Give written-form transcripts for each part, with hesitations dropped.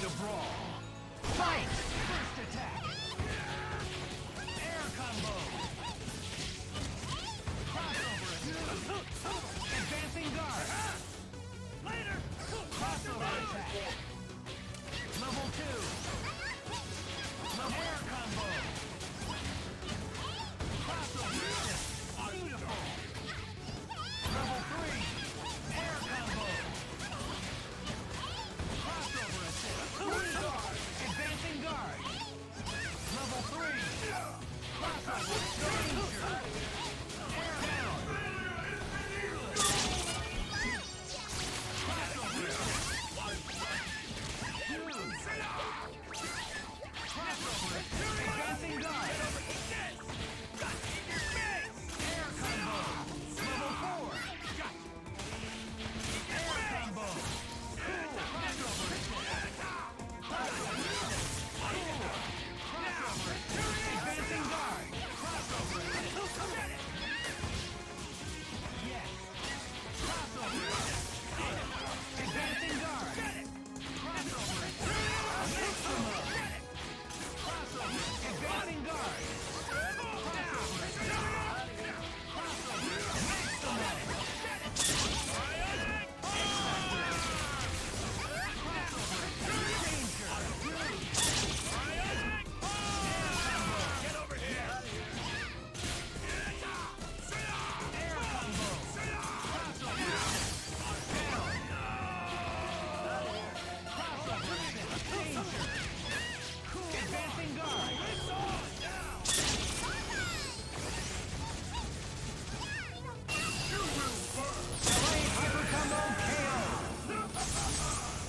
to brawl. Fight! First attack. Air combo. Crossover attack. Advancing guard. Later. Crossover attack. Level 2. Level air combo. Crossover attack. Beautiful. Level 3. Air combo. Crossover attack. Advancing guard. Level 3. Crossover attack. Air down. Crossover attack. Crossover attack. Advancing guard. Air combo. Level 4. Air combo. Cool. Crossover attack. Crossover attack. Cool. Crossover attack. Advancing guard. Crossover attack. Yes. Crossover attack. Advancing guard. Crossover attack. Maximum. Crossover. Advancing guard. Crossover attack. Crossover. Maximum. Get over here! Air combo! Crossover! Down! Crossover! Danger! Cool! Advancing guard! Delayed hyper combo KO!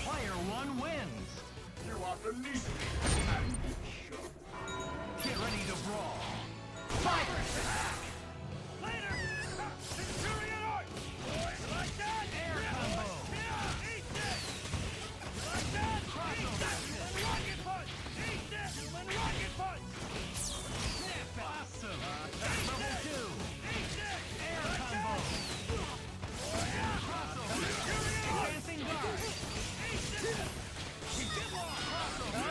Player 1 wins! You are beneath me. Get ready to brawl! Fire attack! Later! Centurion Arch! Boys like that! Air combo! Eat this! Like that! Eat that! Human rocket punch! Eat this! Human rocket punch! Snap! Awesome! Level 2! Eat this! Air combo! Crossover! Advancing guard! Eat this! Crossover!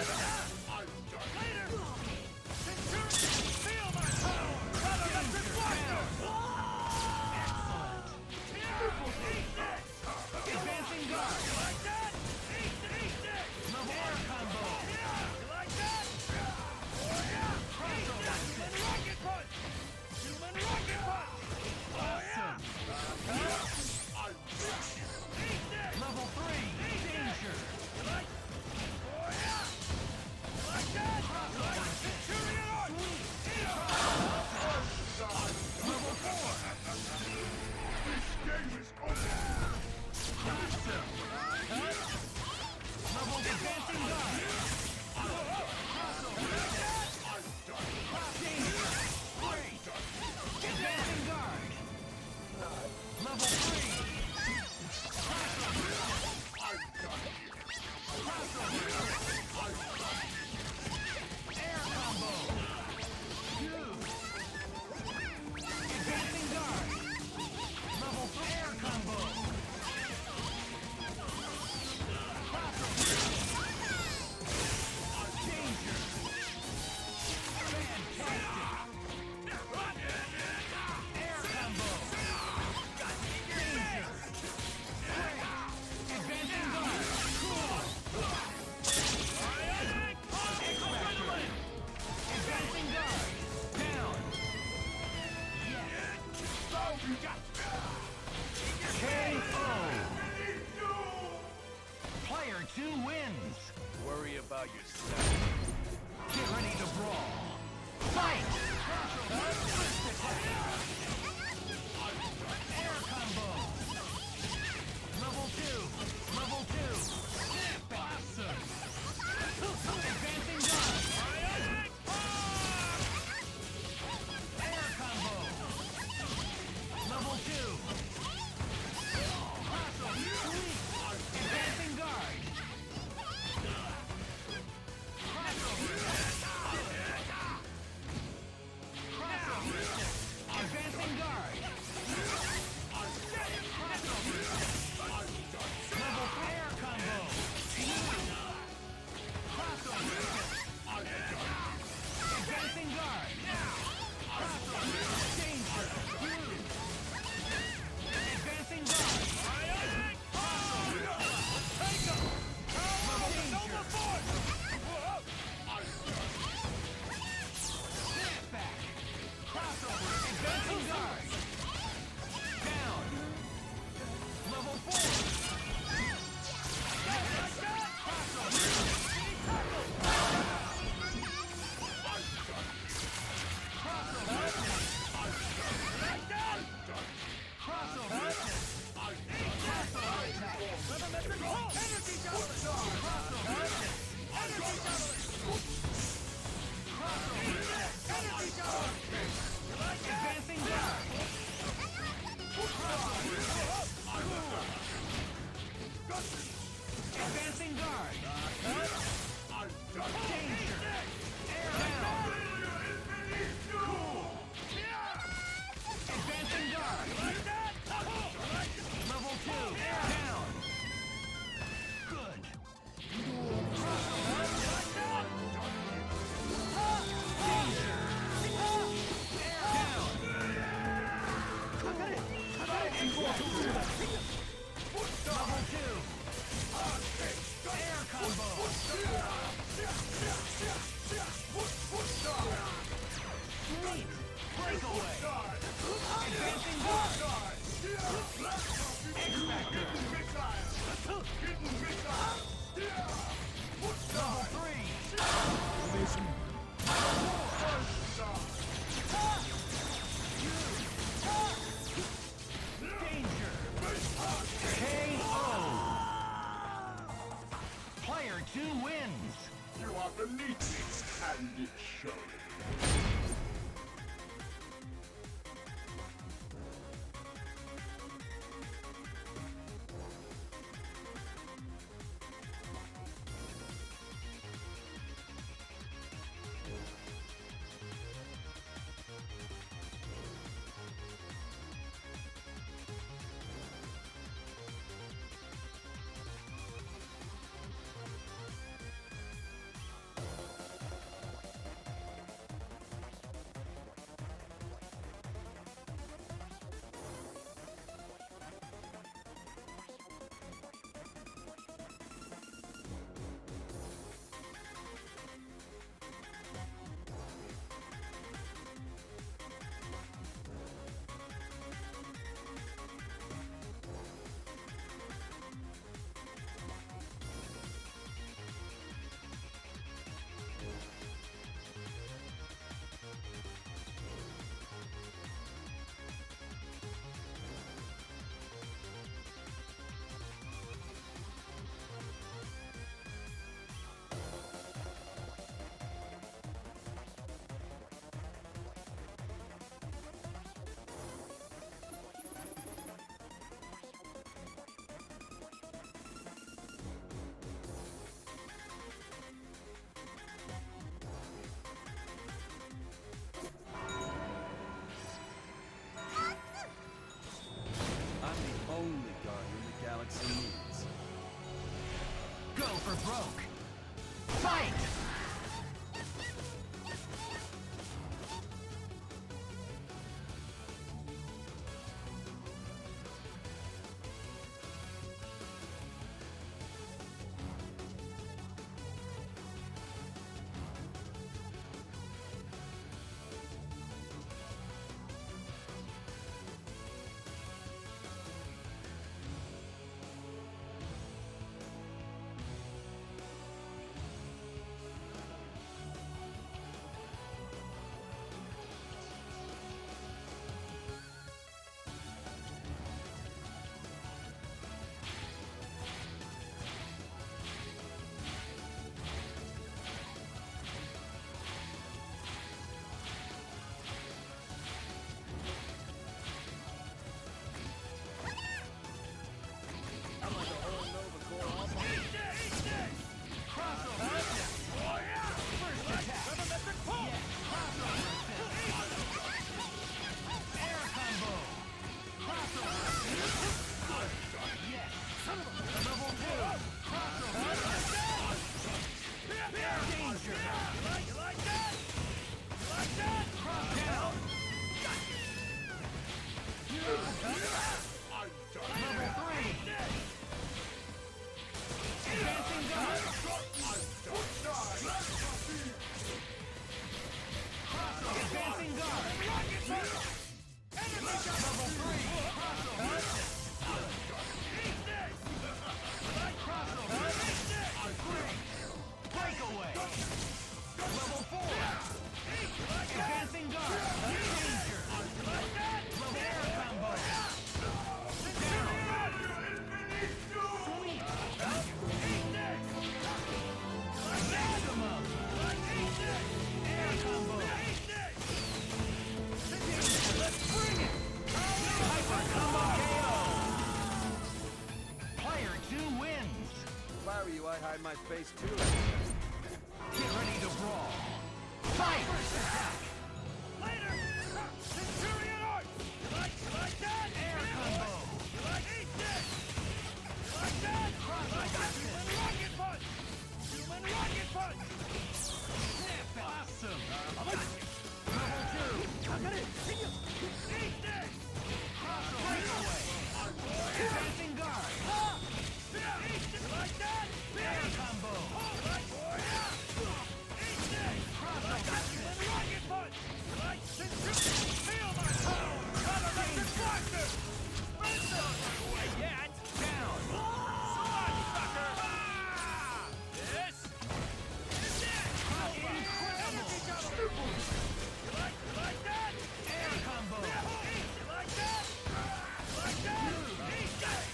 Later! Centurion! Feel my power! Brother, electric blaster! Excellent! Eat this! Advancing guard! You like that? Eat this! Level air combo! You like that? Crossover! Human rocket punch! Human rocket punch! Awesome! Eat this! Level 3! Danger! You like that? Crossover! Centurion Arch! Level 4! This game is over! Awesome! Level advancing guard! Crossover! Danger! Great! Advancing guard! Level 3! Crossover! Air combo! Advancing guard! Level 3 air combo! Danger! Fantastic! Air combo! Danger! Great! Advancing guard! Cool! Advancing guard! Down! Yes! KO! Player 2 wins! Worry about yourself. Get ready to brawl! Fight! First attack! Air combo! Level 2! Level 2! Awesome! Advancing guard! Air combo! Level 2! Advancing guard! Crossover! Advancing Advancing guard. Danger. Air down. Advancing guard. Level 2. Air down. Good. Danger. Air down. Level 2. Air combo. Sweet. Breakaway. Advancing guard. X-Factor. Level 3. Danger. KO. Player 2 wins. You are beneath this candy show. Only guardian the galaxy needs. Go for broke. Fight! were you, I'd hide my face too. Get ready to brawl. Fight! Attack! Later! Centurion Arch! Like that? Air combo! Eat this! Like that? Human rocket punch! Human rocket punch! Awesome! Level 2! Eat this! Breakaway! Advancing guard! Eat this! Like that? Air combo! Eat this! Human rocket punch! Like Centurion! Feel my power! Color blaster! Spencer! Yet! Down! Sword, sucker! This! Incredible! Like that? Air combo! Like that? Like that? Eat that!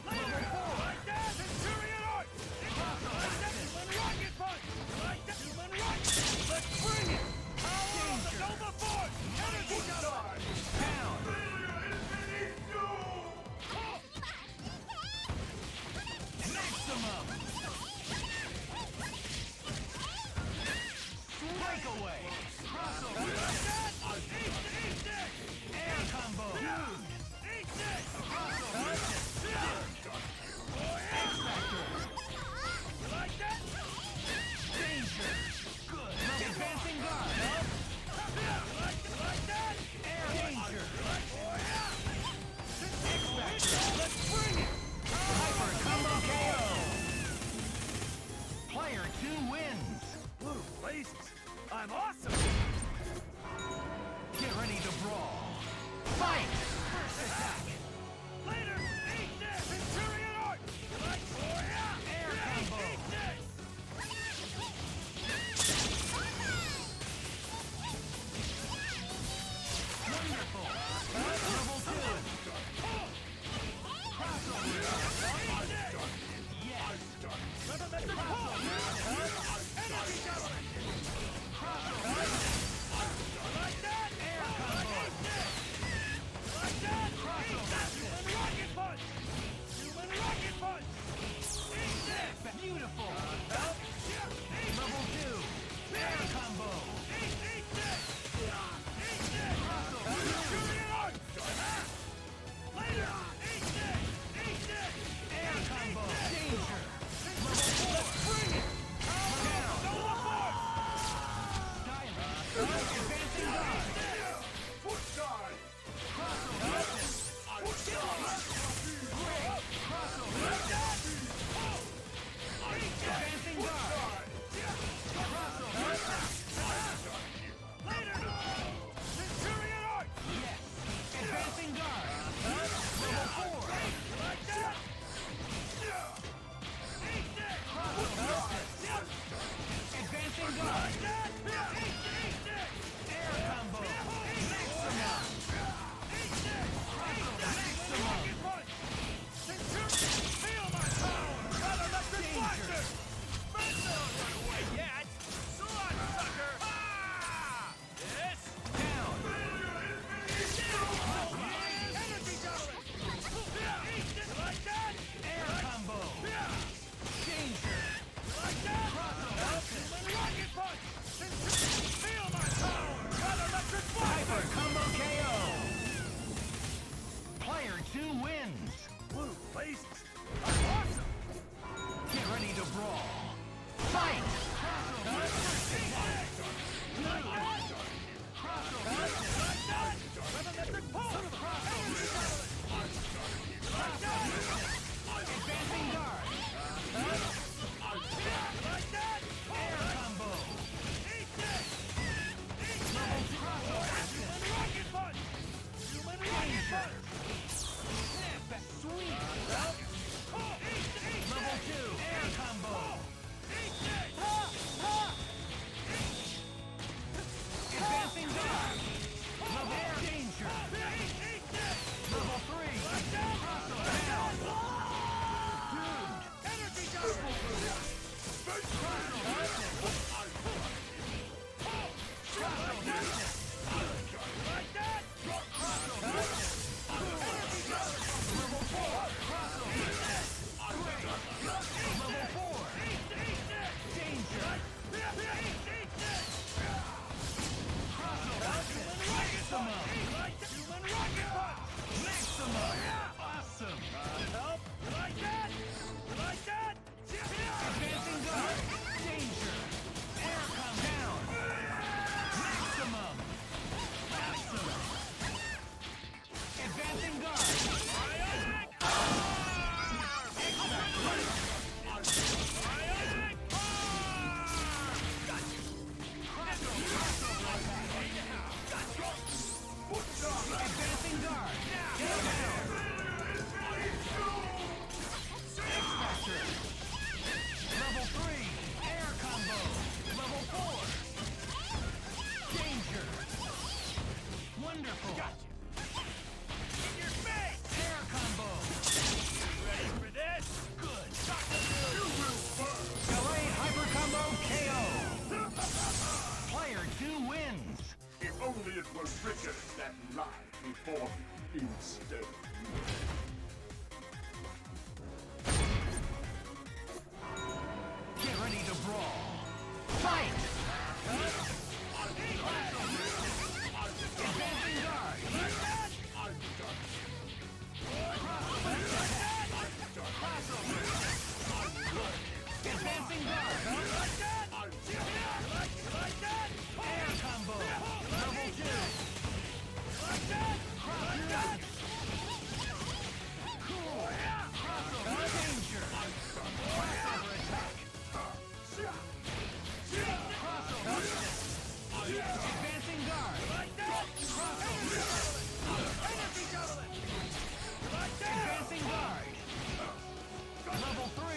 Later! Like that? Centurion Arch! Like that? Human rocket punch! Like that? Human rocket! Let's bring it! Power of the Nova Force! Energy charge! Down! Maximum! Breakaway! Crossover! Like that? Eat this! Air combo! Eat this! X-Factor! Like that? Danger! Good! Advancing guard! Like that? Danger! X-Factor! Let's bring it! Hyper combo KO! Player 2 wins! Blue blazes! I'm awesome! Get ready to brawl! Fight! First attack! Later! Eat this! Centurion Arch! Like Air combo! Eat this! Wonderful! Level 2! Crossover! Yes! Energy government! Crossover!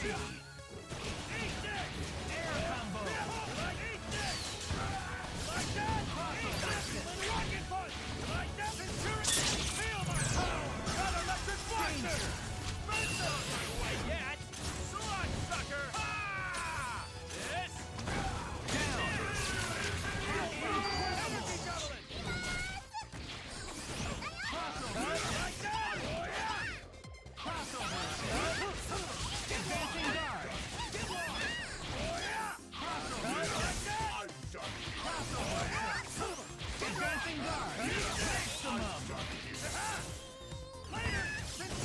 Eat this! Air combo! Eat this! Like that! Eat this! Rocket punch! Like that! Feel my power! Got electric blaster! Spencer! Not away yet! Slug sucker! Ah! This! Down! Energy javelin! Crossover! Like that! Oh yeah! Crossover! Advancing guard! Oh yeah! Crossover! Like that! Crossover! Advancing guard! Maximum! Later!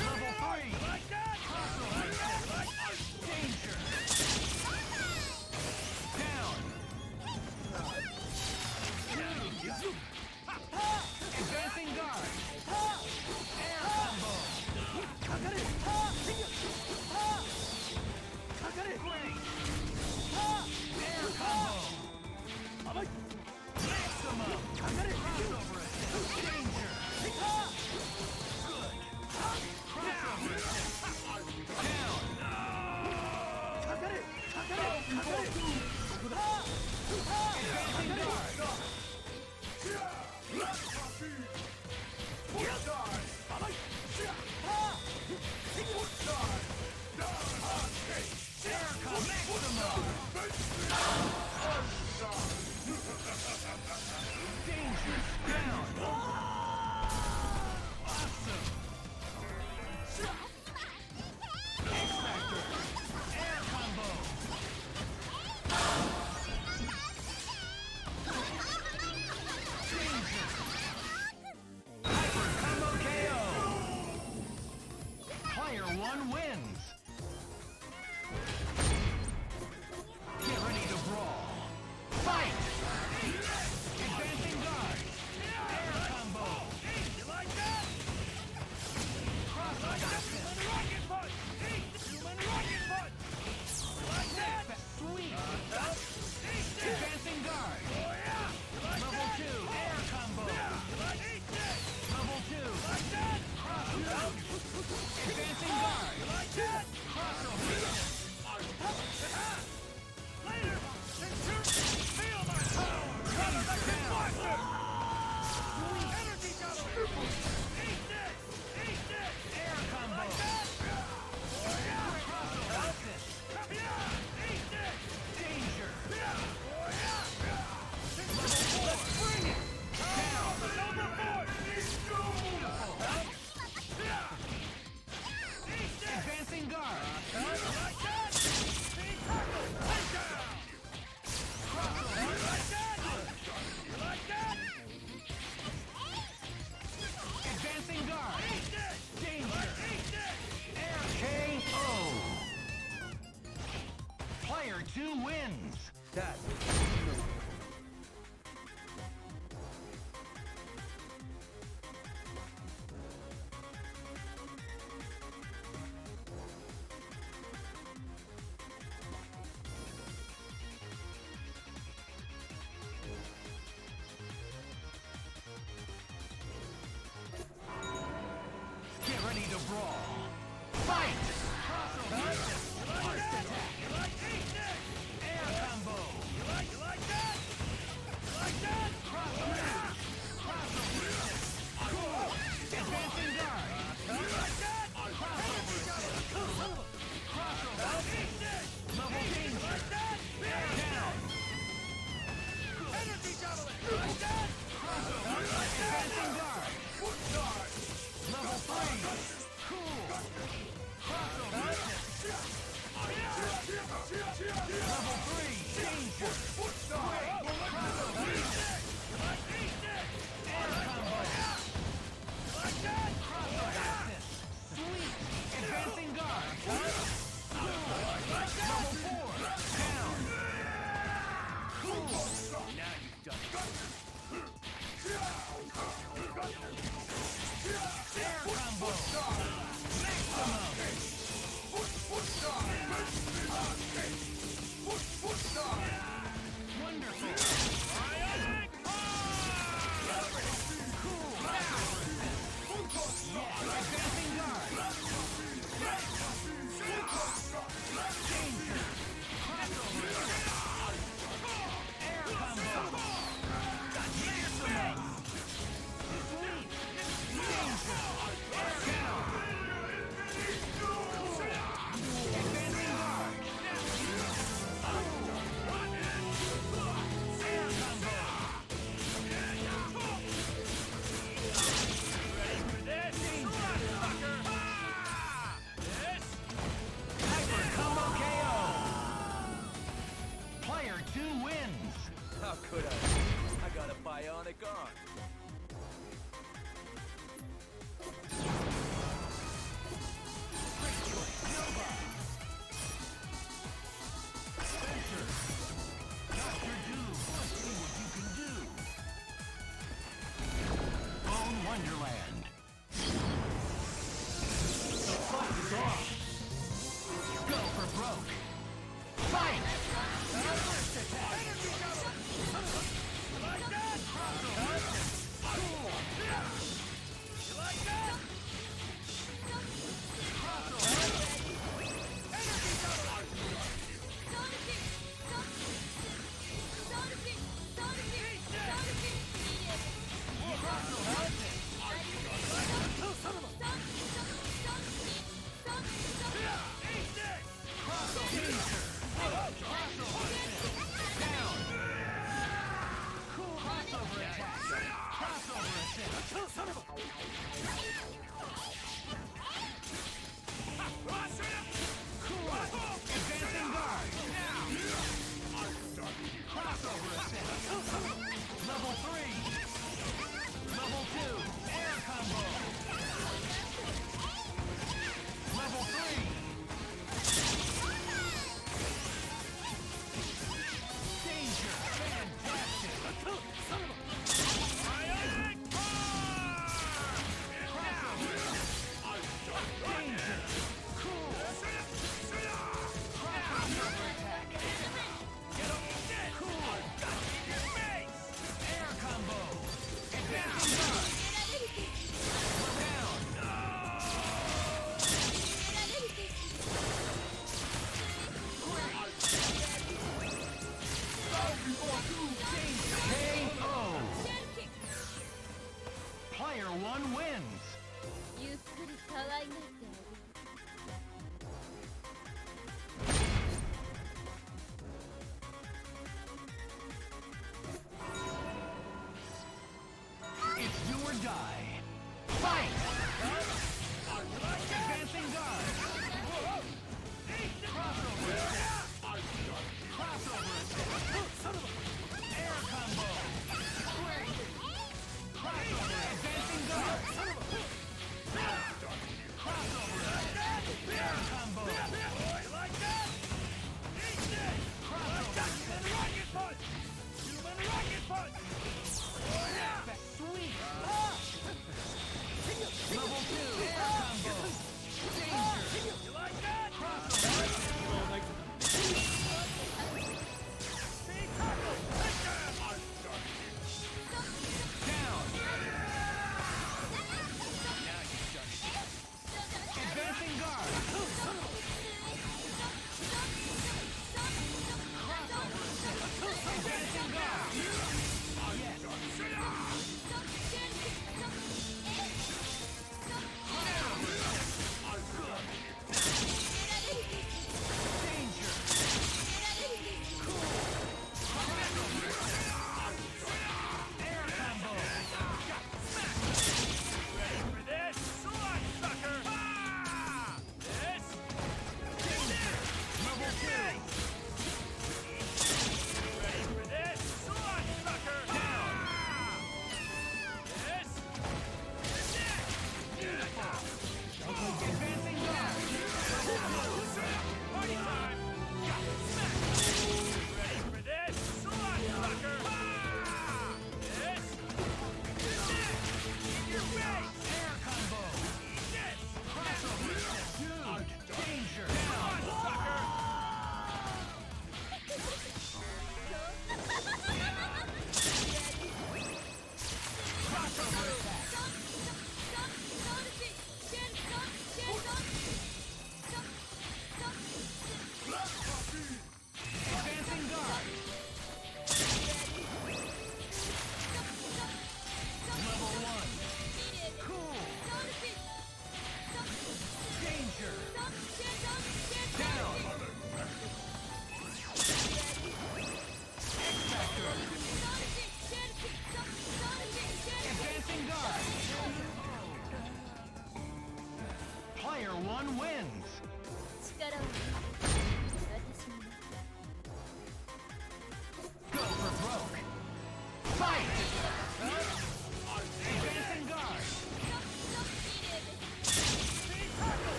Level 3! Like that! Crossover! Like danger! Down! Advancing guard! Air combo! Great! Air combo! Maximum! Crossover assist! Danger! Good! Crossover assist! Down! Advancing guard! Air combo! Maximum! Danger! Down! Awesome! X-Factor! Air combo! Danger! Hyper combo KO! Player 1 wins! Get ready to brawl! Fight! Advancing guard! Air combo! You like that? Crossover assist! Rocket punch! Human rocket punch! Like that? Sweet! Advancing guard! Oh yeah! Level 2! Air combo! Level 2! Like that? Crossover! Advancing guard! Like that? Crossover! Later! Feel my power! Got electric blaster! Energy javelin! Eat this! Eat this! Air combo! Like that? Oh yeah! Crossover assist! Yeah! Eat this! Danger! Yeah! Oh yeah! Level 4! Let's bring it! Down! Number 4! Beautiful! Yeah! Eat this! Advancing guard! Like that? Speed tackle! Take down! Crossover! Like that? Like that? Advancing guard! Eat this! Danger! Eat this! Air KO! Player 2 wins! That Get ready to brawl! Fight! Crossover! Parsec attack! Eat this! Air combo! You like that? How could I? I got a bionic arm. Dr. Doom, let's see what you can do. Bone Wonderland. The fight is on. Go for broke. Fight! First attack. You like that? Cool. You like that? Level 3! Level 2! Air combo! Level 3! Danger! Fantastic! Bionic Danger! Cool! Crossover attack! Get up! Cool! Air combo! Advancing guard! We're down! KO! Player 1 wins! ゆっくり可愛がってあげる It's do or die. Fight! Advancing guard! Crossover attack! Crossover attack! Air combo! Crossover! Advancing guard!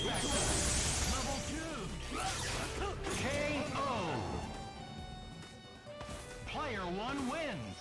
Level 2. KO. Player 1 wins.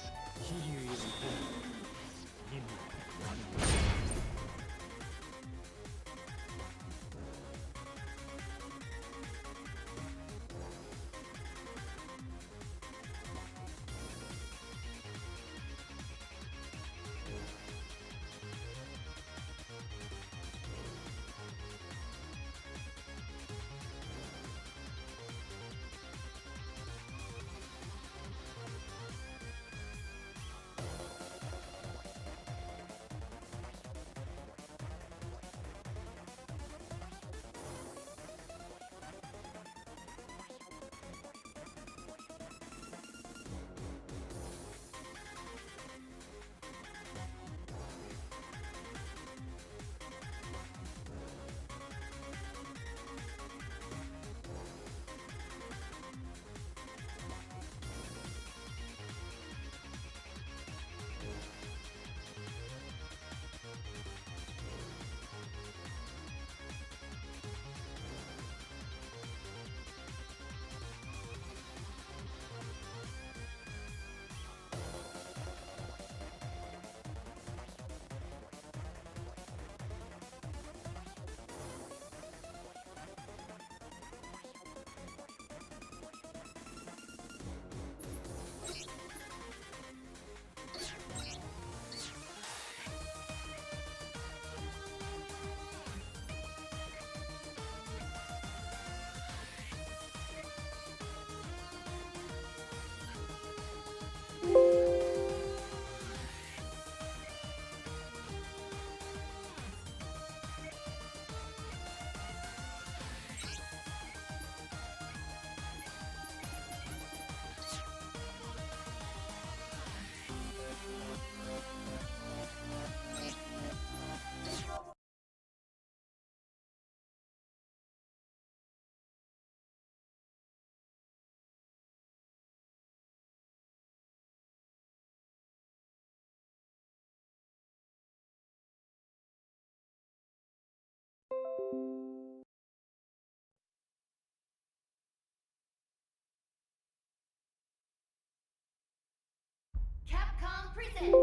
Capcom presents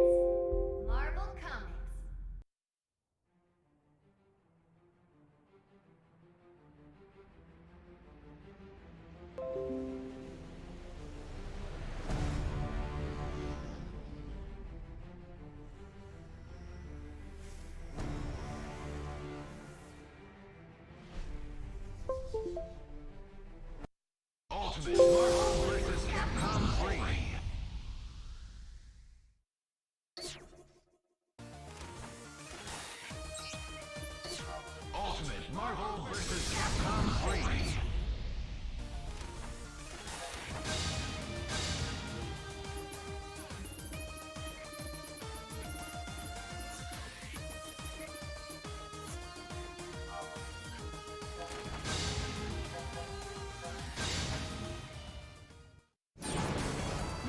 Marvel Comics. Ultimate Marvel vs. Capcom 3. Ultimate Marvel vs. Capcom 3.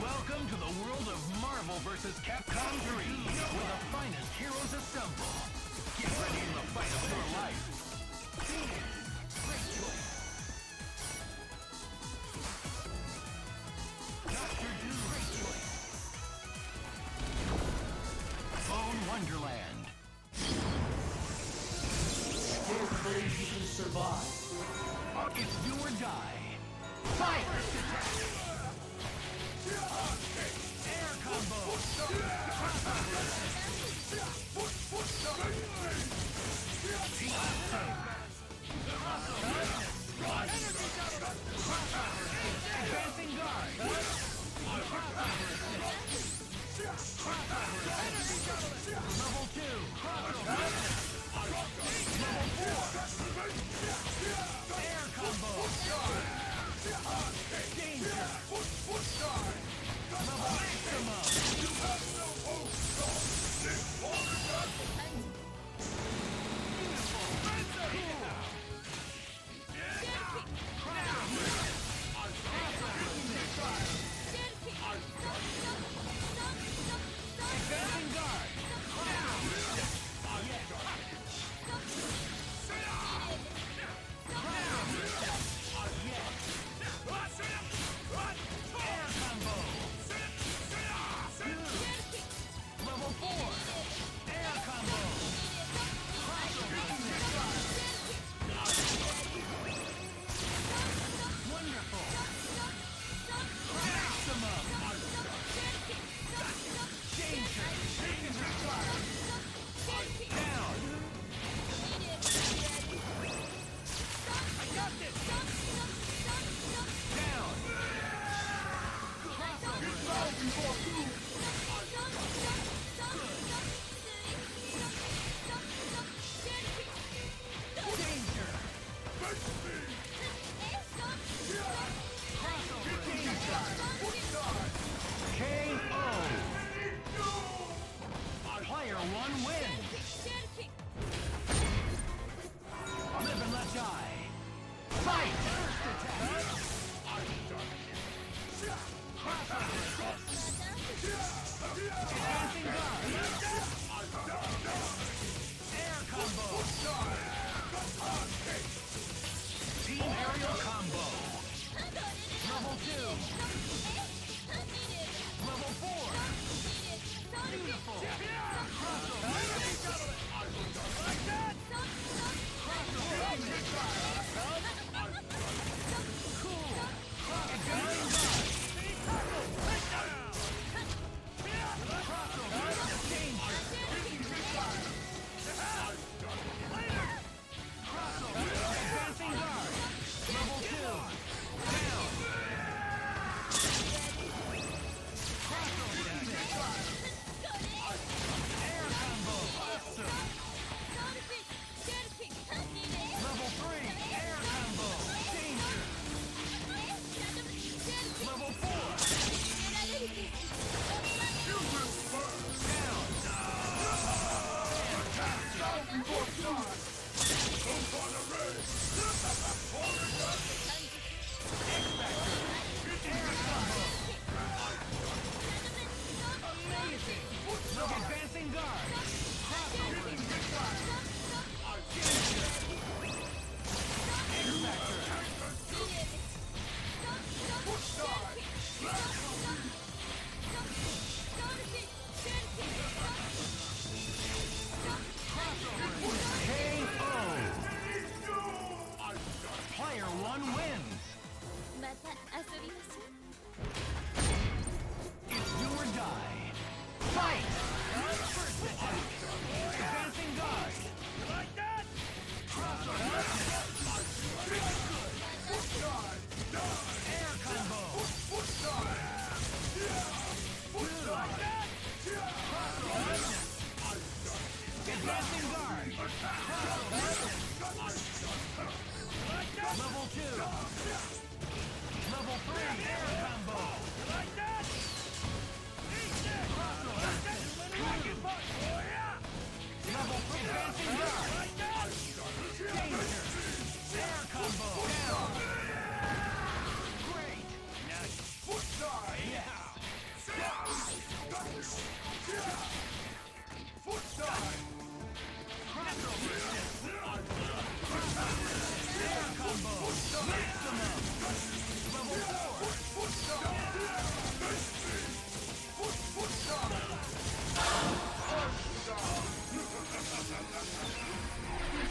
Welcome to the world of Marvel vs. Capcom 3, where the finest heroes assemble. Get ready in the fight of your life. Dr. Doom. Bone Wonderland. There's ways you can survive. It's do or die. Fight! Air combo! Advancing guard! Level 2! Level 4! Air combo! Danger! Level maximum! Advancing guard. Air combo. Team aerial combo. Level 2. Level 4. Beautiful. Crossover. Like that! Cool. Advancing guard. Crossover. Danger. Crossover. Advancing guard. Level 2. Down. Crossover. Air combo. Awesome. Level 3. Air combo. Danger. Level 4. Amazing. Look, advancing guard. Crossover. Player 1 wins. また遊びましょう It's do or die. Fight! First attack. Advancing guard. Like that! Crossover. Air combo. Like that! Advancing guard. Level 2. Level 3. Air combo. Like that! Eat this! Dragon punch! Oh, yeah! Level 3. Advancing guard. Like that! Danger. Air combo. Down. Great. Yeah. Air combo. Maximum. Level 4.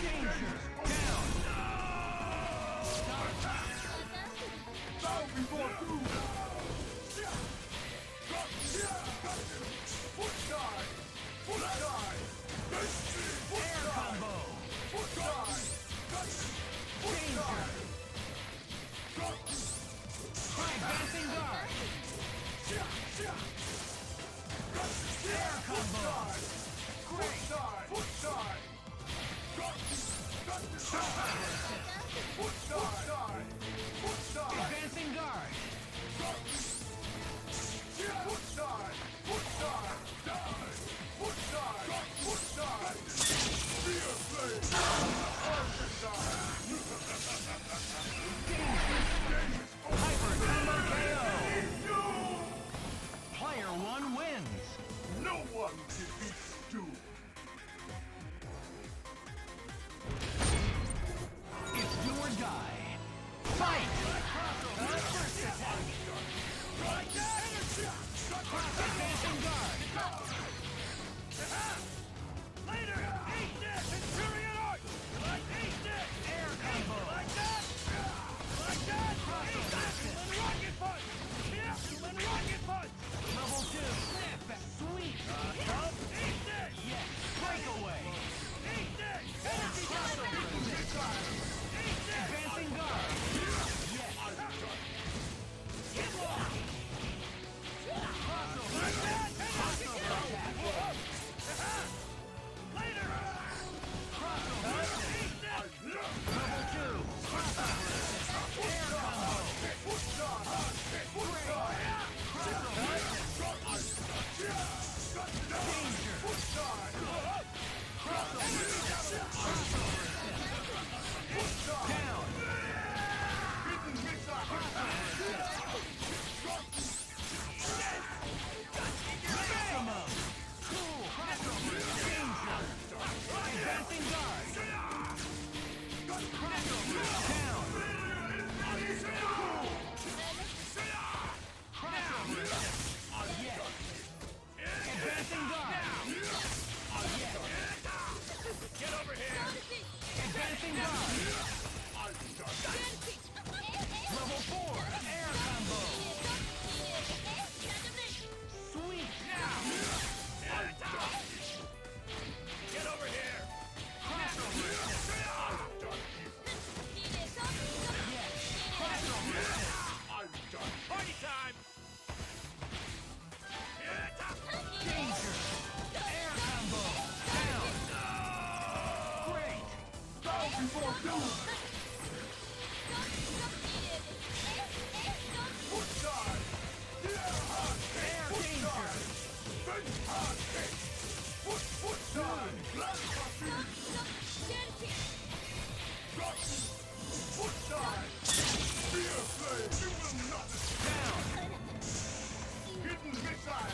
Danger. Down. Bow before doom! Foot side! Foot side! Air combo. Foot side! Danger. Try advancing guard. Air combo. Great! Foot side! Foot side! Foot side! Advancing guard. Foot side! Foot side! Foot side! Foot side! Spear blade! Parsec side! Hyper combo KO. Player 1 wins. No one defeats Doom!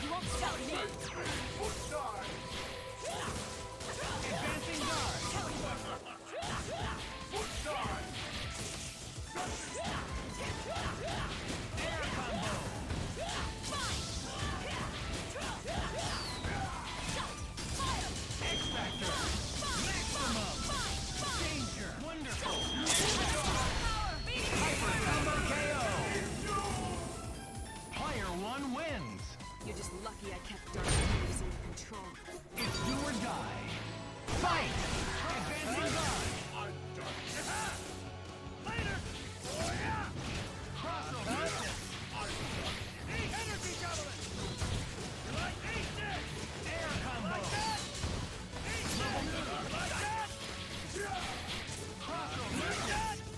You won't stop me! Advancing guard. Air combo. X Factor. Maximum. Danger. Wonderful. Hyper combo KO. Player 1 wins. You're just lucky I kept Dark Forces under control. It's do or die. Fight! Advancing guard. Later! Crossover. Energy javelin! You like this? Air combo. Like that? Crossover.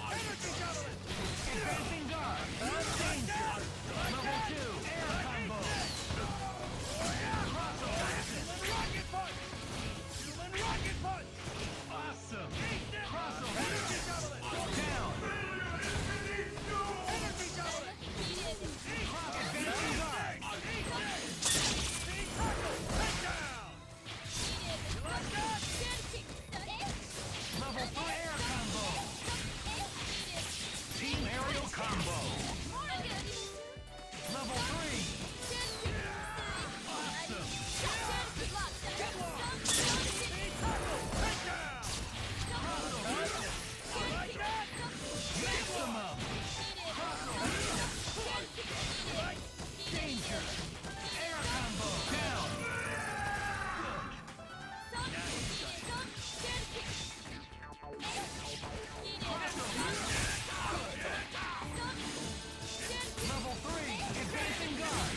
Energy javelin! Advancing guard. Danger. Level 2. Air combo. Crossover. Rocket punch! Human rocket punch! Awesome. Crossover! Energy javelin! Down. Energy javelin! Advancing guard. Big tackle! Head down! You like that? Level 4 air combo. Team aerial combo. Level 3. Awesome. Big tackle! Head down! Like that? Maximum. Danger. Air combo. Down. Level 3. Advancing guard.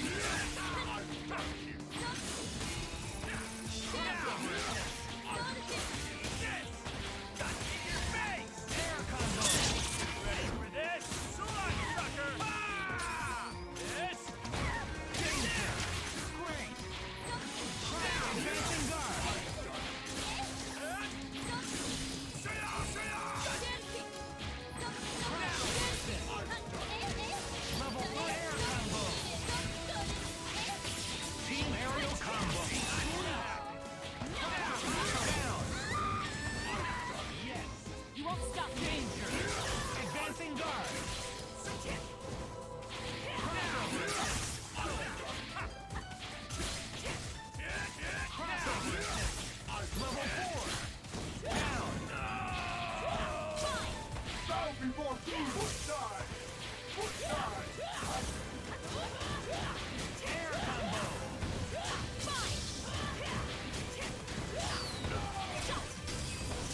Air combo. Ready for this? Slug sucker! This? Danger. Great. Advancing guard. Level 1 air combo. Team aerial combo. Down. Yes. You won't stop me! Danger. Advancing guard. Level 4. Down. Down before two. Foot side. Foot side. Air combo.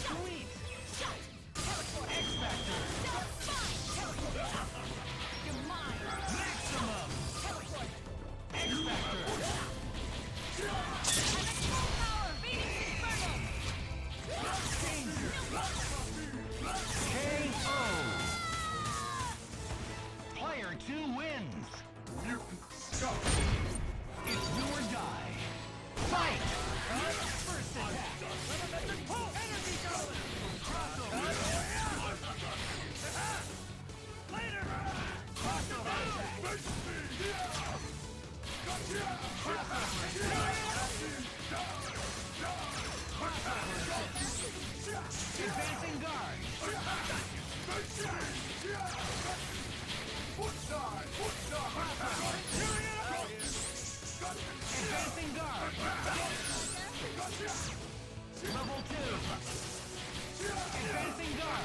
Sweet. X Factor. Maximum. X Factor. Danger. KO. Player 2 wins. Mutant scum. It's do or die. Fight! First attack. Pull! Energy javelin! Crossover. Later! Crossover attack. Advancing guard. Foot side. Foot side. Advancing guard. Level 2. Advancing guard.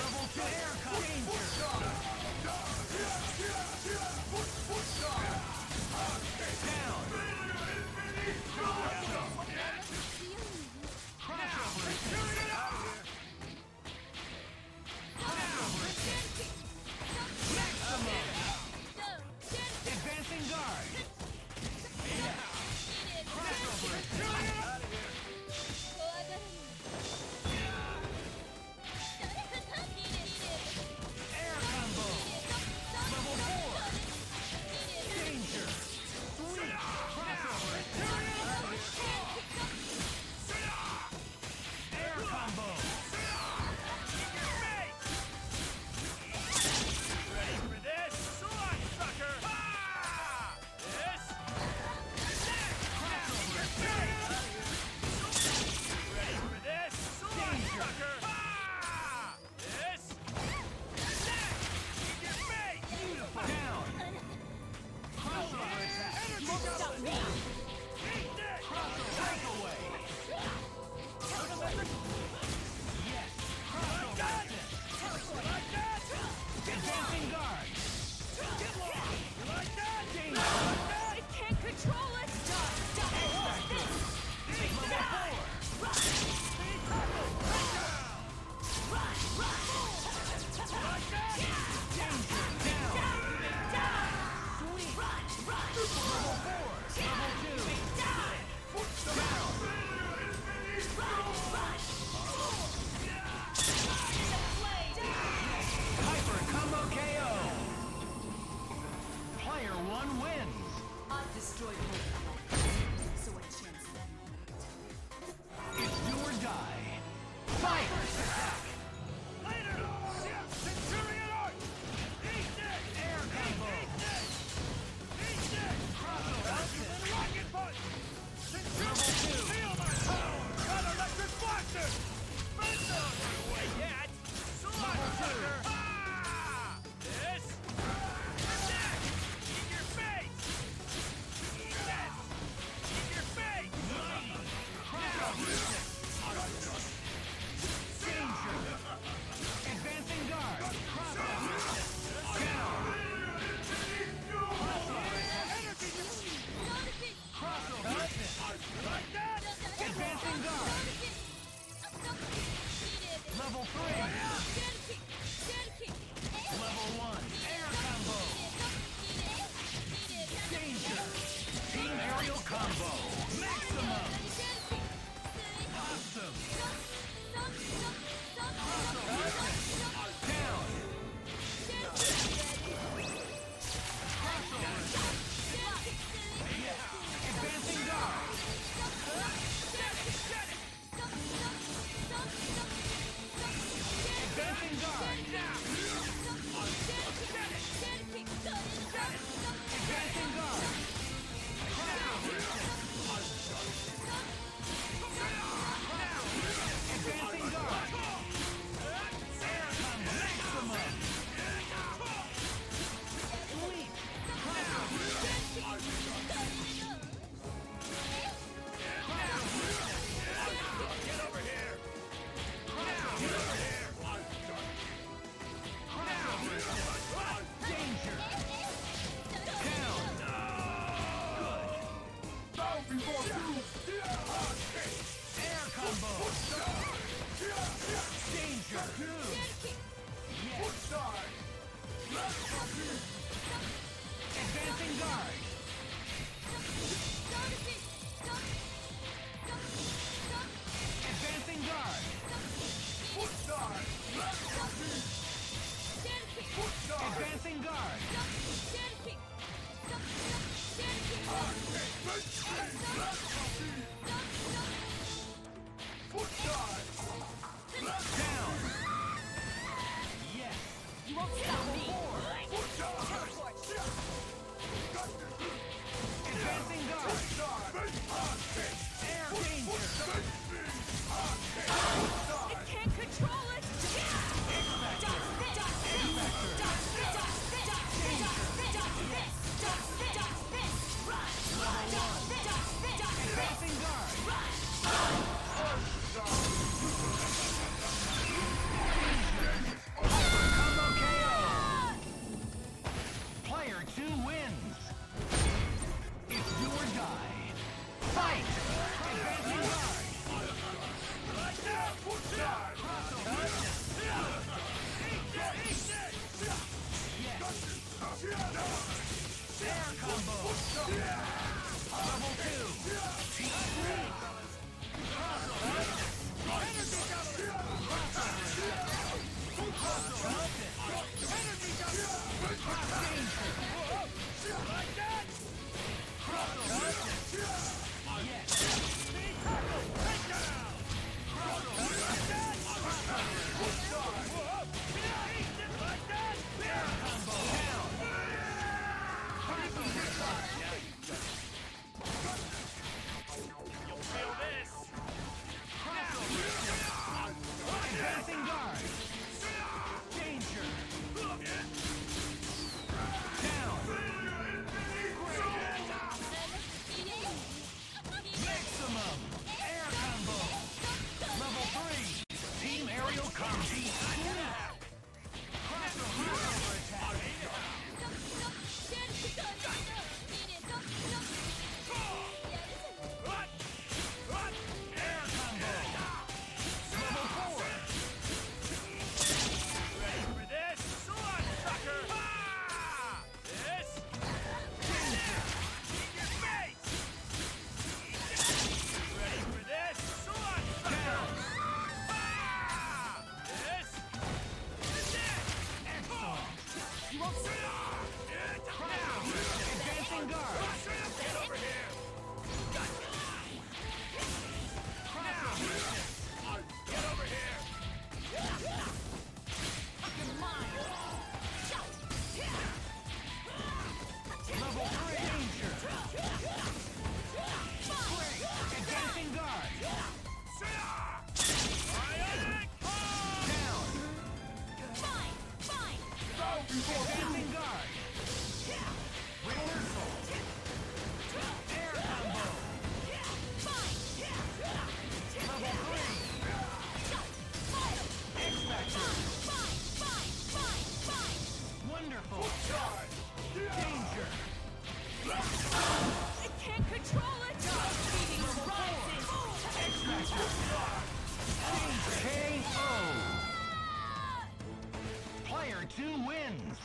Level 2 air danger. Down. You won't stop me! Advancing guard. Air danger. I can't control it! Advancing guard. Combo KO. Player 2 wins. It's do or die. Fight! Advancing guard. Air combo. Level You'll feel this. Advancing guard. Danger. Down. Maximum. Air combo. Level 3. Team aerial combo. Crossover attack. Air combo. Level 4. Ready for this? Slug sucker! Ha! This? In your face! Ready for this? Slug sucker! Ha! This? Excellent. You won't see now! Advancing guard. Get over here! Get over here! Level 3 danger. Advancing guard. Bionic Down. Advancing guard. Reversal. Air combo. Level 3. X-Factor. Wonderful. Danger. I can't control it! Feeding rises! X-Factor. KO. Player 2 wins.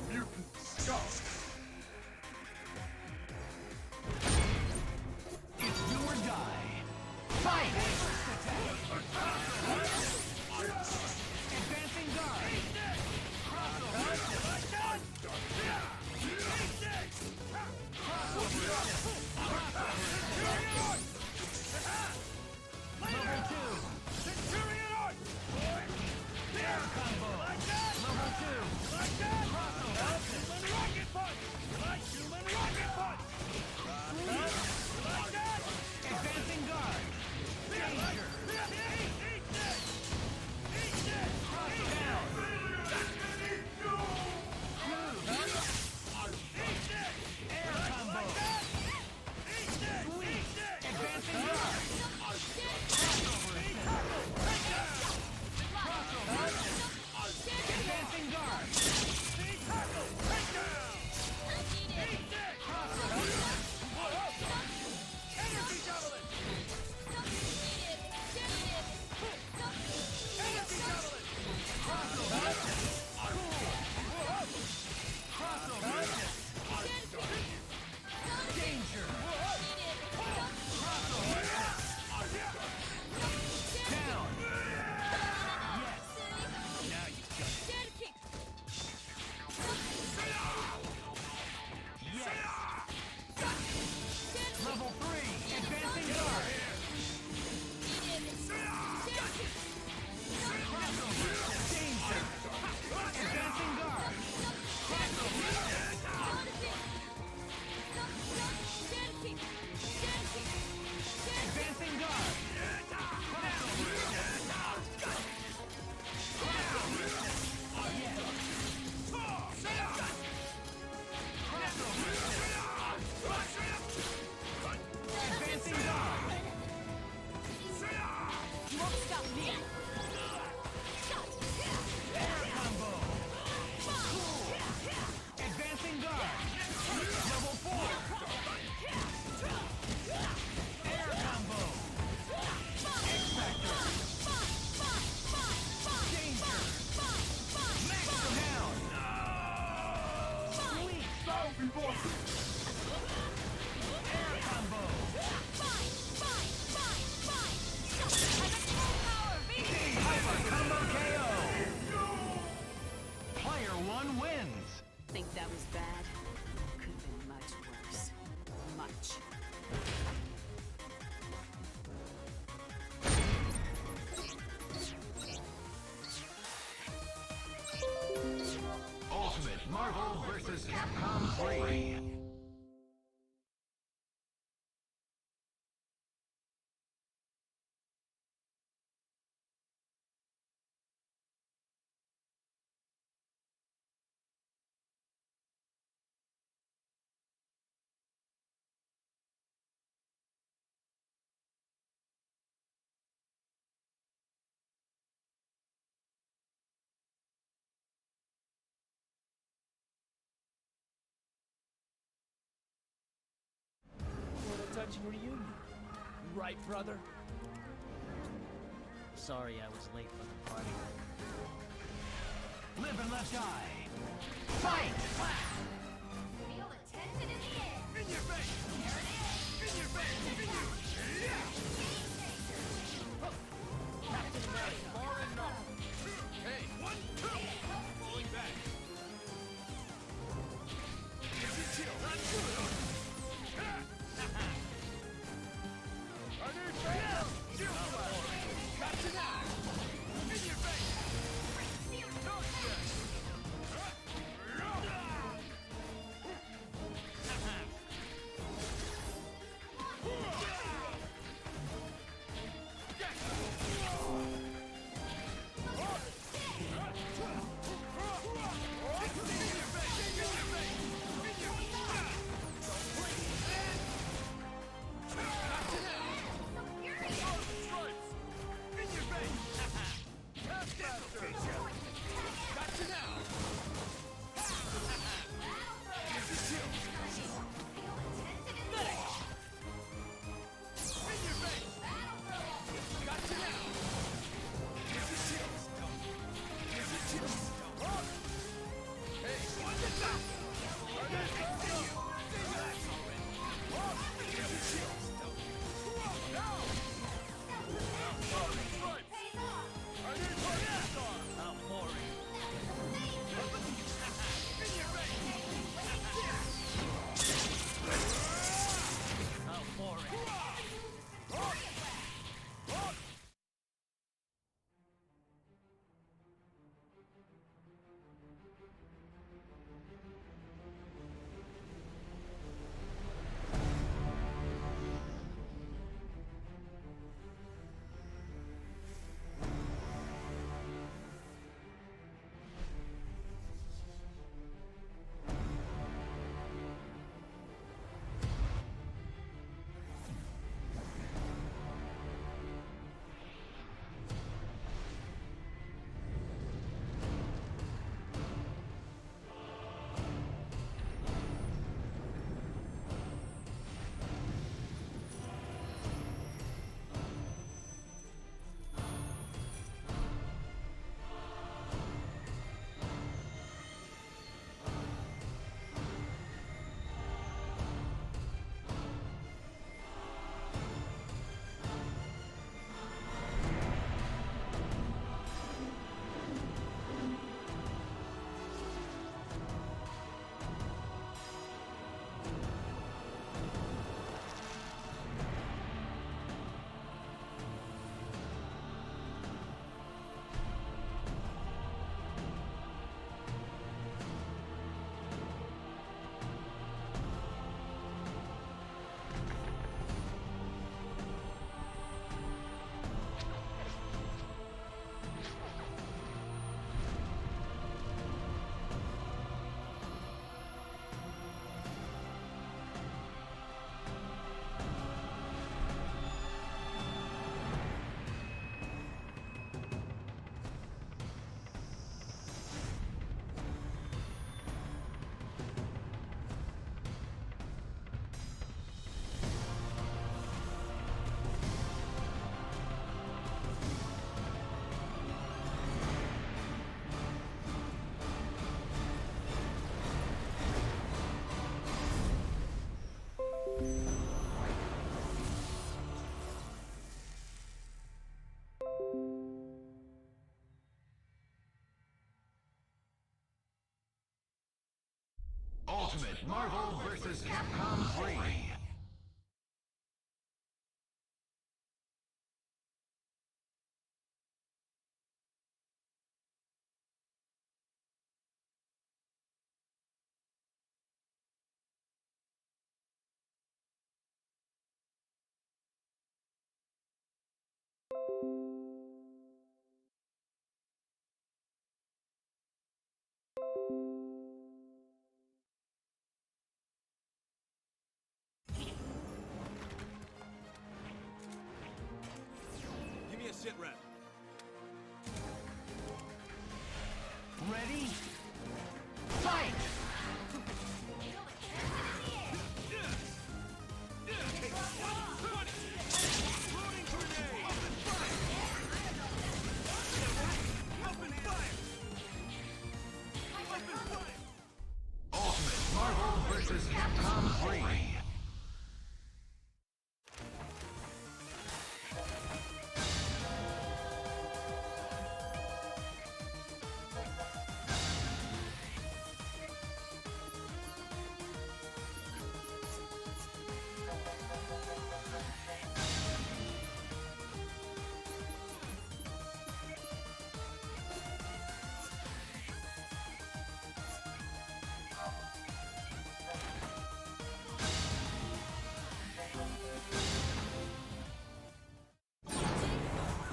Mutant scum. It's do or die. Fight! Advancing guard. Level 2. Air combo. Level 2. before you. Air combo. Fine! I'm at full power, baby! Hyper combo KO. Player 1 wins. Think that was bad? Could have been much worse. Much. Ultimate Marvel vs. Capcom 3. What a touching reunion. Right, brother? Sorry I was late for the party. Live and let die. Fight! Feel the tension in the air. In your face! There it is. In your face! In your... Yeah! Captain America, far enough. Hey, 1, 2! Falling back. Easy chill. Not good. I need backup. Chill. Captain out. In your face. Ultimate Marvel vs. Capcom 3. Give me a sit rep. Ready? Fight! Ultimate Marvel vs. Capcom 3.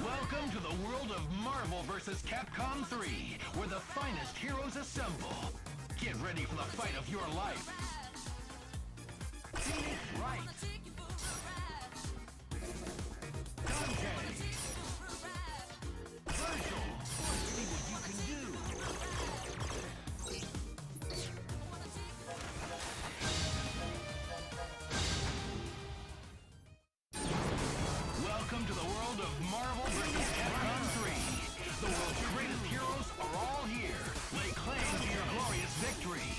Welcome to the world of Marvel vs. Capcom 3, where the finest heroes assemble. Get ready for the fight of your life. Phoenix right. Dante. Virgil. See what you can do. Welcome to the world of Marvel vs. Capcom 3. The world's greatest heroes are all here. Lay claim to your glorious victory.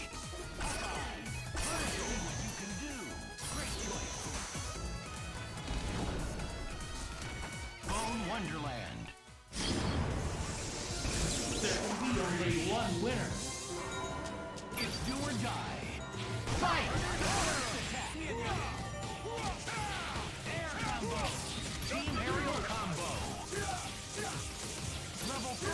See what you can do. Great choice. Bone Wonderland. There can be only one winner. It's do or die. Fight! Air combo. Team aerial combo. Level 3.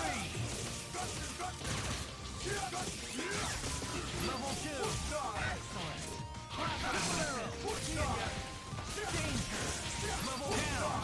Level 2. Excellent. Danger. Level down.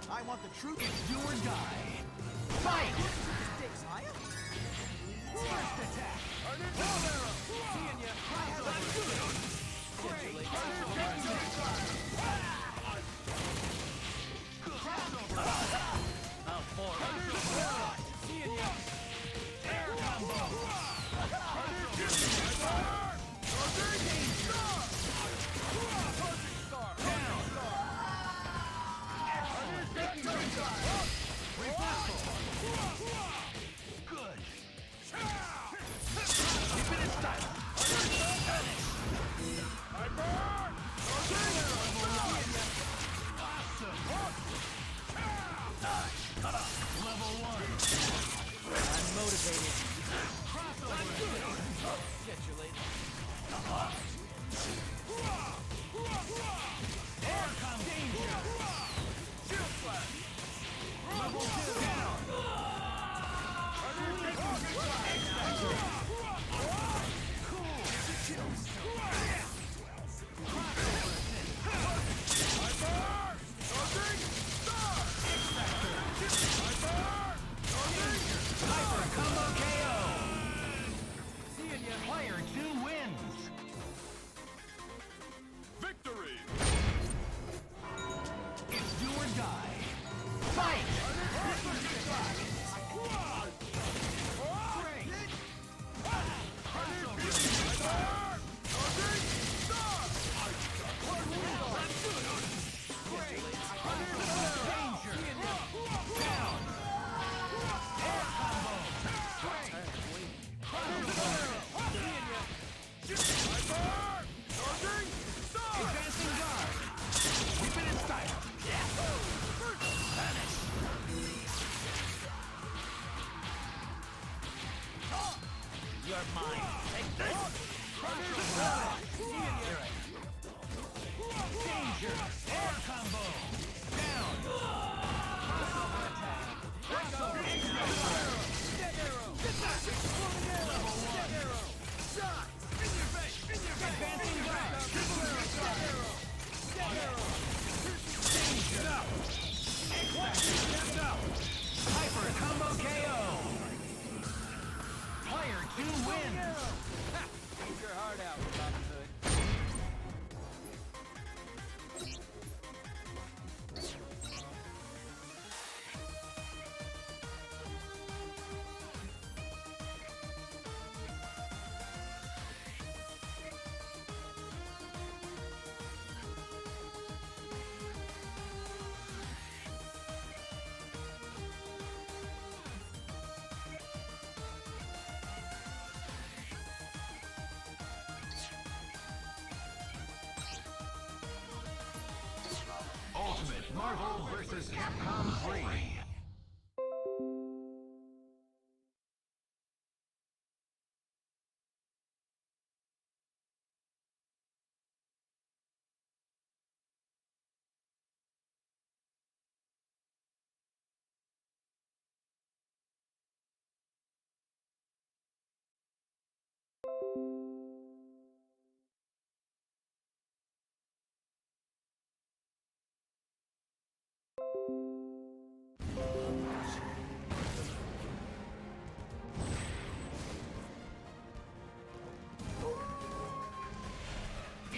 I want the truth. It's do or die. Fight! Stakes higher. First attack. Seeing ya. Seeing ya. Air combo. Good. Keep it in style. wins. Victory! It's do or die. Fight! You're mine. Take this. Danger! Air combo! Down! Crossover attack! Crossover attack! Step arrow! Get back! Exploding arrow! Step arrow! Shot! In your face! In your face! Advancing guard! Triple arrow! Step arrow! Step arrow! Danger! Step out! Hyper combo KO! Player 2 wins! Eat your heart out, Robin Hood. Ultimate Marvel vs. Capcom 3.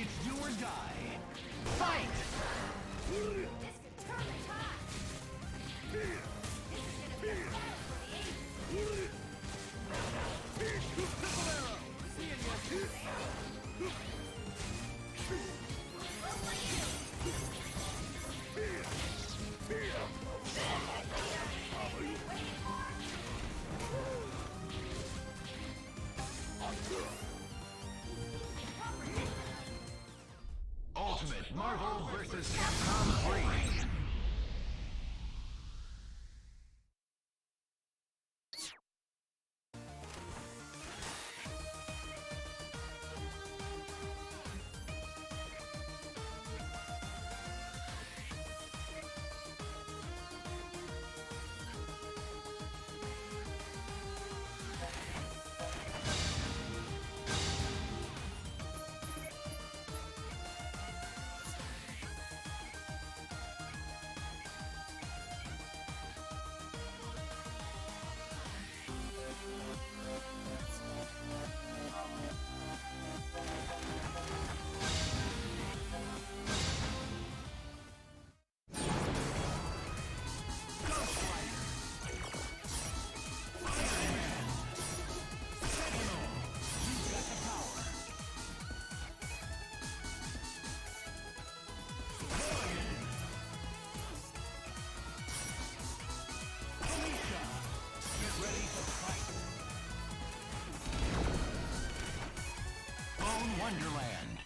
It's do or die. Fight! This could turn the tide. This is gonna be a battle for the ages. Triple arrow! Seeing you. Roll for you. Ultimate Marvel vs. Capcom 3. Wonderland.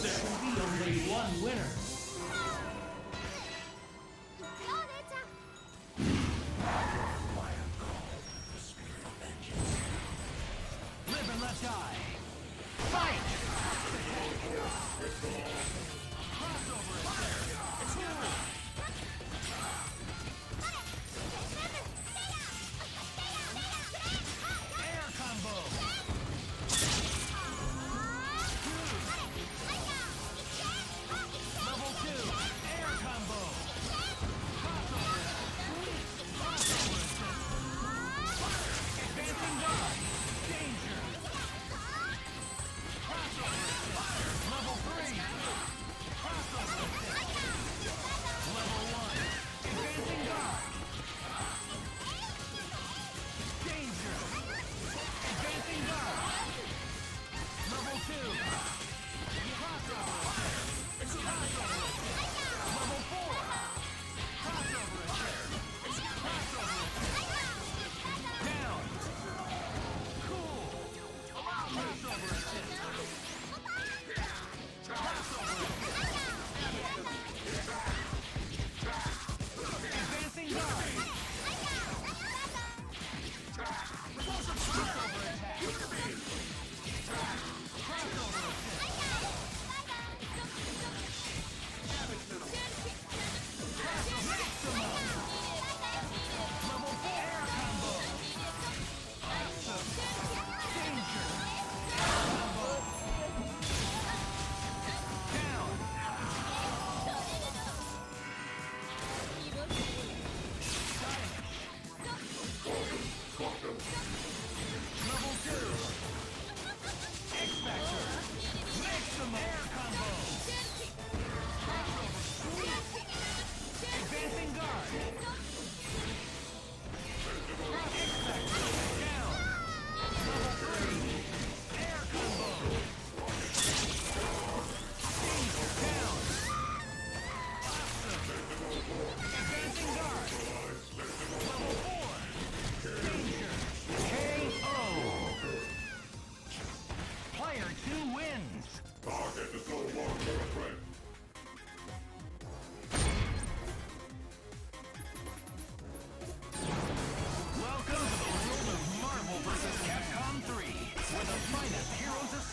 There can be only one winner. Live and let die. Fight! Crossover attack. Air combo. Level 2, air combo. Crossover. Crossover assist. Advancing guard. Danger.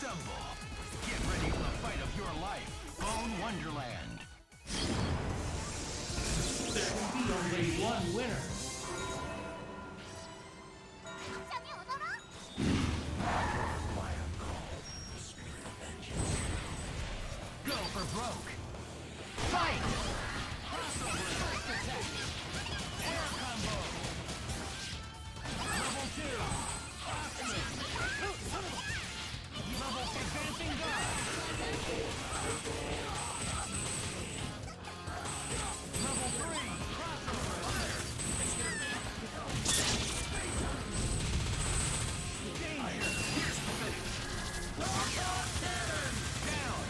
assemble. Get ready for the fight of your life. Bone Wonderland. There can be only one winner. Go for broke. Fight! Crossover first attack. Air combo. Level 2. Awesome. Level advancing guard. Level 3. Crossover. Danger. Here's the finish. Down.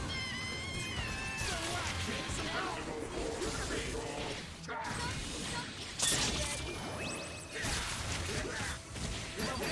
Level 4.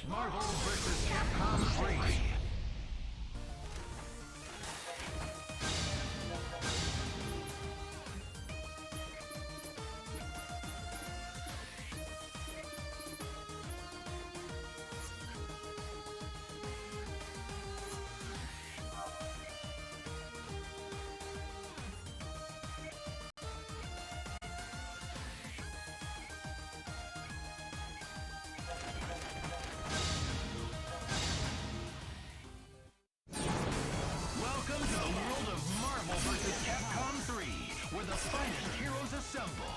Marvel vs. Capcom 3. Where the finest heroes assemble.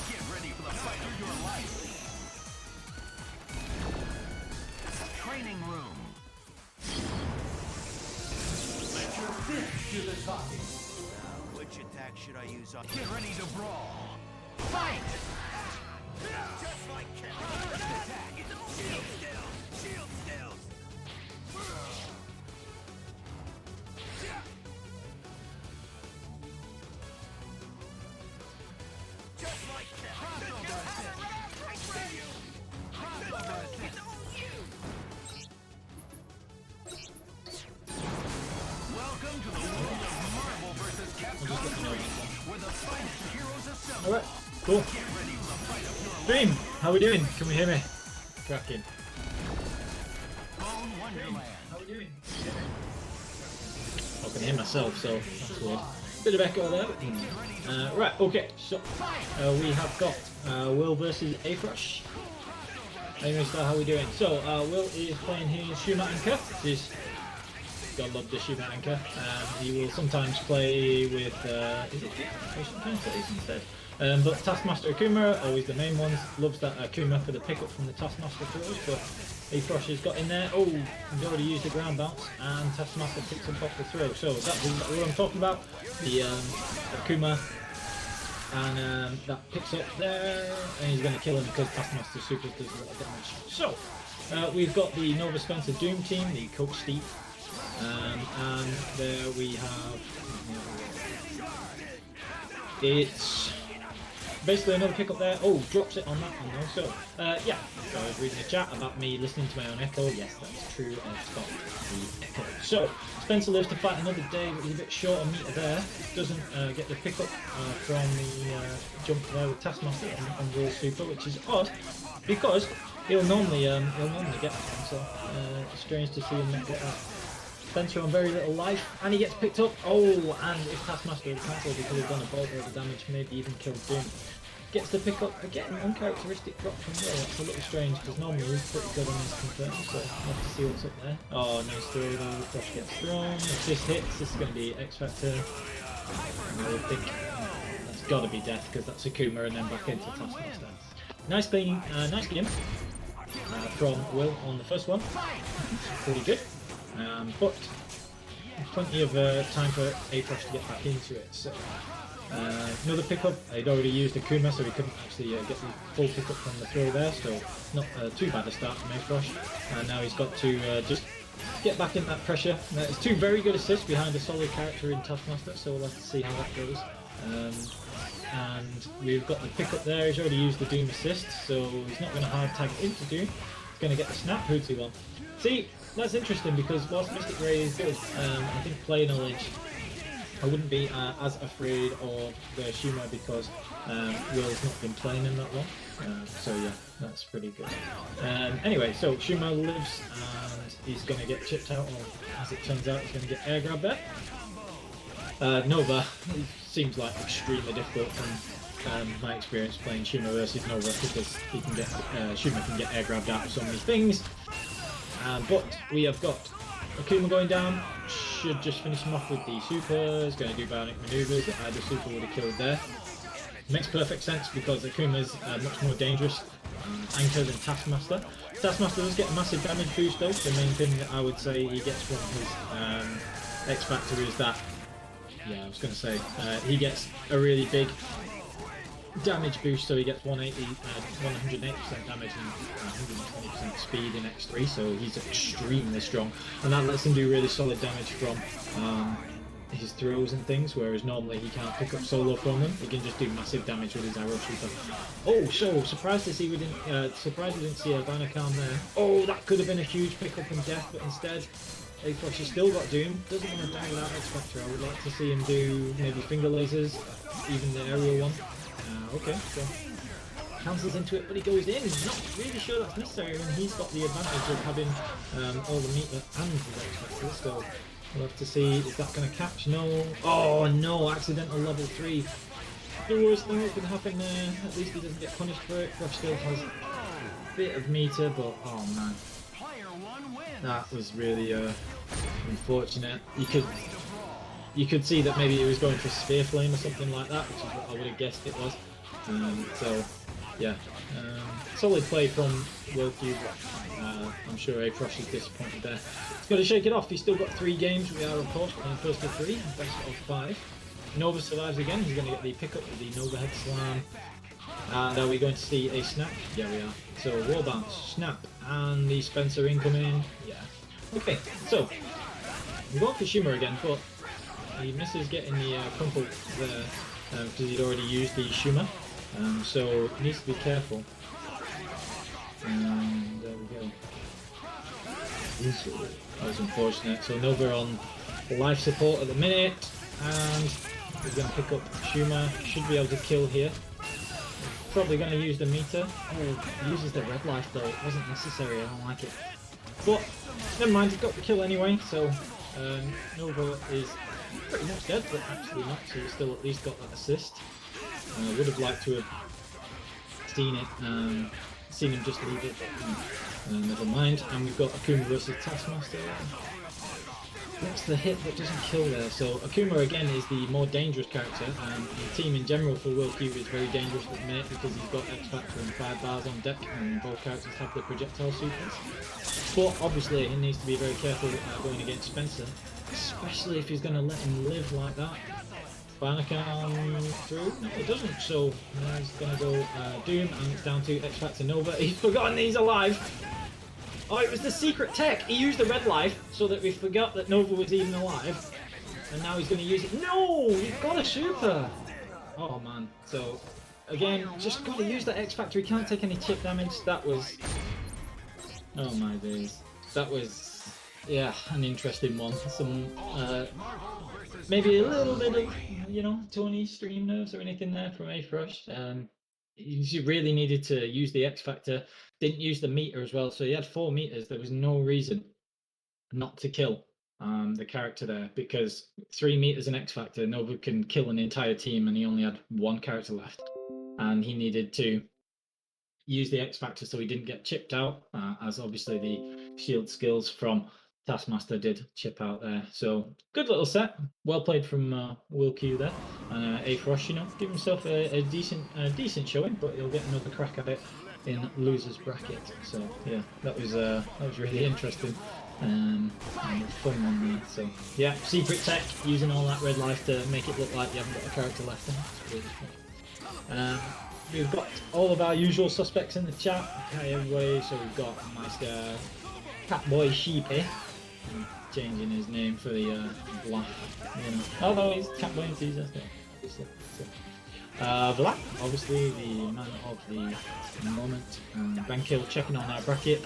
Get ready for the fight of your life. Training room. Let your fist do the talking. Would Which attack should I use on? Get ready to brawl. Fight! Just like Kevin. Attack! Shield skills! Shield skills! Just like Kevin. Welcome to the world of Marvel vs. Capcom 3, where the finest heroes assemble. Alright, cool. Get ready for the fight of your Stream, how we doing? Can we hear me? Cracking. Bone Wonderland. How we doing? I can hear myself, so that's weird. Bit of echo there. Right, okay, so we have got Will versus AFrosch. Anyway, so how we doing? So Will is playing his ShuffleUK. Gotta love the ShuffleUK. He will sometimes play with is it Patient Translates instead? But Taskmaster Akuma, always the main ones. Loves that Akuma for the pickup from the Taskmaster throws, but AFrosch has got in there. Oh, he's already used the ground bounce, and Taskmaster picks him off the throw. So that's what I'm talking about. The Akuma, and that picks up there, and he's going to kill him because Taskmaster super does a lot of damage. So we've got the Nova Spencer Doom team, the Coach Steve, and there we have. It's basically another pickup there. Oh, drops it on that one though. So, yeah. So I was reading the chat about me listening to my own echo. Yes, that's true. I've got the echo. So, Spencer lives to fight another day, but he's a bit short on meter there. Doesn't get the pickup from the jump there with Taskmaster on World Super, which is odd because he'll normally get that one. So, it's strange to see him not get that. Spencer on very little life, and he gets picked up. Oh, and if Taskmaster had cancelled, he could have done a bolt over damage, maybe even killed Doom. Gets the pick up again, uncharacteristic drop from Will. That's a little strange because normally he's pretty good on his confirm, so we'll have to see what's up there. Oh, nice throw though. Frosch gets thrown. If this hits, this is going to be X Factor. I would think that's got to be death because that's Akuma and then back into Taskmaster. Nice game from Will on the first one. Pretty good. But plenty of time for AFrosch to get back into it. So another pickup. He'd already used Akuma, so he couldn't actually get the full pickup from the throw there. So not too bad a start from AFrosch. And now he's got to just get back in that pressure. It's two very good assists behind a solid character in Taskmaster. So we'll have to see how that goes. And we've got the pickup there. He's already used the Doom assist, so he's not going to hard tag into Doom. He's going to get the snap. Who's he on? See. That's interesting because whilst Mystic Ray is good, I think play knowledge, I wouldn't be as afraid of the Shuma because Will's not been playing in that one. So yeah, that's pretty good. Anyway, so Shuma lives and he's going to get chipped out, or as it turns out, he's going to get air grab there. Nova seems like extremely difficult from my experience playing Shuma versus Nova because he can get Shuma can get air grabbed out of so many things. But we have got Akuma going down, should just finish him off with the super, he's going to do bionic maneuvers, either super would have killed there. Makes perfect sense because Akuma's much more dangerous anchor than Taskmaster. Taskmaster does get a massive damage boost though. The main thing that I would say he gets from his X Factor is that, yeah, I was going to say, he gets a really big damage boost, so he gets 180% damage and 120% speed in X3, so he's extremely strong, and that lets him do really solid damage from his throws and things, whereas normally he can't pick up solo from them. He can just do massive damage with his arrow shooter. Oh, so surprised to see we didn't see a Banacam there. Oh, that could have been a huge pickup in death, but instead AFrosch has still got Doom. Doesn't want to die without X Factor. I would like to see him do maybe finger lasers, even the aerial one. Okay, so cancels into it, but he goes in. Not really sure that's necessary when he's got the advantage of having all the meter and his X Factor, so we'll have to see, is that going to catch? No. Oh no, accidental level 3. The worst thing that could happen there, at least he doesn't get punished for it. Frosch still has a bit of meter, but oh man. That was really unfortunate. You could see that maybe it was going for Sphere Flame or something like that, which is what I would have guessed it was. So, yeah. Solid play from WillQ, but I'm sure AFrosch is disappointed there. He's got to shake it off. He's still got 3 games. We are, of course, playing first of 3, best of 5. Nova survives again. He's going to get the pickup with the Nova head slam. And are we going to see a snap? Yeah, we are. So wall bounce, snap, and the Spencer incoming. Yeah. Okay, so we're going for Shimmer again, but he misses getting the crumple there because he'd already used the Shimmer. So he needs to be careful. And there we go. That was unfortunate. So Nova on life support at the minute, and he's going to pick up Shuma. Should be able to kill here. Probably going to use the meter. Oh, he uses the red life though. It wasn't necessary. I don't like it. But never mind. He got the kill anyway. So Nova is pretty much dead, but actually not. So he's still at least got that assist. I would have liked to have seen it. Seen him just leave it, but never mind. And we've got Akuma versus Taskmaster. What's the hit that doesn't kill there? So Akuma again is the more dangerous character, and the team in general for WillQ is very dangerous at the minute because he's got X Factor and 5 bars on deck, and both characters have the projectile supers. But obviously he needs to be very careful going against Spencer, especially if he's going to let him live like that. Banacam through? No, it doesn't. So he's gonna go Doom, and it's down to X Factor Nova. He's forgotten he's alive. Oh, it was the secret tech. He used the red life so that we forgot that Nova was even alive, and now he's gonna use it. No, he got a super. Oh man. So again, just gotta use that X Factor. He can't take any chip damage. That was. Oh my days. That was. Yeah, an interesting one. Some. Maybe a little bit of, you know, Tony stream nerves or anything there from AFrosch. He really needed to use the X Factor, didn't use the meter as well, so he had 4 meters. There was no reason not to kill the character there, because 3 meters and X Factor, Nova can kill an entire team, and he only had 1 character left. And he needed to use the X Factor so he didn't get chipped out, as obviously the shield skills from Taskmaster did chip out there. So good little set, well played from WillQ there. AFrosch, you know, give himself a decent showing, but he'll get another crack at it in losers bracket. So yeah, that was really interesting and fun one there. So yeah, secret tech, using all that red life to make it look like you haven't got a character left. It's really fun. We've got all of our usual suspects in the chat. Hi everybody. So we've got Meister, Catboy Sheepy, changing his name for the Vlaf, you know. Although he's Catboy enthusiast, obviously. So. Vlaf, obviously the man of the moment. Benkill checking on our bracket,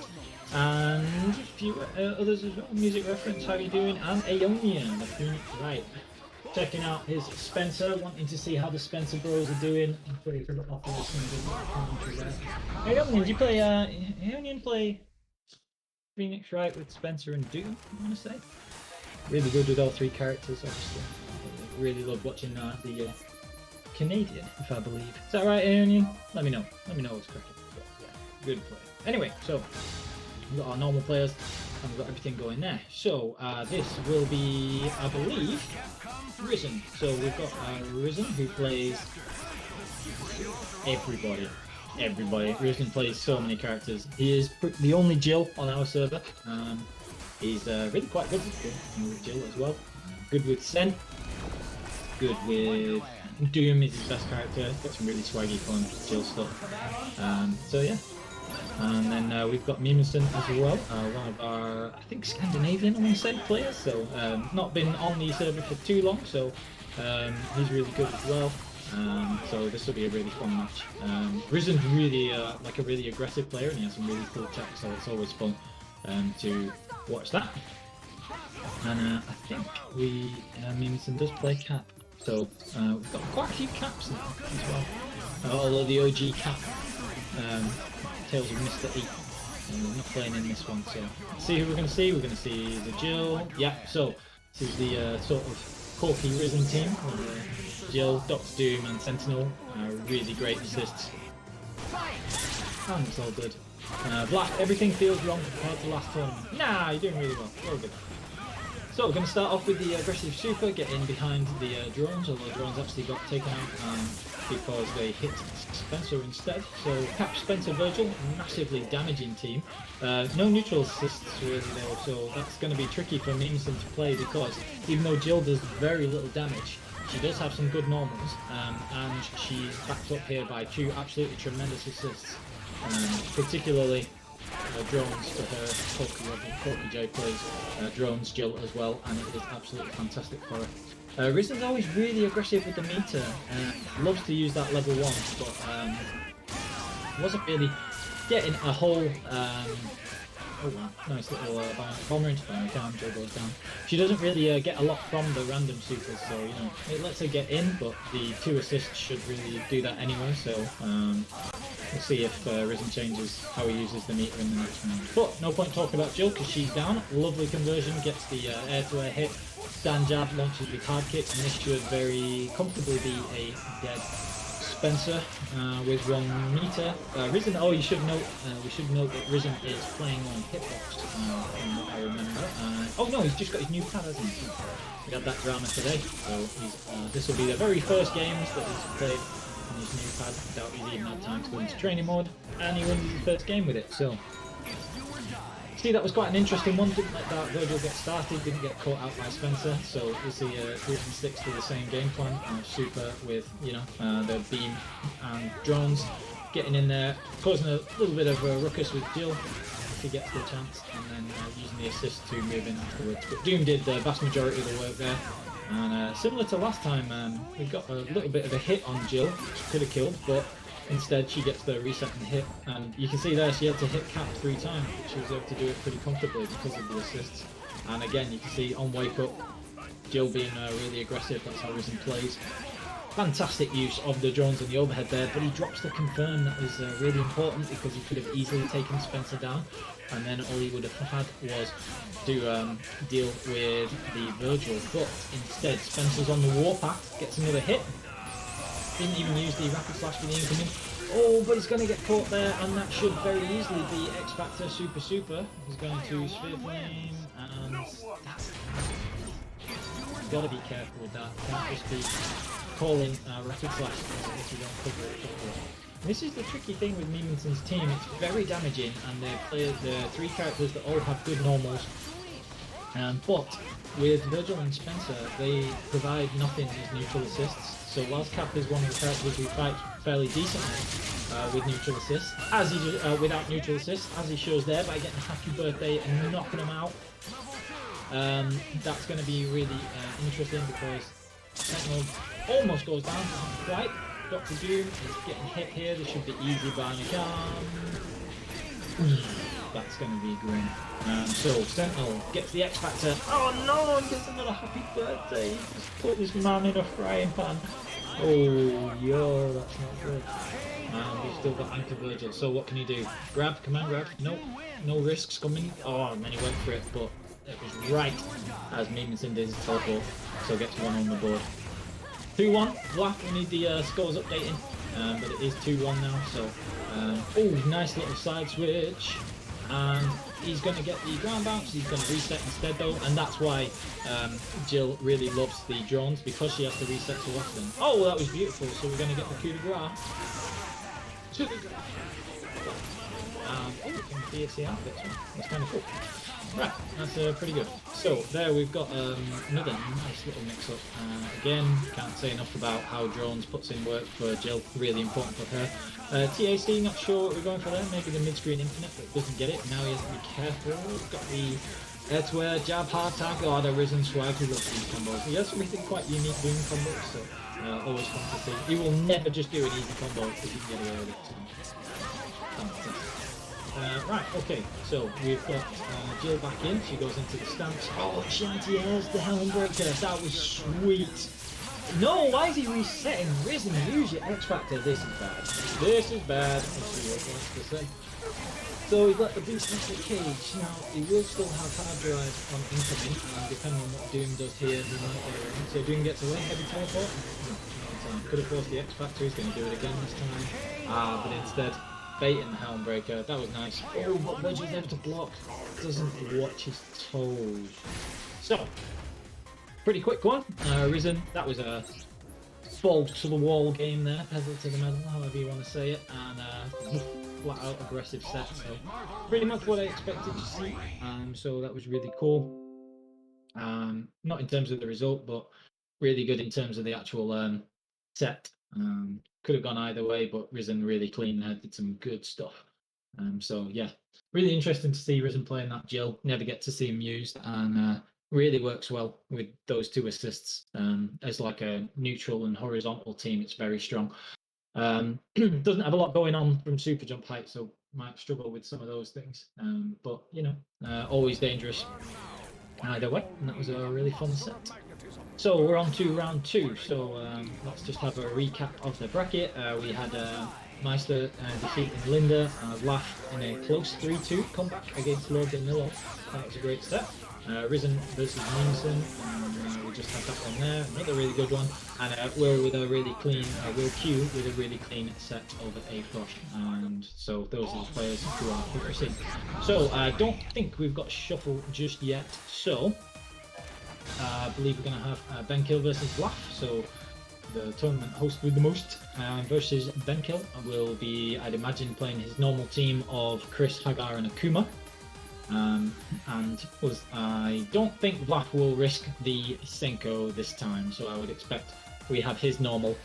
and a few others as well. Music reference, how you doing? And Aeonian, the Phoenix right, checking out his Spencer, wanting to see how the Spencer bros are doing. I'm pretty good off of this one. Aeonian, do you play? Aeonian play Phoenix right with Spencer and Doom, I want to say. Really good with all 3 characters, obviously. Really love watching the Canadian, if I believe. Is that right, Aeonian? Let me know. Let me know what's cracking. Yeah, good play. Anyway, so we've got our normal players, and we've got everything going there. So this will be, I believe, Risen. So we've got Risen, who plays everybody. Risen plays so many characters. He is the only Jill on our server. He's really quite good with Jill as well. Good with Sen. Good with Doom is his best character. Got some really swaggy fun Jill stuff. So yeah. And then we've got Meemunsson as well. One of our, I think, Scandinavian, I want to say, players. So not been on the server for too long. So he's really good as well. So this will be a really fun match. Risen's really like a really aggressive player, and he has some really cool tech, so it's always fun to watch that. And I think Meemunsson does play Cap, so we've got quite a few Caps now as well. Although the OG Cap, Tales of Mr. E, we're not playing in this one, so let's see who we're going to see. We're going to see the Jill. Yeah, so this is the sort of Corky Risen team. Jill, Dr. Doom and Sentinel, really great assists. And it's all good. Vlaf, everything feels wrong compared to last tournament. Nah, you're doing really well. All good. So we're going to start off with the aggressive super, get in behind the drones, although drones actually got taken out because they hit Spencer instead. So Cap, Spencer, Virgil, massively damaging team. No neutral assists really though, so that's going to be tricky for Meemunsson to play, because even though Jill does very little damage, she does have some good normals, and she's backed up here by 2 absolutely tremendous assists, particularly drones for her. Poki J plays drones, Jill as well, and it is absolutely fantastic for her. Rizen's always really aggressive with the meter, loves to use that level 1, but wasn't really getting a whole oh wow, nice little bomber into fire down, Jill goes down. She doesn't really get a lot from the random supers, so you know, it lets her get in, but the 2 assists should really do that anyway, so we'll see if Rizen changes how he uses the meter in the next round. But no point talking about Jill because she's down. Lovely conversion, gets the air-to-air hit. Stand jab, launches with hard kick, and this should very comfortably be a dead Spencer with 1 meter. Rizen, oh, you should note, we should note that Rizen is playing on hitbox, from what I remember. Oh no, he's just got his new pad, hasn't he? We had that drama today, so this will be the very first games that he's played on his new pad. I doubt he's even had time to go into training mode, and he wins his first game with it, so. See, that was quite an interesting one, didn't let that Virgil get started, didn't get caught out by Spencer, so we see Rizen sticks to the same game plan, super with, you know, the beam and drones, getting in there, causing a little bit of a ruckus with Jill, if he gets the chance, and then using the assist to move in afterwards. But Doom did the vast majority of the work there, and similar to last time, we got a little bit of a hit on Jill, which could have killed, but instead she gets the reset and hit, and you can see there she had to hit cap 3 times, but she was able to do it pretty comfortably because of the assists. And again, you can see on wake up, Jill being really aggressive, that's how Rizen plays. Fantastic use of the drones and the overhead there, but he drops the confirm. That was really important because he could have easily taken Spencer down, and then all he would have had was to deal with the Virgil, but instead Spencer's on the warpath, gets another hit. Didn't even use the rapid slash for the incoming. Oh, but he's going to get caught there, and that should very easily be X Factor Super. He's going to Sphere Flame, and that's got to be careful with that. Can't just be calling rapid slash if you don't cover it properly. This is the tricky thing with Meemunsson's team. It's very damaging, and they play the 3 characters that all have good normals. But with Virgil and Spencer, they provide nothing as neutral assists. So whilst Cap is one of the characters who fights fairly decently with neutral assists, as he without neutral assists, as he shows there by getting a happy birthday and knocking him out, that's going to be really interesting because Sentinel almost goes down, not quite. Dr. Doom is getting hit here. This should be easy by Nekokami. That's going to be grim. So Sentinel gets the X Factor. Oh no, and gets another happy birthday. Just put this man in a frying pan. Oh, yo, that's not good. And we've still got Anchor Virgil. So what can you do? Grab, command grab. Nope, no risks coming. Oh, and then he went for it, but it was right as Meemunsson did his teleport. So gets 1 on the board. 2-1. Vlaf, we need the scores updating. But it is 2-1 now. So, oh, nice little side switch. And he's going to get the ground bounce, he's going to reset instead though, and that's why Jill really loves the drones, because she has to reset so often. Oh, that was beautiful, so we're going to get the coup de grace. Oh, we can DSC outfits, that's kind of cool. Right, that's pretty good. So there we've got another nice little mix-up. Again, can't say enough about how drones puts in work for Jill, really important for her. TAC, not sure what we're going for there, maybe the mid-screen infinite, but doesn't get it. Now he has to be careful. He's got the air-to-air, jab, hard tag, oh, the Rizen swag, he loves these combos. He has something quite unique doing combos, so always fun to see. He will never just do an easy combo if he can get away with it. Fantastic. Right, okay, so we've got Jill back in, she goes into the stance. Oh, she anti-airs the Helmbreaker, that was sweet. No, why is he resetting? Rizen, use your X Factor. This is bad. This is bad. Let's see what he wants to say. So we've got the beast into the cage. Now, he will still have hard drive on incoming, and depending on what Doom does here, he might get away. So Doom gets away, heavy teleport. Could have forced the X Factor, he's going to do it again this time. But instead, baiting the Helmbreaker. That was nice. Oh, but Virgil's able to block. Doesn't watch his toes. So, pretty quick one. Rizen, that was a fall to the wall game there, pedal to the metal, however you want to say it, and flat out aggressive set, so pretty much what I expected to see, so that was really cool. Not in terms of the result, but really good in terms of the actual set. Could have gone either way, but Risen really clean there, did some good stuff. So yeah, really interesting to see Risen playing that Jill. Never get to see him used, and really works well with those 2 assists. As like a neutral and horizontal team, it's very strong. Doesn't have a lot going on from super jump height, so might struggle with some of those things. But you know, always dangerous either way, and that was a really fun set. So we're on to round 2. So let's just have a recap of the bracket. We had Meister defeating Linda, Vlaf in a close 3-2 comeback against LordDanilow. That was a great set. Risen versus Meemunsson, we just had that one there, another really good one, and Will with a really clean, WillQ with a really clean set over AFrosch, and so those are the players who are progressing. So I don't think we've got Shuffle just yet, so I believe we're going to have Benkill versus Vlaf, so the tournament host with the most versus Benkill will be, I'd imagine, playing his normal team of Chris, Hagar and Akuma. And I don't think Vlaf will risk the Senko this time, so I would expect we have his normal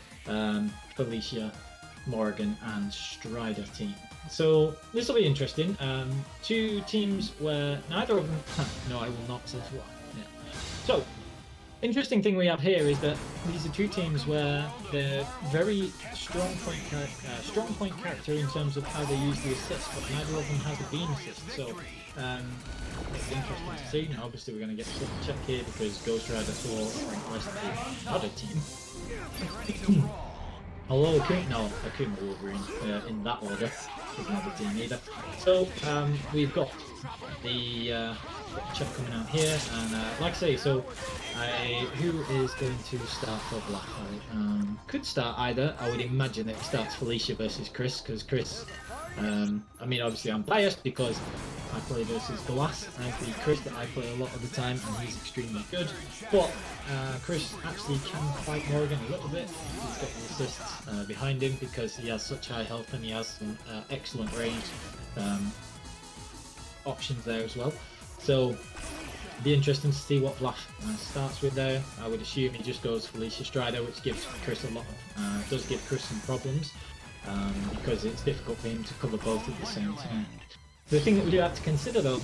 Felicia, Morgan and Strider team. So this will be interesting. 2 teams where neither of them... no, I will not say what. Yeah. So, interesting thing we have here is that these are 2 teams where they're very strong point character in terms of how they use the assist, but neither of them has a beam assist. So it's interesting to see. Now, obviously, we're going to get a check here because Ghost Rider for the rest of the other team. Although Akuma Wolverine in that order is not the team either. So we've got the check coming out here, and like I say, so who is going to start for Vlafaris? Could start either. I would imagine it starts Felicia versus Chris, because Chris, I mean, obviously I'm biased because I play versus Glass, and the Chris that I play a lot of the time, and he's extremely good. But Chris actually can fight Morgan a little bit. He's got the assists behind him because he has such high health and he has some excellent range options there as well. So it'll be interesting to see what Vlaf starts with there. I would assume he just goes Felicia Strider, which gives Chris a lot of, does give Chris some problems because it's difficult for him to cover both at the same time. The thing that we do have to consider though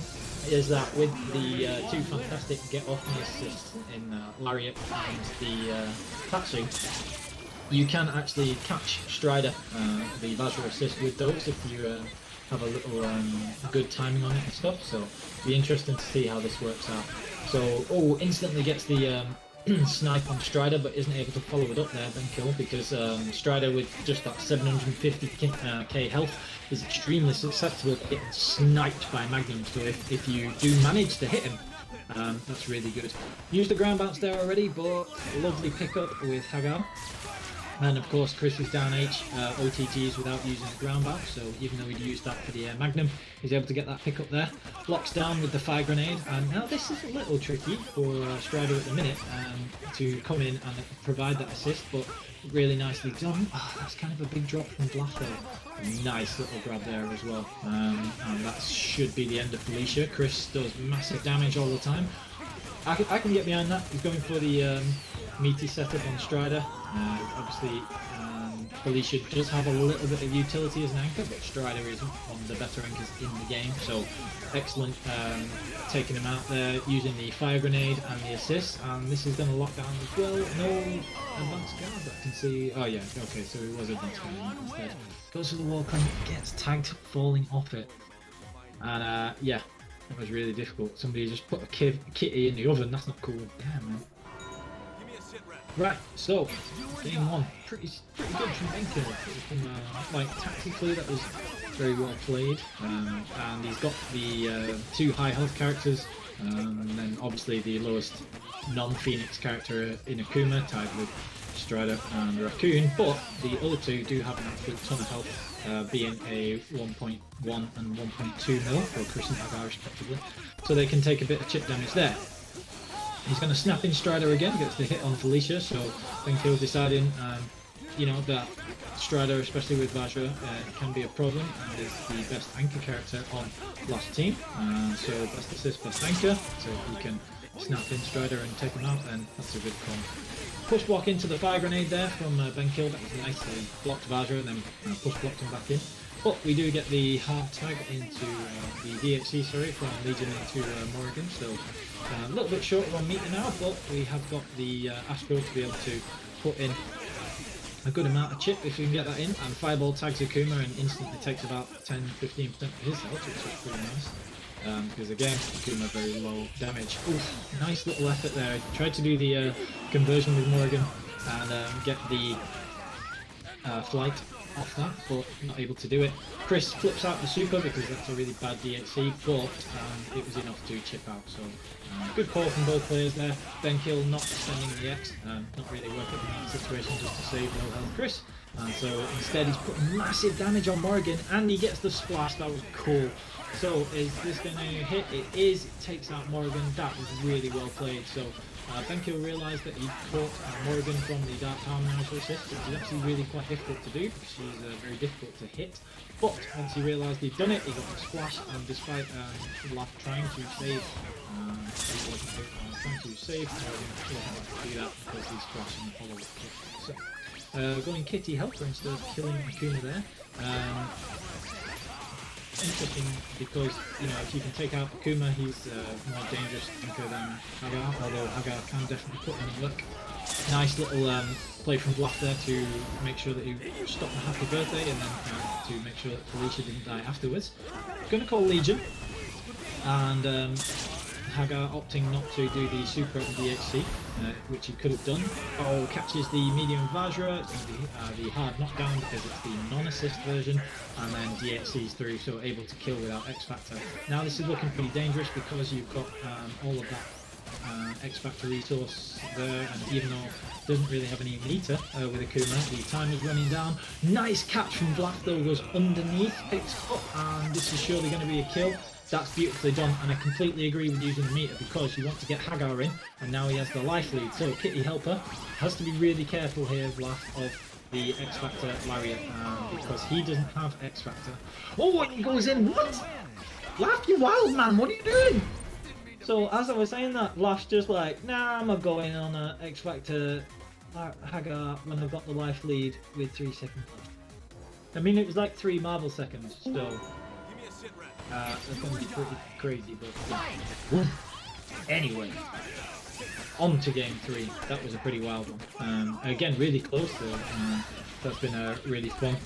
is that with the 2 fantastic get off me assists in Lariat and the Tatsu, you can actually catch Strider, the Vajra assist with those if you have a little good timing on it and stuff, so it'll be interesting to see how this works out. So, instantly gets the snipe on Strider, but isn't able to follow it up there, Benkill, because Strider with just that 750k health is extremely susceptible to getting sniped by Magnum, so if you do manage to hit him, that's really good. Used the ground bounce there already, but lovely pickup with Hagar. And of course Chris is down H OTGs without using the ground bounce, so even though he'd used that for the Magnum, he's able to get that pick up there. Locks down with the fire grenade, and now this is a little tricky for Strider at the minute to come in and provide that assist, but really nicely done. That's kind of a big drop from Vlaf there. Nice little grab there as well, and that should be the end of Felicia. Chris does massive damage all the time. I can get behind that. He's going for the meaty setup on Strider. Obviously, Felicia does have a little bit of utility as an anchor, but Strider is one of the better anchors in the game, so excellent taking him out there, using the fire grenade and the assist, and this is going to lock down as well. No advanced guard, but I can see... Oh yeah, okay, so it was advanced guard instead. Goes to the wall, gets tagged falling off it, and yeah, that was really difficult. Somebody just put a kitty in the oven, that's not cool. Damn, man. Right, so game 1, pretty good from Benkill. Like tactically, that was very well played, and he's got the 2 high health characters, and then obviously the lowest non-Phoenix character in Akuma, tied with Strider and Raccoon. But the other 2 do have an absolute ton of health, being a 1.1 and 1.2 mil for Chris and Hagar respectively, so they can take a bit of chip damage there. He's going to snap in Strider again, gets the hit on Felicia, so Benkill deciding, you know, that Strider, especially with Vajra, can be a problem, and is the best anchor character on last team. So best assist, best anchor, so if he can snap in Strider and take him out, then that's a good call. push block into the fire grenade there from Benkill. That was nice. He blocked Vajra and then push blocked him back in. But we do get the hard tag into the DHC, sorry, from Legion into Morrigan. So a little bit shorter on meter now, but we have got the Astro to be able to put in a good amount of chip if we can get that in. And Fireball tags Akuma and instantly takes about 10-15% of his health, which is pretty nice. Because again, Akuma very low damage. Oof, nice little effort there. Tried to do the conversion with Morrigan and get the flight off that, but not able to do it. Chris flips out the super because that's a really bad DHC, but it was enough to chip out. So good call from both players there. Benkill not spending the X, not really worth it in that situation just to save low health Chris. And so instead he's putting massive damage on Morrigan and he gets the splash. That was cool. So is this going to hit? It is. It takes out Morrigan. That was really well played. So Benkill realised that he caught Morrigan from the Dark Power Manager assist, which is actually really quite difficult to do because she's very difficult to hit. But once he realised he'd done it, he got the splash, and despite Vlaf trying to save, Morrigan wasn't able to do that because he's splashing the follow-up kick. So going Kitty Helper instead of killing Akuma there. Interesting because, you know, if you can take out Akuma, he's more dangerous thinker than Hagar, although Hagar can definitely put in work. Nice little play from Vlaf there to make sure that he stopped the happy birthday and then to make sure that Felicia didn't die afterwards. Gonna call Legion, and Hagar opting not to do the super at the DHC, which he could have done. Oh, catches the medium Vajra. It's going to be the hard knockdown because it's the non-assist version, and then DHC's through, so able to kill without X Factor. Now this is looking pretty dangerous because you've got all of that X Factor resource there, and even though it doesn't really have any meter with Akuma, the time is running down. Nice catch from Vlaf though, goes underneath, picks up, and this is surely going to be a kill. That's beautifully done, and I completely agree with using the meter because you want to get Hagar in, and now he has the life lead. So Kitty Helper has to be really careful here, Vlaf, of the X Factor Lariat, because he doesn't have X Factor. Oh, and he goes in. What? Vlaf, you wild man, what are you doing? So as I was saying that, Vlaf's just like, nah, I'm not going on a X Factor Hagar when I've got the life lead with 3 seconds left. I mean, it was like 3 marble seconds still. That's going to be pretty crazy, but yeah. Anyway, on to game 3. That was a pretty wild one. Again, really close though. That's been a really fun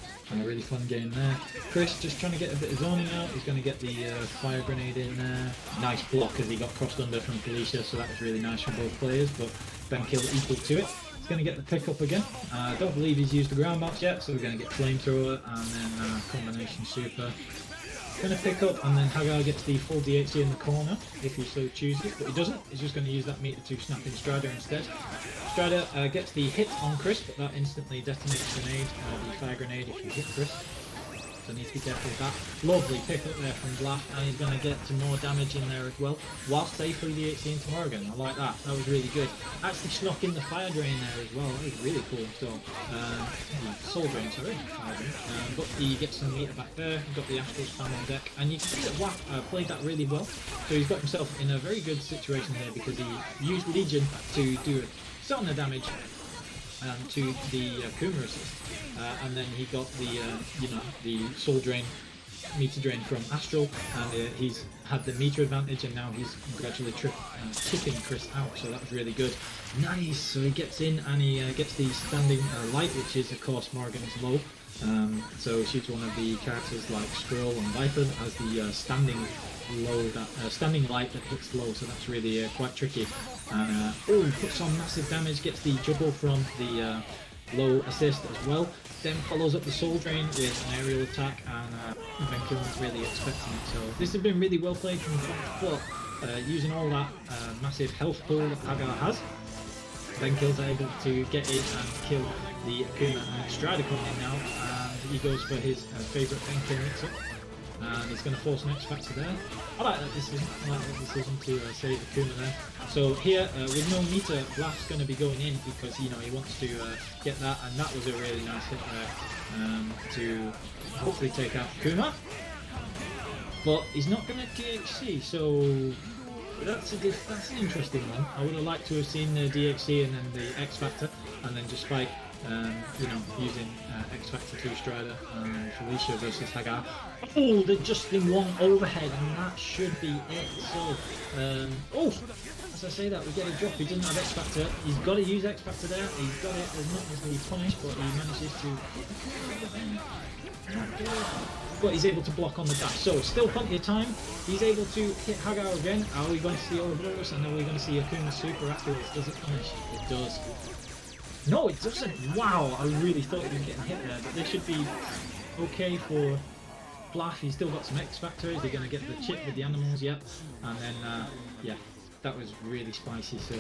game there. Chris just trying to get a bit of zoning out. He's going to get the fire grenade in there. Nice block as he got crossed under from Felicia, so that was really nice from both players. But Benkill equal to it. He's going to get the pick up again. I don't believe he's used the ground bounce yet, so we're going to get flamethrower and then combination super. Going to pick up, and then Hagar gets the full DHC in the corner if he so chooses, but he doesn't. He's just going to use that meter to snap in Strider instead. Strider gets the hit on Chris, but that instantly detonates grenade, the fire grenade if you hit Chris. So need to be careful with that. Lovely pick up there from Vlaf, and he's going to get some more damage in there as well, whilst safely DHC into Morrigan. I like that. That was really good. Actually snuck in the fire drain there as well. That was really cool. So, soul drain, sorry. But he gets some meter back there. He's got the Astral spam on deck, and you can see that Vlaf played that really well. So he's got himself in a very good situation here because he used Legion to do a ton of damage to the Akuma assist, and then he got the the soul drain, meter drain from Astral, and he's had the meter advantage, and now he's gradually chipping Chris out, so that was really good. Nice. So he gets in and he gets the standing light, which is of course Morrigan's low. So she's one of the characters like Squirrel and Viper that has the standing light that hits low, so that's really quite tricky. And puts on massive damage, gets the juggle from the low assist as well, then follows up the soul drain with an aerial attack, and Benkill was really expecting it. So this has been really well played from Vlaf, but using all that massive health pool that Hagar has, Benkill's able to get in and kill the Akuma, and Strider coming in now, and he goes for his favourite Benkill mix-up, and he's going to force an X Factor there. I like that decision. To save Akuma there. So here, with no meter, Vlaf's going to be going in because he wants to get that, and that was a really nice hit there to hopefully take out Akuma. But he's not going to DHC, so That's an interesting one. I would have liked to have seen the DXC and then the X Factor, and then just Spike, you know, using X Factor 2 Strider and Felicia versus Hagar. Oh, they're just in one overhead, and that should be it. So, oh, as I say that, we get a drop. He doesn't have X Factor. He's got to use X Factor there. He's got it as not necessarily punished, but he manages to. But he's able to block on the dash, so still plenty of time. He's able to hit Hagar again. Are we going to see Ouroboros, and are we going to see Akuma Super afterwards? Does it punish? It does. No, it doesn't. Wow, I really thought he was getting hit there, but this should be okay for Vlaf. He's still got some X Factor. Is he going to get the chip with the animals? Yep. And then, yeah, that was really spicy. So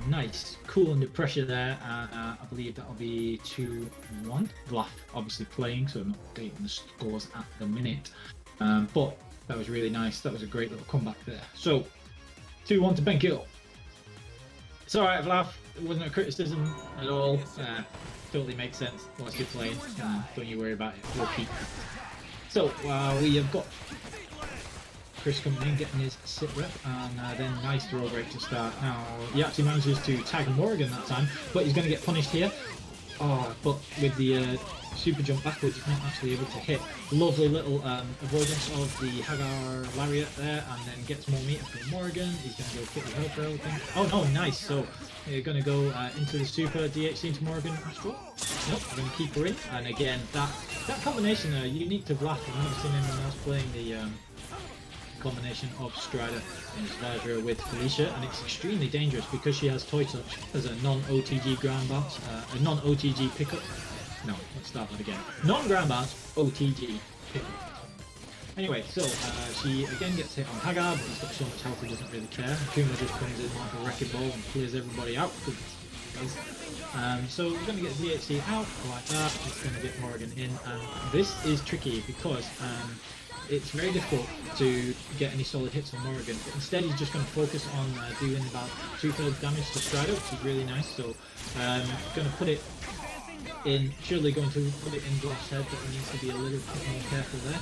nice, cool under pressure there. I believe that'll be 2-1. Vlaf obviously playing, so I'm not updating the scores at the minute. But that was really nice. That was a great little comeback there. So 2-1 to Benkill. It's alright, Vlaf. It wasn't a criticism at all. Totally makes sense whilst you're playing. Don't you worry about it. We'll keep. So we have got Chris coming in, getting his sit rep, and then nice throw break to start. Now he actually manages to tag Morrigan that time, but he's going to get punished here. Oh, but with the super jump backwards, he's not actually able to hit. Lovely little avoidance of the Hagar Lariat there, and then gets more meter from Morrigan. He's going to go quickly help her, I think. Oh no, nice. So you're going to go into the super DHC into Morrigan Astral. Nope, we're going to keep her in. And again, that combination unique to Vlaf. I've never seen anyone else playing the combination of Strider and Vajra with Felicia, and it's extremely dangerous because she has Toy Touch as a non-OTG ground bounce, a non-OTG pickup. No, let's start that again. Non-ground bounce, OTG pickup. Anyway, so she again gets hit on Hagar, but he's got so much health he doesn't really care. Akuma just comes in like a wrecking ball and clears everybody out. So we're going to get DHC out like that. It's going to get Morrigan in, and this is tricky because it's very difficult to get any solid hits on Morrigan. Instead, he's just going to focus on doing about 2/3 damage to Strider, which is really nice. So, going to put it in. Surely going to put it in Vlaf's head, but he needs to be a little bit more careful there.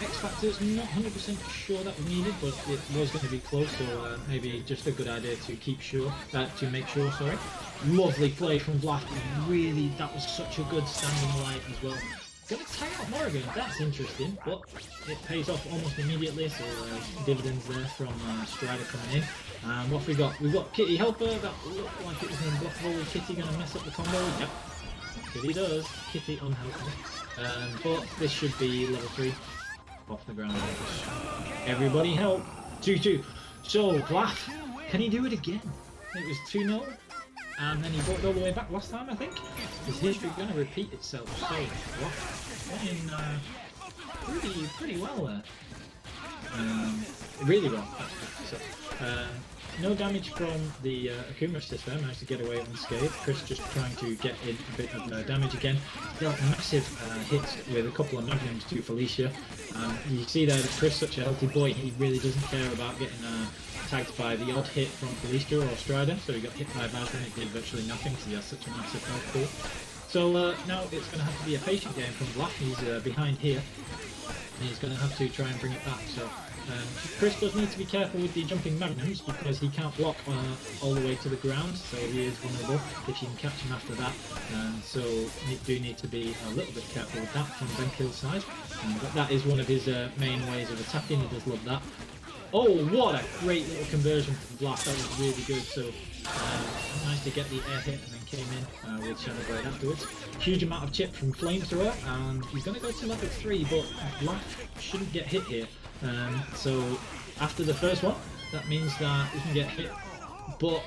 X Factor's not 100% sure that was needed, but it was going to be close. So maybe just a good idea to keep sure, to make sure. Sorry. Lovely play from Vlaf. Really, that was such a good standing light as well. Gonna tag out Morrigan, that's interesting, but it pays off almost immediately, so dividends there from Strider coming in. And what have we got? We've got Kitty Helper, that looked like it was unblockable. Is Kitty gonna mess up the combo? Yep, Kitty does. Kitty unhelpful. But this should be level 3 off the ground. Everybody help! 2-2. So, Vlaf, can he do it again? It was 2-0. And then he brought it all the way back last time, I think. Is history going to repeat itself? So, playing pretty well there. Really well, actually. So, no damage from the Akuma assist there, managed to get away unscathed. Chris just trying to get in a bit of damage again. Dealt massive hits with a couple of magnums to Felicia. You see there that Chris, such a healthy boy, he really doesn't care about getting tagged by the odd hit from Felicia or Strider, so he got hit by Vajra and it did virtually nothing because he has such a massive health pool. So now it's going to have to be a patient game from Vlaf. He's behind here, and he's going to have to try and bring it back. So Chris does need to be careful with the jumping magnums because he can't block all the way to the ground, so he is vulnerable if you can catch him after that. So you do need to be a little bit careful with that from Benkill's side, but that is one of his main ways of attacking. He does love that. Oh, what a great little conversion from Vlaf. That was really good. So nice to get the air hit and then came in with Shadow Blade afterwards. Huge amount of chip from Flamethrower, and he's going to go to level 3, but Vlaf shouldn't get hit here. So after the first one, that means that he can get hit. But,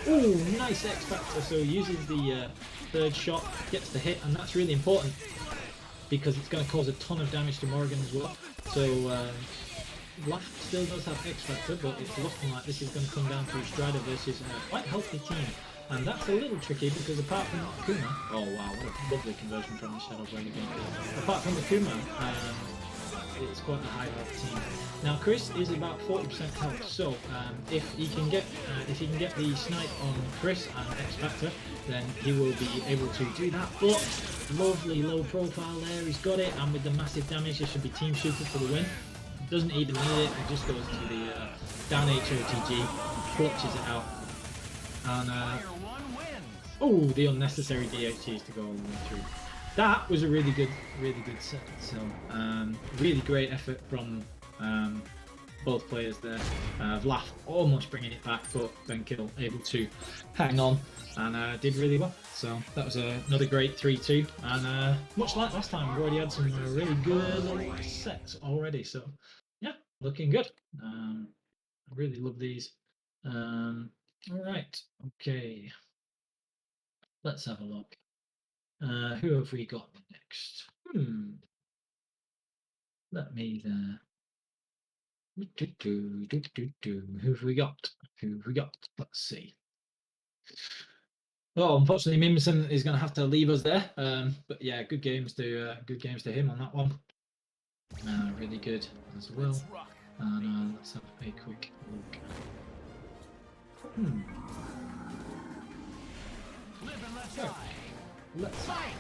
oh, nice X Factor. So he uses the third shot, gets the hit, and that's really important because it's going to cause a ton of damage to Morrigan as well. So Vlaf still does have X Factor, but it's looking like this is going to come down to Strider versus a quite healthy team. And that's a little tricky because apart from Akuma, oh wow, what a lovely conversion from the Shadow Blade again. Apart from Akuma, it's quite a high health team. Now Chris is about 40% health, so if he can get the snipe on Chris and X Factor, then he will be able to do that. But lovely low profile there, he's got it, and with the massive damage, this should be team shooter for the win. doesn't even need it, it just goes to the down HOTG, clutches it out, and oh, the unnecessary DHGs to go all the way through. That was a really good set. So really great effort from both players there. Vlaf almost bringing it back, but Benkill able to hang on and did really well. So that was another great 3-2, and much like last time, we've already had some really good little sets already. So yeah, looking good. I really love these. All right, okay, let's have a look. Who have we got next? Let me there. Who have we got? Who have we got? Let's see. Well, unfortunately, Meemunsson is going to have to leave us there. But yeah, good games to him on that one. Really good as well. And let's have a quick look. So, let's fight.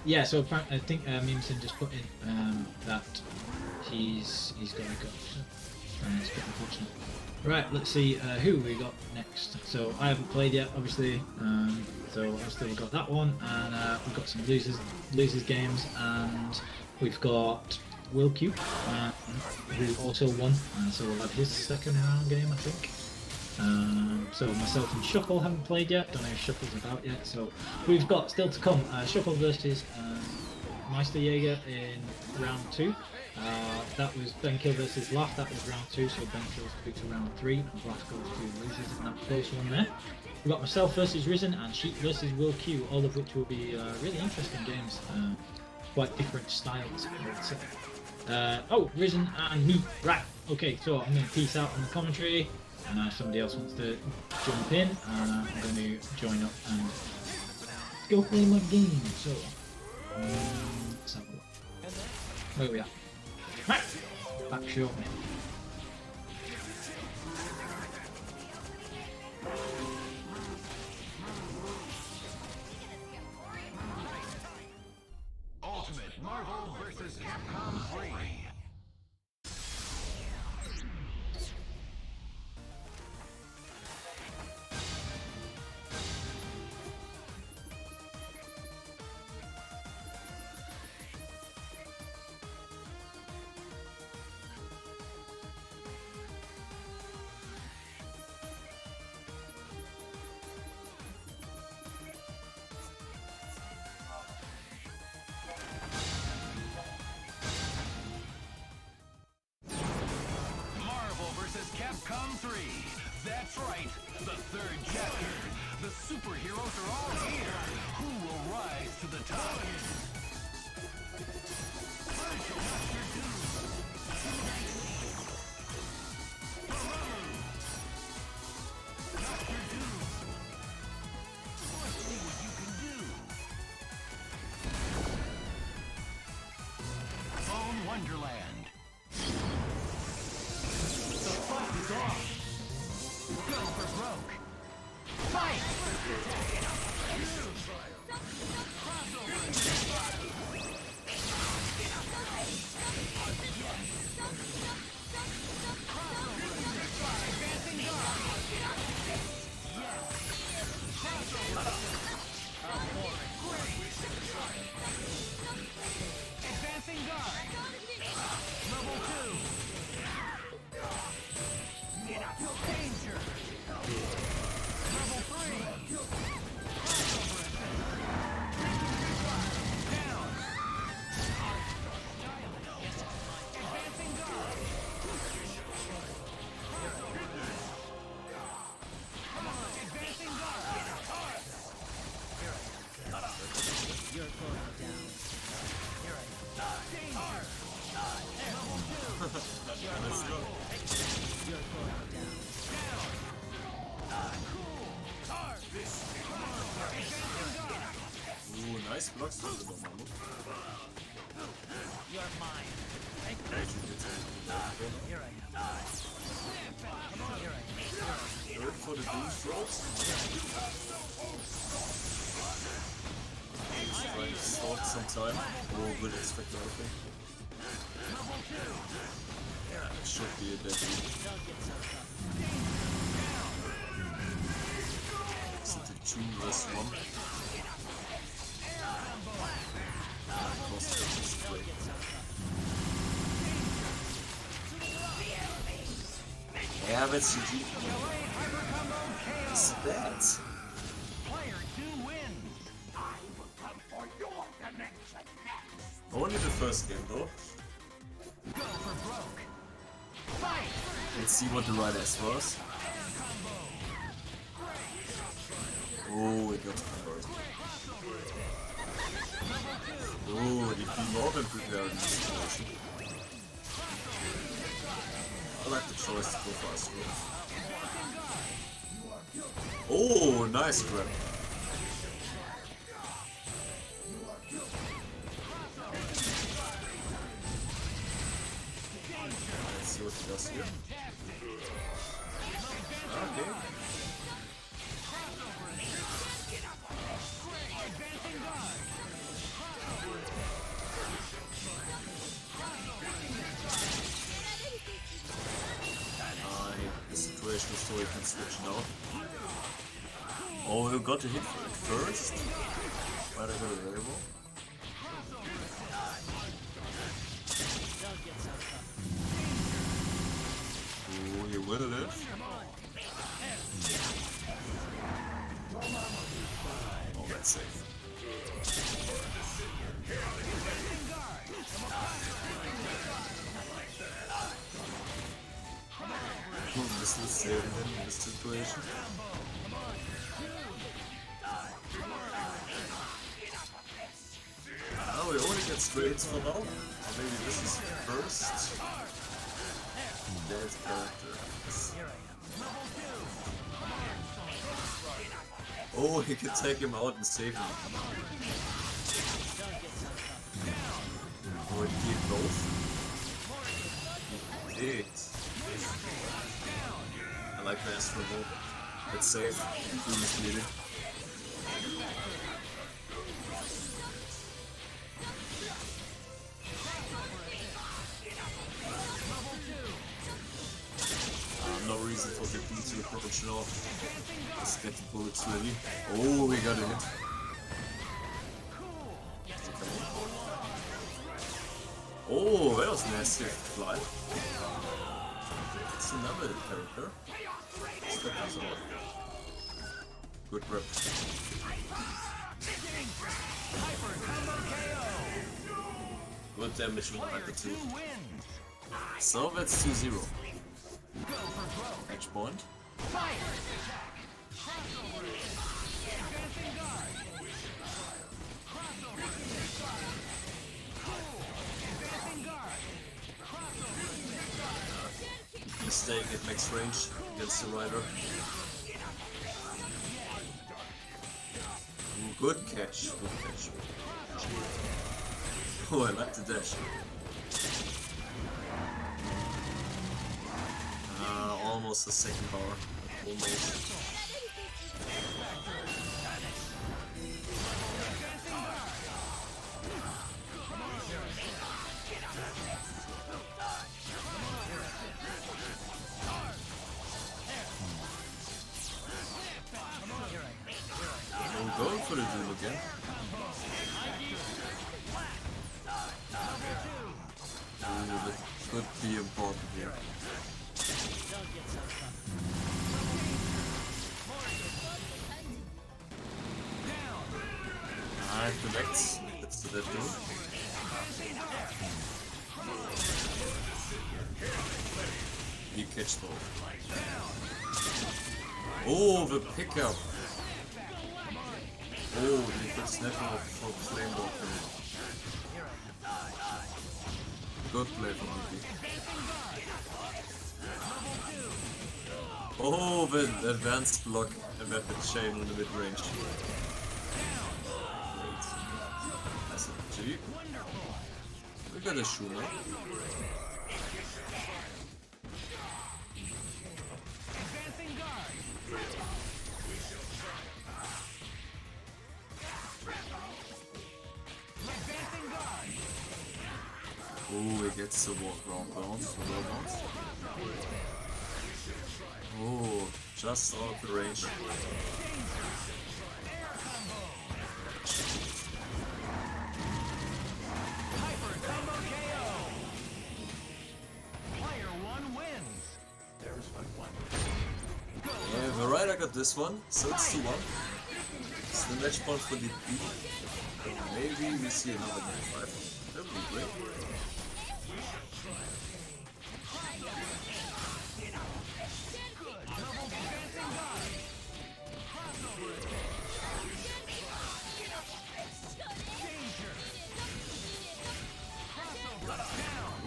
Yeah, so I think Meemunsson just put in that he's got to go. So, it's a bit unfortunate. Right, let's see who we got next. So I haven't played yet, obviously. So I've still got that one, and we've got some losers games, and we've got WillQ, who also won. So we'll have his second round game, I think. So myself and Shuffle haven't played yet. Don't know if Shuffle's about yet. So we've got still to come. Shuffle versus Meisterjäger in round 2. That was Benkill versus Vlaf. That was round 2. So Benkill's through to round 3, and Vlaf goes to losers in that close one there. We've got myself versus Risen and Sheep versus WillQ, all of which will be really interesting games. Quite different styles, I would say. Oh, Risen and me. Right. Okay. So I'm going to peace out on the commentary. And if somebody else wants to jump in, I'm going to join up and go play my game. So, let's have a look. Where are we at? Right, back shortly. Ultimate Marvel vs. Capcom 3. Capcom 3. That's right, the third chapter. The superheroes are all here. Who will rise to the top? Let's see what you can do. Bone Wonderland. Go for broke. Fight! Advancing guard. Level 2. Danger! Level 3! Down! Advancing guard! Advancing guard! You're going down. Here I am. Danger! Level 2! Let's go. You're going down. Ooh, nice blocks from the normal. You're mine. Take Here I am. Here I am. Wait for the doom throws. Trying to sort some time. Oh, good expected, I think. Yeah, it should be a dead lead. Is it a 2 vs 1? Yeah, but CG. What's that? Player 2 wins. Only the first game though. Go for broke. Fight. Let's see what the right S was. Oh, it got converted. Oh, did be more than prepared in this situation. I like the choice to go fast. Oh, nice grab. Let's see what he does here. Okay. The situation is so he can switch now. Oh, we got to hit for it first. Might have got a variable. Oh, you winning it. Oh, that's safe. This is saving him in this situation. Oh, we only get straights for now. Or maybe this is first. Dead character. Oh, he can take him out and save him. Oh, he did both. He did. I like the S remote. It's safe. Doom is bleeding. No reason for the B to approach now. Let's get the bullets ready. Oh, we got a hit. Oh, that was nasty fly. It's another character. Step this out. Good rep. Good damage on Hyper 2. So that's 2-0. Match point. Mistake at max range against the rider. Ooh, good catch, good catch. Oh, I like the dash. Almost a second bar. Almost. I'm going for the duel again. Ooh, that could be important here. I connect. Let's do that too. You catch both. Oh, the pickup. Oh, you could snap off for flame walker. Good play from me. Oh, the advanced block and weapon chain in the mid range. That's a G. We got a Shuna. gets the ground pound. Oh, just out of the range. Hyper combo KO. Player 1 wins. There's one. Yeah, the rider got this one, so it's 2-1. It's the match point for the B. Maybe we see another match 5. That would be great.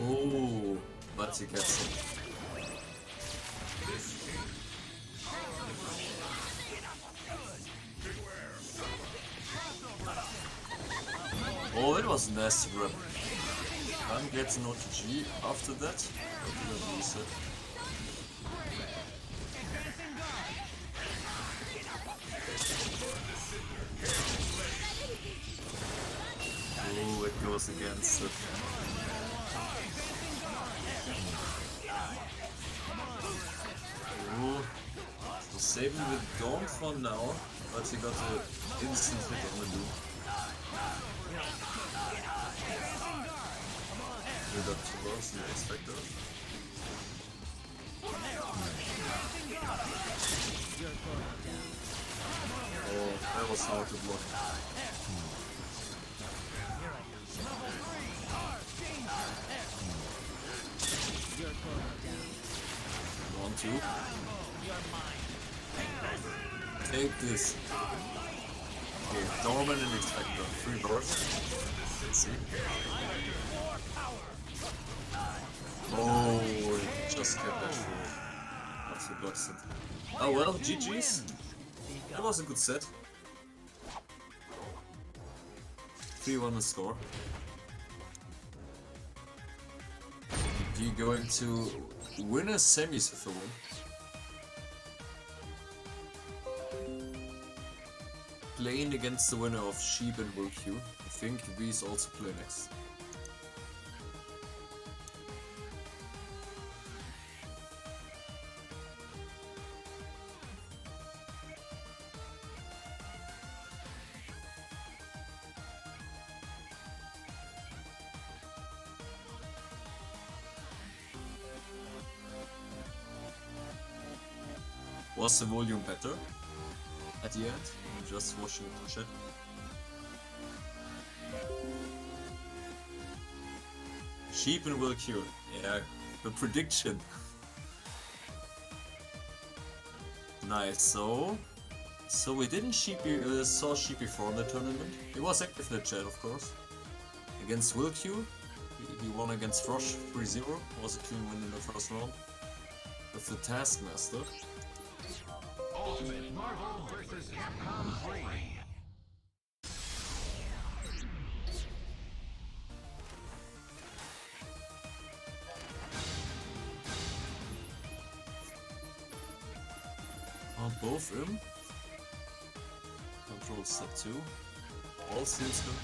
Oh, but he gets it. Oh, it was a nasty grab. Can't get an OTG after that. What did I lose it? Oh, it goes against it. Oh, so saving the Dawn for now, but he got an instant hit on the Doom. We got 2 rolls in the X-Factor. Oh, that was hard to block. 1-2. Take this. Okay, Dorman and X-Factor. 3 bars. Let's see. Oh, he just kept that short. That's the blocks it. Oh well, GG's. That was a good set. 3-1 the score. You going to win a semis with a win? Playing against the winner of Sheep and WillQ. I think these also play next. Was the volume better at the end? I'm just watching the chat. Sheep and WillQ. Yeah, the prediction. Nice. So we didn't saw Sheep before in the tournament. He was active in the chat, of course. Against WillQ, he won against Frosch 3-0. Was a clean win in the first round. With the Taskmaster. Ultimate Marvel vs. Capcom 3. Are both in? Control set 2. All seems good.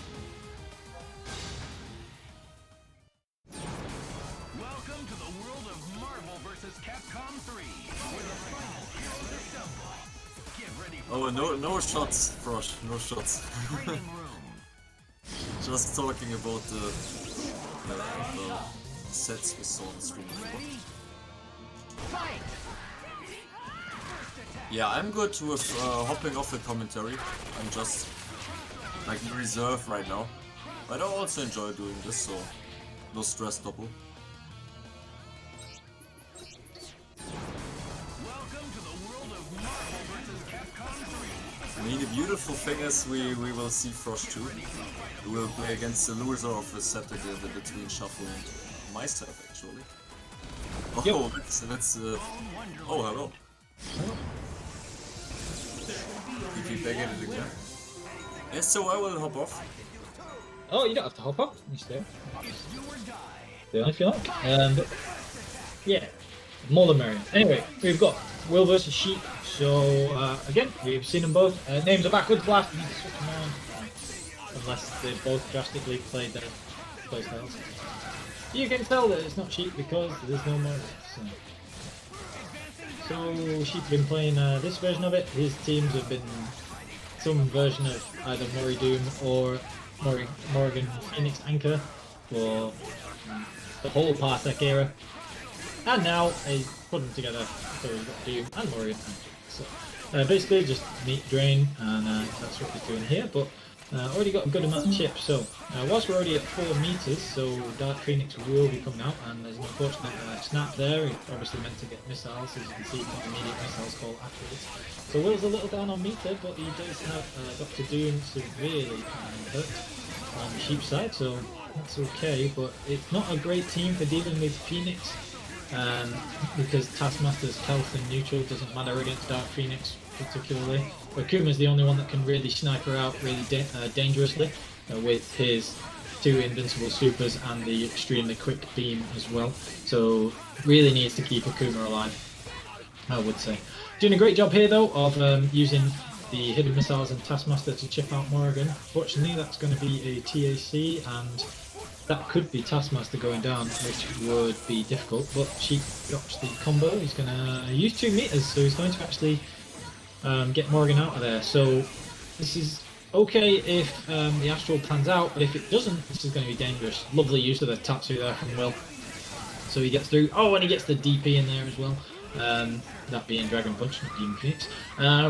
Welcome to the world of Marvel vs. Capcom 3, where the final heroes assemble. Get ready for Oh, no shots, Frosch, no shots. training room. Just talking about the sets we saw on the stream before. Ready? Fight! Yeah, I'm good with hopping off the commentary. I'm just like in reserve right now. But I also enjoy doing this, so no stress double. Welcome to the world of Marvel vs. Capcom 3. I mean, the beautiful thing is we will see Frosch 2. We will play against the loser of the set together between Shuffle and myself, actually. Oh, that's oh, hello. You keep back at it again. Yes, so I will hop off. Oh, you don't have to hop up. You stay. Stay on if you like. And yeah, more the merrier. Anyway, we've got Will versus Sheep. So again, we've seen them both. Names are backwards blast. You need to switch them on, unless they both drastically played their playstyles. You can tell that it's not Sheep because there's no more. So Sheep have been playing this version of it. His teams have been some version of either Mori Doom or Morgan Phoenix Anchor for the whole parsec era. And now he's put them together, so we've got Doom and Mori and Anchor. So basically just meat drain, and that's what we're doing here. But already got a good amount of chips, so whilst we're already at 4 meters, so Dark Phoenix will be coming out, and there's an unfortunate snap there. He's obviously meant to get missiles, as you can see, got immediate missiles call afterwards. So Will's a little down on meter, but he does have Dr. Doom severely hurt on the Sheep side, so that's okay. But it's not a great team for dealing with Phoenix, because Taskmaster's health and neutral doesn't matter against Dark Phoenix particularly. But Kuma's the only one that can really snipe her out really dangerously with his 2 invincible supers and the extremely quick beam as well. So really needs to keep Akuma alive, I would say. Doing a great job here though of using the hidden missiles and Taskmaster to chip out Morrigan. Fortunately that's going to be a TAC, and that could be Taskmaster going down, which would be difficult, but Sheep drops the combo. He's going to use 2 meters, so he's going to actually get Morgan out of there. So this is okay if the Astral pans out, but if it doesn't, this is going to be dangerous. Lovely use of the Tatsu there from Will. So he gets through. Oh, and he gets the DP in there as well. That being Dragon Punch, not Demonphoenix.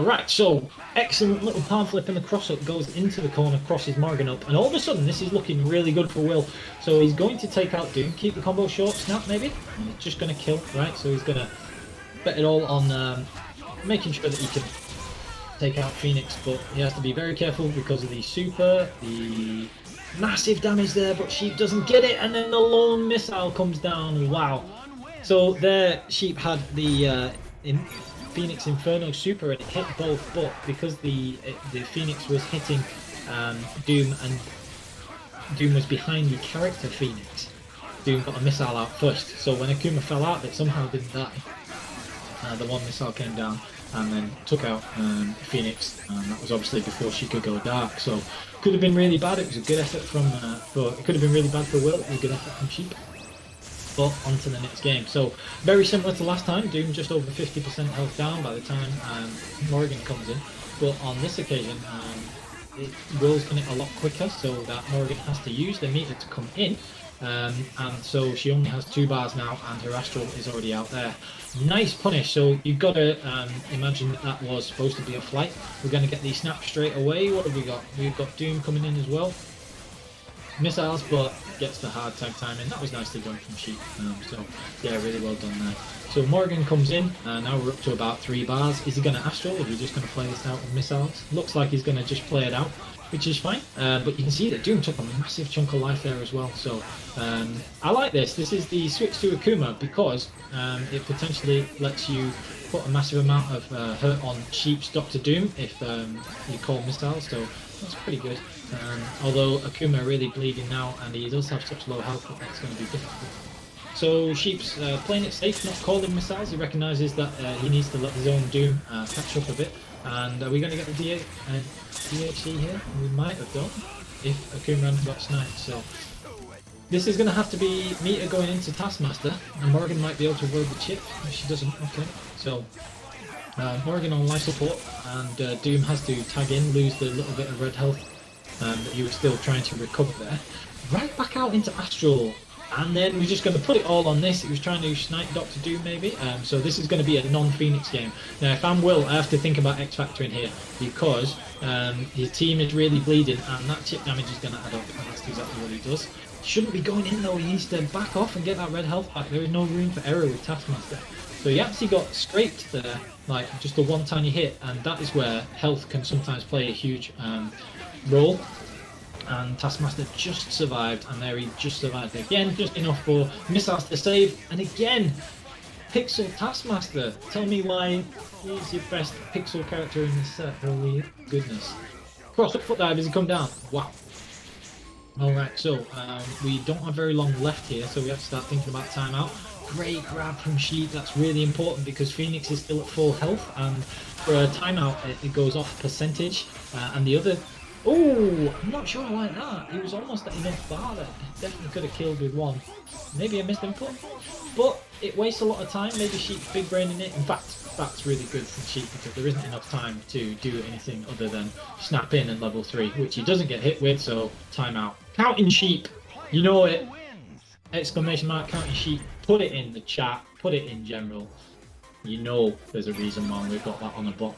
Right, so excellent little palm flip, and the cross up goes into the corner, crosses Morgan up, and all of a sudden this is looking really good for Will. So he's going to take out Doom, keep the combo short, snap maybe, and he's just going to kill, right? So he's going to bet it all on making sure that he can take out Phoenix, but he has to be very careful because of the super, the massive damage there, but Sheep doesn't get it, and then the lone missile comes down. Wow. So there Sheep had the Phoenix Inferno super and it hit both, but because the Phoenix was hitting Doom, and Doom was behind the character Phoenix, Doom got a missile out first. So when Akuma fell out, it somehow didn't die. The one missile came down and then took out Phoenix, and that was obviously before she could go dark. So could have been really bad. It was a good effort from it could have been really bad for Will. It was a good effort from Sheep. But on to the next game. So very similar to last time, Doom just over 50% health down by the time Morrigan comes in. But on this occasion, Will's done it a lot quicker, so that Morrigan has to use the meter to come in. And so she only has 2 bars now, and her Astral is already out there. Nice punish. So you've got to imagine that was supposed to be a flight. We're going to get these snaps straight away. What have we got? We've got Doom coming in as well. Missiles, but gets the hard tag timing. That was nicely done from Sheep. So yeah, really well done there. So Morgan comes in, now we're up to about 3 bars. Is he going to Astral, or is he just going to play this out with missiles? Looks like he's going to just play it out, which is fine. But you can see that Doom took a massive chunk of life there as well. So I like this. This is the switch to Akuma because it potentially lets you put a massive amount of hurt on Sheep's Dr. Doom if you call missiles. So that's pretty good. Although Akuma really bleeding now, and he does have such low health that that's going to be difficult. So Sheep's playing it safe, not calling missiles. He recognises that he needs to let his own Doom catch up a bit. And are we going to get the DHC here? We might have done if Akuma hadn't got sniped. So this is going to have to be meter going into Taskmaster, and Morgan might be able to avoid the chip. If she doesn't, okay. So Morgan on life support, and Doom has to tag in, lose the little bit of red health that he was still trying to recover there. Right back out into Astral, and then we're just going to put it all on this. He was trying to snipe Dr. Doom maybe, so this is going to be a non-Phoenix game. Now if I'm Will, I have to think about X Factor in here, because his team is really bleeding, and that chip damage is going to add up, and that's exactly what he does. Shouldn't be going in though, he needs to back off and get that red health back. There is no room for error with Taskmaster. So he actually got scraped there, like just a one tiny hit, and that is where health can sometimes play a huge role. And Taskmaster just survived, and there he just survived again, just enough for missiles to save, and again, Pixel Taskmaster. Tell me why he's your best Pixel character in this set, holy goodness. Cross up foot dive as he come down, wow. Alright, so we don't have very long left here, so we have to start thinking about timeout. Great grab from Sheep, that's really important because Phoenix is still at full health, and for a timeout it goes off percentage, and the other Oh, I'm not sure I like that. He was almost at enough bar there. Definitely could have killed with one. Maybe a missed input, but it wastes a lot of time. Maybe Sheep's big braining it. In fact, that's really good from Sheep because there isn't enough time to do anything other than snap in and level 3, which he doesn't get hit with, so timeout. Counting Sheep, you know it. Exclamation mark, counting Sheep. Put it in the chat, put it in general. You know there's a reason why we've got that on the bot.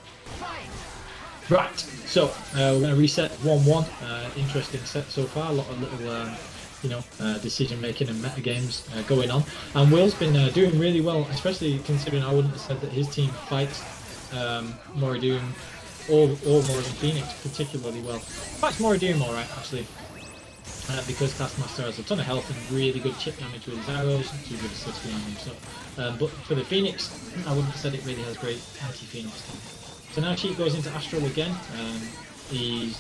Right, so we're going to reset 1-1. Interesting set so far. A lot of little, decision making and meta games going on. And Will's been doing really well, especially considering I wouldn't have said that his team fights Moridoom or Demonphoenix particularly well. Fights Moridoom alright, actually. Because Taskmaster has a ton of health and really good chip damage with his arrows, 2 good assists behind him. So, but for the Phoenix, I wouldn't have said it really has great anti-Phoenix. So now Sheep goes into Astral again. He's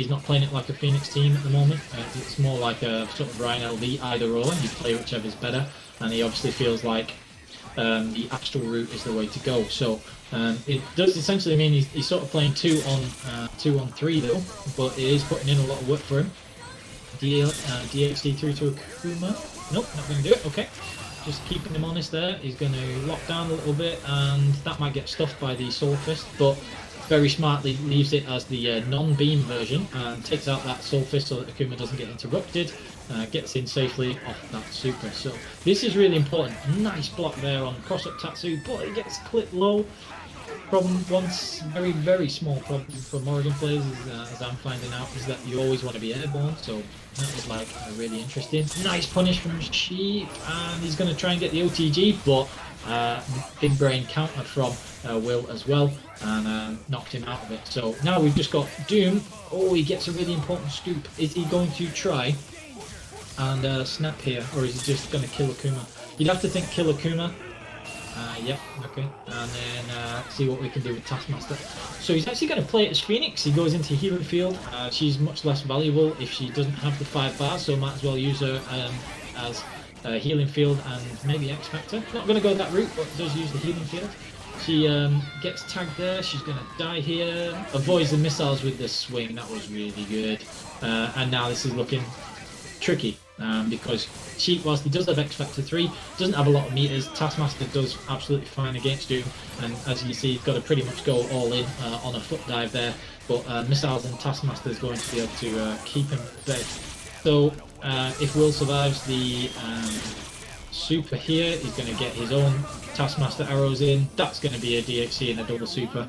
not playing it like a Phoenix team at the moment. It's more like a sort of Ryan LV either or. You play whichever's better, and he obviously feels like the Astral route is the way to go. So it does essentially mean he's sort of playing 2 on 3 though, but it is putting in a lot of work for him. DHC through to Akuma. Nope, not going to do it. Okay. Just keeping him honest there. He's going to lock down a little bit, and that might get stuffed by the Soul Fist, but very smartly leaves it as the non-beam version and takes out that Soul Fist so that Akuma doesn't get interrupted. Gets in safely off that super. So this is really important. Nice block there on cross-up Tatsu, but it gets clipped low. Problem, once very, very small problem for Morrigan players, as I'm finding out, is that you always want to be airborne, so that was like really interesting. Nice punish from Sheep, and he's going to try and get the OTG, but big brain countered from Will as well, and knocked him out of it. So now we've just got Doom. Oh, he gets a really important scoop. Is he going to try and snap here, or is he just going to kill Akuma? You'd have to think kill Akuma. Yep, okay, and then see what we can do with Taskmaster. So he's actually going to play it as Phoenix. He goes into Healing Field. She's much less valuable if she doesn't have the 5 bars, so might as well use her as Healing Field and maybe X Factor. Not going to go that route, but does use the Healing Field. She gets tagged there. She's going to die here. Avoids the missiles with the swing. That was really good. And now this is looking tricky. Because Sheep, whilst he does have X Factor 3, doesn't have a lot of meters. Taskmaster does absolutely fine against Doom, and as you see, he's got to pretty much go all in on a foot dive there. But missiles and Taskmaster is going to be able to keep him fed. So if Will survives the super here, he's going to get his own Taskmaster arrows in. That's going to be a DHC and a double super.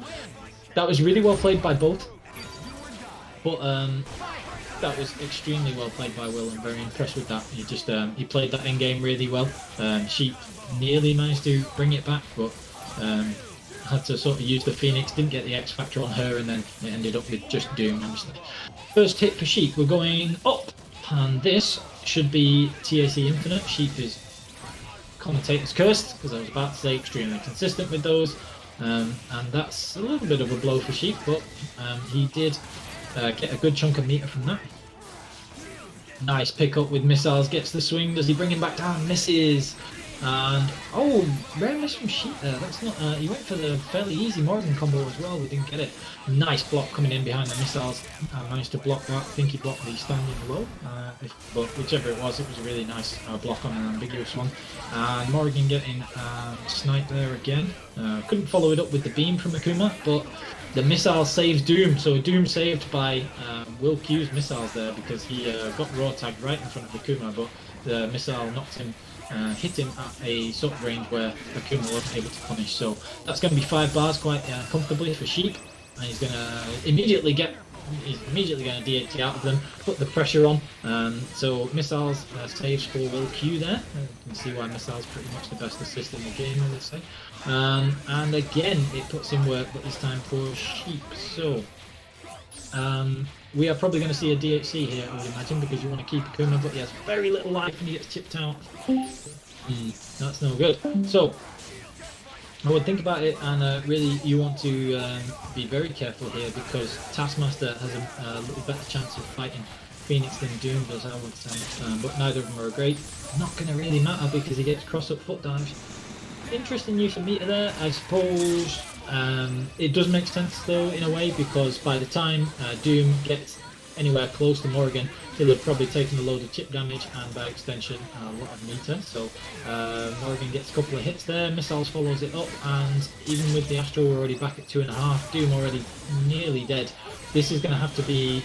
That was really well played by both, but that was extremely well played by Will. I'm very impressed with that. He played that endgame really well. Sheep nearly managed to bring it back, but had to sort of use the Phoenix, didn't get the X Factor on her, and then it ended up with just Doom. First hit for Sheep, we're going up, and this should be TAC Infinite. Sheep is Commentator's Cursed, because I was about to say extremely consistent with those, and that's a little bit of a blow for Sheep, but he did get a good chunk of meter from that. Nice pick up with missiles, gets the swing. Does he bring him back down? Misses. And oh, rare miss from Sheep there. That's not. He went for the fairly easy Morgan combo as well. We didn't get it. Nice block coming in behind the missiles. Managed to block that. I think he blocked the standing low. But whichever it was a really nice block on an ambiguous one. And Morgan getting sniped there again. Couldn't follow it up with the beam from Akuma, but the missile saves Doom. So Doom saved by WillQ's missiles there, because he got raw tagged right in front of Akuma, but the missile knocked him. Hit him at a sort of range where Akuma wasn't able to punish. So that's going to be 5 bars quite comfortably for Sheep, and he's going to immediately going to DHT out of them, put the pressure on. So missiles saves for WillQ there. You can see why missiles pretty much the best assist in the game, I would say. And again, it puts in work, but this time for Sheep. So we are probably going to see a DHC here, I would imagine, because you want to keep Akuma, but he has very little life and he gets chipped out. That's no good. So I would think about it, and really you want to be very careful here, because Taskmaster has a little better chance of fighting Phoenix than Doom does, I would say. But neither of them are great. Not going to really matter because he gets cross-up foot dives. interesting use of meter there, I suppose. It does make sense though in a way, because by the time Doom gets anywhere close to Morgan, he'll have probably taken a load of chip damage and by extension a lot of meter. So Morgan gets a couple of hits there, Missiles follows it up, and even with the Astro we're already back at 2.5, Doom already nearly dead. This is going to have to be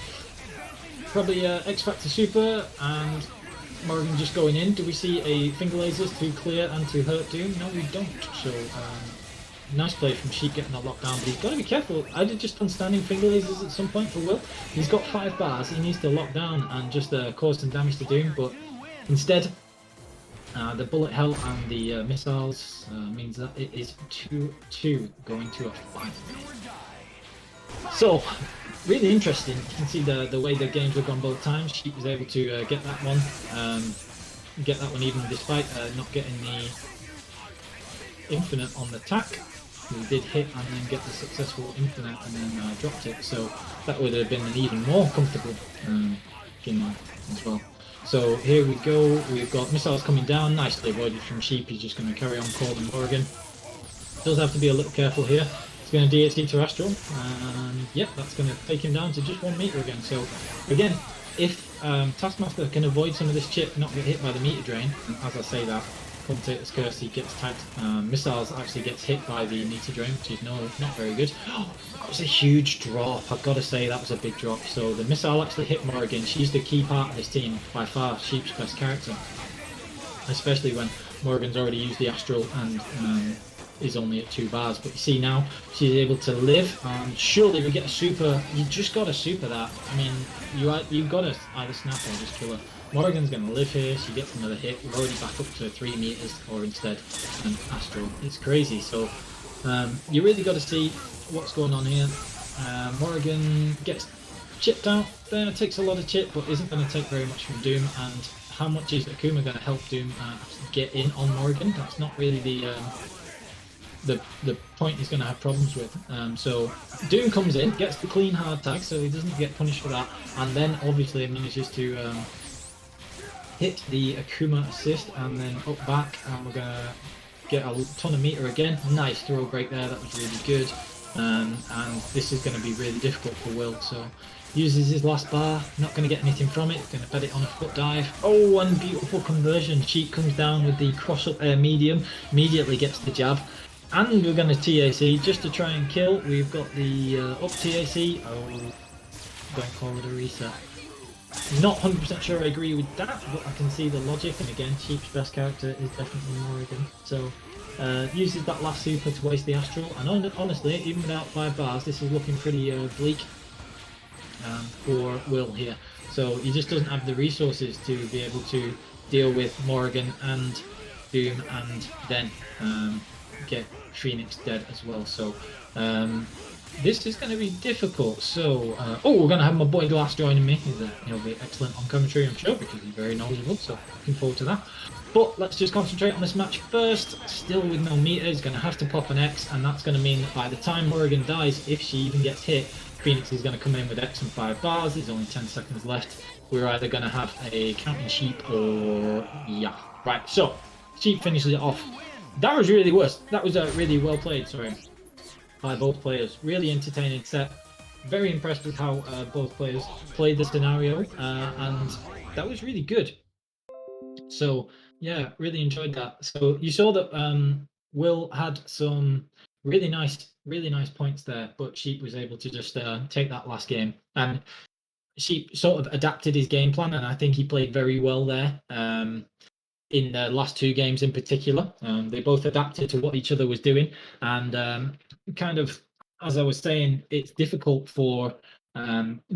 probably X Factor Super and Morgan just going in. Do we see a Finger Lasers to clear and to hurt Doom? No, we don't. So nice play from Sheep getting the lockdown, but he's got to be careful. I did just standing Finger Lasers at some point for Will. He's got 5 bars, he needs to lock down and just cause some damage to Doom, but instead the bullet hell and the missiles means that it is 2-2 going to a final. So, really interesting. You can see the way the games have gone both times. Sheep was able to get that one even despite not getting the infinite on the attack. He did hit and then get the successful infinite and then dropped it, so that would have been an even more comfortable game as well. So here we go, we've got missiles coming down, nicely avoided from Sheep. He's just going to carry on calling Morgan. Does have to be a little careful here. It's going to DHD to Astral, and yep, that's going to take him down to just 1 meter again. So again, if Taskmaster can avoid some of this chip, not get hit by the meter drain, and as I say that, Commentator's Curse, he gets tagged. Missiles actually gets hit by the meter drain, which is not very good. Oh, that was a huge drop. I've got to say that was a big drop. So the missile actually hit Morgan. She's the key part of this team, by far Sheep's best character, especially when Morgan's already used the Astral and is only at 2 bars. But you see now she's able to live. Surely we get a super. You just got to super that. I mean, you've got to either snap or just kill her. Morgan's going to live here, she gets another hit, we're already back up to 3 meters, or instead an Astral. It's crazy, so you really got to see what's going on here. Morgan gets chipped out there, takes a lot of chip, but isn't going to take very much from Doom, and how much is Akuma going to help Doom get in on Morgan? That's not really the point he's going to have problems with. So Doom comes in, gets the clean hard tag, so he doesn't get punished for that, and then obviously manages to hit the Akuma assist and then up back, and we're gonna get a ton of meter again. Nice throw break there, that was really good. And this is going to be really difficult for Will, so uses his last bar, not going to get anything from it, going to bet it on a foot dive. Oh, and beautiful conversion. Sheep comes down with the cross up air medium, immediately gets the jab, and we're going to TAC just to try and kill. We've got the up TAC. Oh, don't call it a reset. Not 100% sure I agree with that, but I can see the logic, and again, Sheep's best character is definitely Morgan. So uses that last super to waste the Astral, and honestly, even without 5 bars, this is looking pretty bleak for Will here. So he just doesn't have the resources to be able to deal with Morgan and Doom, and then get Phoenix dead as well. So this is going to be difficult. So, we're going to have my boy Glass joining me. He'll be excellent on commentary, I'm sure, because he's very knowledgeable, so looking forward to that. But let's just concentrate on this match first. Still with no meter, he's going to have to pop an X, and that's going to mean that by the time Morgan dies, if she even gets hit, Phoenix is going to come in with X and 5 bars. There's only 10 seconds left. We're either going to have a counting Sheep or... yeah. Right, so, Sheep finishes it off. That was really worse. That was really well played, sorry, by both players. Really entertaining set. Very impressed with how both players played the scenario, and that was really good. So yeah, really enjoyed that. So you saw that Will had some really nice points there, but Sheep was able to just take that last game, and Sheep sort of adapted his game plan, and I think he played very well there. In the last 2 games in particular, they both adapted to what each other was doing, and kind of, as I was saying, it's difficult for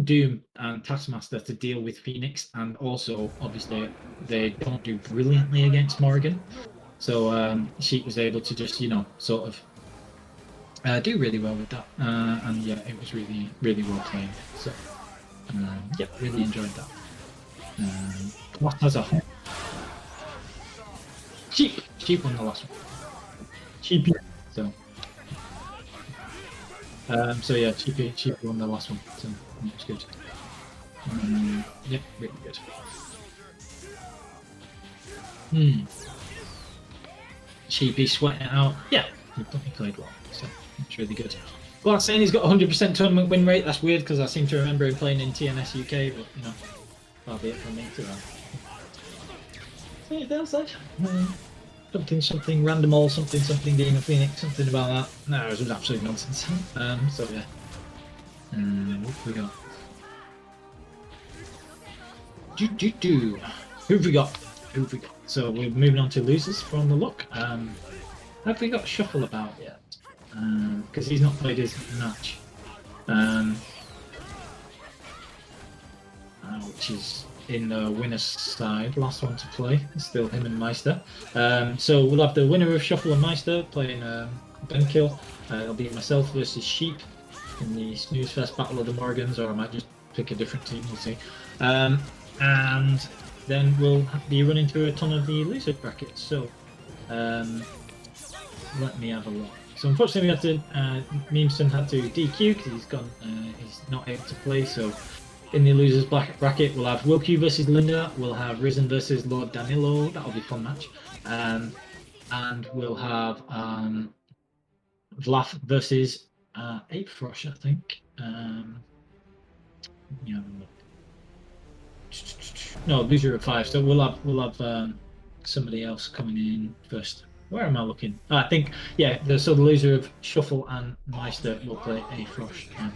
Doom and Taskmaster to deal with Phoenix, and also obviously they don't do brilliantly against Morgan, so Sheep was able to just, you know, sort of do really well with that, and yeah, it was really well played. So yeah, really enjoyed that. What has a Sheep won the last one. Sheep, so so yeah, Sheep won the last one, so that's good. Yeah, really good. Sheepy sweating it out. Yeah, he played well, so that's really good. Glass saying he's got 100% tournament win rate. That's weird because I seem to remember him playing in TNS UK, but you know, that'll be it for me to that. So yeah, that was that. Something random all something Demonphoenix, something about that. No, it was absolute nonsense. So yeah. What have we got? Who've we got? So we're moving on to losers from the look. Have we got Shuffle about yet? Because he's not played his match. Which is in the winner's side, last one to play. It's still him and Meister. So we'll have the winner of Shuffle and Meister playing Benkill. It'll be myself versus Sheep in the Snooze Fest Battle of the Morgans, or I might just pick a different team, we'll see. And then we'll be running through a ton of the loser brackets. So let me have a look. So unfortunately we had to, Meemunsson had to DQ because he's not able to play. So in the losers bracket we'll have WillQ versus Linda, we'll have Risen versus LordDanilow, that'll be a fun match. And we'll have Vlaf versus AFrosch, I think. Yeah. No, loser of 5. So we'll have somebody else coming in first. Where am I looking? I think so the loser of Shuffle and Meister will play AFrosch, I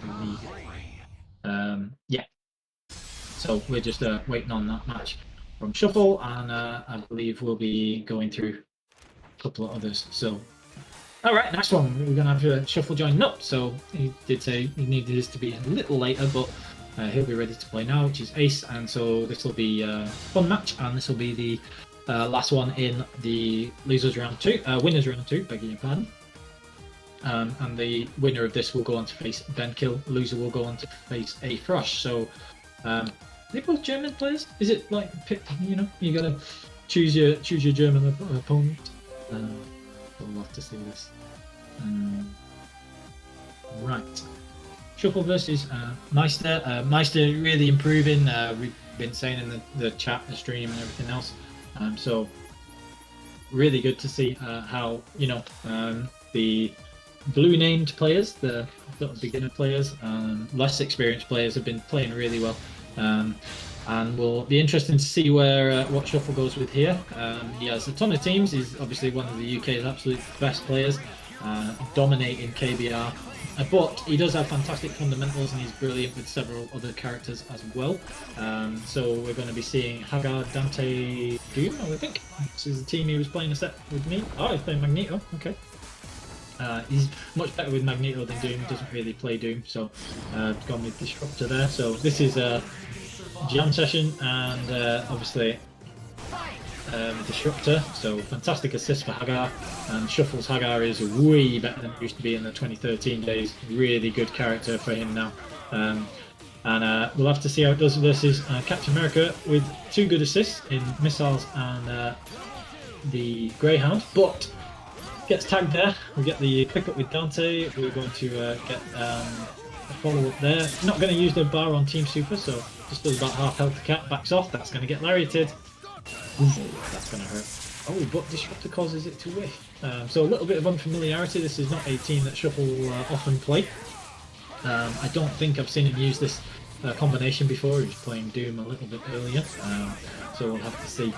believe. Yeah. So we're just waiting on that match from Shuffle, and I believe we'll be going through a couple of others. So. Alright, next one. We're going to have Shuffle join up. So he did say he needed this to be a little later, but he'll be ready to play now, which is Ace. And so this will be a fun match, and this will be the last one in the losers round 2, winners round 2, begging your pardon. And the winner of this will go on to face Benkill. Loser will go on to face AFrosch. So are they both German players? Is it like, you know, you got to choose your German opponent? We'll have to see this. Right. Shuffle versus Meister. Meister really improving. We've been saying in the chat, the stream, and everything else. So really good to see how, you know, the blue named players, the sort of beginner players, less experienced players have been playing really well. And will be interesting to see where what Shuffle goes with here. He has a ton of teams. He's obviously one of the UK's absolute best players, dominating KBR. But he does have fantastic fundamentals, and he's brilliant with several other characters as well. So we're going to be seeing Hagar, Dante, Doom, I think. This is the team he was playing a set with me. Oh, he's playing Magneto. Okay. He's much better with Magneto than Doom. Doesn't really play Doom, so gone with Disruptor there. So this is jam session, and obviously Disruptor, so fantastic assist for Hagar, and Shuffle's Hagar is way better than it used to be in the 2013 days. Really good character for him now, and we'll have to see how it does versus Captain America with 2 good assists in missiles and the Greyhound, but gets tagged there. We get the pickup with Dante. We're going to get a follow up there. Not going to use the bar on Team Super, so just does about half health to Cap, backs off. That's going to get lariated. That's going to hurt. Oh, but Disruptor causes it to whiff. So a little bit of unfamiliarity. This is not a team that Shuffle will often play. I don't think I've seen him use this combination before. He was playing Doom a little bit earlier, so we'll have to see.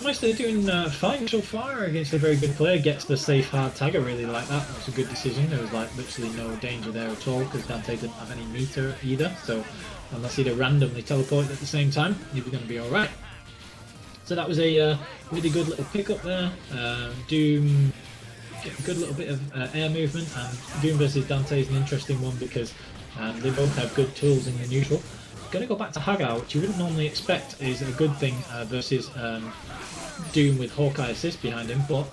Meister doing fine so far against a very good player. Gets the safe hard tag. I really like that. That was a good decision. There was like literally no danger there at all because Dante didn't have any meter either. So unless he'd have randomly teleported at the same time, he was going to be all right. So that was a really good little pickup there. Doom get a good little bit of air movement, and Doom versus Dante is an interesting one because they both have good tools in the neutral. Going to go back to Hagar, which you wouldn't normally expect is a good thing versus Doom with Hawkeye assist behind him, but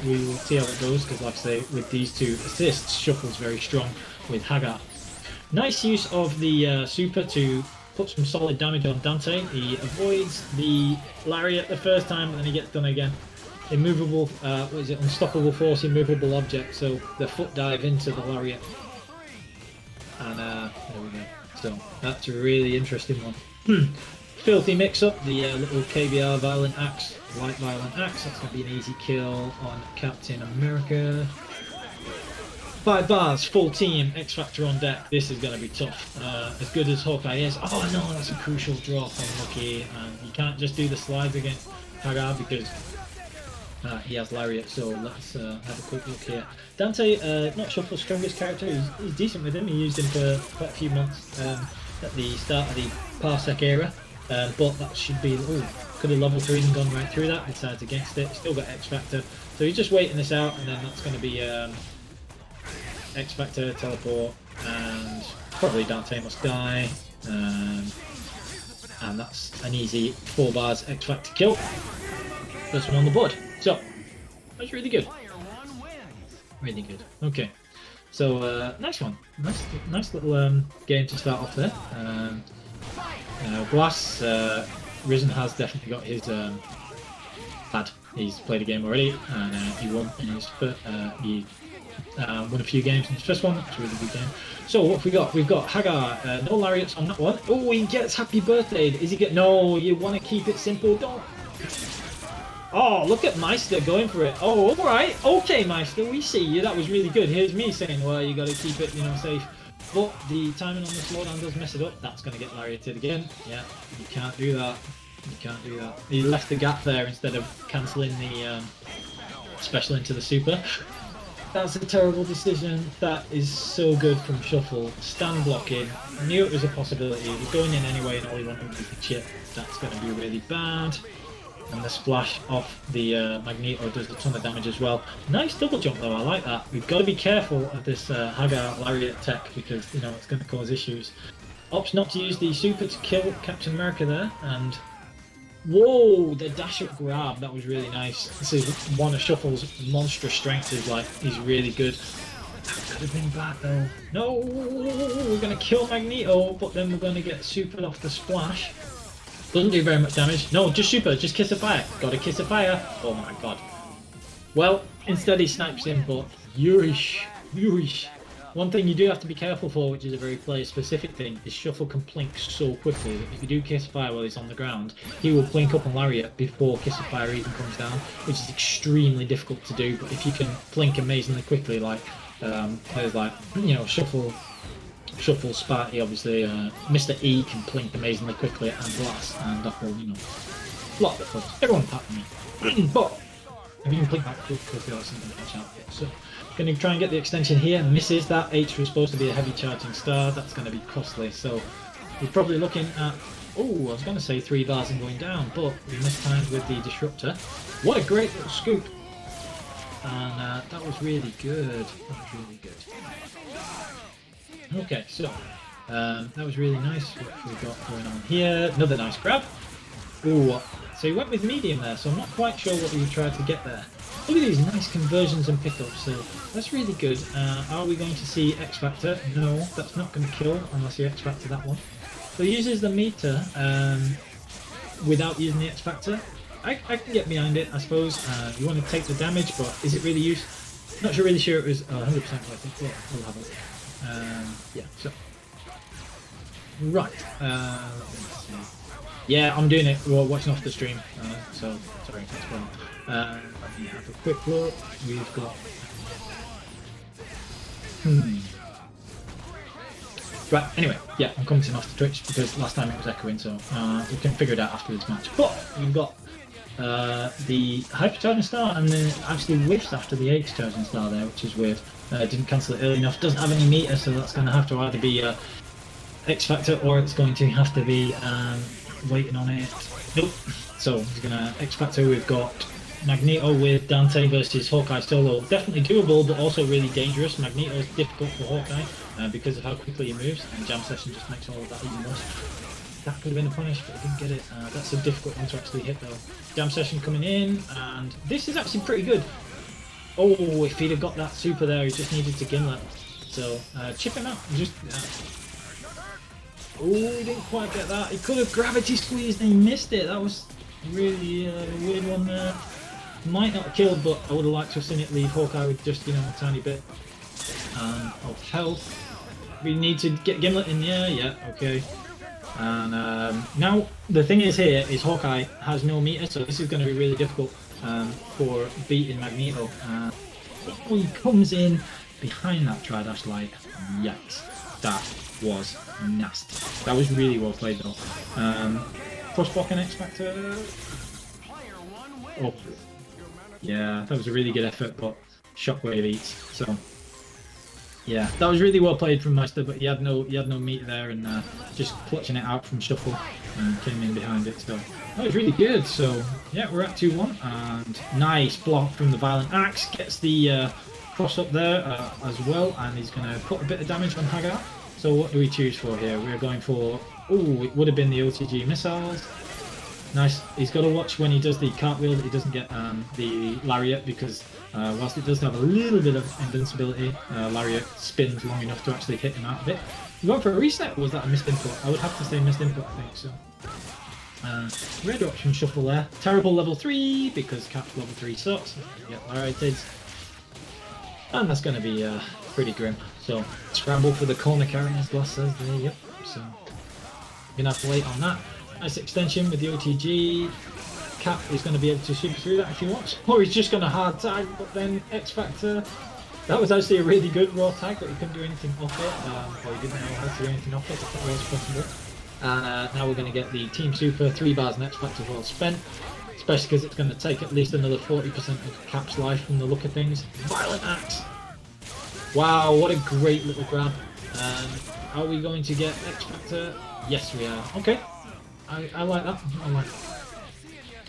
we will see how it goes because, like I say, with these 2 assists, Shuffle's very strong with Hagar. Nice use of the super to put some solid damage on Dante. He avoids the lariat the first time, and then he gets done again. Immovable, what is it? Unstoppable force, immovable object. So the foot dive into the lariat, and there we go. So that's a really interesting one. filthy mix-up, the little KBR Violent Axe, Light Violent Axe. That's going to be an easy kill on Captain America. 5 bars, full team, X Factor on deck. This is going to be tough. As good as Hawkeye is. Oh no, that's a crucial drop. Unlucky. And you can't just do the slides against Hagar because he has Lariat. So let's have a quick look here. Dante, not Shuffle's strongest character. He's decent with him. He used him for quite a few months at the start of the parsec era. But that should be. Ooh, could have level 3 and gone right through that. Decides against it. Still got X Factor. So he's just waiting this out, and then that's going to be. X Factor, teleport, and probably Dante must die, and that's an easy 4 bars X Factor kill. First one on the board. So that's really good. Really good. Okay, so nice one. Nice little game to start off there. Glass Risen has definitely got his pad. He's played a game already, and he won in his first. He won a few games in his first one. It's a really good game. So what have we got? We've got Hagar. No Lariats on that one. Oh, he gets Happy Birthday. Is he get? No, you want to keep it simple. Don't. Oh, look at Meister going for it. Oh, all right. Okay, Meister, we see you. That was really good. Here's me saying, well, you got to keep it, safe. But the timing on the slowdown does mess it up. That's going to get Lariated again. Yeah, you can't do that. You can't do that. He left the gap there instead of cancelling the special into the super. That's a terrible decision. That is so good from Shuffle. Stand blocking. Knew it was a possibility. He was going in anyway and all he wanted was the chip. That's going to be really bad. And the splash off the Magneto does a ton of damage as well. Nice double jump though, I like that. We've got to be careful of this Hagar Lariat tech because, it's going to cause issues. Opts not to use the super to kill Captain America there, and whoa, the dash up grab, that was really nice. This is one of Shuffle's monstrous strengths, he's really good. That could have been bad though. No, we're going to kill Magneto, but then we're going to get supered off the splash. Doesn't do very much damage. No, just super, just Kiss of Fire. Got a Kiss of Fire. Oh my god. Well, instead he snipes him, but Yurish. One thing you do have to be careful for, which is a very player-specific thing, is Shuffle can plink so quickly that if you do Kiss of Fire while he's on the ground, he will plink up on Lariat before Kiss of Fire even comes down, which is extremely difficult to do. But if you can plink amazingly quickly, like players like Shuffle, Sparty, obviously, Mr. E can plink amazingly quickly, and Blast, and that will, block the foot. Everyone apart from me. But if you can plink that quickly, that's something to watch out for. So, going to try and get the extension here. Misses that. H was supposed to be a heavy charging star. That's going to be costly. So, we're probably looking at. Oh, I was going to say 3 bars and going down, but we mistimed with the disruptor. What a great little scoop! And that was really good. That was really good. Okay, so that was really nice. What have we got going on here? Another nice grab. Ooh, so he went with medium there, so I'm not quite sure what he tried to get there. Look at these nice conversions and pickups, so that's really good. Are we going to see X Factor? No, that's not going to kill unless you X Factor that one. So he uses the meter without using the X Factor. I can get behind it, I suppose. You want to take the damage, but is it really used? Not really sure it was 100% worth it, but we'll have a look. Yeah, so right. Yeah, I'm doing it. We're watching off the stream, so sorry. That's fine. Let me have a quick look. We've got. Right. Anyway, yeah, I'm commenting off the Twitch because last time it was echoing, so we can figure it out after this match. But we've got the hypercharging star, and then actually whiffs after the H charging star there, which is weird. Didn't cancel it early enough. Doesn't have any meter, so that's going to have to either be X Factor or it's going to have to be waiting on it. Nope. So he's going to X Factor. We've got Magneto with Dante versus Hawkeye solo. Definitely doable, but also really dangerous. Magneto is difficult for Hawkeye because of how quickly he moves, and Jam Session just makes all of that even worse. That could have been a punish, but I didn't get it. That's a difficult one to actually hit though. Jam Session coming in, and this is actually pretty good. Oh, if he'd have got that super there, he just needed to gimlet. So, chip him out. Just. Oh, he didn't quite get that. He could have gravity squeezed and he missed it. That was really a weird one there. Might not have killed, but I would have liked to have seen it leave Hawkeye with just, a tiny bit of health. We need to get Gimlet in the air. Yeah, okay. And now the thing is here is Hawkeye has no meter, so this is going to be really difficult for beating Magneto. He comes in behind that Tri-Dash light. Yikes, that was nasty. That was really well played though. Cross blocking X Factor. Oh, yeah, that was a really good effort, but Shockwave eats. So yeah, that was really well played from Meister, but he had no meter there, and just clutching it out from Shuffle and came in behind it. So that was really good. So yeah, we're at 2-1, and nice block from the Violent Axe, gets the cross up there as well, and he's going to put a bit of damage on Hagar. So what do we choose for here? We're going for, oh, it would have been the OTG missiles. Nice. He's got to watch when he does the cartwheel that he doesn't get the lariat, because whilst it does have a little bit of invincibility, lariat spins long enough to actually hit him out of it. You going for a reset, or was that a missed input? I would have to say missed input, I think so. Red option shuffle there. Terrible level 3, because Cap's level 3 sucks. Get lariated. And that's going to be pretty grim. So, scramble for the corner carry, as Glass says there, yep. So, you're going to have to wait on that. Nice extension with the OTG. Cap is going to be able to shoot through that if he wants. Or he's just going to hard tag, but then X Factor. That was actually a really good raw tag, but he couldn't do anything off it. Or he didn't know how to do anything off it, if that was possible. And now we're going to get the Team Super 3 bars and X Factor well spent. Especially because it's going to take at least another 40% of Cap's life from the look of things. Violent Axe! Wow, what a great little grab. Are we going to get X Factor? Yes, we are. Okay. I like that. I like that.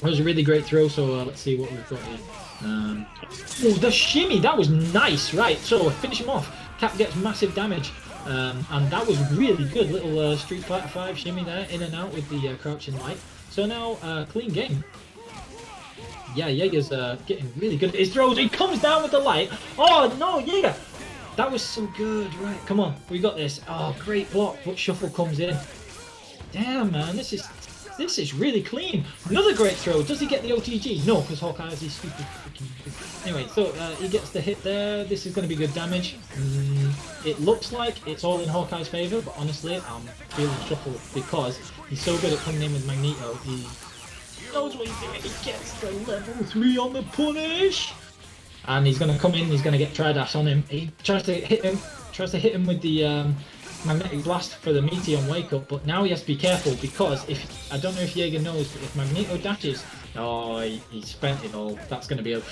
That was a really great throw, so let's see what we've got here. Oh, the shimmy! That was nice! Right, so finish him off. Cap gets massive damage. And that was really good. Little Street Fighter 5 shimmy there, in and out with the crouching light. So now, clean game. Yeah, Jaeger's getting really good at his throws. He comes down with the light. Oh, no, Jaeger! That was so good. Right, come on. We got this. Oh, great block. But Shuffle comes in. Damn, man. This is really clean. Another great throw. Does he get the OTG? No, because Hawkeye has his stupid freaking... Anyway, so he gets the hit there. This is going to be good damage. It looks like it's all in Hawkeye's favour, but honestly, I'm feeling Shuffle because he's so good at coming in with Magneto. He knows what he's doing. He gets the level 3 on the punish. And he's going to come in, he's going to get Tri-Dash on him. He tries to hit him with the Magnetic Blast for the Meteor and Wake Up, but now he has to be careful because if, I don't know if Jaeger knows, but if Magneto dashes, oh, he spent it all. That's going to be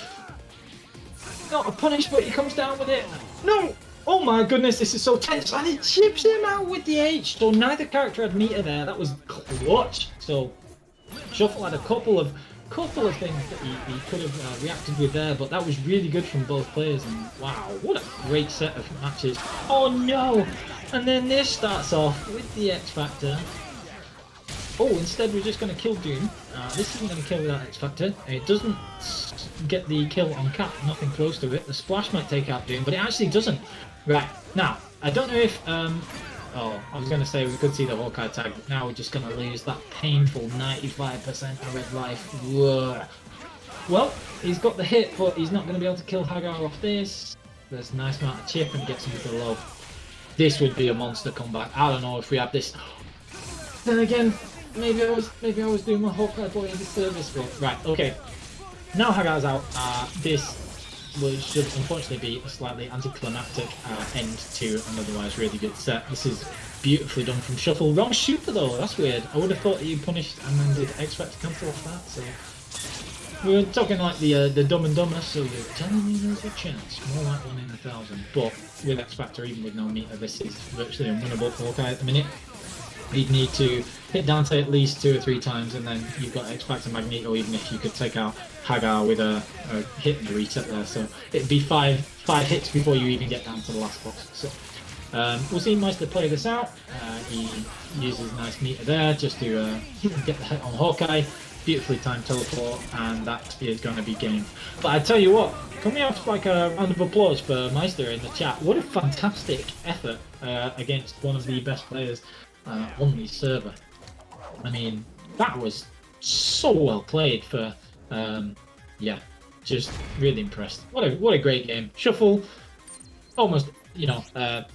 not a punish, but he comes down with it. No! Oh my goodness, this is so tense, and it chips him out with the H. So neither character had meter there. That was clutch. So Shuffle had a couple of things that he could have reacted with there, but that was really good from both players, and wow, what a great set of matches. Oh no! And then this starts off with the X Factor. Oh, instead we're just going to kill Doom. This isn't going to kill without X Factor. It doesn't get the kill on Cap, nothing close to it. The splash might take out Doom, but it actually doesn't. Right, now, I don't know if... oh, I was going to say we could see the Hawkeye tag, but now we're just going to lose that painful 95% of red life. Whoa. Well, he's got the hit, but he's not going to be able to kill Hagar off this. There's a nice amount of chip and he gets him with the low. This would be a monster comeback. I don't know if we have this. Then again, maybe I was doing my Hawkeye boy a disservice, but right, okay. Now Hagar's out. This should unfortunately be a slightly anticlimactic end to an otherwise really good set. This is beautifully done from Shuffle. Wrong shooter though, that's weird. I would have thought that you punished and then did X Factor cancel off that, so... We were talking like the Dumb and Dumber, so you're telling me there's a chance. More like 1 in 1,000. But with X Factor, even with no meter, this is virtually unwinnable for Hawkeye at the minute. You'd need to hit Dante at least 2 or 3 times, and then you've got X Factor Magneto, even if you could take out Hagar with a hit and a reset there. So it'd be 5 hits before you even get down to the last box. So we'll see Meister play this out. He uses nice meter there just to get the hit on Hawkeye. Beautifully timed teleport, and that is going to be game. But I tell you what, can we have like a round of applause for Meister in the chat? What a fantastic effort against one of the best players on the server. I mean, that was so well played for, yeah, just really impressed. What a great game. Shuffle, almost, you know,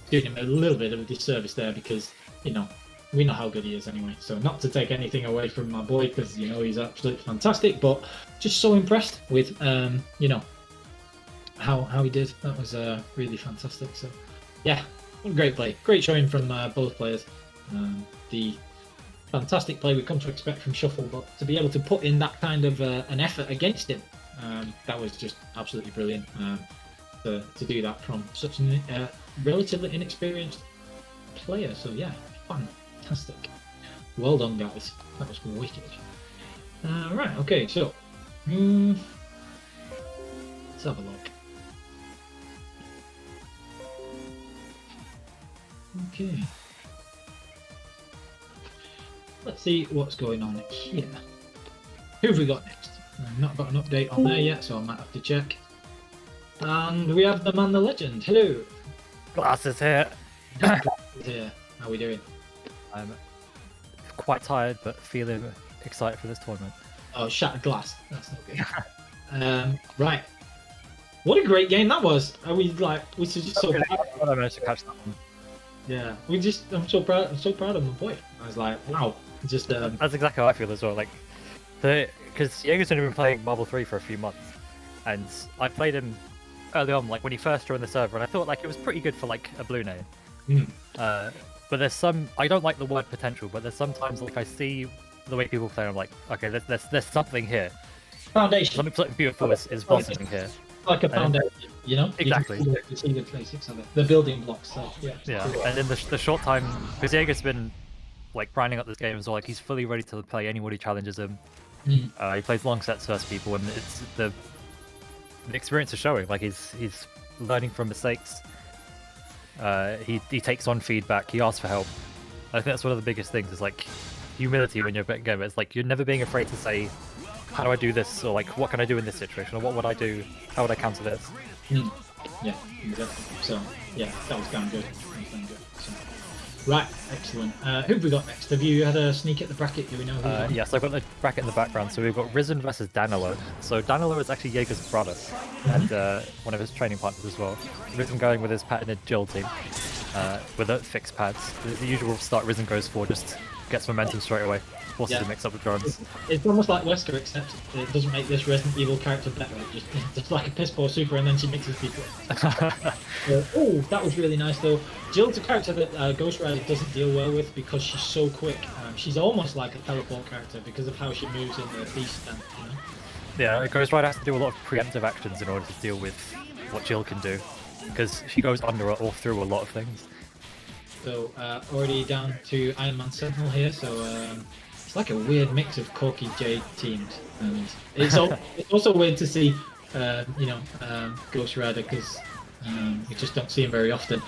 doing him a little bit of a disservice there because, you know, we know how good he is anyway. So not to take anything away from my boy, because you know he's absolutely fantastic, but just so impressed with you know how he did. That was really fantastic. So yeah, what a great play, great showing from both players. The fantastic play we come to expect from Shuffle, but to be able to put in that kind of an effort against him, that was just absolutely brilliant. To do that from such a relatively inexperienced player. So yeah, fantastic. Well done, guys. That was wicked. Right, okay, so let's have a look. Okay. Let's see what's going on here. Who have we got next? I've not got an update on there yet, so I might have to check. And we have the man, the legend. Hello. Glasses here. Here. How are we doing? I'm quite tired, but feeling excited for this tournament. Oh, shattered glass. That's not good. Right. What a great game that was. Are we like? We should just so. I managed to catch that one. Yeah. I'm so proud. I'm so proud of my boy. I was like, wow. Just. That's exactly how I feel as well. Like, because Jaeger's only been playing Marble 3 for a few months, and I played him early on, like when he first joined the server, and I thought like it was pretty good for like a blue name. But there's some, I don't like the word potential, but there's sometimes like I see the way people play, and I'm like, okay, there's something here. Foundation. Something beautiful is blossoming here. Like a foundation, you know? Exactly. You can see the basics of it. The building blocks. So, yeah. Yeah, and in the short time, because Jaeger's been like grinding up this game as well, like he's fully ready to play anyone who challenges him. He plays long sets versus people, and it's the experience is showing. Like he's learning from mistakes. He takes on feedback. He asks for help. I think that's one of the biggest things. Is like humility when you're a gamer. It's like you're never being afraid to say, "How do I do this?" or like, "What can I do in this situation?" or "What would I do? How would I counter this?" Yeah, exactly. So yeah, that was damn good. So, right, excellent. Who have we got next? Have you had a sneak at the bracket? Do we know who? Yes, I've got the bracket in the background. So we've got Risen versus Danilow. So Danilow is actually Jaeger's brother and one of his training partners as well. Risen going with his patented Jill team with the fixed pads. The usual start Risen goes for, just gets momentum straight away. Forces to mix up with drones. It's almost like Wesker, except it doesn't make this Resident Evil character better. It's just like a piss poor super, and then she mixes people. Oh, that was really nice though. Jill's a character that Ghost Rider doesn't deal well with because she's so quick. She's almost like a teleport character because of how she moves in the beast stand. You know? Yeah, Ghost Rider has to do a lot of preemptive actions in order to deal with what Jill can do, because she goes under or through a lot of things. So already down to Iron Man Sentinel here. So. It's like a weird mix of Corky J teams, and it's also weird to see, Ghost Rider because we just don't see him very often.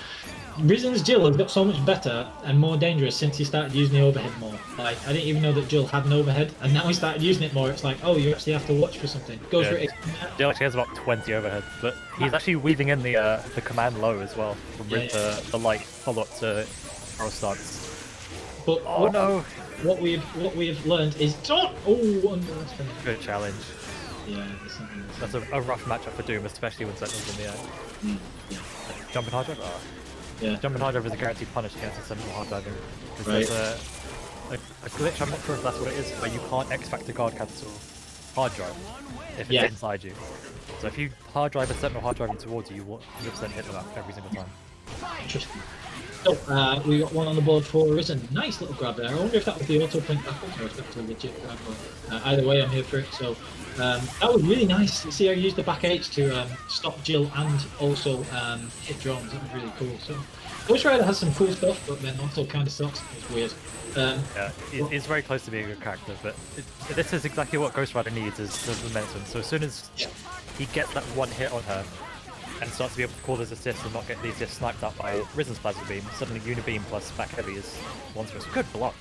Risen's Jill has got so much better and more dangerous since he started using the overhead more. Like I didn't even know that Jill had an overhead, and now he started using it more. It's like, oh, you actually have to watch for something. Ghost Rider. Jill actually has about 20 overheads, but he's actually weaving in the command low as well from the light follow-up to arrow starts. But what we've learned is don't. Good challenge. Yeah, that's a rough matchup for Doom, especially when Sentinel's in the air. Jumping hard drive. Yeah. Jumping hard drive is a guaranteed punish against a Sentinel hard driving. Right. There's a glitch. I'm not sure if that's what it is, where you can't X-Factor guard cancel hard drive if it's inside you. So if you hard drive a Sentinel hard driving towards you, you will 100% hit them up every single time. Interesting. So, we got one on the board for Risen. Nice little grab there. I wonder if that was the auto point backwards or if that was a legit grab. Either way, I'm here for it. So, that was really nice to see her use the back H to stop Jill and also hit drones. That was really cool. So, Ghost Rider has some cool stuff, but then also kind of sucks. It's weird. He's very close to being a good character, but this is exactly what Ghost Rider needs, is the momentum. So as soon as he gets that one hit on her, and starts to be able to call those assists and not get the assists sniped up by Risen's Plasma Beam, suddenly Unibeam plus back heavy is monstrous. Good block.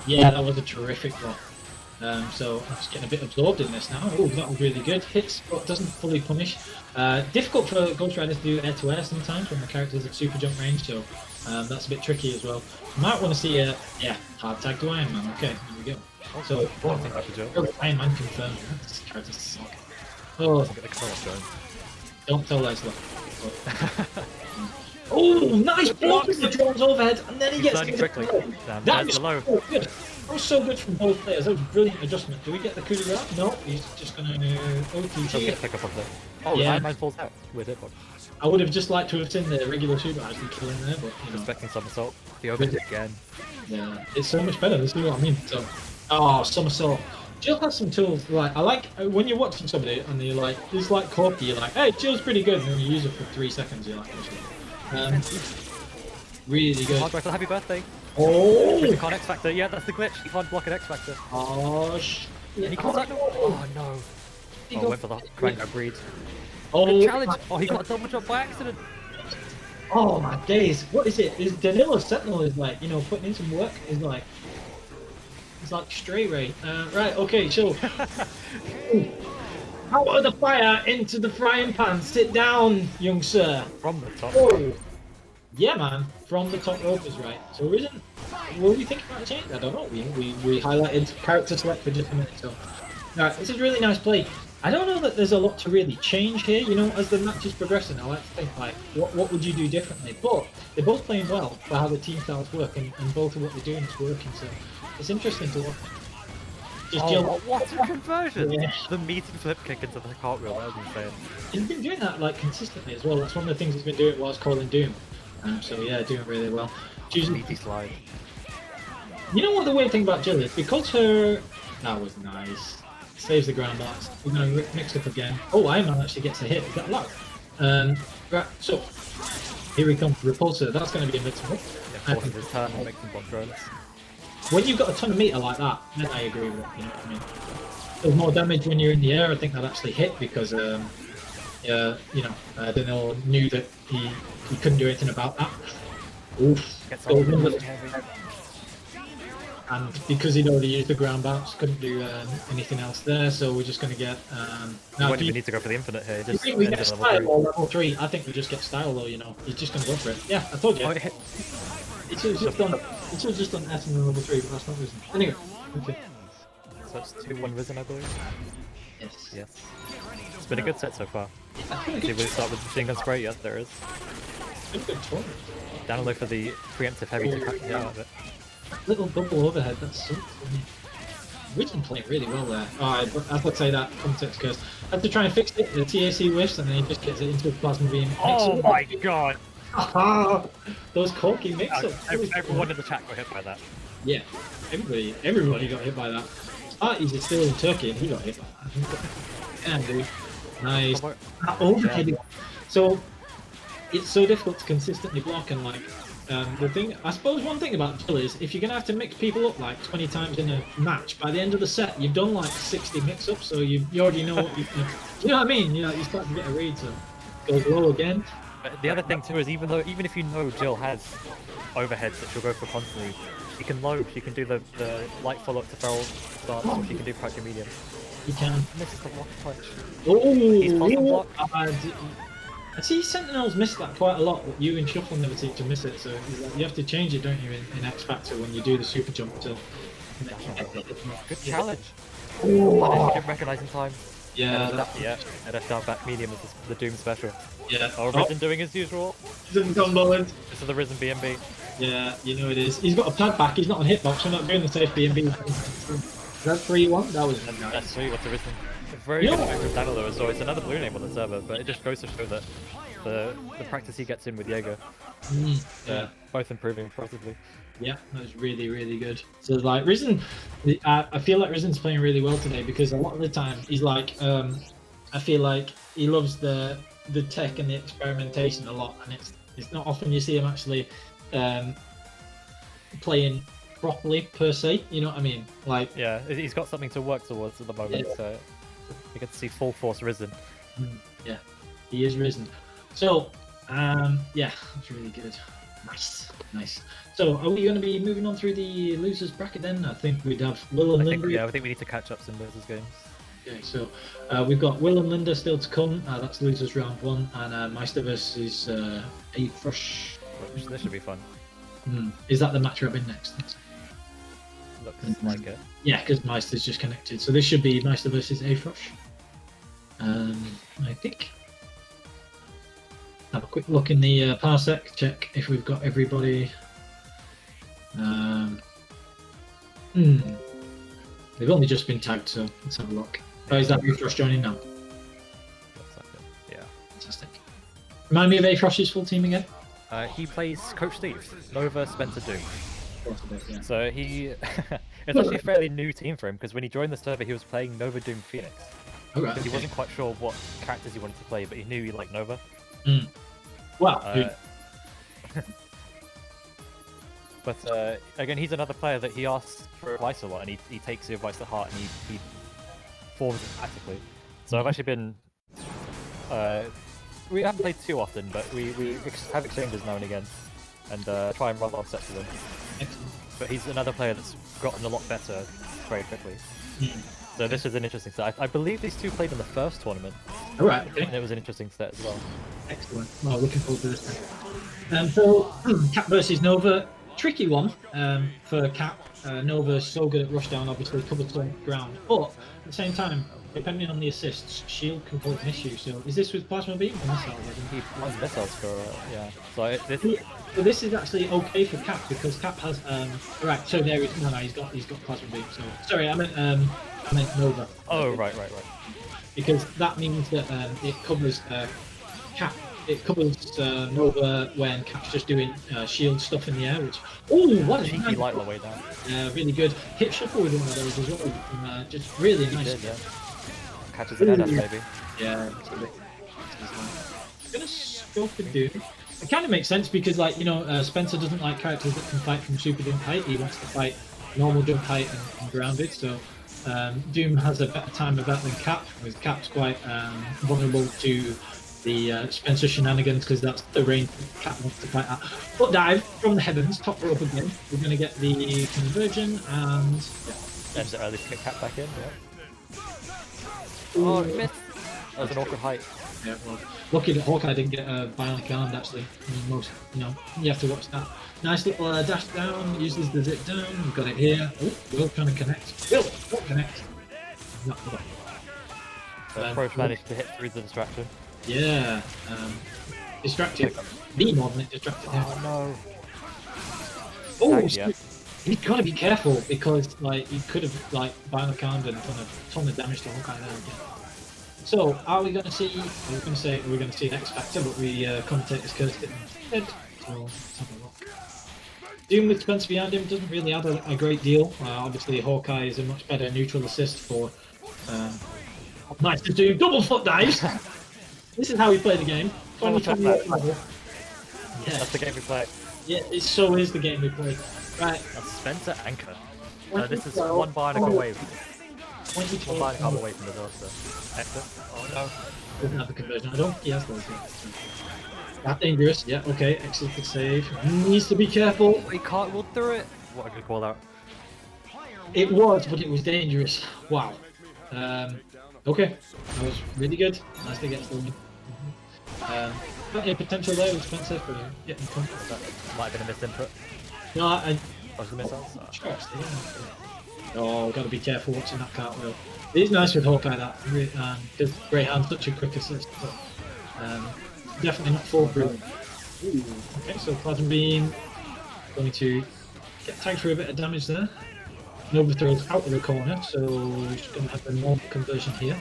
Yeah, that was a terrific block. So I'm just getting a bit absorbed in this now. Oh, that was really good. Hits, but doesn't fully punish. Difficult for Ghost Rider to do air-to-air sometimes when the character's at super jump range, so that's a bit tricky as well. Might want to see a hard tag to Iron Man. Okay, here we go. So Iron Man confirmed. This character sucks. Oh, don't tell Leslie. Oh, nice block with the drones overhead, and then he gets Turning quickly. Damn, That there's was the low. so good. That was so good from both players. That was a brilliant adjustment. Do we get the coup de grace? No, he's just gonna Doesn't OTG. get pick up of it. Oh, Yeah. Iron Man falls out with hitbox. I would have just liked to have seen the regular super actually kill him there, but you know. Expecting somersault. The overhead again. Yeah, it's so much better. This is what I mean. So, oh, somersault. Jill has some tools. Like I like when you're watching somebody and you're like, it's like Corky. You're like, hey, Jill's pretty good, and then you use it for 3 seconds. You're like, really good. Hard rifle, happy birthday. Oh, There's a con X Factor. Yeah, that's the glitch. You can't block an X Factor. oh, And he comes out. Oh no. Oh, went for the crank that breed. oh, Good challenge. Oh, he got a double jump by accident. oh my days! What is it? Is Danilo Sentinel is like, you know, putting in some work? Is like, it's like stray ray. Right, okay, so out of the fire into the frying pan. Sit down, young sir. From the top. Oh, yeah, man. From the top rope is right. So isn't? Were we thinking about a change? I don't know. We highlighted character select for just a minute. So, alright, this is really nice play. I don't know that there's a lot to really change here. You know, as the match is progressing, I like to think like, what would you do differently? But they're both playing well for how the team styles work, and both of what they're doing is working. So it's interesting to watch. Just Jill, what a conversion! Yeah. The meaty flip kick into the cartwheel, that was insane. He's been doing that like consistently as well. That's one of the things he's been doing whilst calling Doom. So yeah, doing really well. Meaty slide. You know what the weird thing about Jill is? Because her... That was nice. Saves the ground box. We're going to mix up again. Oh, Iron Man actually gets a hit. Is that allowed? Right, so... Here we come. Repulsor. That's going to be a mix-up. Yeah, forces his turn and makes them block drones. When you've got a ton of meter like that, then I agree with it. You know what I mean? There's more damage when you're in the air. I think that actually hit because... you know, Danilo knew that he couldn't do anything about that. Oof. Gets So, heavy. and because he'd already used the ground bounce, couldn't do anything else there, so we're just going to get... Now, we need to go for the infinite here. You Just think we end get in style or level 3? I think we just get style though, you know. He's just going to go for it. Yeah, I told you. Oh, it hit. It should have just done S and then level 3, but that's not reason. Anyway, okay. So it's 2-1 Risen, I believe. Yes. Yes. It's been a good set so far. I think Did we start with machine gun spray? Yes, there is. it's been a good tournament. Down low for the preemptive heavy to cut out of it. Little double overhead, that's so funny. We've been playing really well there. Oh, I would say that context curse. I had to try and fix it, the TAC whiffs, and then he just gets it into a plasma beam. Oh my god! Those corky mix-ups. Everyone in the chat got hit by that. Yeah, everybody got hit by that. Arties is still in Turkey and he got hit by that. Yeah, dude. Nice. That overhead. So, it's so difficult to consistently block and like, the thing, I suppose one thing about Jill is, if you're going to have to mix people up like 20 times in a match, by the end of the set, you've done like 60 mix-ups, so you already know what you know what I mean? You know, you start to get a read, so goes low again. But the other thing too is even if you know Jill has overheads that she'll go for constantly, she can load, she can do the light follow-up to feral stance, or she can do pressure medium. You can. Misses the block punch. Oh, He's block. I see Sentinels miss that quite a lot, but you and Shuffle never seem to miss it, so you have to change it, don't you, in X Factor when you do the super jump to... Good challenge. Oh. I didn't recognise in time. Yeah, and a down back medium is the Doom special. yeah. Oh, Risen doing his usual. Doesn't combo in. This is the Risen BNB. Yeah, you know it is. He's got a pad back, he's not on hitbox, we're not doing the safe BNB. Is that 3-1? That was nice. That's sweet, what's the Risen? Very good move from Danilo as well. It's another blue name on the server, but it just goes to show that the practice he gets in with Jaeger, Yeah. both improving progressively. Yeah, that was really, really good. So like Risen, I feel like Risen's playing really well today because a lot of the time he's like, I feel like he loves the tech and the experimentation a lot, and it's not often you see him actually playing properly per se. You know what I mean? Like Yeah, he's got something to work towards at the moment, so you get to see full force Risen. Yeah, he is Risen. So yeah, that's really good. Nice. So, are we going to be moving on through the losers bracket then? I think we'd have Will and Linda. I think we need to catch up some versus games. Okay, so we've got Will and Linda still to come. That's losers round 1, and Meister versus AFrosch. This should be fun. Is that the match we're in next? Looks like it. Yeah, because Meister's just connected. So this should be Meister versus AFrosch. I think. Have a quick look in the parsec, check if we've got everybody. They've only just been tagged, so let's have a look. Oh, is that AFrosch joining now? Looks like it. Yeah. Fantastic. Remind me of AFrosch's full team again? He plays Coach Steve, Nova, Spencer, Doom. Yeah. So he... it's actually a fairly new team for him, because when he joined the server he was playing Nova, Doom, Phoenix. Oh, right, He wasn't quite sure what characters he wanted to play, but he knew he liked Nova. Wow. But again, he's another player that he asks for advice a lot, and he takes the advice to heart, and he forms it tactically. So I've actually been... we haven't played too often, but we have exchanges now and again, and try and run a lot of sets with him. Excellent. But he's another player that's gotten a lot better very quickly. So this is an interesting set. I believe these two played in the first tournament. Alright, okay. And it was an interesting set as well. Excellent. Well, looking forward to this then. So, Cap versus Nova, tricky one for Cap. Nova is so good at rushdown, obviously covered some ground, but at the same time, depending on the assists, shield can cause an issue. So, is this with plasma beam or missiles? He runs missiles for yeah. So this is actually okay for Cap because Cap has right. So there is no, he's got plasma beam. So sorry, I meant Nova. Oh right. Because that means that it covers Cap. It covers Nova when Cap's just doing shield stuff in the air. Which what a cheeky light way down. Really good. Hit shuffle with one of those as well. And, just really nice. Did, yeah. Catches an head up maybe. Yeah. I'm gonna go for Doom. It kind of makes sense because, like, you know, Spencer doesn't like characters that can fight from super jump height. He wants to fight normal jump height and grounded. So Doom has a better time of that than Cap, because Cap's quite vulnerable to the Spencer shenanigans because that's the range Cap wants to fight at. Foot dive from the heavens, top rope again. We're going to get the conversion and Ends it early to get Cap back in. Yeah. Oh, it missed. That was an awkward height. Yeah, well, lucky that Hawkeye didn't get bionic armed actually. I mean, most, you know, you have to watch that. Nice little dash down, uses the zip down, we've got it here. Oh, Will trying to connect. Will, don't connect. Not Approach managed to hit through the distraction. Yeah, distracted. Me more than it distracted him. Oh no. Oh, yeah. You've got to be careful because, like, you could have, like, bionic armed and done a ton of damage to Hawkeye there again. So, are we going to see? I was going to say we're going to see an X Factor, but we commentators cursed it instead. So let's have a look. Doom with Spencer behind him doesn't really add a great deal. Obviously, Hawkeye is a much better neutral assist for. Nice to do double foot dives. This is how we play the game. 2020 level. Yeah, that's the game we play. Yeah, it so is the game we play. Right. That's Spencer Anchor. This is one bionic away. One bionic arm away from the disaster. Excellent. Oh no. Doesn't have the conversion. I don't think he has those yet. That's dangerous. Yeah, okay. Excellent good save. Needs to be careful. He cartwheeled through it. What a good call out. It was, but it was dangerous. Wow. Okay. That was really good. Nice to get through. Plenty of potential there with Spencer for getting comfort. That might have been a missed input. No, I... Was the missiles? Oh, gotta be careful watching that cartwheel. It is nice with Hawkeye that, because Greyhound's such a quick assist, but definitely not foolproof. Okay, so Plasma Beam going to get tagged for a bit of damage there. Nova throws out of the corner, so we're just going to have a normal conversion here.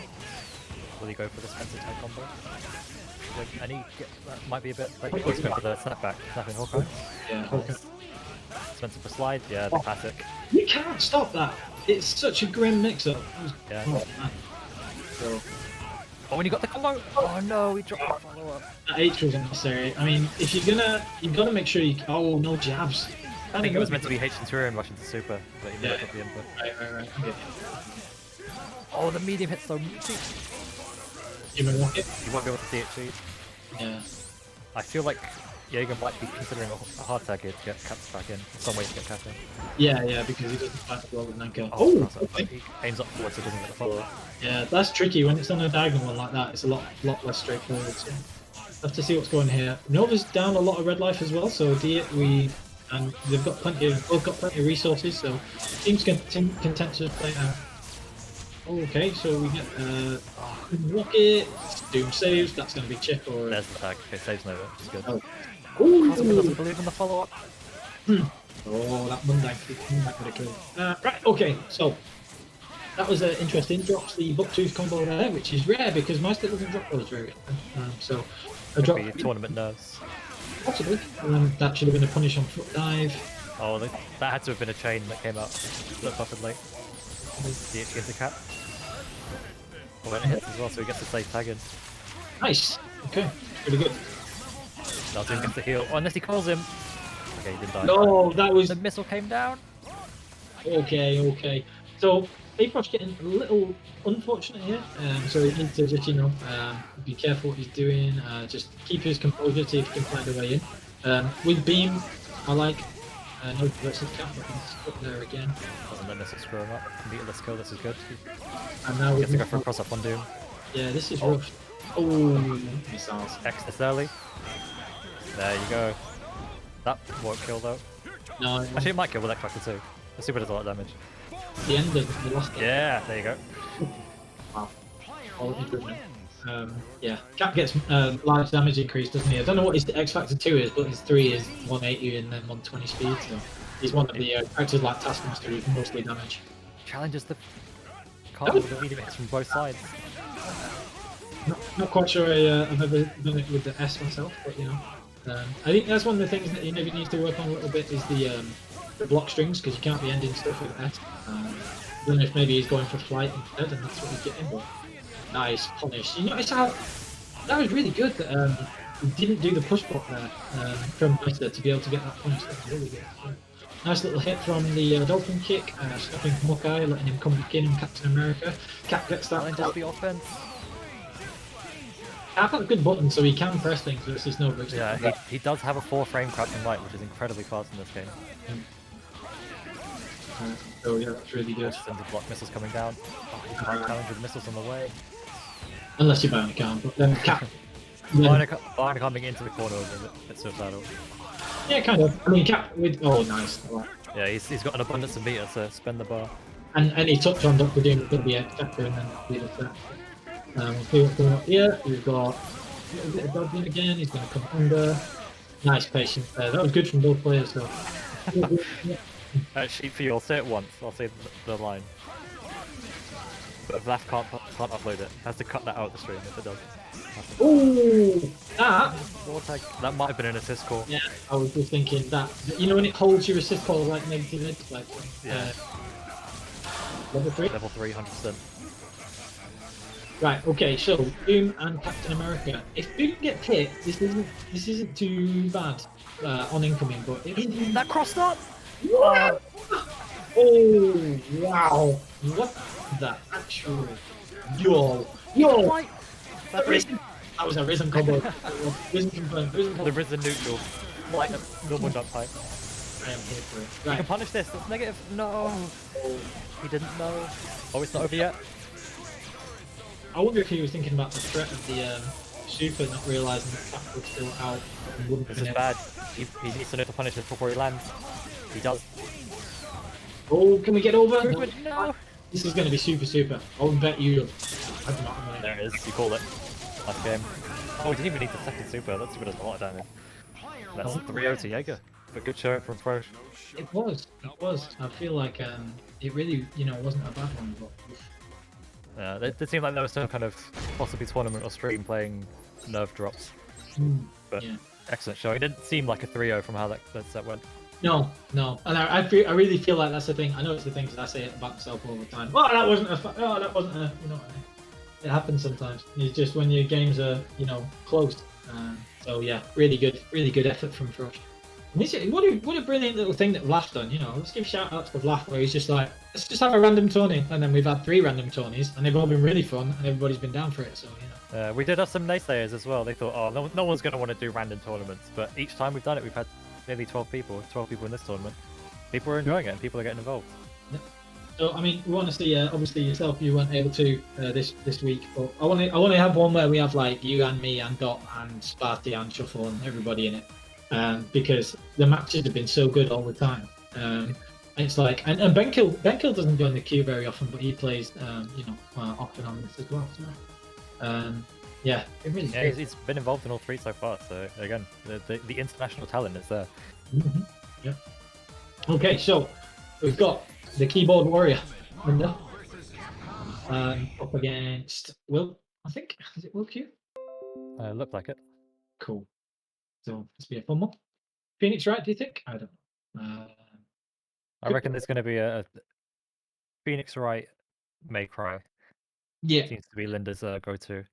Will he go for the Spencer tag combo? And that might be a bit like he's going for the snapback, snapping Hawkeye. Yeah, Hawkeye. Spencer for slide, yeah, the classic. You can't stop that! It's such a grim mix-up. Yeah. So, oh, when you got the combo! Oh no, he dropped the follow-up. That H was unnecessary. I mean, if you're you've got to make sure you... Oh, no jabs. I think it was meant to be H Centurion rushing to super, but he never got the input. Right. Oh, the medium hit's so meaty. Human rocket? You won't be able to see it cheat. Yeah. I feel like Jaeger might be considering a hard tag here to get Caps back in. Some way to get Caps in. Yeah, because he doesn't fight well with Nenko. Oh, okay. He aims up forward so he doesn't get the follow-up. Yeah, that's tricky. When it's on a diagonal one like that, it's a lot less straightforward. So have to see what's going here. Nova's down a lot of red life as well, so and they've got both got plenty of resources, so teams content to play out. Okay, so we get rocket, Doom saves. That's going to be chip or. There's the tag. Okay, saves Nova, which is good. Oh. Crossbow doesn't believe in the follow-up. Oh, that Mundank would have killed. Right, okay, so that was interesting. Drops the Bucktooth combo there, which is rare because my still doesn't drop those very often. So I Could dropped be tournament nerves. possibly. That should have been a punish on foot dive. Oh, that had to have been a chain that came out. Look buffered late. DH gets a cap. Oh, and it hits as well, so he gets to save tag in. Nice. Okay, pretty good. Now Doom gets the heal. Oh, unless he calls him. Okay, he didn't die. No, that was The missile came down. okay. Okay, so AFrosch getting a little unfortunate here. So he needs to just be careful what he's doing. Just keep his composure, see if he can find a way in. With beam, I like. No versus cap, but he's stuck there again. Doesn't let missile screw him up. Meatless kill, this is good. And now Gets to we go for a cross up on Doom. yeah, this is Oh. rough. Oh, missiles. X this early. There you go. That won't kill though. No, Actually, it might kill with X Factor too. The super does a lot of damage. the end of the last game. Yeah, there you go. Wow. All improvement. Yeah, Cap gets large damage increase, doesn't he? I don't know what his X Factor 2 is, but his 3 is 180 and then 120 speed, so he's one of the characters like Taskmaster who's mostly damage. Challenges the card with the medium hits from both sides. Not quite sure I've ever done it with the S myself, but you know. I think that's one of the things that he maybe needs to work on a little bit is the block strings, because you can't be ending stuff with S. I don't know if maybe he's going for flight instead, and that's what he's getting, but nice punish. You notice how that was really good that he didn't do the push block there from Meister to be able to get that punish. That was really good. Nice little hit from the dolphin kick, stopping Hawkeye, letting him come back in on Captain America. Cap gets that. Challenges the offense. Cap got a good button, so he can press things versus no bricks. Yeah, he does have a 4-frame crouching light, which is incredibly fast in this game. So yeah, that's really good. Sends the block missiles coming down. Oh, he can't challenge with missiles on the way. Unless you Bionic Arm, but then Cap. Bionic coming into the corner of it. It's suicidal. Yeah, kind of. I mean, Cap with. Oh, nice. Right. Yeah, he's got an abundance of meter, so spend the bar. And any touch on Dr. Doom is going to be a factor, and then lead us there. See what's going on here. We've got a little bit of dodging again. He's going to come under. Nice patience there. That was good from both players, though. Sheet for you, I'll say it once. I'll say the line. But Vlaf can't upload it. Has to cut that out of the stream if it does. Ooh, that. That might have been an assist call. Yeah, I was just thinking that. You know when it holds your assist call like negative edge, like Yeah. level 3. Level 3, 100%. Right. Okay. So Doom and Captain America. If Doom gets hit, this isn't too bad on incoming, but That crossed up. Oh wow! What the actual? Yo! That was a risen combo. Risen confirmed. The risen neutral. Like a normal jump height. I am here for it. You Right. can punish this. That's negative. No. He didn't know. Oh, it's not over yet. I wonder if he was thinking about the threat of the super, not realizing that Cap was still out and wouldn't. This is bad. He needs to know to punish this before he lands. He does. Oh, can we get over? No. This is going to be super. I would bet you. There it is. You call it. Last game. Oh, we didn't even need the second super. That super does a lot of damage. That's 3-0 to Jaeger. But good show from Pro. It was. I feel like it really, wasn't a bad one, but. It seemed like there was some kind of possibly tournament or stream playing nerve drops. But yeah. Excellent show. It didn't seem like a 3-0 from how that set went. No, and I really feel like that's the thing. I know it's the thing because I say it about myself all the time. Oh, that wasn't a. You know what I mean? It happens sometimes. It's just when your games are, close. So yeah, really good effort from Frosch. What a brilliant little thing that Vlaf's done. Let's give shout outs to Vlaf where he's just like, let's just have a random tourney, and then we've had 3 random tourneys, and they've all been really fun, and everybody's been down for it. So we did have some naysayers as well. They thought, oh, no one's going to want to do random tournaments, but each time we've done it, we've had nearly 12 people in this tournament. People are enjoying it, and people are getting involved. Yep. So I mean, we want to see. Obviously, yourself, you weren't able to this week, but I want to have one where we have like you and me and Dot and Sparty and Shuffle and everybody in it, because the matches have been so good all the time. It's like, and Benkill doesn't join the queue very often, but he plays, often on this as well. So, yeah, it really Yeah, is. he's been involved in all three so far. So again, the international talent is there. Yeah. Okay, so we've got the keyboard warrior Linda up against Will. I think is it WillQ? Looked like it. Cool. So this will be a fun one. Phoenix, right? Do you think? I don't know. I reckon there's going to be a Phoenix Wright May Cry. Yeah. Seems to be Linda's go-to.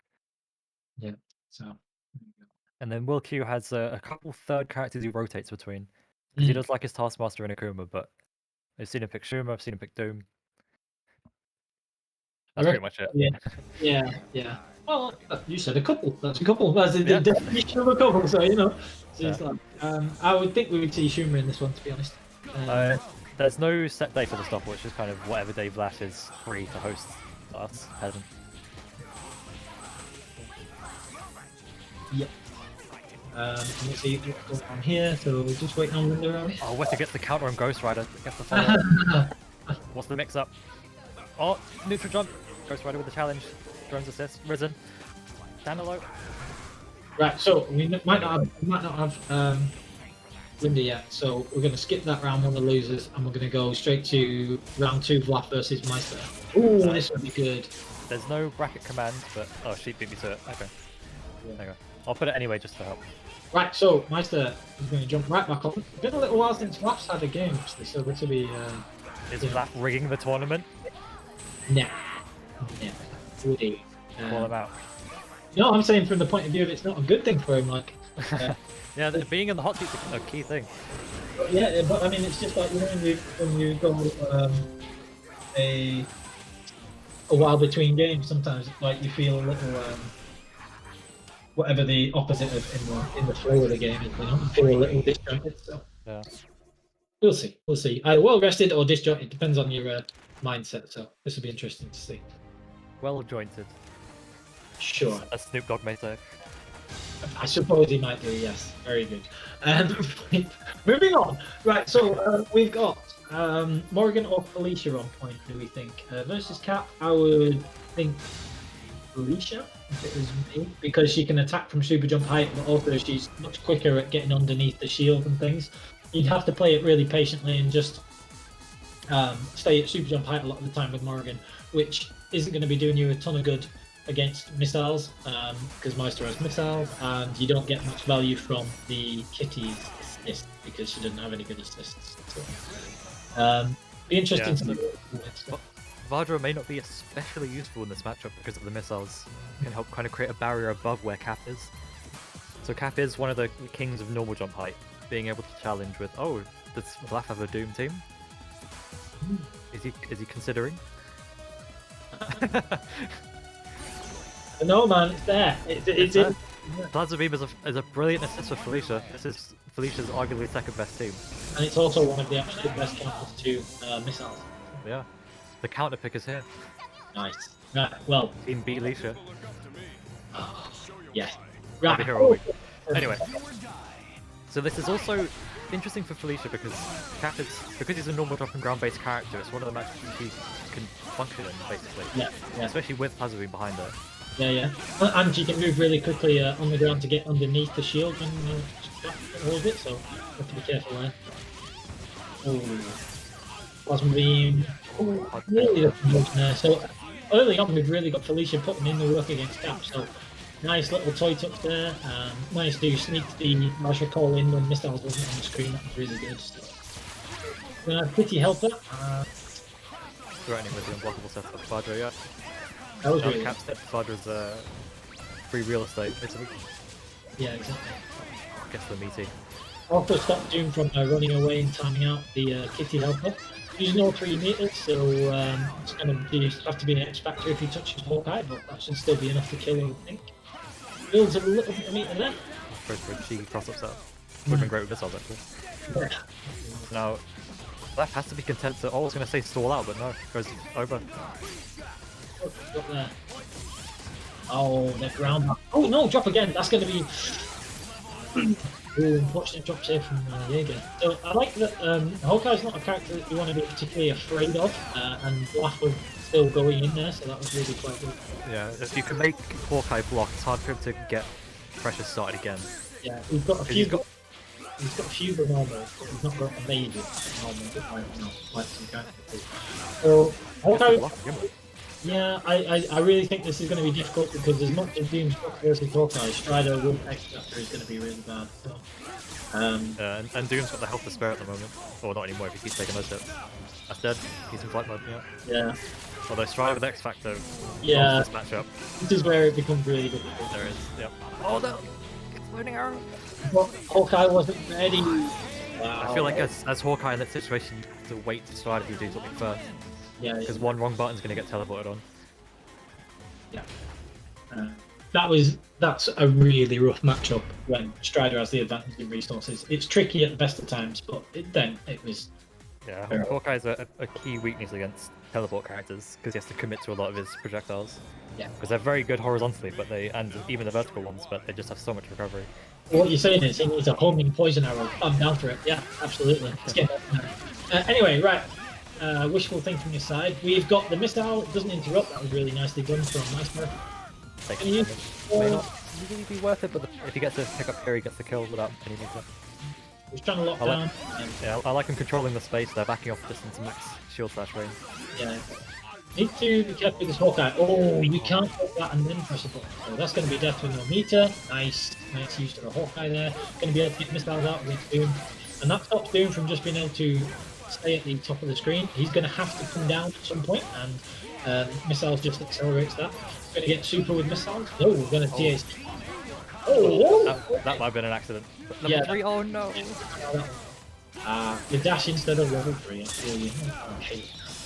Yeah. So. And then WillQ has a couple third characters he rotates between. Because he does like his Taskmaster and Akuma, but I've seen him pick Shuma, I've seen him pick Doom. That's pretty much it. Yeah. Well, you said a couple. That's a couple. That's the definition of a couple. So so it's like, I would think we would see Shuma in this one, to be honest. There's no set day for the stopwatch. It's kind of whatever day Vlash is free to host us. Hasn't. Yep. Let's see what's going on here. So we're just waiting on Linda around. Oh, Weta gets the counter on Ghost Rider. Gets the follow. What's the mix up? Oh, neutral jump. Ghost Rider with the challenge. Drone's assist. Risen. Danilo. Right. So we might not have Linda yet. So we're going to skip that round, one of the losers, and we're going to go straight to round 2, Vlaf versus Meister. Ooh, this would be good. There's no bracket command, but oh, she beat me to it. Okay. There you go. I'll put it anyway just to help. Right, so Meister is going to jump right back on. It's been a little while since Vlaf's had a game, actually, so this will be... Is Vlaf rigging the tournament? Nah. Woody. Call him out. No, I'm saying from the point of view of it's not a good thing for him, like... Yeah, being in the hot seat's a key thing. Yeah, but I mean, it's just like, when you go a while between games, sometimes like you feel a little... whatever the opposite of in the flow of the game is, you feel a little disjointed. So yeah, we'll see. Either well rested or disjointed, depends on your mindset. So this will be interesting to see. Well jointed. Sure. As Snoop Dogg may say. I suppose he might do. Yes, very good. Moving on. Right. So we've got Morgan or Felicia on point. Do we think versus Cap? I would think Felicia. If it was me, because she can attack from super jump height, but also she's much quicker at getting underneath the shield and things. You'd have to play it really patiently and just stay at super jump height a lot of the time with Morgan, which isn't going to be doing you a ton of good against missiles, because Meister has missiles, and you don't get much value from the Kitty's assist because she doesn't have any good assists. So, be interesting to see. Vajra may not be especially useful in this matchup because of the missiles. It can help kind of create a barrier above where Cap is. So Cap is one of the kings of normal jump height, being able to challenge with, oh, does Vlaf have a Doom team? Is he considering? No man, it's there. It's in. Plasma Beam is a brilliant assist for Felicia. This is Felicia's arguably second best team. And it's also one of the absolute best counters to missiles. Yeah. The counter pick is here. Nice. Right, well. Team beat Alicia. Oh, yeah. I'll be here all week. Anyway. So this is also interesting for Felicia because because he's a normal drop and ground based character, it's one of the matches he can function in basically. Yeah. Especially with Plasma Beam behind her. Yeah. And she can move really quickly on the ground to get underneath the shield and hold it, so you have to be careful there. Oh. Plasma Beam. Oh, really there. So early on we've really got Felicia putting in the work against Cap, so nice little toy touch there. Nice to sneak the martial call in when missiles wasn't on the screen, that was really good. We're gonna have Kitty helper. Threatening with the unblockable setup. Vajra, yeah. That was now really Cap steps Vadra's free real estate, basically. Yeah, exactly. Gets the meaty. Also stop Doom from running away and timing out the Kitty helper. Using all 3 meters, so it's going to have to be an X factor if he touches Hawkeye, but that should still be enough to kill him, I think. Builds a little bit of meter there. Goes for a cheeky cross-up set. Would have been great with missiles, actually. Yeah. Now, that has to be content to... Oh, I was going to say stall out, but no. Goes over. Drop there. Oh, the ground. Oh no, drop again. That's going to be... Ooh, unfortunate drop save from Jaeger. So I like that Hawkeye's not a character that you want to be particularly afraid of, and Blaf was still going in there, so that was really quite good. Yeah, if you can make Hawkeye block, it's hard for him to get pressure started again. Yeah, he's got a few. He's got a few good normals, but he's not got amazing normals like some characters. So Hawkeye. Yeah, I really think this is going to be difficult because as much as Doom's block versus Hawkeye, Strider with X-Factor is going to be really bad. So, and Doom's got the health to spare at the moment. Or not anymore if he keeps taking those hits. That's dead. He's in flight mode, yeah. Yeah. Although Strider with X-Factor yeah, this matchup. This is where it becomes really difficult. There is, yep. Oh no! Exploding arrow! But Hawkeye wasn't ready. Wow. I feel like as Hawkeye in that situation, you have to wait to Strider to do something first. Yeah, because one wrong button's going to get teleported on. Yeah. That's a really rough matchup when Strider has the advantage in resources. It's tricky at the best of times, but it was. Yeah, Hawkeye's a key weakness against teleport characters because he has to commit to a lot of his projectiles. Yeah. Because they're very good horizontally, but and even the vertical ones, but they just have so much recovery. What you're saying is he needs a homing poison arrow. I'm down for it. Yeah, absolutely. Let's get that. Anyway, right. Wishful thinking aside, we've got the missile. It doesn't interrupt. That was really nicely done from Nightmare. May not really be worth it, but if he gets to pick up here, he gets the kill without any movement. He's trying to lock down. Yeah, I like him controlling the space. They're backing off distance max shield slash range. Yeah. Need to be careful with this Hawkeye. Oh, you can't put that and then press a button. So that's going to be death with no meter. Nice use of the Hawkeye there. Going to be able to get missiles out with Doom. And that stops Doom from just being able to stay at the top of the screen. He's going to have to come down at some point, and missiles just accelerates that. Going to get super with missiles. No, we're going to TAC. Oh, that might have been an accident. But level 3, oh no! The dash instead of level 3.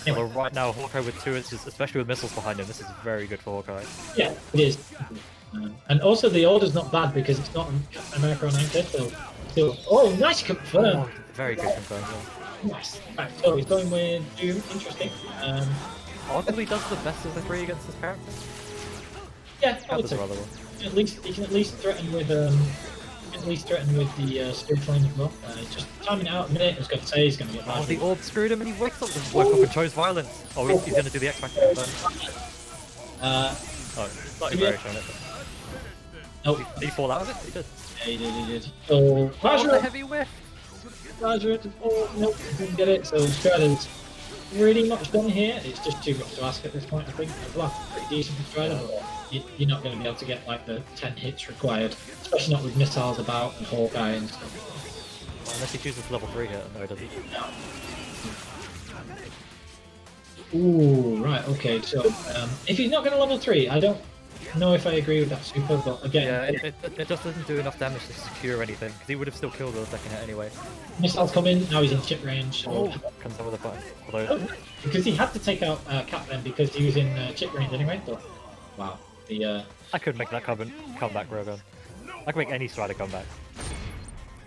Anyway. Well, right now, Hawkeye with 2 inches, especially with missiles behind him, this is very good for Hawkeye. Yeah, it is. And also the order's not bad because it's not America on anchor, so oh, nice confirm! Oh, very good confirm, yeah. Nice. Right, so he's going with Doom. Interesting. Arguably does the best of the 3 against this character. Yeah, I would does say. a rather well. He can at least threaten with the Spirit Flame as well. Just timing it out a minute. I was going to say he's going to get bad. Oh, the orb screwed him and he wakes up and chose violence. Oh, he's going to do the X Factor then. Oh, not even very showing it. Nope. Did he fall out of it? He did. Yeah, he did. So, the heavy whiff. Roger, oh, nope, didn't get it. So Strider's pretty much done here. It's just too much to ask at this point, I think. Well, pretty decent for Strider, but you're not going to be able to get like the 10 hits required, especially not with missiles about and Hawkeye and stuff. Well, unless he chooses level 3 hit, no, he doesn't. Ooh, right, okay. So if he's not going to level 3, I don't know if I agree with that super, but again, yeah, it just doesn't do enough damage to secure anything because he would have still killed with the second hit anyway. Missiles come in. Now he's in chip range. So comes over the button. Although because he had to take out Cap then because he was in chip range anyway. But wow, I could make that come back, Railgun. I could make any Strider come back.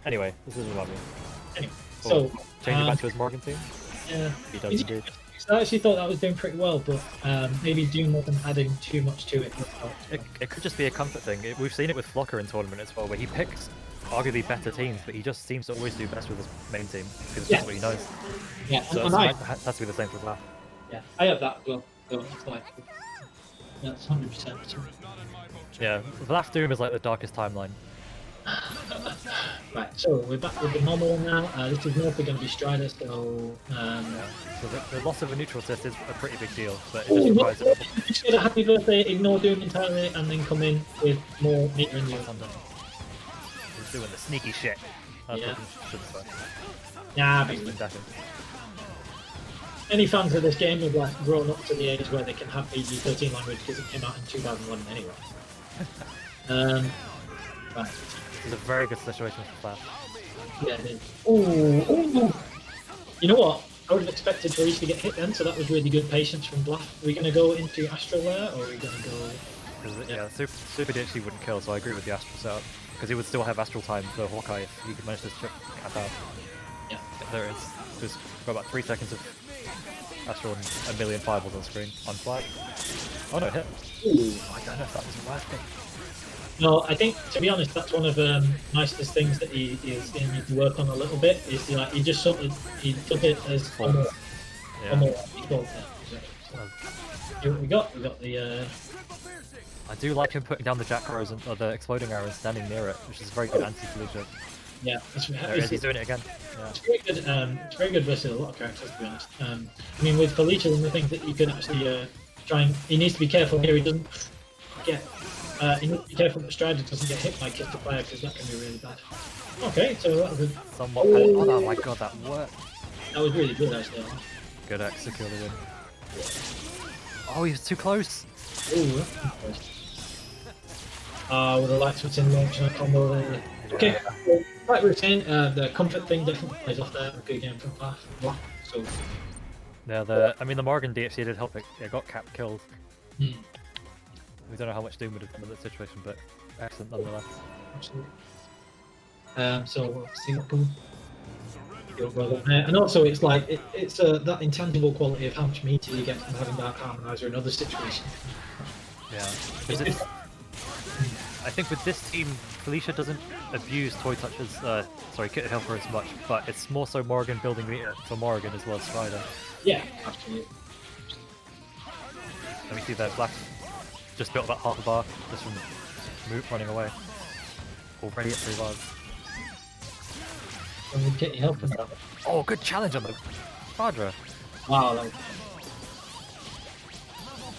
Anyway, this is lovely. Anyway, so change it back to his Morgan team. Yeah, he does indeed. So I actually thought that was doing pretty well, but maybe Doom wasn't adding too much to it. It could just be a comfort thing. We've seen it with Flocker in tournament as well, where he picks arguably better teams, but he just seems to always do best with his main team because that's what he knows. Yeah, so it has to be the same for Vlaf. Yeah, I have that as well. So it's like that's 100%. Yeah, Vlaf Doom is like the darkest timeline. Right, so we're back with the normal now. This is mostly going to be Strider, so... So the loss of a neutral assist is a pretty big deal, but it just requires it. Just get a happy birthday, ignore Doom entirely, and then come in with more meter in the oven. He's doing the sneaky shit. Yeah. Nah, but any fans of this game have like grown up to the age where they can have PG-13 language because it came out in 2001 anyway. Right. This is a very good situation for Vlaf. Yeah, it is. Ooh. You know what? I would have expected Reese to get hit then, so that was really good patience from Vlaf. Are we going to go into Astral there, or are we going to go... Yeah, Super actually wouldn't kill, so I agree with the Astral setup. Because he would still have Astral time for Hawkeye if he could manage to cap out. Yeah. There it is. Just got about 3 seconds of Astral and a million fireballs on screen. On flag. Oh no, hit. Ooh. I don't know if that was worth it. No, I think to be honest, that's one of the nicest things that he is going to need to work on a little bit. Is he just sort of took it as Yeah. Here we got the. I do like him putting down the jack arrows and the exploding arrows standing near it, which is very good anti-collision. Yeah, There it is, he's doing it again. Yeah. It's very good. It's very good versus a lot of characters, to be honest. I mean, with Felicia, one of the things that you can actually try and he needs to be careful here. He doesn't get. He needs to be careful that Strider doesn't get hit by Kick to Fire because that can be really bad. Okay, so that was somewhat. Oh my god, that worked. That was really good, actually. Good X secure the win. Oh, he was too close. Ooh, would have liked what's in launch and a combo there. Okay, well, like we were saying, the comfort thing definitely plays off there. Good game from Vlaf. So. Yeah, the Morgan DHC did help it got Cap killed. We don't know how much Doom would have done in that situation, but excellent nonetheless. Absolutely. So we'll see what comes. And also, it's like it's that intangible quality of how much meter you get from having Dark Harmonizer in other situations. Yeah, I think with this team, Felicia doesn't abuse Toy Touch's, Kit Helper as much, but it's more so Morgan building meter for Morgan as well as Strider. Yeah, absolutely. Let me see that Black just built about half a bar just from running away. Already at 3 bars. Get your help. Oh, good challenge on the Fadra. Wow.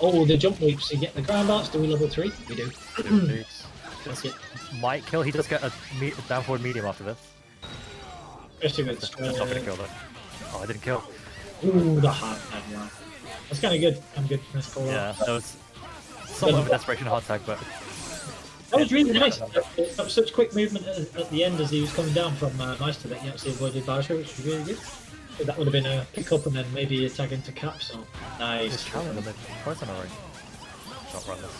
Oh, the jump leaps. You get the ground arts. Do we level 3? We do. Might kill. He does get a down forward medium after this. Especially with That's not gonna kill though. Oh, I didn't kill. Ooh, the hard tag. Wow. That's kind of good. Nice call. Yeah, that was somewhat of a desperation hard tag, but. That was really nice. That was such quick movement at the end as he was coming down from Meister that he actually avoided Barger, which was really good. So that would have been a pick up and then maybe a tag into Cap, so nice. Challenge on the poison already. Not run this.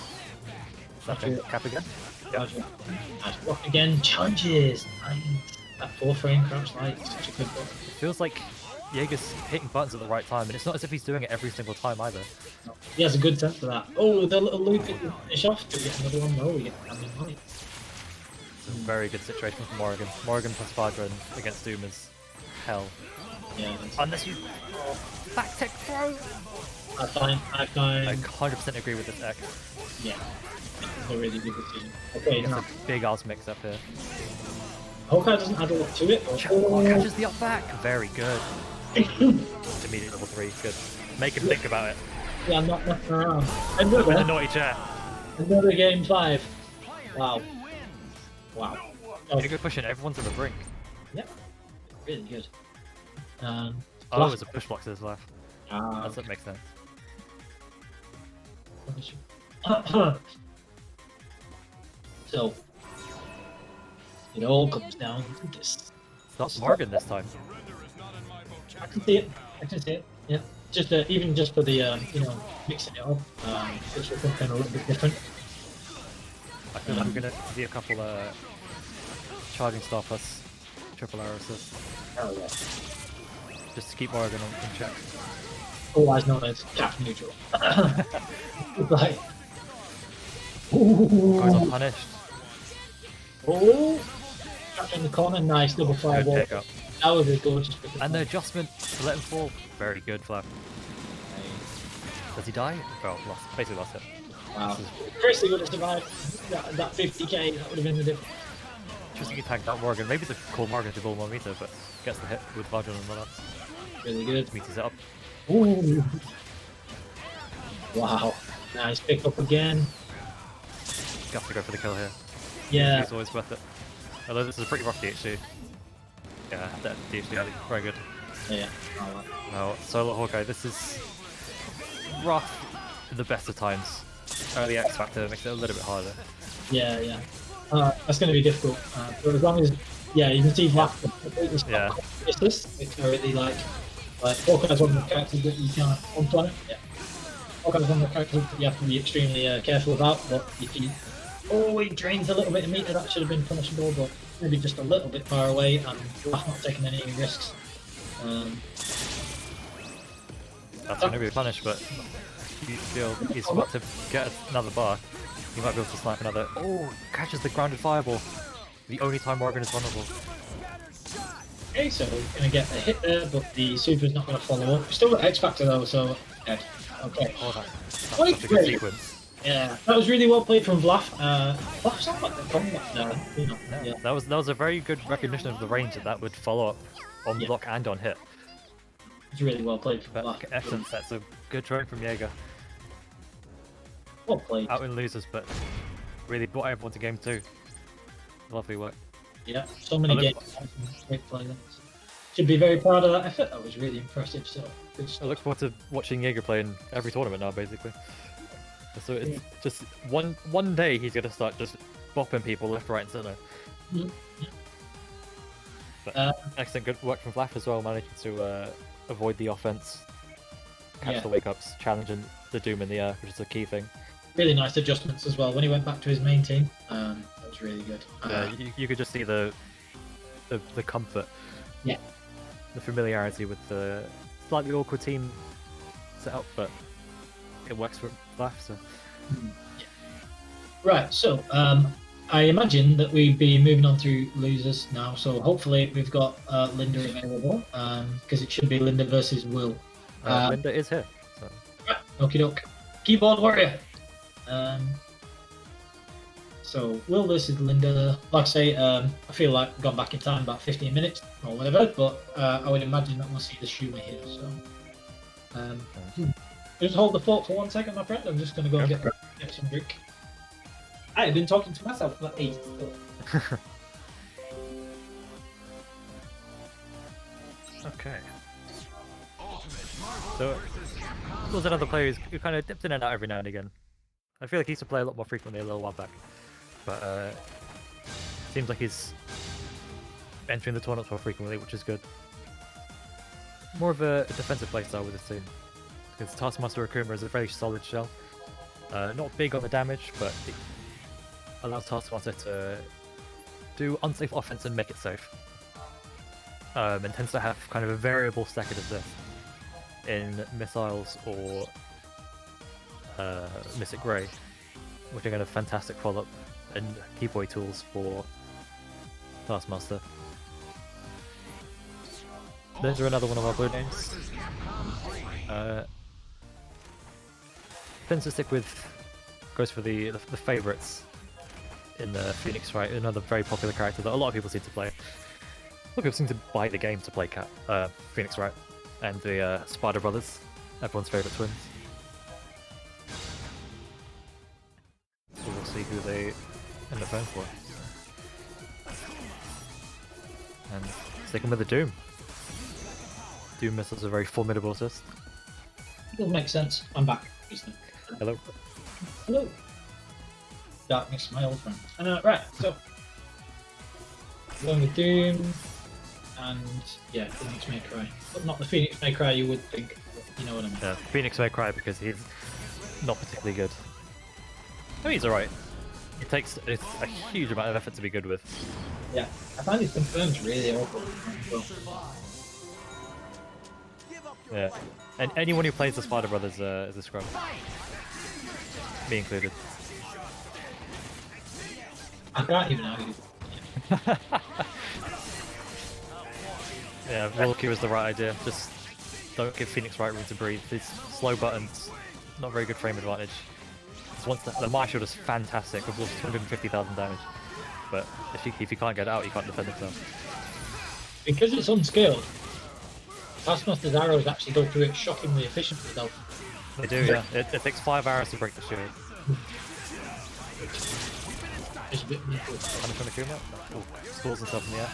Is that thing? Cap again? Yep. Nice block again. Challenges! Nice. That 4-frame crouch light, such a good block. It feels like Jaeger's hitting buttons at the right time, and it's not as if he's doing it every single time either. He has a good sense for that. Oh, the little loop at the finish off. Do we get another one? No, we get the money. It's a very good situation for Morgan. Morgan plus Fadra against Doom is hell. Yeah. Unless you back tech throw. I find. I 100% agree with this X. Yeah. It's a really good decision. Okay, it's a big ass mix up here. Hawkeye doesn't add a lot to it. Oh, catches the up back. Very good. Immediate level 3. Good. Make him think about it. Yeah, I'm not messing around. With a naughty chair. Another game 5. Wow. Wow. You're a good push in. Everyone's on the brink. Yep. Really good. Oh, it was a push block to his left. That's what makes sense. So, it all comes down to this. It's not Morgan this time. I can see it. Yeah. Just even just for the mixing it up, it's something a little bit different. I feel like we're gonna see a couple charging star plus triple arrow assists. Oh yeah. Just to keep Morgan in check. Otherwise known as cap neutral. Like. Goes unpunished. Oh! Trapped in the corner, nice double fireball. Good pick up. That was a gorgeous pick up. And the adjustment to let him fall, very good, Flap. Does he die? Oh, basically lost it. Wow. Chrissy would have survived that 50k, that would have been the difference. Interesting he tagged out Morgan. Maybe it's a cool Morgan to build more meter, but gets the hit with Vajra and Monarchs. Really good. Meters it up. Ooh. Wow. Nice pick up again. Got to go for the kill here. Yeah. It's always worth it. Although this is a pretty rough DHC. Yeah, that DHC, very good. Yeah. No, Solo Hawkeye, this is rough in the best of times. Early X Factor makes it a little bit harder. Yeah. That's going to be difficult. But as long as, you can see that completely it's really like Hawkeye's one of the characters that you can't on it. Yeah. Hawkeye's one of the characters that you have to be extremely careful about, but if you he drains a little bit of meter, that should have been punishable, but maybe just a little bit far away and not taking any risks. That's going to be punished, but you feel he's about to get another bar. He might be able to snipe another. Oh, catches the grounded fireball. The only time Morgan is vulnerable. Okay, so we're gonna get a hit there, but the super's not gonna follow up. Still got X Factor though, so dead. Okay. Oh, that's Quite such a good great. sequence. Yeah, that was really well played from Vlaf. Vlaf's not like the combat there, you know. Yeah, that was a very good recognition of the range that would follow up on block and on hit. It's really well played from But Vlaf. excellent, that's a good try from Jaeger. Well played. Out in losers, but really brought everyone to game 2. Lovely work. Yeah, so many I look- games. Great play. Should be very proud of that effort. That was really impressive. So good I stuff. look forward to watching Jaeger play in every tournament now, basically. So it's just one day he's gonna start just bopping people left, right, and center. Mhm. But excellent, good work from Vlaf as well, managing to avoid the offense, catch Yeah. the wake ups, challenging the Doom in the air, which is a key thing. Really nice adjustments as well when he went back to his main team. That was really good. You could just see the comfort, Yeah. the familiarity with the slightly awkward team setup, but it works for Vlaf. So Right, so I imagine that we'd be moving on through losers now. So hopefully we've got Linda available because it should be Linda versus Will. Linda is here. So. Okie doke. Keyboard warrior. So Will versus Linda. Like I say, I feel like I've gone back in time about 15 minutes or whatever, but I would imagine that we'll see the Shuma here. So just hold the fort for 1 second, my friend. I'm just going to go and get some drink. I've been talking to myself for 8. Okay. So, there's another player who kind of dips in and out every now and again. I feel like he used to play a lot more frequently a little while back. But, seems like he's entering the tournaments more frequently, which is good. More of a defensive playstyle with this team. Because Taskmaster Akuma is a very solid shell. Not big on the damage, but it allows Taskmaster to do unsafe offense and make it safe. And tends to have kind of a variable stack of assist in missiles or Mystic Grey, which are kind of fantastic follow-up and keyboy tools for Taskmaster. Those are another one of our blue names. Tends to stick with, goes for the favourites in the Phoenix Wright, another very popular character that a lot of people seem to play. A lot of people seem to buy the game to play Phoenix Wright and the Spider Brothers, everyone's favourite twins. So we'll see who they end up going for. And sticking with the Doom. Doom missiles a very formidable assist. It does make sense. I'm back. Hello. Hello. Darkness, my old friend. Right, so going with Doom and yeah, Phoenix May Cry. But not the Phoenix May Cry you would think, you know what I mean. Yeah, Phoenix may cry because he's not particularly good. I mean, he's alright. It takes a huge amount of effort to be good with. Yeah, I find his confirms really awful. Yeah, and anyone who plays the Spider Brothers is a scrub. Me included. I can't even argue. Yeah, WillQ is the right idea. Just don't give Phoenix Wright room to breathe. These slow buttons, not very good frame advantage. Once the Marshal is fantastic with 250,000 damage, but if you can't get out, you can't defend yourself. Because it's unscaled, Taskmaster's arrows actually go through it shockingly efficiently though. They do, yeah. It takes 5 hours to break the shield. It's a bit meaningful. Punish on Akuma. Oh, stalls himself in the air.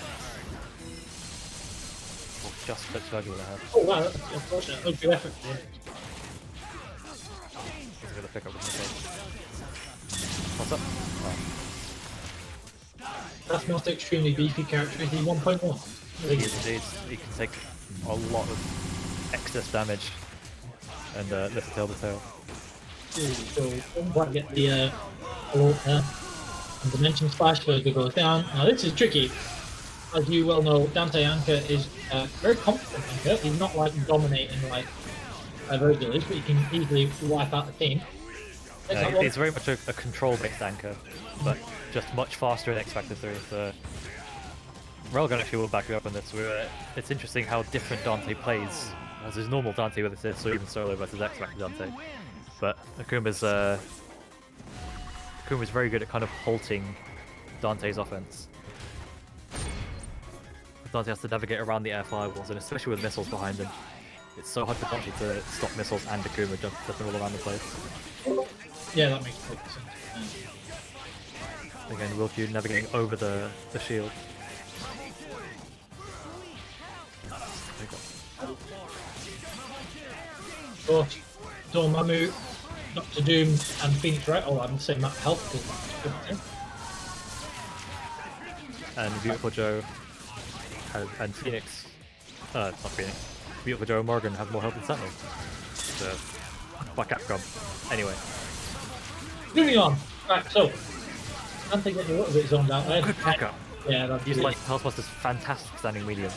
Oh, just flips Virgil in the head. Oh wow, that's unfortunate. That was good effort. Yeah. He's gonna pick up with the What's up? Oh. Taskmaster extremely beefy character. Is he 1.1? He is indeed. He can take a lot of excess damage and lift tail to tail. So don't quite get the ult there. And Dimension Splash further goes down. Now this is tricky. As you well know, Dante Anka is a very competent Anka. He's not like dominating like Virgil is, but he can easily wipe out the team. He's very much a control-based anchor, but just much faster and expected through. So Railgun actually will back you up on this. It's interesting how different Dante plays as his normal Dante with assists, or even solo versus X-Factor Dante. But Akuma's very good at kind of halting Dante's offense. Dante has to navigate around the air firewalls, and especially with missiles behind him, it's so hard for Dante to stop missiles and Akuma jumping all around the place. Yeah, that makes perfect sense. Again, WillQ navigating over the shield. Oh, Dormammu, Dr. Doom, and Phoenix, right? Oh, I'm going to say Matt Health. And Beautiful Joe and Phoenix, not Phoenix, Beautiful Joe and Morgan have more health than Sentinel. So, by Capcom. Anyway. Moving on. Right, so, I'm thinking a little bit zoned out there. Good backup. Yeah, that's Use like Hellsbuster's fantastic standing medium.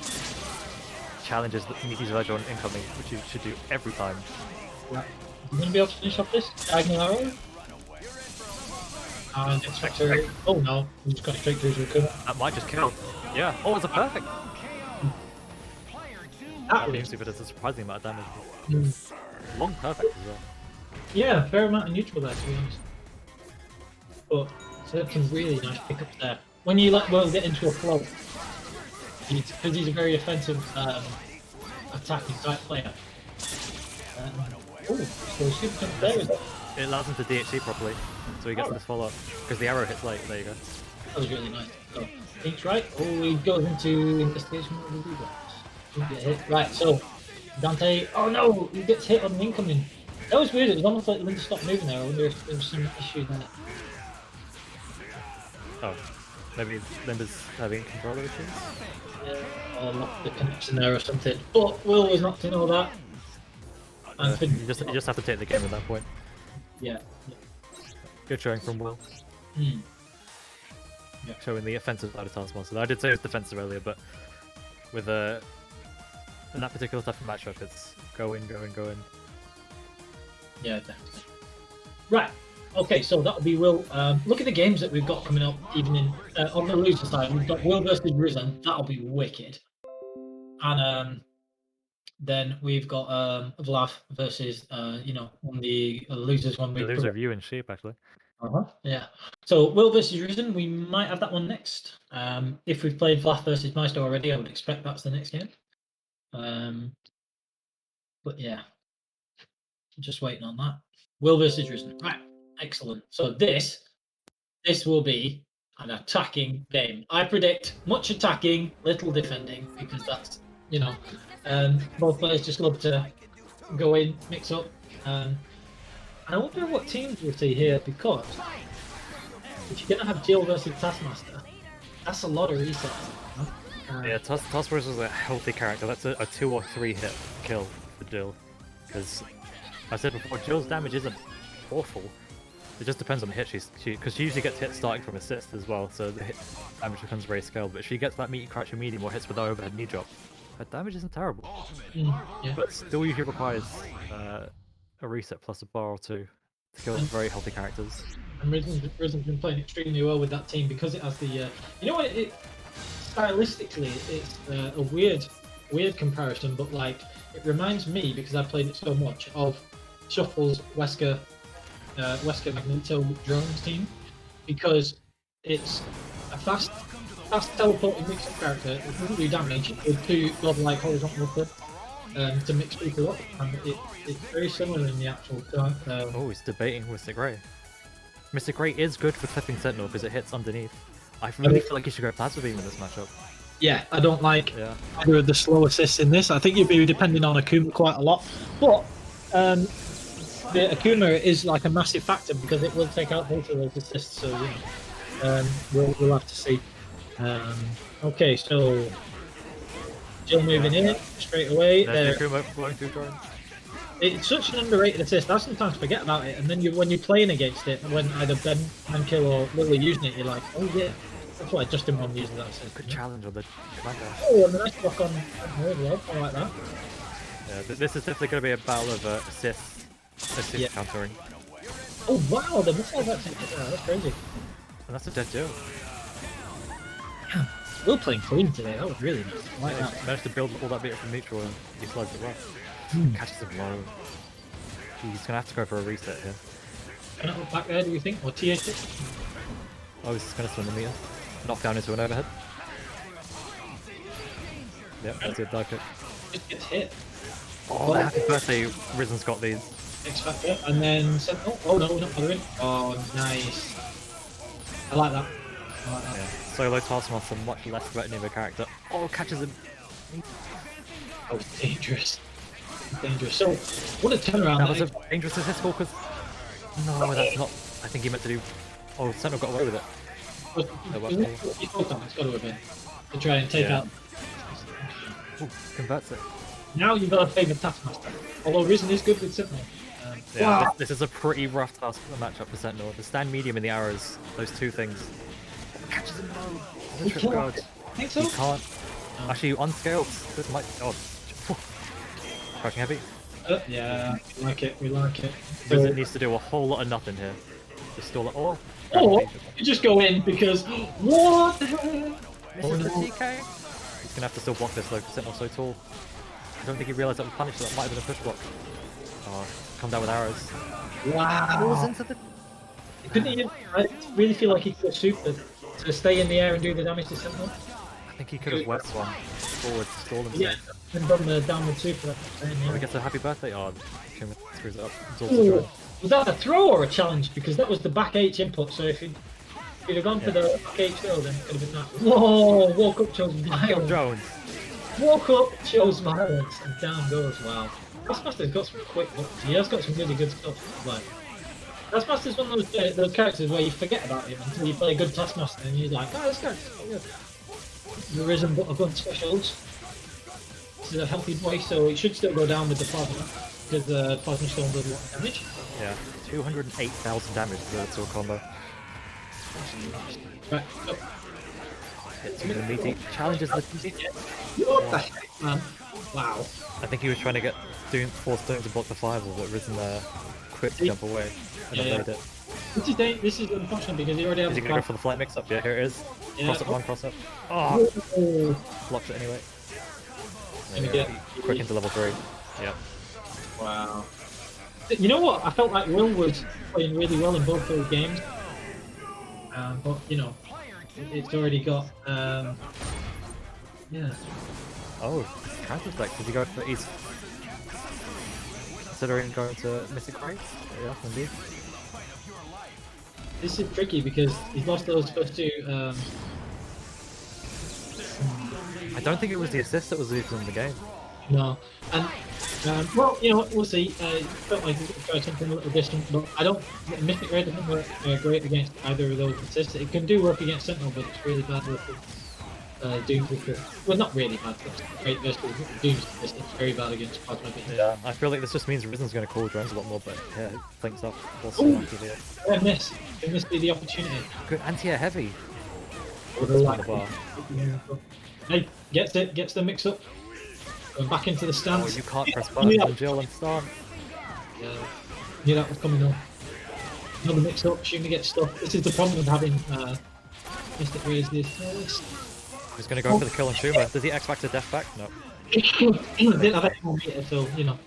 Challenges the Meaty's Ledger on incoming, which you should do every time. Yeah. I'm going to be able to finish off this diagonal arrow. And X-Factor. Oh no, I'm just going straight through to Akuma. That might just kill. Yeah. Oh, it's a perfect. That means if it does a surprising amount of damage. Long perfect as well. Yeah, fair amount of neutral there, to be honest. But some really nice pickups there. When you let Will get into a flow, because he's a very offensive attacking type player. Oh, so super jump there, is it? It allows him to DHC properly, so he gets this follow up. Because the arrow hits late, there you go. That was really nice. So, Pink's right. Oh, he goes into investigation. What did he do? Didn't get hit. Right, so Dante. Oh no, he gets hit on the incoming. That was weird. It was almost like Linda stopped moving there. I wonder if there was some issue there. Oh, maybe Linda's having controller issues? Yeah, or not the connection there or something. But Will was not to know that. You just have to take the game at that point. Yeah. Good showing from Will. Yeah. Showing the offensive side of Taskmaster. I did say it was defensive earlier, but with in that particular type of matchup, it's go in, go in, go in. Yeah, definitely. Right. Okay, so that'll be Will. Look at the games that we've got coming up. Even in on the loser side, we've got Will versus Risen. That'll be wicked. And then we've got Vlaf versus one of the losers when we. The loser of you and Sheep, actually. Yeah. So Will versus Risen, we might have that one next. If we've played Vlaf versus Meister already, I would expect that's the next game. But yeah, just waiting on that. Will versus Risen. Right. Excellent. So this will be an attacking game. I predict much attacking, little defending, because that's both players just love to go in, mix up. I wonder what teams we'll see here, because if you're gonna have Jill versus Taskmaster, that's a lot of resets. Yeah, Taskmaster is a healthy character. That's a 2 or 3 hit kill for Jill. Because I said before, Jill's damage isn't awful. It just depends on the hit because she usually gets hit starting from assist as well, so the hit damage becomes very scaled. But if she gets that meaty crouching medium or hits with the overhead knee drop, her damage isn't terrible. Yeah. But still usually requires a reset plus a bar or two to kill very healthy characters. And Risen's been playing extremely well with that team because it has the it stylistically it's a weird comparison, but like it reminds me, because I've played it so much, of Shuffle's Wesker Magneto drones team, because it's a fast teleporting mix-up character. It doesn't do damage with 2 godlike horizontal flip to mix people up, and it's very similar in the actual time. Oh, he's debating Mystic Ray. Mystic Ray is good for clipping Sentinel because it hits underneath. I really feel like he should go Plasma Beam in this matchup. Yeah, I don't like either of the slow assists in this. I think you'd be depending on Akuma quite a lot, but the Akuma is like a massive factor because it will take out both of those assists. So we'll have to see. Okay, so Jill moving in straight away. Akuma flowing through drones. It's such an underrated assist. I sometimes forget about it, and then when you're playing against it, when either Benkill or Lily using it, you're like, oh yeah, that's why Justin Bond uses that assist. Good challenge on the commander. Oh, and a nice block on her as well. I like that. Yeah, this is definitely going to be a battle of assist countering. Oh wow, the missile that's that's crazy. And that's a dead Jill. We're playing clean today. That was really nice. I like Yeah, that. he managed to build all that bit from neutral and he slides it well. Catches him low. He's gonna have to go for a reset here. Can I look back there, do you think? Or TH? Oh, he's just gonna swing the meter. Knock down into an overhead. Yep, that's it, dive kick. Just gets hit. Oh, happy birthday, Risen's got these. X Factor, and then Sentinel. Oh no, not bothering. Oh, nice. I like that. I like that. Yeah. Solo Taskmaster, much less threatening of a character. Oh, catches him. That was dangerous. Dangerous. So, what a turnaround. That was a dangerous assist call because. No, that's not. I think he meant to do. Oh, Sentinel got away with it. He thought that it's got to have been. To try and take out. Ooh, converts it. Now you've got a favourite Taskmaster. Although Risen is good with Sentinel. Yeah, wow. this is a pretty rough task matchup for Sentinel. The stand medium and the arrows, those two things. Catches him low. He Trip can't. guard. I think so. He can't. Actually, unscaled. This might. Oh. Cracking heavy. Yeah, we like it. We like it. Risen needs to do a whole lot of nothing here. Just stall it. Oh. Or you just go in because what the hell? Misses the TK. He's gonna have to still block this though because Sentinel's so tall. I don't think he realised that was punished. That might have been a push block. Oh, come down with arrows. Wow. Into the... He couldn't even. I really feel like he could have super to stay in the air and do the damage to Sentinel. I think he could have wet swung forward to stall himself. Yeah, and done the downward super. Oh, he gets a happy birthday. Oh, screws it up. Ooh. Was that a throw or a challenge? Because that was the back H input. So if you'd have gone for the back H throw, then it could have been that. Whoa! Woke up, chose violence. Jones. Woke up, chose violence, and down goes. Wow. Taskmaster's got some quick buttons. He has got some really good stuff. Like, Taskmaster's one of those characters where you forget about him until you play a good Taskmaster and you're like, oh, this character's quite good. The Risen but a gun specials. This is a healthy boy, so it should still go down with the plasma because the plasma stone does a lot of damage. Yeah, 208,000 damage to the combo. Right, go. Hits with the meaty. Challenges the What the heck, man? Wow. I think he was trying to get Four Stone to block the fireball, but Risen quick jump away and avoid it. This is unfortunate because he already has. Is he gonna go for the flight mix up? Yeah, here it is. Yeah. Cross up one, cross up. Oh! Blocks it anyway. Quick into level 3. Yep. Wow. You know what? I felt like Will was playing really well in both those games. But, you know, it's already got. Yeah. Oh, counter attack. Did he go for East? Considering going to Mythic Race? Yeah, indeed. This is tricky because he's lost those first two. I don't think it was the assist that was losing the game. No. And, well, you know, we'll see. Felt like we could try something a little different, but I don't. Mythic Ray doesn't work great against either of those assists. It can do work against Sentinel, but it's really bad with Doom. Well, not really bad, but it's great versus Doom's assist. It's very bad against Plasma. Yeah, I feel like this just means Risen's going to call drones a lot more, but yeah, it flinks up. Also, miss. It must be the opportunity. Good anti-air heavy. Like, hey, gets the mix up. Going back into the stance. Oh, you can't press buttons on Jill and start. Yeah, knew that was coming up. Another mix up, Shumi gets stuck. This is the problem with having Mystic Rays this. He's going to go for the kill on Shuma. Does he X back to death back? No. Didn't have any more meter, so you know,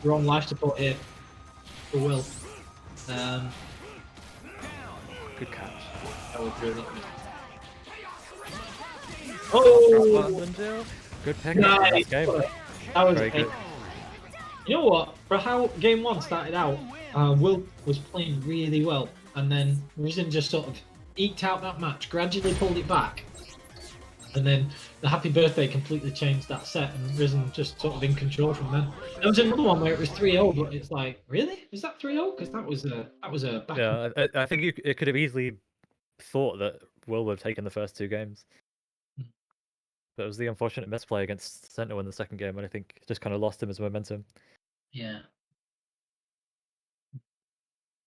we're on life support here for Will. Good catch. That was really good. Oh! Good pick. Nice. Game. That was very good. You know what? For how game one started out, Will was playing really well, and then Risen just sort of eked out that match, gradually pulled it back, and then the Happy Birthday completely changed that set, and Risen just sort of in control from then. There was another one where it was 3-0, but it's like, really? Is that 3-0? Because that was a back. Yeah, I think it could have easily thought that Will would have taken the first two games. But it was the unfortunate misplay against Sentinel in the second game, and I think just kind of lost him his momentum. Yeah.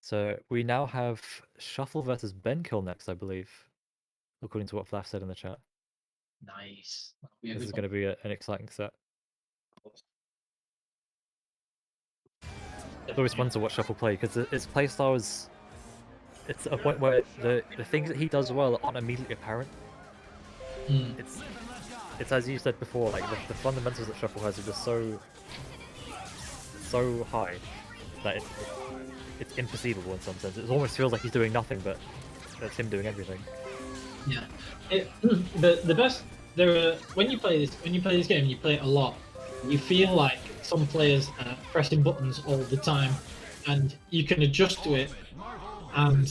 So we now have Shuffle versus Benkill next, I believe, according to what Flaf said in the chat. Nice. This is going to be an exciting set. It's always fun to watch Shuffle play because its playstyle is. It's a point where the things that he does well aren't immediately apparent. It's as you said before, like the fundamentals that Shuffle has are just so high that it's imperceivable in some sense. It almost feels like he's doing nothing, but that's him doing everything. Yeah. The best when you play this game, you play it a lot. You feel like some players are pressing buttons all the time, and you can adjust to it. And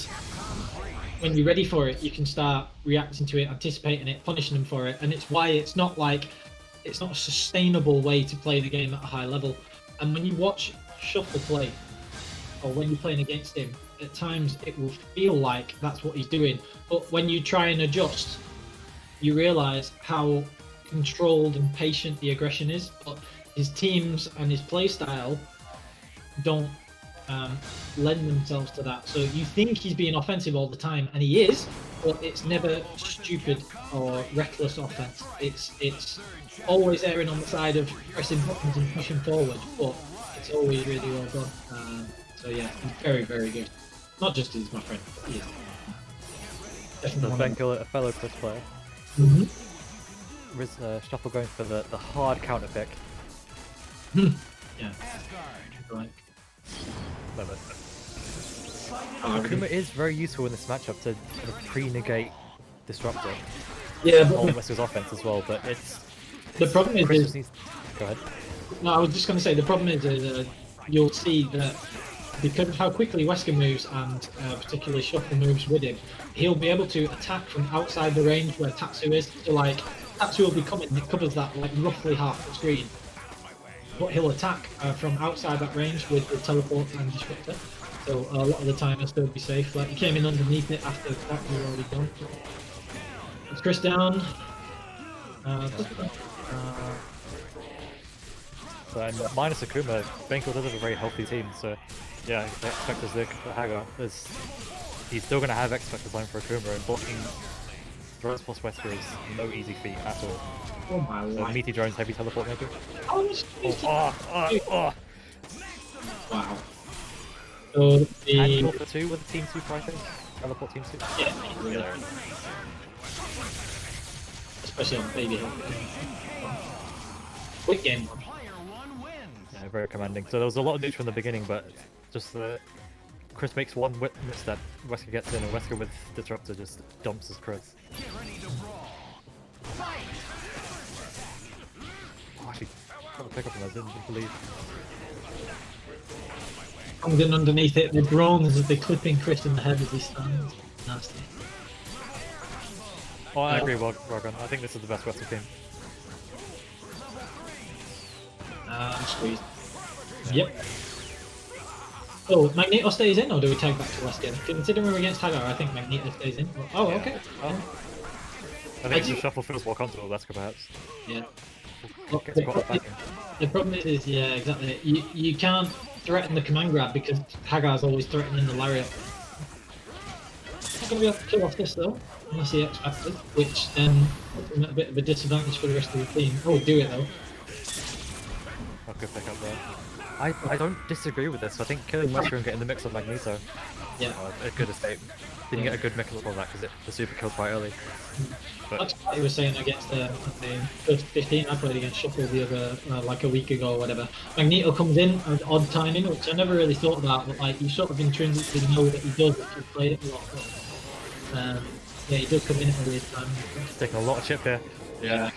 when you're ready for it, you can start reacting to it, anticipating it, punishing them for it, and it's why it's not a sustainable way to play the game at a high level. And when you watch Shuffle play, or when you're playing against him, at times it will feel like that's what he's doing. But when you try and adjust, you realise how controlled and patient the aggression is. But his teams and his play style don't lend themselves to that. So you think he's being offensive all the time, and he is, but it's never stupid or reckless offense. It's always erring on the side of pressing buttons and pushing forward, but it's always really well done. So yeah, he's very, very good. Not just as my friend, but he is. So Benkill, a fellow Chris player. Shuffle going for the hard counter pick. Yeah. Like. Love it. Akuma is very useful in this matchup to kind of pre-negate Disruptor. Yeah, but on Wesker's offense as well, but it's... The problem is... Go ahead. No, I was just going to say, the problem is you'll see that because of how quickly Wesker moves, and particularly Shuffle moves with him, he'll be able to attack from outside the range where Tatsu is. So like, Tatsu will be coming and it covers that like roughly half the screen. But he'll attack from outside that range with the teleport and disruptor. So a lot of the time he'll still be safe. Like he came in underneath it after the attack was already done. It's Chris down. And minus Akuma, Benkill does have a very healthy team, so yeah, the X Factor's there for Hagar. He's still going to have X Factor's line for Akuma, and blocking drones plus Wesker is no easy feat at all. Oh my life. Meaty drones, heavy teleport maybe? Wow. So the... And for 2 with the Team 2 pricing? Teleport Team 2? Yeah. Especially on Baby Hill. Quick game. Yeah, very commanding. So there was a lot of neutral in the beginning, but just Chris makes one misstep, Wesker gets in, and Wesker with Disruptor just dumps his Chris. Oh, actually, got the pick up on that, didn't believe. Comes in underneath it, the drones as they clipping Chris in the head as he stands. Nasty. Oh, I agree, Railgun. I think this is the best Wesker game. I'm squeezed. Yep. Oh, Magneto stays in, or do we tag back to Wesker? Considering we're against Hagar, I think Magneto stays in. Oh, okay. I think the Shuffle feels more comfortable with Wesker, perhaps. Yeah. The problem is, yeah, exactly. You can't threaten the command grab because Hagar's always threatening the lariat. Not going to be able to kill off this though, unless he expected, which then puts him at a bit of a disadvantage for the rest of the team. Oh, do it though. Good pick up there. I don't disagree with this. I think killing Wesker and getting the mix of Magneto, a good escape. Didn't get a good mix of that because the super killed quite early. But that's what he was saying against the first 15 I played against Shuffle the other, like a week ago or whatever. Magneto comes in at odd timing, which I never really thought about, but like you sort of intrinsically know that he does if you've played it a lot. But, yeah, he does come in at a weird time. Taking a lot of chip here. Yeah.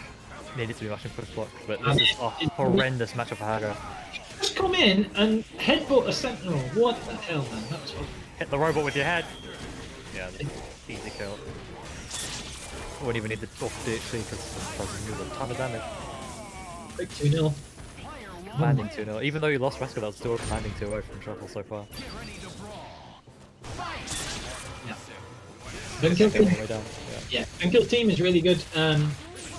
Needed to be mashing push block, but this is a horrendous matchup for Hagar. Just come in and headbutt a sentinel. What the hell, man? That's what... Hit the robot with your head. Yeah, easy kill. Wouldn't even need the off DHC because it doesn't do a ton of damage. Big 2-0. Commanding 2-0. Even though you lost Wesker, that was still commanding 2-0 from Shuffle so far. Yeah. Benkill's team is really good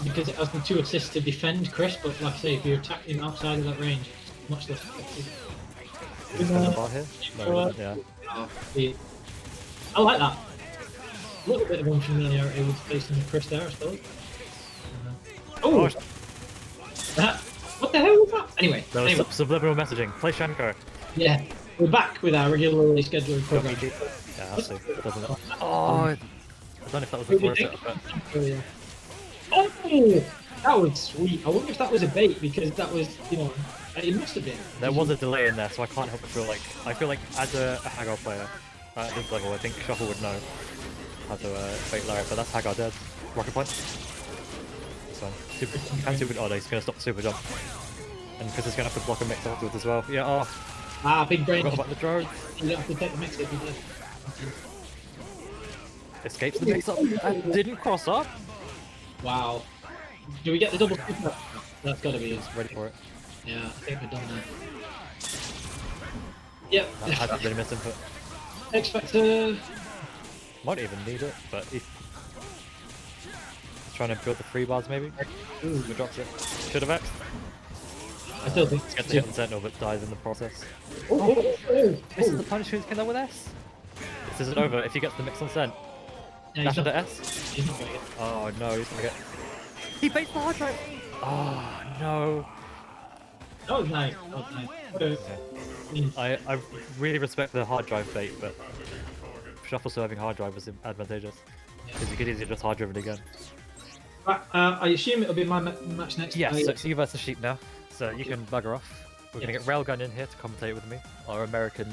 because it has the 2 assists to defend Chris, but like I say, if you're attacking him outside of that range, it's much less effective. Is the bar here? No, yeah. I like that. A little bit of unfamiliarity with facing Chris there, I suppose. Oh! What the hell was that? Anyway. That was subliminal messaging. Play Shanko. Yeah. We're back with our regularly scheduled program. Yeah, that's it. Doesn't it? Oh, I don't know if that was a worth it, but Oh, that was sweet. I wonder if that was a bait because that was, it must have been. there was a delay in there, so I can't help but feel like as a Hagar player at this level, I think Shuffle would know how to bait Larry, but that's Hagar dead. Rocket punch. So super, you can super. Oh no, he's gonna stop the super jump, and Chris is gonna have to block a mix afterwards as well. Yeah. Oh. Big brain. Forgot about the drones. You don't have to take the mix if you did. Escapes the mix up and didn't cross up. Wow. Do we get the double super? That's gotta be it. Ready for it. Yeah, I think we're done now. Yep. That hasn't really missed input. X Factor. Might even need it, but if trying to build the 3 bars maybe. Ooh, he drops it. Should have X. I still think Gets hit on Sentinel but dies in the process. This is the punishment can with S. This isn't over if he gets the mix on Sent. Yeah, Dash he's into not, S. he's not gonna get Oh no, he's gonna get. He baits the hard drive! Oh no. That was nice. That was nice. I really respect the hard drive bait, but Shuffle still having hard drive was advantageous. Because you could easily just hard driven again. Right, I assume it'll be my match next. Yes, so it's you versus Sheep now. So you can bugger off. We're gonna get Railgun in here to commentate with me, our American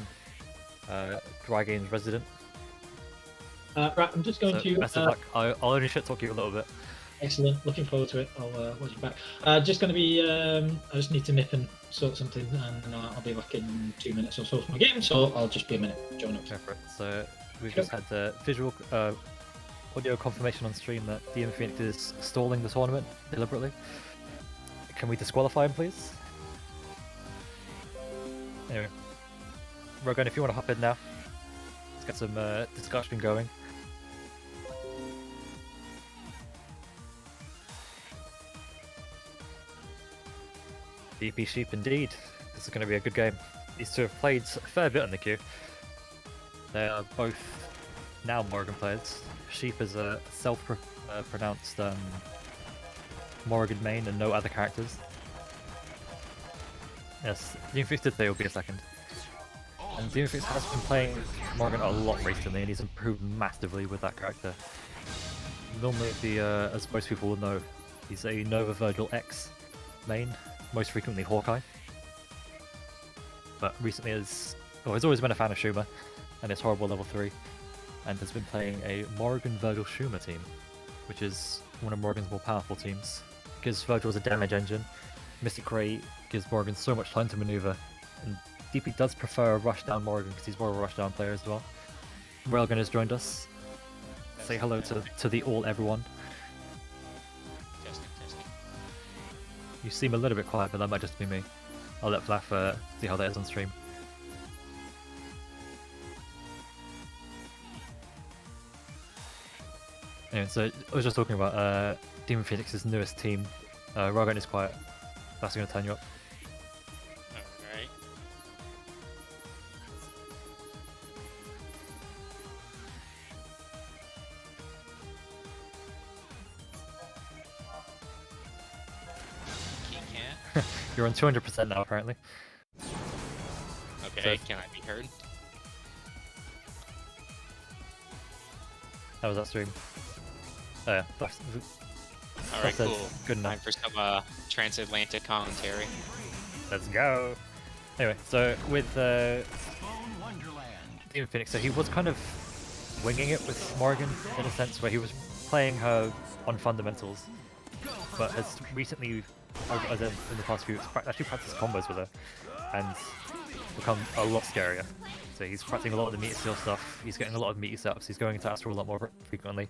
Dry Games resident. Right, I'm just going to. Best of luck. I'll only shit talk you a little bit. Excellent. Looking forward to it. I'll watch you back. Just going to be. I just need to nip and sort something, and I'll be back in 2 minutes or so for my game. So I'll just be a minute. Join up. Go for it. So we've just had visual audio confirmation on stream that Demonphoenix is stalling the tournament deliberately. Can we disqualify him, please? Anyway, Railgun, if you want to hop in now, let's get some discussion going. DP Sheep indeed. This is going to be a good game. These two have played a fair bit on the queue. They are both now Morrigan players. Sheep is a self-pronounced Morrigan main and no other characters. Yes, Demonphoenix did say he'll be a second. And Demonphoenix has been playing Morrigan a lot recently and he's improved massively with that character. Normally, as most people will know, he's a Nova Virgil X main, most frequently Hawkeye. But recently he's always been a fan of Schumer and his horrible level 3, and has been playing a Morrigan Virgil Schumer team, which is one of Morrigan's more powerful teams. Gives Virgil a damage engine, Mystic Ray gives Morrigan so much time to maneuver, and DP does prefer a rushdown Morrigan because he's more of a rushdown player as well. Railgun has joined us. Say hello to the everyone. Testing. You seem a little bit quiet, but that might just be me. I'll let Vlaf see how that is on stream. Anyway, so I was just talking about Demonphoenix's newest team. Railgun is quiet. That's going to turn you up. Alright. You can't? You're on 200% now, apparently. Okay, So- can I be heard? How was that stream? Oh yeah, that's Alright, said, cool. good enough. Time for some transatlantic commentary. Let's go! Anyway, so with Demonphoenix, so he was kind of winging it with Morrigan in a sense where he was playing her on fundamentals, but has recently, as in the past few weeks, actually practiced combos with her and become a lot scarier. So he's practicing a lot of the meter steal stuff, he's getting a lot of meaty setups, he's going into Astral a lot more frequently.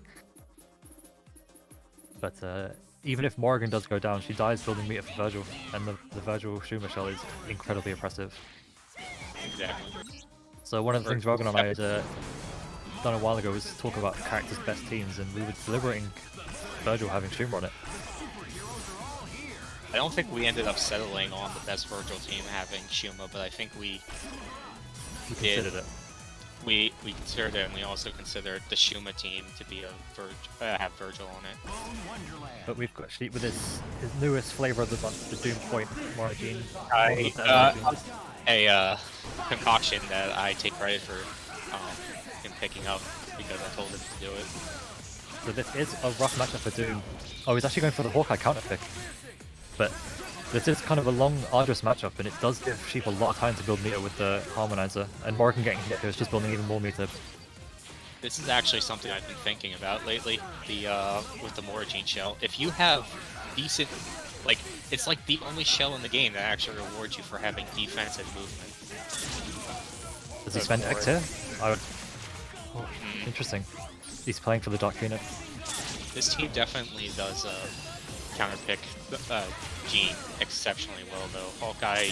But even if Morrigan does go down, she dies building meter for Virgil, and the Virgil Schumer shell is incredibly oppressive. Exactly. So one of the things Railgun and I had done a while ago was talk about characters' best teams, and we were deliberating Virgil having Schumer on it. I don't think we ended up settling on the best Virgil team having Shuma, but I think we did. Considered it. we considered it, and we also considered the Shuma team to be have Virgil on it. But we've got Sheep with his newest flavor of the month, the Doom Point Moragine. A concoction that I take credit for him picking up because I told him to do it. So this is a rough matchup for Doom. Oh, he's actually going for the Hawkeye counter pick. But this is kind of a long, arduous matchup, and it does give Sheep a lot of time to build meter with the Harmonizer, and Morgan getting hit here is just building even more meter. This is actually something I've been thinking about lately, with the Moragine shell. If you have decent, like, it's like the only shell in the game that actually rewards you for having defense and movement. Does he spend X here? I would... Oh, interesting. He's playing for the Dark Phoenix. This team definitely does counterpick Gene exceptionally well, though. Hawkeye,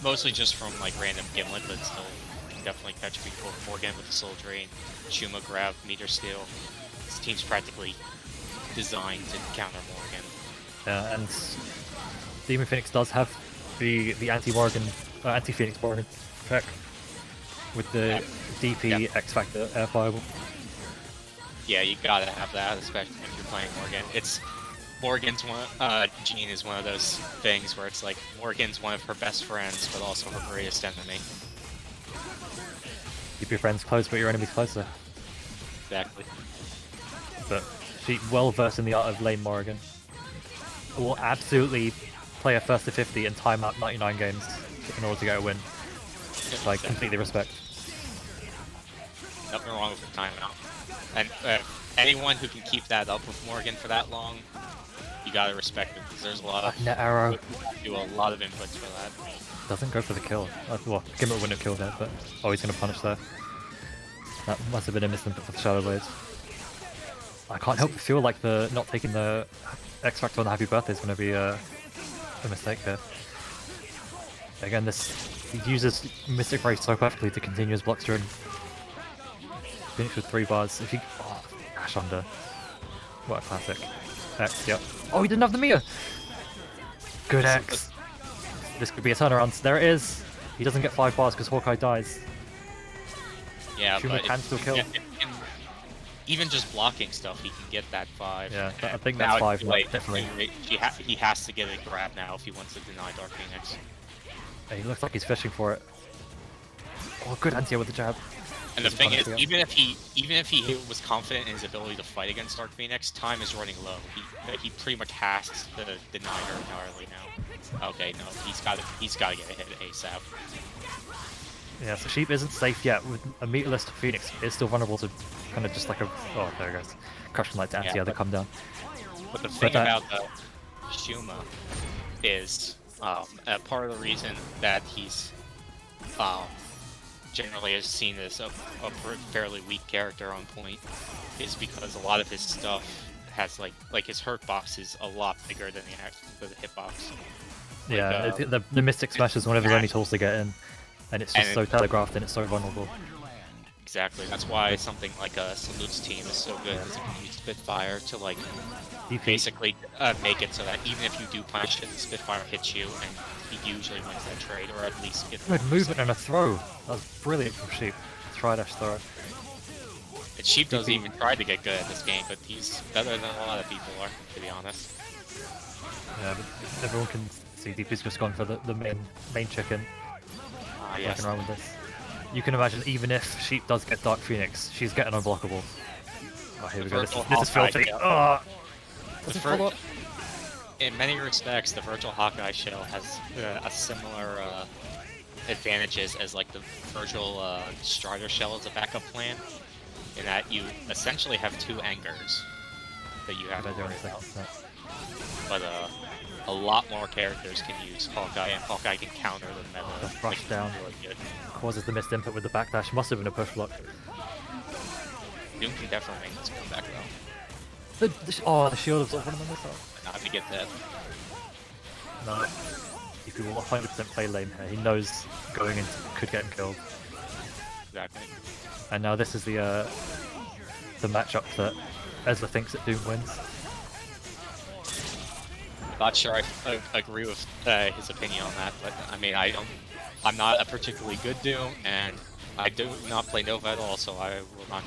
mostly just from like random gimlet, but still can definitely catch people. Morgan with the Soul Drain, Shuma grab, meter steal. This team's practically designed to counter Morgan. Yeah, and Demonphoenix does have the anti-Morgan, anti-Phoenix Morgan track with the DP X Factor Air Fireball. Yeah, you gotta have that, especially if you're playing Morgan. It's Morgan's one. Jean is one of those things where it's like Morgan's one of her best friends, but also her greatest enemy. Keep your friends close, but your enemies closer. Exactly. But she well versed in the art of lane Morgan. Will absolutely play a first to 50 and time out 99 games in order to get a win. So I completely respect. Nothing wrong with the timeout. And anyone who can keep that up with Morgan for that long, you gotta respect it, because there's a lot of net arrow. Do a lot of inputs for that. Doesn't go for the kill. Well, Gimlet wouldn't have killed that, but oh, he's gonna punish that. That must have been a misinput for the Shadow Blades. I can't help but feel like the not taking the X Factor on the Happy Birthday is gonna be a mistake here. Again, he uses Mystic Ray so perfectly to continue his block string. Finish with 3 bars. If he dash under. What a classic. X, yep. Oh, he didn't have the meter! Good X. This could be a turnaround. There it is! He doesn't get 5 bars because Hawkeye dies. Yeah, Shuma but can still kill. Even just blocking stuff, he can get that 5. Yeah, I think that's 5, like, definitely. He has to get a grab now if he wants to deny Dark Phoenix. Yeah, he looks like he's fishing for it. Oh, good anti with the jab. And the thing is, even if he was confident in his ability to fight against Dark Phoenix, time is running low. He pretty much has to deny her entirely now. Okay, no, he's got to get a hit ASAP. Yeah, so Sheep isn't safe yet. With a meterless Phoenix, is still vulnerable to kind of just like a... Oh, there it goes. Crushing light to anti-other come down. But the thing about Shuma is a part of the reason that he's generally is seen as a fairly weak character on point is because a lot of his stuff has like his hurt box is a lot bigger than the hitbox. Yeah, the Mystic Smash is one of his only tools to get in, and it's just so telegraphed and it's so vulnerable. Exactly, that's why something like a Salute's team is so good, because it can use Spitfire to like basically make it so that even if you do punish it, the Spitfire hits you, and he usually wins that trade, or at least gets good movement and a throw. That was brilliant from Sheep. Try dash throw. And Sheep doesn't even try to get good at this game, but he's better than a lot of people are, to be honest. Yeah, but everyone can see DP's just gone for the main chicken. Yes. Around with this. You can imagine even if Sheep does get Dark Phoenix, she's getting unblockable. Oh, here we go. This is filthy. Yeah. In many respects, the Virtual Hawkeye shell has a similar advantages as like the Virtual Strider shell as a backup plan, in that you essentially have 2 angers that you have to worry about. But a lot more characters can use Hawkeye, and Hawkeye can counter the meta. The rush down causes the missed input with the backdash. Must have been a push block. Doom can definitely make this comeback though. The shield of one of them as well. Not to get that. No. If he will 100% play lane here, he knows going in could get him killed. Exactly. And now this is the matchup that Ezra thinks that Doom wins. Not sure I agree with his opinion on that, but I mean I'm not a particularly good Doom, and I do not play Nova at all, so I will not.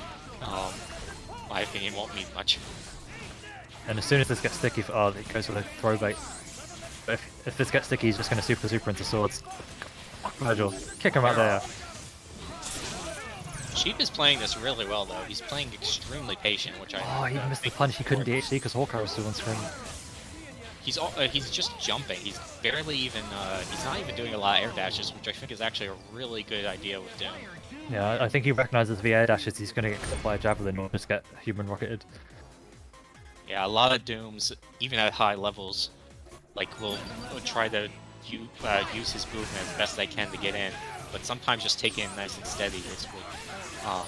My opinion won't mean much. And as soon as this gets sticky, oh, it goes with a throw bait. But if this gets sticky, he's just going to super into swords. Virgil, kick him out there. Sheep is playing this really well, though. He's playing extremely patient, which I. Oh, he missed the punch. He couldn't DHC because Hawkeye was still on screen. He's just jumping. He's barely even. He's not even doing a lot of air dashes, which I think is actually a really good idea with Doom. Yeah, I think he recognizes the air dashes. He's going to get cut by a javelin or just get human rocketed. Yeah, a lot of Dooms, even at high levels, like will try to use his movement as best they can to get in, but sometimes just taking it nice and steady is what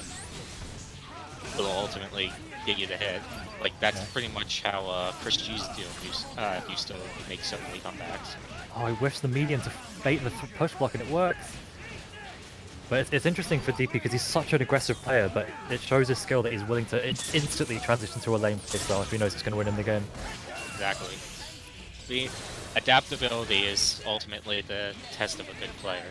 will ultimately get you the hit. Like that's pretty much how Chris G's Doom used to make so many comebacks. Oh, I wish the medium to bait the push block and it works. But it's interesting for DP because he's such an aggressive player, but it shows his skill that he's willing to instantly transition to a lane playstyle if he knows he's going to win in the game. Exactly. The adaptability is ultimately the test of a good player,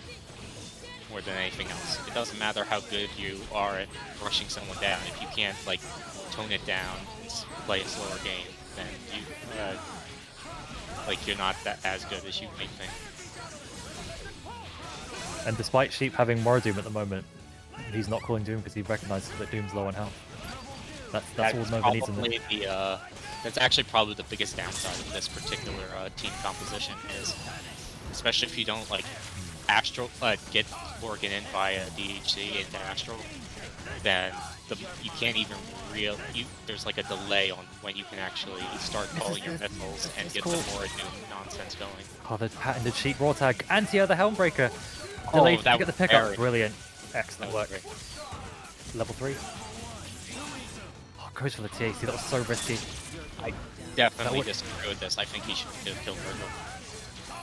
more than anything else. It doesn't matter how good you are at rushing someone down. If you can't like tone it down and play a slower game, then you're not as good as you may think. And despite Sheep having more Doom at the moment, he's not calling Doom because he recognizes that Doom's low on health. That's all Nova needs in there. That's actually probably the biggest downside of this particular team composition is, especially if you don't like Astral get Morgan in via DHC into Astral, then you can't even there's like a delay on when you can actually start calling your missiles and get some more Doom nonsense going. Oh, the patented Sheep raw tag, anti-other Helmbreaker. Delayed to get the pickup. Brilliant. Excellent work. Level 3. Oh, goes for the TAC. That was so risky. I definitely disagree with this. I think he should have killed Virgil.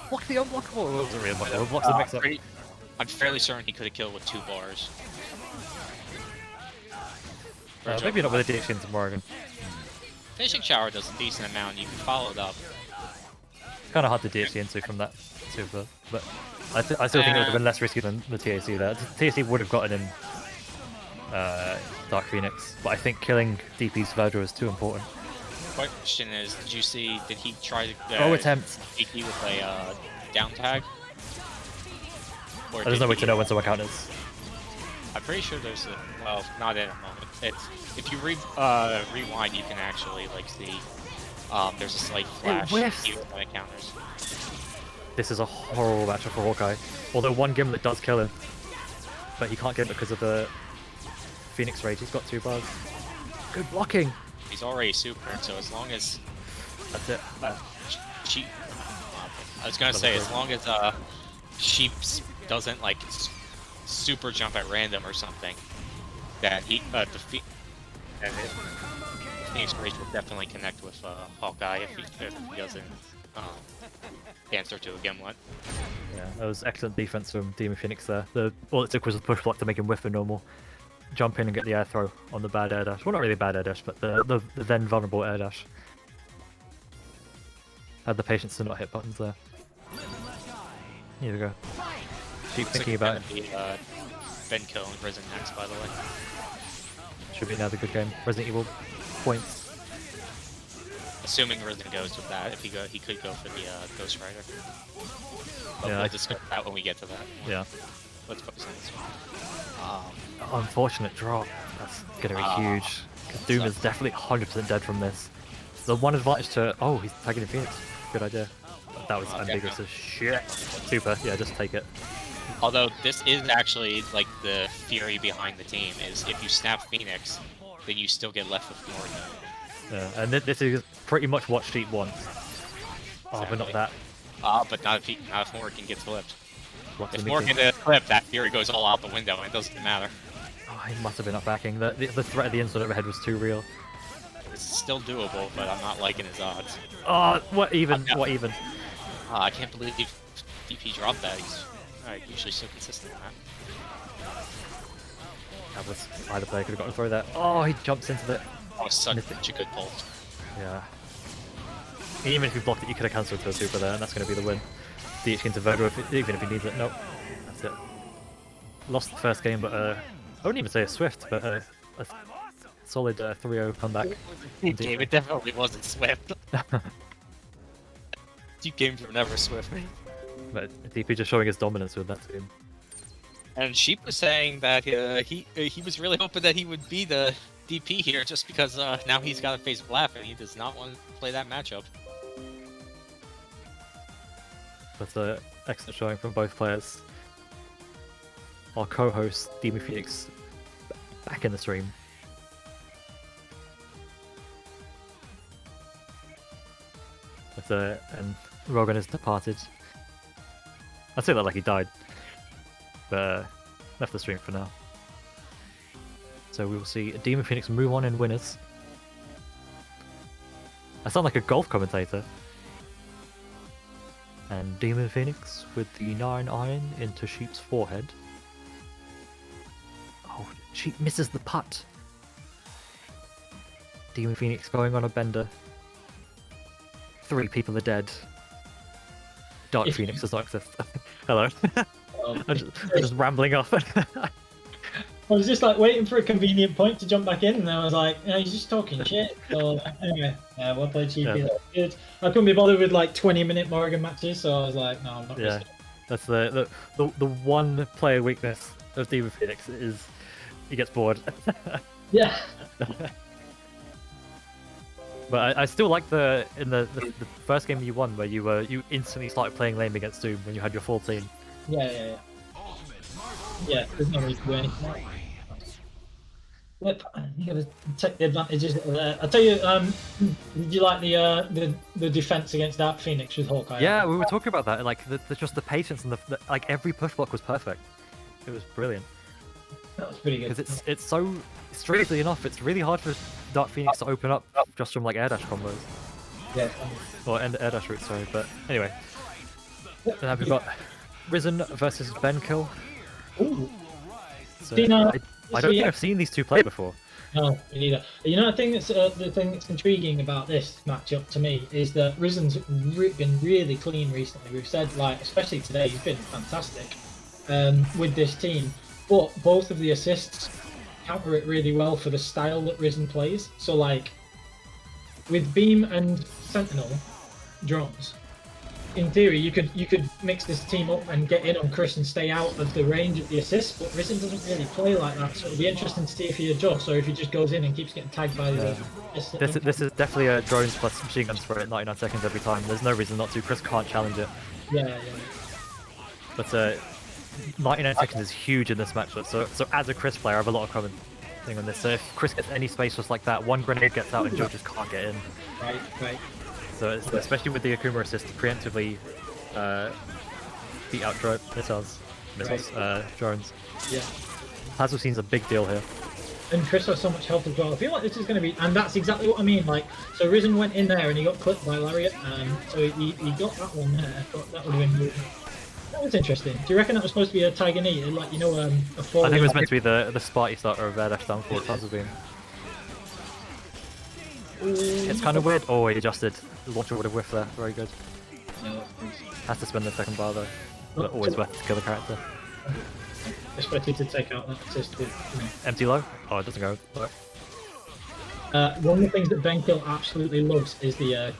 Block the unblockable. It was a real block. Blocks the mix-up. I'm fairly certain he could have killed with 2 bars. Maybe not with a DHC into Morgan. Finishing Shower does a decent amount. You can follow it up. Kind of hard to DHC into from that super, but I still think it would have been less risky than the TAC there. TAC would have gotten in Dark Phoenix, but I think killing DP's Virgil is too important. Question is, did he try to attempt DP with a down tag? Or there's no way to know when someone counters. I'm pretty sure there's well, not in a moment. If you rewind, you can actually like see there's a slight flash when it counters. This is a horrible matchup for Hawkeye. Although one Gimlet does kill him, but he can't get it because of the Phoenix Rage. He's got 2 bars. Good blocking. He's already super, so as long as that's it. I was gonna say as long as Sheep doesn't like super jump at random or something, that the Phoenix Rage will definitely connect with Hawkeye if he doesn't answer to a Gimlet. Yeah, that was excellent defense from Demonphoenix there. All it took was a push block to make him whiff a normal. Jump in and get the air throw on the bad air dash. Well, not really bad air dash, but the then vulnerable air dash. Had the patience to not hit buttons there. Here we go. Keep thinking about it. Benkill and Risen next, by the way. Should be another good game. Resident Evil points. Assuming Risen goes with that, if he could go for the Ghost Rider. But Yeah, we'll discuss that when we get to that. Yeah. Let's focus on this one. Unfortunate drop. That's gonna be huge. Doom is definitely 100% dead from this. The one advantage to he's tagging in Phoenix. Good idea. That was ambiguous as shit. Super. Yeah, just take it. Although this is actually like the theory behind the team is if you snap Phoenix, then you still get left with Morgan. Yeah, and this is pretty much what Sheep wants. Oh, but not that. But not if Morgan gets flipped. If Morgan gets flipped, that theory goes all out the window and it doesn't matter. Oh, he must have been up backing. The threat of the instant overhead was too real. It's still doable, but I'm not liking his odds. Oh, what even? What even? I can't believe DP dropped that. He's usually so consistent on that. That was either player could have got to throw that. Oh, he jumps into it. Oh, such a good pull. Yeah. Even if you blocked it, you could have cancelled to a super there, and that's going to be the win. DH into Virgo, even if he needs it. Nope. That's it. lost the first game, but I wouldn't even say a swift, but a solid 3-0 comeback. Game, it definitely wasn't swift. 2 games were never swift. But DP just showing his dominance with that team. And Sheep was saying that he was really hoping that he would be the DP here, just because now he's got to face Vlaf, and he does not want to play that matchup. That's an excellent showing from both players. Our co-host Demonphoenix back in the stream. And Railgun has departed. I'd say that like he died, but left the stream for now. So we will see Demonphoenix move on in winners. I sound like a golf commentator. And Demonphoenix with the 9 iron into Sheep's forehead. Oh, Sheep misses the putt. Demonphoenix going on a bender. 3 people are dead. Dark Phoenix does not exist. Hello. I'm just rambling off. I was just like waiting for a convenient point to jump back in, and I was like, he's just talking shit. So anyway, well played, Cheapy. Yeah. That was good. I couldn't be bothered with like 20-minute Morrigan matches, so I was like, no, I'm not. Yeah, that's the one player weakness of Demonphoenix is he gets bored. Yeah. But I still like the first game you won where you instantly started playing lame against Doom when you had your full team. Yeah. Yeah, there's no need to do anything. Yep, you gotta take the advantages that are there. I'll tell you, did you like the defense against Dark Phoenix with Hawkeye? Yeah, we were talking about that. Like just the patience and the like every push block was perfect. It was brilliant. That was pretty good. Because it's so strangely enough, it's really hard for Dark Phoenix to open up just from like air dash combos. Yeah. Or air dash routes, sorry. But anyway, and now we've got Risen versus Benkill. Ooh. So, Do you know, I don't think I've seen these two play before. No, me neither. You know, the thing that's intriguing about this matchup to me is that Risen's been really clean recently. We've said, like, especially today, he's been fantastic with this team. But both of the assists counter it really well for the style that Risen plays. So, like, with Beam and Sentinel drones, in theory, you could mix this team up and get in on Chris and stay out of the range of the assist, but Risen doesn't really play like that, so it'll be interesting to see if he adjusts or if he just goes in and keeps getting tagged by the... This is definitely a drones plus machine gun spray at 99 seconds every time. There's no reason not to. Chris can't challenge it. Yeah. But 99 seconds is huge in this matchup, so as a Chris player, I have a lot of common thing on this. So if Chris gets any space just like that, one grenade gets out and Joe just can't get in. Right. So especially with the Akuma assist to preemptively beat out missiles, drones. Yeah. Plasma Scene's a big deal here. And Chris has so much health as well. I feel like this is going to be, and that's exactly what I mean. Like, so Risen went in there and he got clipped by Lariat, so he got that one there. But that would have been good. That was interesting. Do you reckon that was supposed to be a Tiger Knee, like a four? I think it was meant to be the Sparty starter of dash down forward Plasma Beam. It's kind of weird. Oh, he adjusted. The launcher would have whiffed there. Very good. Has to spend the second bar though. But always worth to kill the character. Especially to take out that assist with, Empty low? Oh, it doesn't go. One of the things that Benkill absolutely loves is the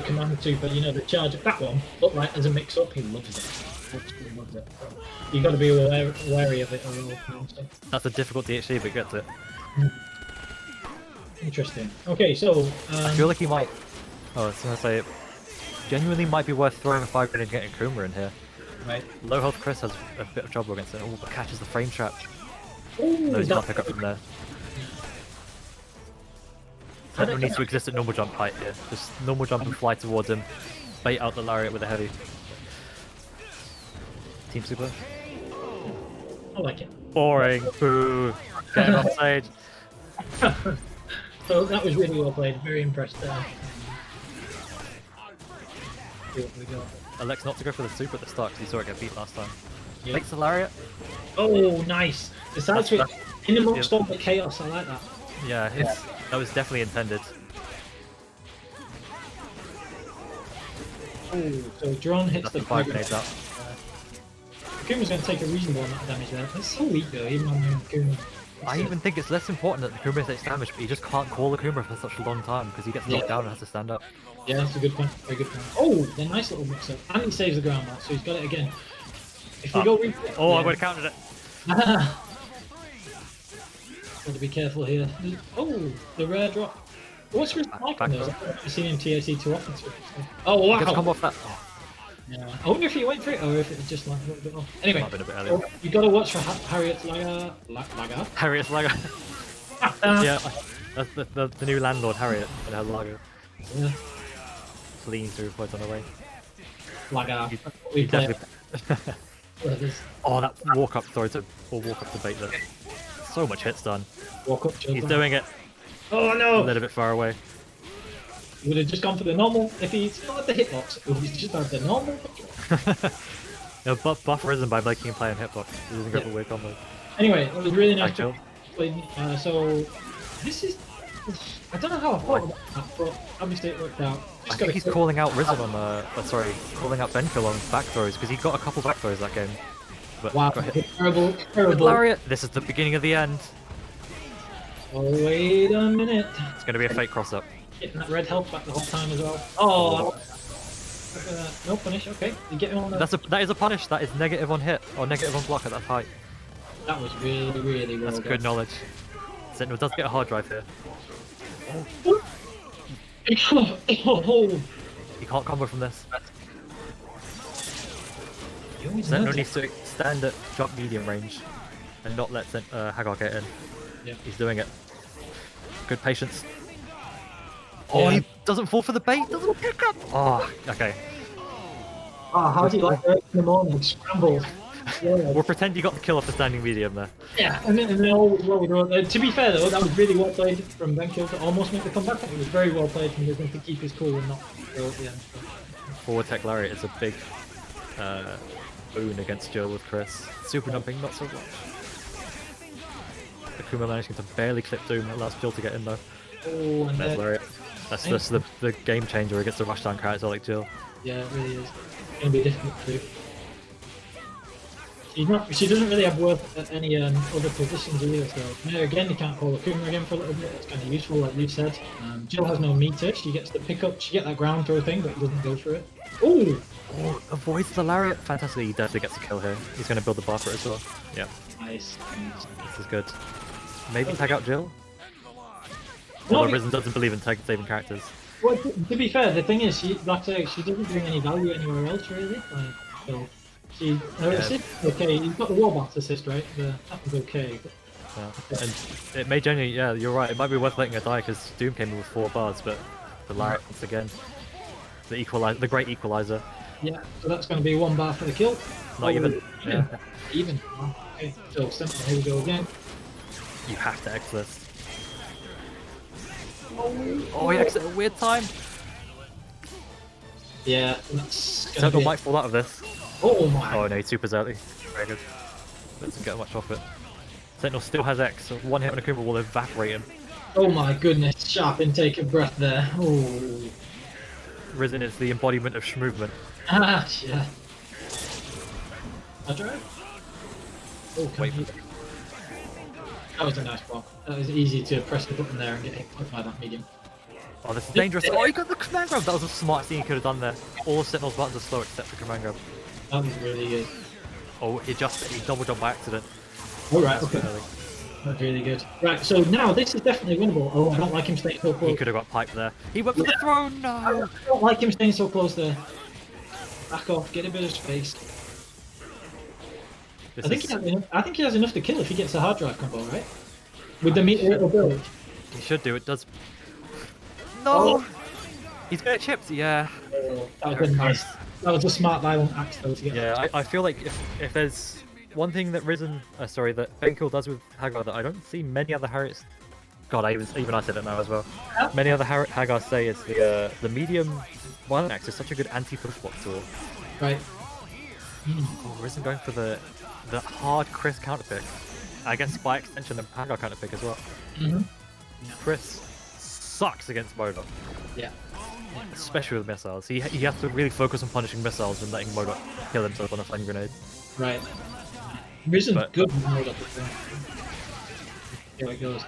command super. The charge. That one, but like as a mix-up, he loves it. Absolutely loves it. You got to be wary of it. That's a difficult DHC, but gets it. Interesting. Okay, so I feel like he might. Oh, I was gonna say, genuinely might be worth throwing a 5 minute and getting Kuma in here. Right. Low health Chris has a bit of trouble against it. Oh, but catches the frame trap. Ooh, No, he's not pick up from there. Sentinel needs to exist at normal jump height here. Just normal jump and fly towards him. Bait out the Lariat with a heavy. Team super. I like it. Boring. Boo. Get him off stage. So that was really well played. Very impressed there. Alex not to go for the super at the start because he saw it get beat last time. Yep. Takes the Lariat. Oh, nice. The side switch in amongst all the chaos. I like that. Yeah, that was definitely intended. Oh, so drone hits That's the 5 grenades out. Akuma's going to take a reasonable amount of damage there. It's so weak though, even on Akuma. I even think it's less important that Akuma takes damage, but you just can't call Akuma for such a long time because he gets knocked down and has to stand up. Yeah, that's a good point. Very good point. Oh, the nice little mix-up. And he saves the ground now, so he's got it again. If we go... Oh, I would have counted it. Got to be careful here. Oh, the rare drop. What's Chris like on those? I've never seen him TAC too often. Oh, wow. He gets come off that. Yeah. I wonder if he went for it or if it just like a little bit off. Anyway, Might have been a bit earlier. you got to watch for Harriet's Lager. Harriet's Lager. Yeah, that's the new landlord, Harriet, and her Lager. Yeah. Fleeing through quite on the way. Lager. You We play definitely... it. Oh, that walk up, sorry, walk up debate there. So much hit stun. Walk up. He's doing it. Oh A no! little bit far away. He would have just gone for the normal. If he's still at the hitbox, he would have just had the normal. No, buff Risen by making him play on hitbox. He doesn't go for weird combos. Anyway, it was really nice. Chill. So this is. I don't know how I thought about that, but obviously it worked out. I think he's calling out Risen on calling out Benkill on back throws because he got a couple back throws that game. But Wow, got hit. terrible. With Lariat, this is the beginning of the end. Oh, wait a minute. It's going to be a fake cross up. Getting that red health back the whole time as well. Oh, look at that. No punish. Okay, you get him on the... That is a punish. That is negative on hit or negative on block at that height. That was really, really well That's done. good knowledge. Sentinel does get a hard drive here. Oh. He can't combo from this. You always Sentinel know needs to stand at drop medium range and not let Hagar get in. Yeah. He's doing it. Good patience. Oh, he doesn't fall for the bait, doesn't pick up! Oh, okay. Ah, how do you like that in the morning? Scrambled. Yeah. We'll pretend you got the kill off the standing medium there. Yeah, and then all was well with to be fair though, that was really well played from Benkill to almost make the comeback. It was very well played from him to keep his cool and not go at the end. Forward tech Lariat is a big boon against Jill with Chris. Super dumping, not so much. Akuma managing to barely clip Doom, allows Jill to get in though. Oh, and there's Lariat. That's just the game changer against the rushdown character like Jill. Yeah, it really is. It's going to be difficult to do. She doesn't really have worth at any other positions either, so there again you can't call Akuma again for a little bit, it's kind of useful like you said. Jill has no meter, she gets the pickup, she gets that ground throw thing, but doesn't go for it. Ooh! Oh, avoids the Lariat. Fantastic, he definitely gets a kill here. He's going to build the bar for it as well. Yeah. Nice. This is good. Maybe tag out Jill? Although Risen doesn't believe in saving characters. Well, to be fair, the thing is, she doesn't bring any value anywhere else really. So her assist is okay. You've got the Warbox assist, right? That was okay. But... Yeah. And it may genuinely, yeah, you're right. It might be worth letting her die because Doom came in with 4 bars, but the Lariat once again, the great equalizer. Yeah, so that's going to be 1 bar for the kill. Not even. Yeah. Even. Okay, so simple. Here we go again. You have to X this. Oh, he exit at a weird time. Yeah, that's gonna Sentinel be... might fall out of this. Oh my! Oh no, he supers early. Very good. Doesn't get much off it. Sentinel still has X, so 1 hit on Akuma will evaporate him. Oh my goodness, sharp intake of breath there. Oh. Risen is the embodiment of movement. Ah, yeah. I drive? Oh, wait. That was a nice block. That was easy to press the button there and get hit by that medium. Oh, this is dangerous. Oh, he got the command grab! That was the smartest thing he could have done there. All Sentinel's buttons are slow except for command grab. That was really good. Oh, he double jumped by accident. Alright, okay. That's really good. Right, so now this is definitely winnable. Oh, I don't like him staying so close. He could have got piped there. He went for the throw, no! I don't like him staying so close there. Back off, get a bit of space. I think he has enough to kill if he gets a hard drive combo, right? With the meter or build. He should do, it does. No! Oh. He's got chips, yeah. Oh, that was nice. That was a smart violent axe though to get. Yeah, I feel like if there's one thing that that Benkill does with Hagar that I don't see many other Harriets. God, even I said it now as well. Many other Hagar say is the medium violent axe is such a good anti-push block tool. Right. Oh, Risen going for the hard Chris counterpick. I guess by extension the Hagar counterpick as well. Chris sucks against Modok. Yeah. Especially with missiles. He has to really focus on punishing missiles and letting Modok kill himself on a flame grenade. Right. Risen's But- good with mode up there. Here it goes.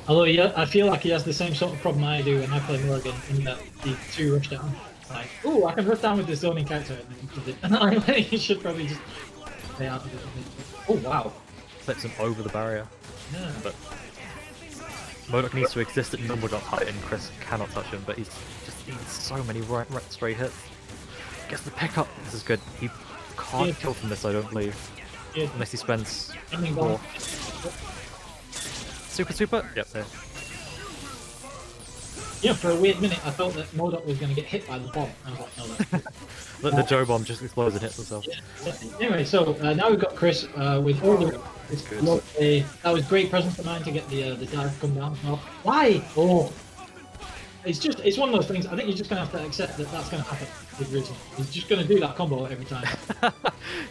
Although yeah, I feel like he has the same sort of problem I do when I play Morgan in that the 2 rush down. Like, oh, I can rush down with this zoning character, and then he should probably just stay out of it. Oh wow. Flips him over the barrier. Yeah. But Modok needs to exist at normal jump height and Chris cannot touch him, but he's just eating so many right stray hits. Gets the pickup. This is good. He can't kill from this, I don't believe. Yeah. Unless he spends I mean, more. Super? Yep, there. Yeah, for a weird minute I thought that Modok was going to get hit by the bomb. I was like, no, that's The Joe bomb just explodes and hits himself. Yeah. Anyway, so now we've got Chris with all the. That was great presence of mine to get the dive come down. Oh, why? Oh, it's one of those things. I think you're just gonna have to accept that that's gonna happen with Risen. He's just gonna do that combo every time.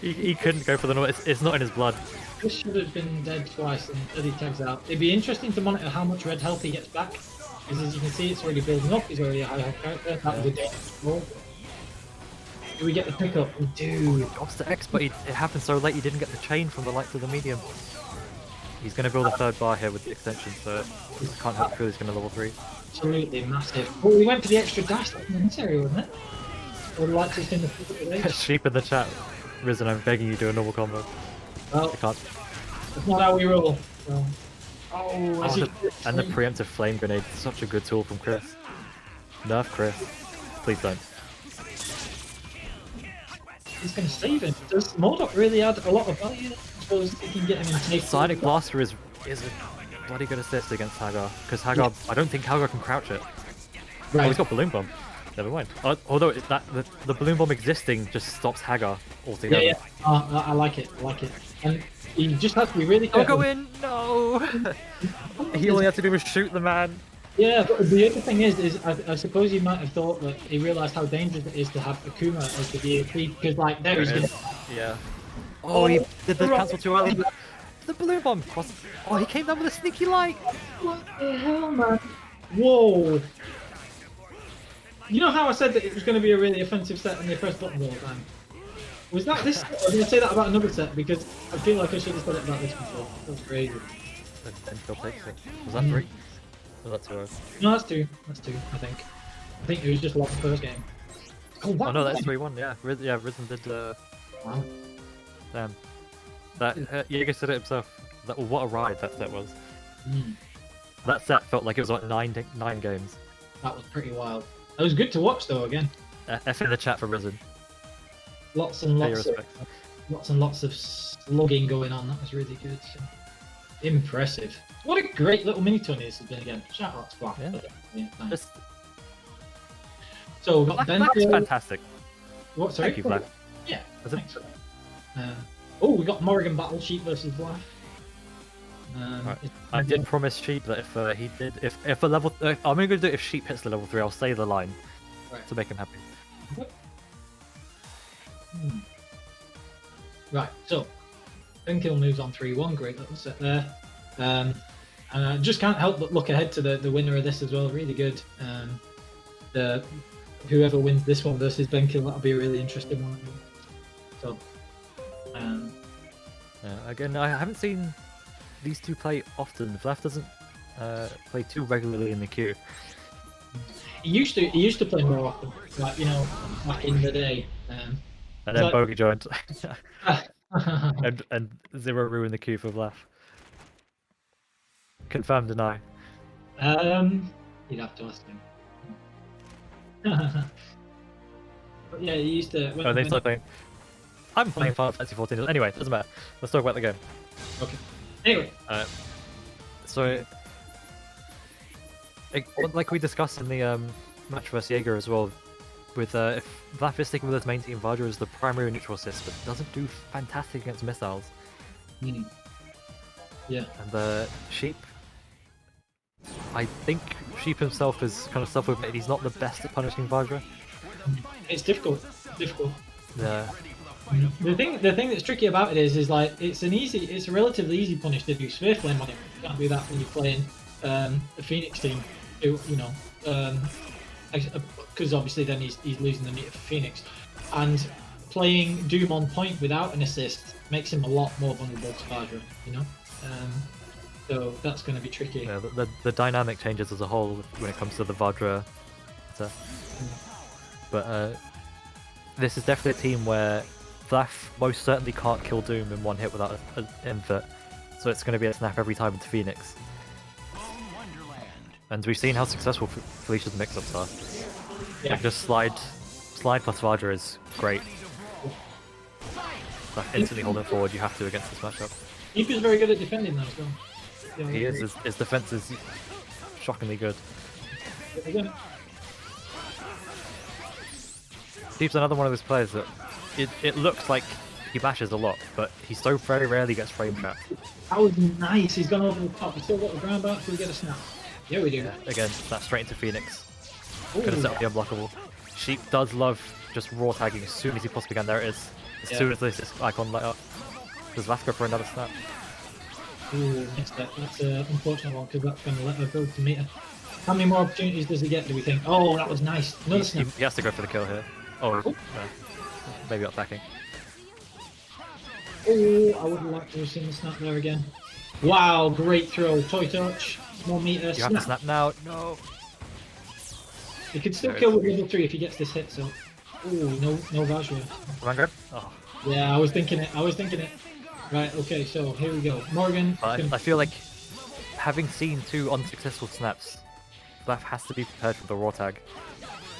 he couldn't go for the normal. It's not in his blood. Chris should have been dead twice, and Eddie tags out. It'd be interesting to monitor how much red health he gets back, because as you can see, it's already building up. He's already a high health character. That was a dangerous roll. Do we get the pickup? We do. Drops the X, but it happened so late he didn't get the chain from the light to the medium. He's going to build a third bar here with the extension, so he can't help feel he's going to level 3. Absolutely massive. Well, we went for the extra dash in this area, wasn't it? Or the lights just in the physical Sheep in the chat. Risen, I'm begging you to do a normal combo. Well, I can't. that's not how we roll. So. Oh, And the preemptive flame grenade, such a good tool from Chris. Nerf Chris. Please don't. He's going to save him. Does Modok really add a lot of value? I suppose he can get him in safe. Sonic Blaster is a bloody good assist against Hagar, because Hagar, I don't think Hagar can crouch it. Right. Oh, he's got Balloon Bomb. Never mind. Although the Balloon Bomb existing just stops Hagar altogether. Yeah. I like it. I like it. And he just has to be really Don't careful. go in! No! He all he had to do was shoot the man. Yeah, but the other thing is I suppose you might have thought that he realised how dangerous it is to have Akuma as the DAP, because like there he's gonna... Yeah. Oh, he did the cancel too early. The Balloon Bomb! Oh, he came down with a sneaky light! What the hell, man? Whoa! You know how I said that it was going to be a really offensive set and they pressed buttons all the time? Was that this set? I was going to say that about another set because I feel like I should have said it about this before. That's crazy. Benkill takes it. Was that 3? Was that 2? No, that's 2. That's 2, I think. I think it was just lost the first game. Oh, wow. Oh no, that's 3-1, yeah. Risen did, Wow. Damn. That, Jaeger said it himself. What a ride that set was. That set felt like it was like 9 games. That was pretty wild. It was good to watch though, again. F in the chat for Risen. Lots and lots of slugging going on. That was really good. Impressive. What a great little mini tourney this has been again. Shout out to Vlaf. Yeah. Nice. So we've got Black's fantastic. What? Sorry. Thank you, Black. Yeah. Thanks for that. Oh, we got Morrigan battle sheep versus Vlaf. Right. I did promise Sheep that if a level, I'm only going to do it if Sheep hits the level 3. I'll say the line to make him happy. Right, so Benkill moves on 3-1. Great little set there. And I just can't help but look ahead to the winner of this as well. Really good. Whoever wins this one versus Benkill, that'll be a really interesting one. So, again, I haven't seen these two play often. Vlaf doesn't play too regularly in the queue. He used to play more often, like back in the day. And then Bogey joined, and 0 Rue in the queue for Vlaf. Confirm, deny. You'd have to ask him. But yeah, he used to. Oh, they still playing. I'm playing Final Fantasy 14. Anyway, doesn't matter. Let's talk about the game. Okay. Anyway. So, like we discussed in the match versus Jaeger as well, with if Vlaf is sticking with his main team, Vajra is the primary neutral assist, but doesn't do fantastic against missiles. Yeah. And the Sheep, I think Sheep himself is kind of self-admitted he's not the best at punishing Vajra. It's difficult. Yeah. The thing that's tricky about it is like it's a relatively easy punish to do Sphere Flame on it. You can't do that when you're playing a Phoenix team, because obviously then he's losing the meter for Phoenix. And playing Doom on point without an assist makes him a lot more vulnerable to Vajra, you know? So that's going to be tricky. Yeah, the dynamic changes as a whole when it comes to the Vajra. But this is definitely a team where Vlaf most certainly can't kill Doom in one hit without an invert. So it's going to be a snap every time into Phoenix. And we've seen how successful Felicia's mix-ups are. Yeah. Like just slide plus Vajra is great. Like instantly holding forward, you have to against this matchup. Deep very good at defending that as well. Yeah, He is. His defense is shockingly good. Again. Deep's another one of those players that it looks like he bashes a lot, but he so very rarely gets frame trapped. That was nice. He's gone over the top. He's still got the ground back, so we get a snap. Yeah, we do. Yeah, again, snap straight into Phoenix. Ooh. Gonna set up the unblockable. Sheep does love just raw tagging as soon as he possibly can. There it is. As soon as this icon light up. Does Vasco for another snap? Ooh, missed that. That's an unfortunate one because that's going to let her go to meet her. How many more opportunities does he get, do we think? Oh, that was nice. Another snap. He has to go for the kill here. Oh, Ooh. maybe not backing. Oh, I would have liked to have seen the snap there again. Wow, great throw. Toy touch. More meter. You have to snap now. No. He could still kill with level 3 if he gets this hit, so. Ooh, no Vajra. Vanguard? Oh. Yeah, I was thinking it. Right, okay, so here we go. Morgan. I feel like having seen 2 unsuccessful snaps, Vlaf has to be prepared for the raw tag.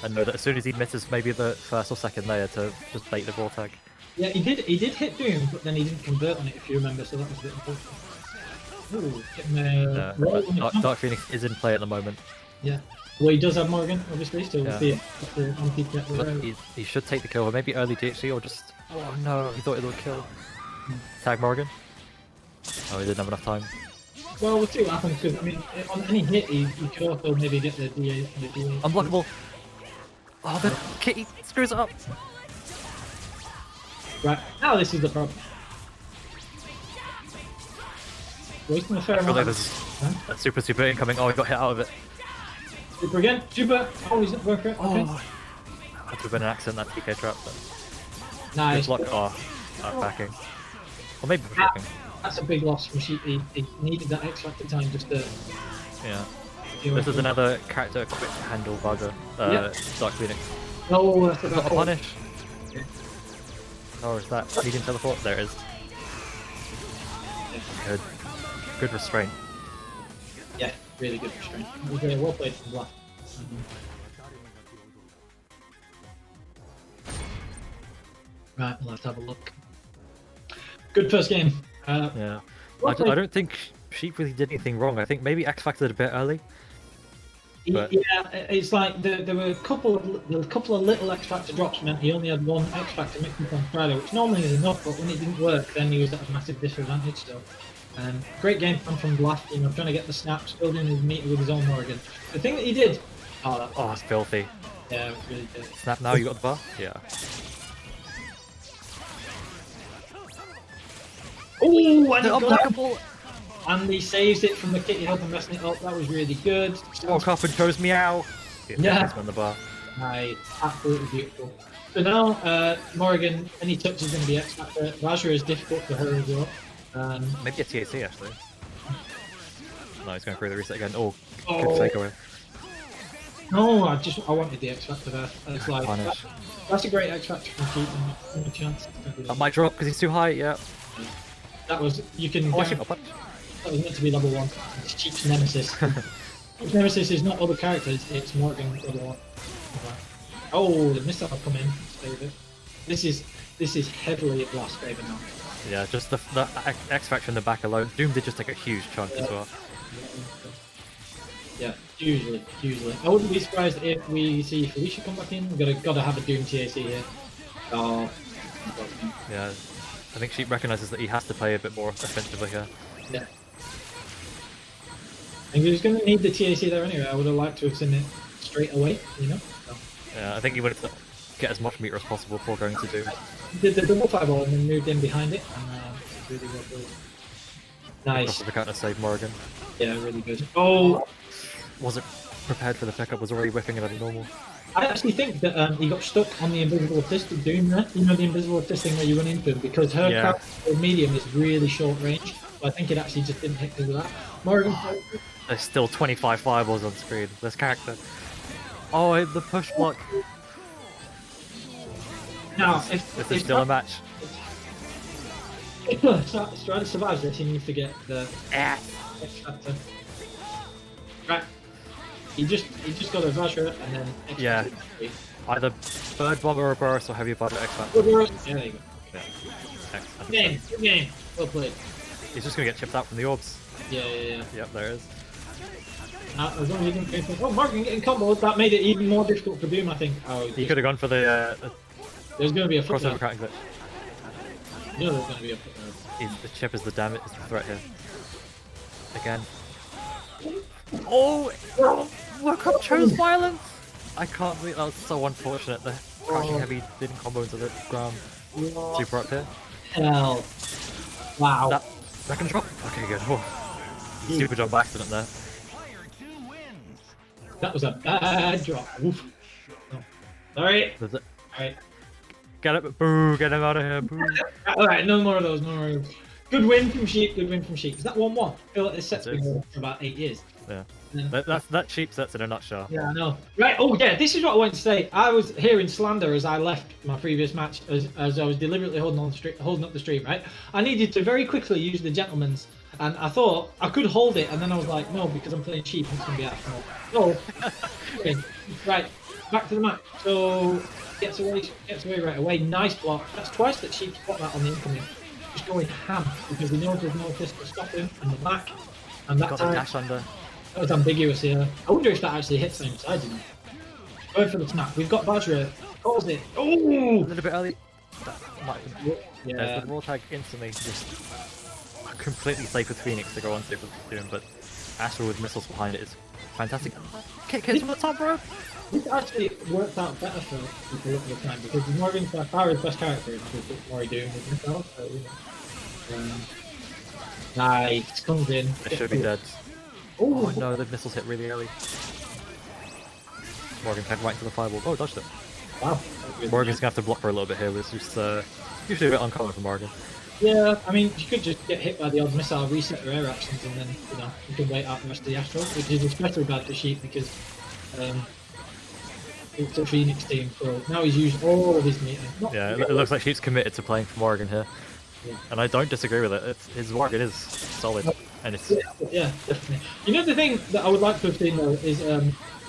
And know that as soon as he misses maybe the first or second layer to just bait the raw tag. Yeah, he did hit Doom, but then he didn't convert on it if you remember, so that was a bit unfortunate. Ooh, getting Dark Phoenix is in play at the moment. Yeah. Well, he does have Morgan, obviously, so we'll see it. He should take the kill, or maybe early DHC, or just... Oh no, he thought it would kill. Tag Morgan. Oh, he didn't have enough time. Well, we'll see what happens, because, I mean, on any hit, he could also maybe get the DA. Unblockable! Oh, the kitty screws it up! Right, now this is the problem. Wasting a fair amount. That's super incoming. Oh, he got hit out of it. Super again. Super. Oh, he's not going for it. Okay. Oh, that would have been an accident, that TK trap. But... Nice. Good luck. Oh, backing. Or maybe blocking. That's a big loss from Sheep. He needed that X Factor time just to... Yeah. This is another character quick to handle Vajra. Dark Phoenix. Oh, that's Got a punish. Or is that medium teleport? There it is. Good. Good restraint. Yeah, really good restraint. Okay, well played from Vlaf. Right, let's have a look. Good first game. Yeah. I don't think Sheep really did anything wrong. I think maybe X Factored a bit early. But... Yeah, it's like there were a couple of little X Factor drops meant he only had one X Factor mixed up on Friday, which normally is enough, but when it didn't work, then he was at a massive disadvantage. So, great game plan from Vlaf, trying to get the snaps, building his meter with his own Morgan. The thing that he did. Oh, it's filthy. Yeah, it really did. Snap now, you got the bar? Yeah. Oh, and unblockable! And he saves it from the kitty help and messing it up. That was really good. Walk up and chose meow. Yeah. On the bar. Nice, absolutely beautiful. So now, Morgan, any touch is going to be X Factor. Vajra is difficult for her as well. Maybe a TAC actually. No, he's going through the reset again. Oh, good takeaway. No, I wanted the X Factor there. It's like that's a great X Factor from Keaton. No chance. That might drop because he's too high. Yeah. That was that was meant to be level 1. It's Cheap's Nemesis. Cheap's Nemesis is not other characters. It's Morgan level 1. Oh, the missile come in. Save it. This is heavily a blast favor now. Yeah, just the X Factor in the back alone. Doom did just take a huge chunk as well. Yeah, hugely. I wouldn't be surprised if we see Felicia come back in. We've got to have a Doom TAC here. Oh, yeah. I think Sheep recognises that he has to play a bit more offensively here. Yeah. And he was going to need the TAC there anyway. I would have liked to have seen it straight away, So. Yeah, I think he wanted to get as much meter as possible before going to Doom. He did the double fireball and then moved in behind it, and really well played. Nice. The counter save Morgan. Yeah, really good. Oh! Wasn't prepared for the pickup, was already whipping it at a normal. I actually think that he got stuck on the invisible assist of Doom there. You know the invisible assist thing where you run into him because her character medium is really short range. So I think it actually just didn't hit because of that. Morgan. There's still 25 fireballs on screen. This character. Oh, the push block. Now, this is still a match. If Strider survives this, he needs to get the X Factor. Right. He just got a Vajra and then X Yeah. Factor. Either Bird Bomber or Burst or Heavy Bomber X Factor. Yeah, there you go. Yeah. Good game. Well played. He's just gonna get chipped out from the orbs. Yeah. Yep, there it is. As long as he didn't get anything. Oh, Morgan getting comboed. That made it even more difficult for Doom, I think. Oh, He could have gone for the there's going to be a crossover footnote. crack glitch. No, there's going to be a footnote. The chip is the damage, is the threat here. Again. Oh! Look up chose violence! I can't believe that was so unfortunate. The crashing heavy didn't combo into the ground. Super up here. Hell. Wow. That can drop. Okay, good. Oh. Super jump accident there. That was a bad drop. Oof. Oh. Sorry. Alright. Get it. Boo! Get him out of here. Boo! Alright, no more of those. Good win from Sheep. Good win from Sheep. Is that 1-1? I feel like this set's been going for about 8 years. Yeah. That cheap sets in a nutshell. Yeah, I know. Right, oh yeah, this is what I wanted to say. I was hearing slander as I left my previous match, as I was deliberately holding up the stream, right? I needed to very quickly use the gentleman's, and I thought I could hold it, and then I was like, no, because I'm playing Sheep, it's going to be out of control. So, okay, right, back to the match. So, gets away right away. Nice block. That's twice that Sheep's got that on the incoming. Just going ham, because he knows there's no assist to stop him in the back. And that Got time, the dash under. that was ambiguous here. I wonder if that actually hits same side, you know. Going for the snap. We've got Vajra. Calls it. Oh! A little bit early. That might have been... Yeah. There's the raw tag instantly. Just completely safe with Phoenix to go on safe with Doom, but Astro with missiles behind it is fantastic. Kick hits from the top rope! This actually worked out better for people at the time because Morgan's by far his best character is what he's doing with himself. So, you know. Nice. Comes in. It should be dead. Oh no, the missiles hit really early. Morgan pegged right into the fireball. Oh, dodged it. Wow. Morgan's gonna have to block for a little bit here, which is just usually a bit uncommon for Morgan. Yeah, I mean, you could just get hit by the odd missile, reset your air actions, and then, you know, you can wait out the rest of the Astro, which is especially bad for Sheep because it's a Phoenix team, so now he's used all of his meter. Yeah, it looks like Sheep's committed to playing for Morgan here. Yeah. And I don't disagree with it. His Morgan is solid, and it's... Yeah, definitely. You know, the thing that I would like to have seen, though, is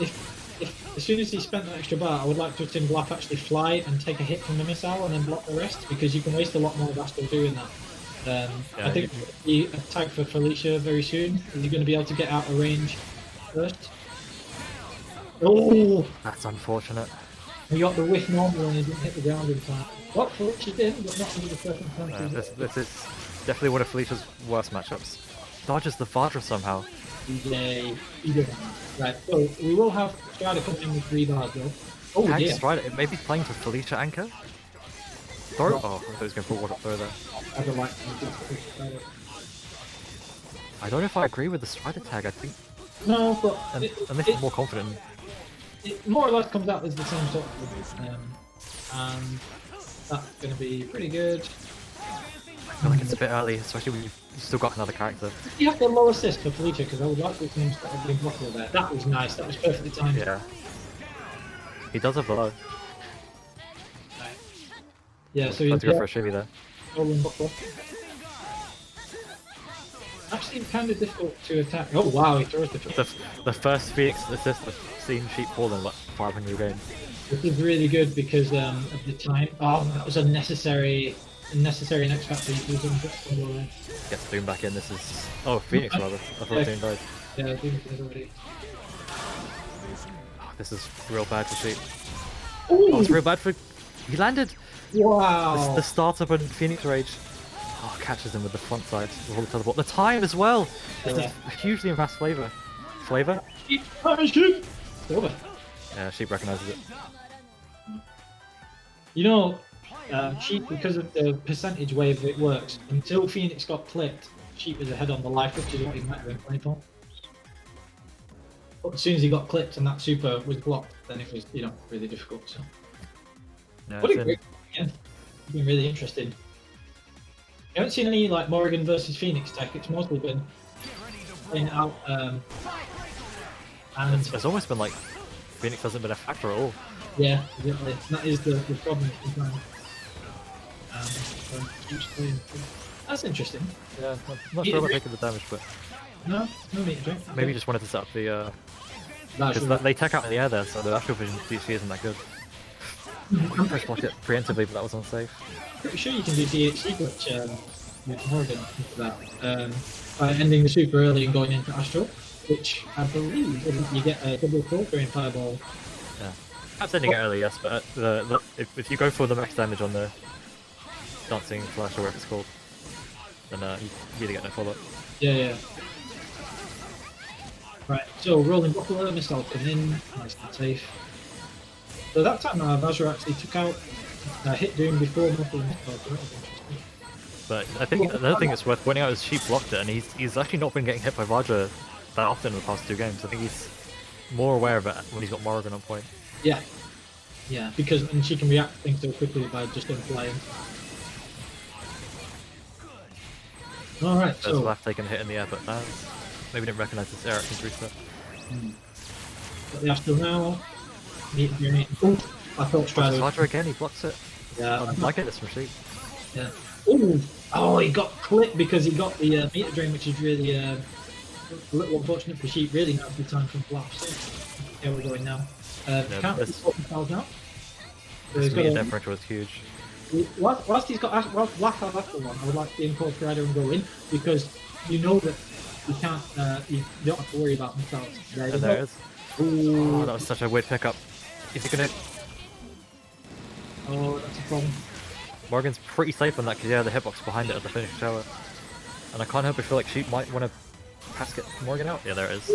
if as soon as he spent that extra bar, I would like to have seen Blap actually fly and take a hit from the missile and then block the rest, because you can waste a lot more of Astro doing that. I think he attack for Felicia very soon. Is he going to be able to get out of range first? Oh! That's unfortunate. He got the whiff normal and he didn't hit the ground in time. Well, Felicia did, but not under the circumstances. This is definitely one of Felicia's worst matchups. Dodges the Vajra somehow. Yay. He did. Right, so we will have Strider coming in with 3 bars though. Oh yeah. Strider, it may be playing for Felicia Anchor? Throw? Oh, I thought he was going to put one up throw there. I don't like I don't know if I agree with the Strider tag, I think... No, but... Unless he's more confident. It more or less comes out as the same sort of thing. And that's going to be pretty good. I feel like it's a bit early, especially when you've still got another character. You have the low assist for Felicia, because I would like to see him start being blockable there. That was nice, that was perfectly timed. Yeah. He does have the low. Yeah, so he's he's to go for a shimmy there. Actually, kind of difficult to attack. Oh wow, he throws the first Phoenix assist I've seen Sheep fall in like 500 games. This is really good because of the time. Oh, that was unnecessary next factor. Gets Doom back in. This is Phoenix rather. I thought Doom died. Yeah, Doom died already. Oh, this is real bad for Sheep. Ooh. Oh, it's real bad for. He landed. Wow. The startup and Phoenix Rage. Oh, catches him with the front side with all the teleport. The time as well. This is hugely fast flavor. Flavor. Over. Yeah, Sheep recognizes it. You know, Sheep, because of the percentage wave it works, until Phoenix got clipped, Sheep was ahead on the life, which is what he might have been playing for. But as soon as he got clipped and that super was blocked, then it was really difficult. So No, what a it's great game! It's been really interesting. I haven't seen any like Morrigan versus Phoenix tech. It's mostly been playing out, and it's almost been like Phoenix hasn't been a factor at all. yeah, exactly. That is the problem sometimes. That's interesting. Yeah, I'm not sure about taking the damage, but No meat drink. maybe just wanted to set up the That's because they tech out in the air there, so the actual vision DC isn't that good. Press block it preemptively, but that was unsafe. pretty sure you can do DHC glitch with Morrigan for that. By ending the super early and going into Astral, which I believe you get a double filter in Fireball. Yeah. Perhaps ending it early, yes, but if you go for the max damage on the dancing flash or whatever it's called, then you really get no follow-up. Yeah. Right, so rolling buckler, missile coming in, nice and safe. So that time Vajra actually took out hit Doom before Muffle missile. But I think another thing that's worth pointing out is she blocked it, and he's actually not been getting hit by Vajra that often in the past 2 games. I think he's more aware of it when he's got Morrigan on point. Yeah, because and she can react to things so quickly by just flying. Alright, so... There's Vlaf taking a hit in the air, but maybe didn't recognise this air actions reset. Got the Astral now. Oh, I thought Strider... Vajra again, he blocks it. Yeah. I like it, this from Sheep. Yeah. Ooh! Oh, he got clipped because he got the meter drain, which is really a little unfortunate for Sheep. Really not a good time from Vlaf. So, here we're going now. Can't this now. So meter differential is huge. Whilst he's got Vlaf has Astral one, I would like to import Strider and go in because you know that you can't, you don't have to worry about themselves. And there it is. Oh, that was such a weird pickup. Is he gonna... Oh, that's a problem. Morgan's pretty safe on that because yeah, the hitbox behind it at the finish tower. And I can't help but feel like Sheep might want to pass get Morgan out. Yeah, there it is.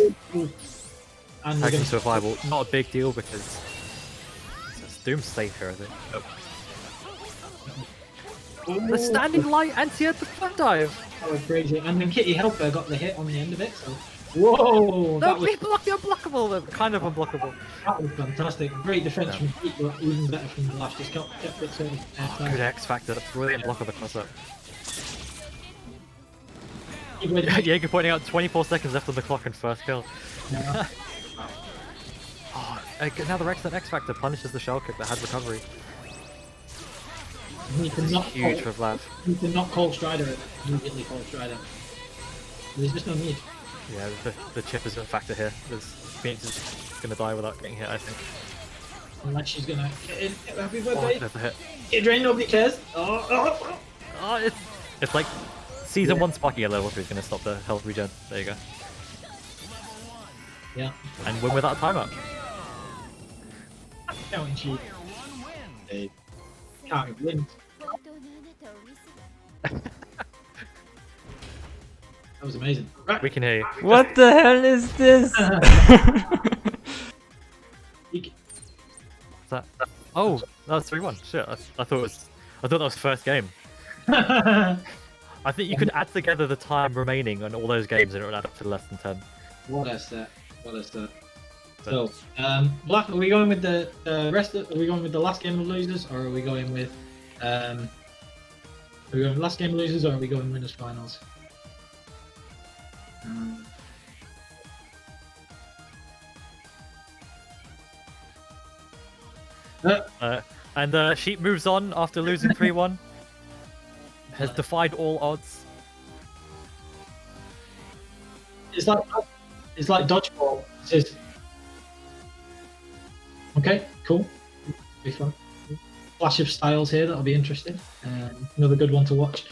And Tags into a fireball. Not a big deal because Doom's safe here, I think. Oh. The standing light anti at the front dive. That was crazy. And then Kitty Helper got the hit on the end of it. So whoa! That was unblockable. Kind of unblockable. That was fantastic. Great defense from Pete, but even better from the last. Just kept it sort of good X Factor. Brilliant block of the close-up. Jaeger pointing out 24 seconds left on the clock and first kill. Yeah. Oh, now the excellent X Factor punishes the shell kick that had recovery. Huge for Vlad. You can not call Strider immediately call Strider. There's just no need. Yeah, the chip is a factor here. Phoenix is gonna die without getting hit, I think. Unless she's gonna get in. Happy Oh, birthday! there's a hit. Get drained, nobody cares! Oh, It's like Season 1 Sparky level if he's gonna stop the health regen. There you go. Yeah. And win without a timeout. Counting sheep. Can't win. That was amazing. Right. We can hear you. What the hell is this? Oh, that was 3-1. Shit, I thought that was first game. I think you could add together the time remaining on all those games and it would add up to less than 10. What a set. So, Black, are we going with the rest? Are we going with the last game of losers, or are we going with are we going with last game of losers, or are we going winners finals? And Sheep moves on after losing 3-1. Has defied all odds. It's like dodgeball. It says, okay, cool, be fun. Flash of styles here, that'll be interesting. Another good one to watch.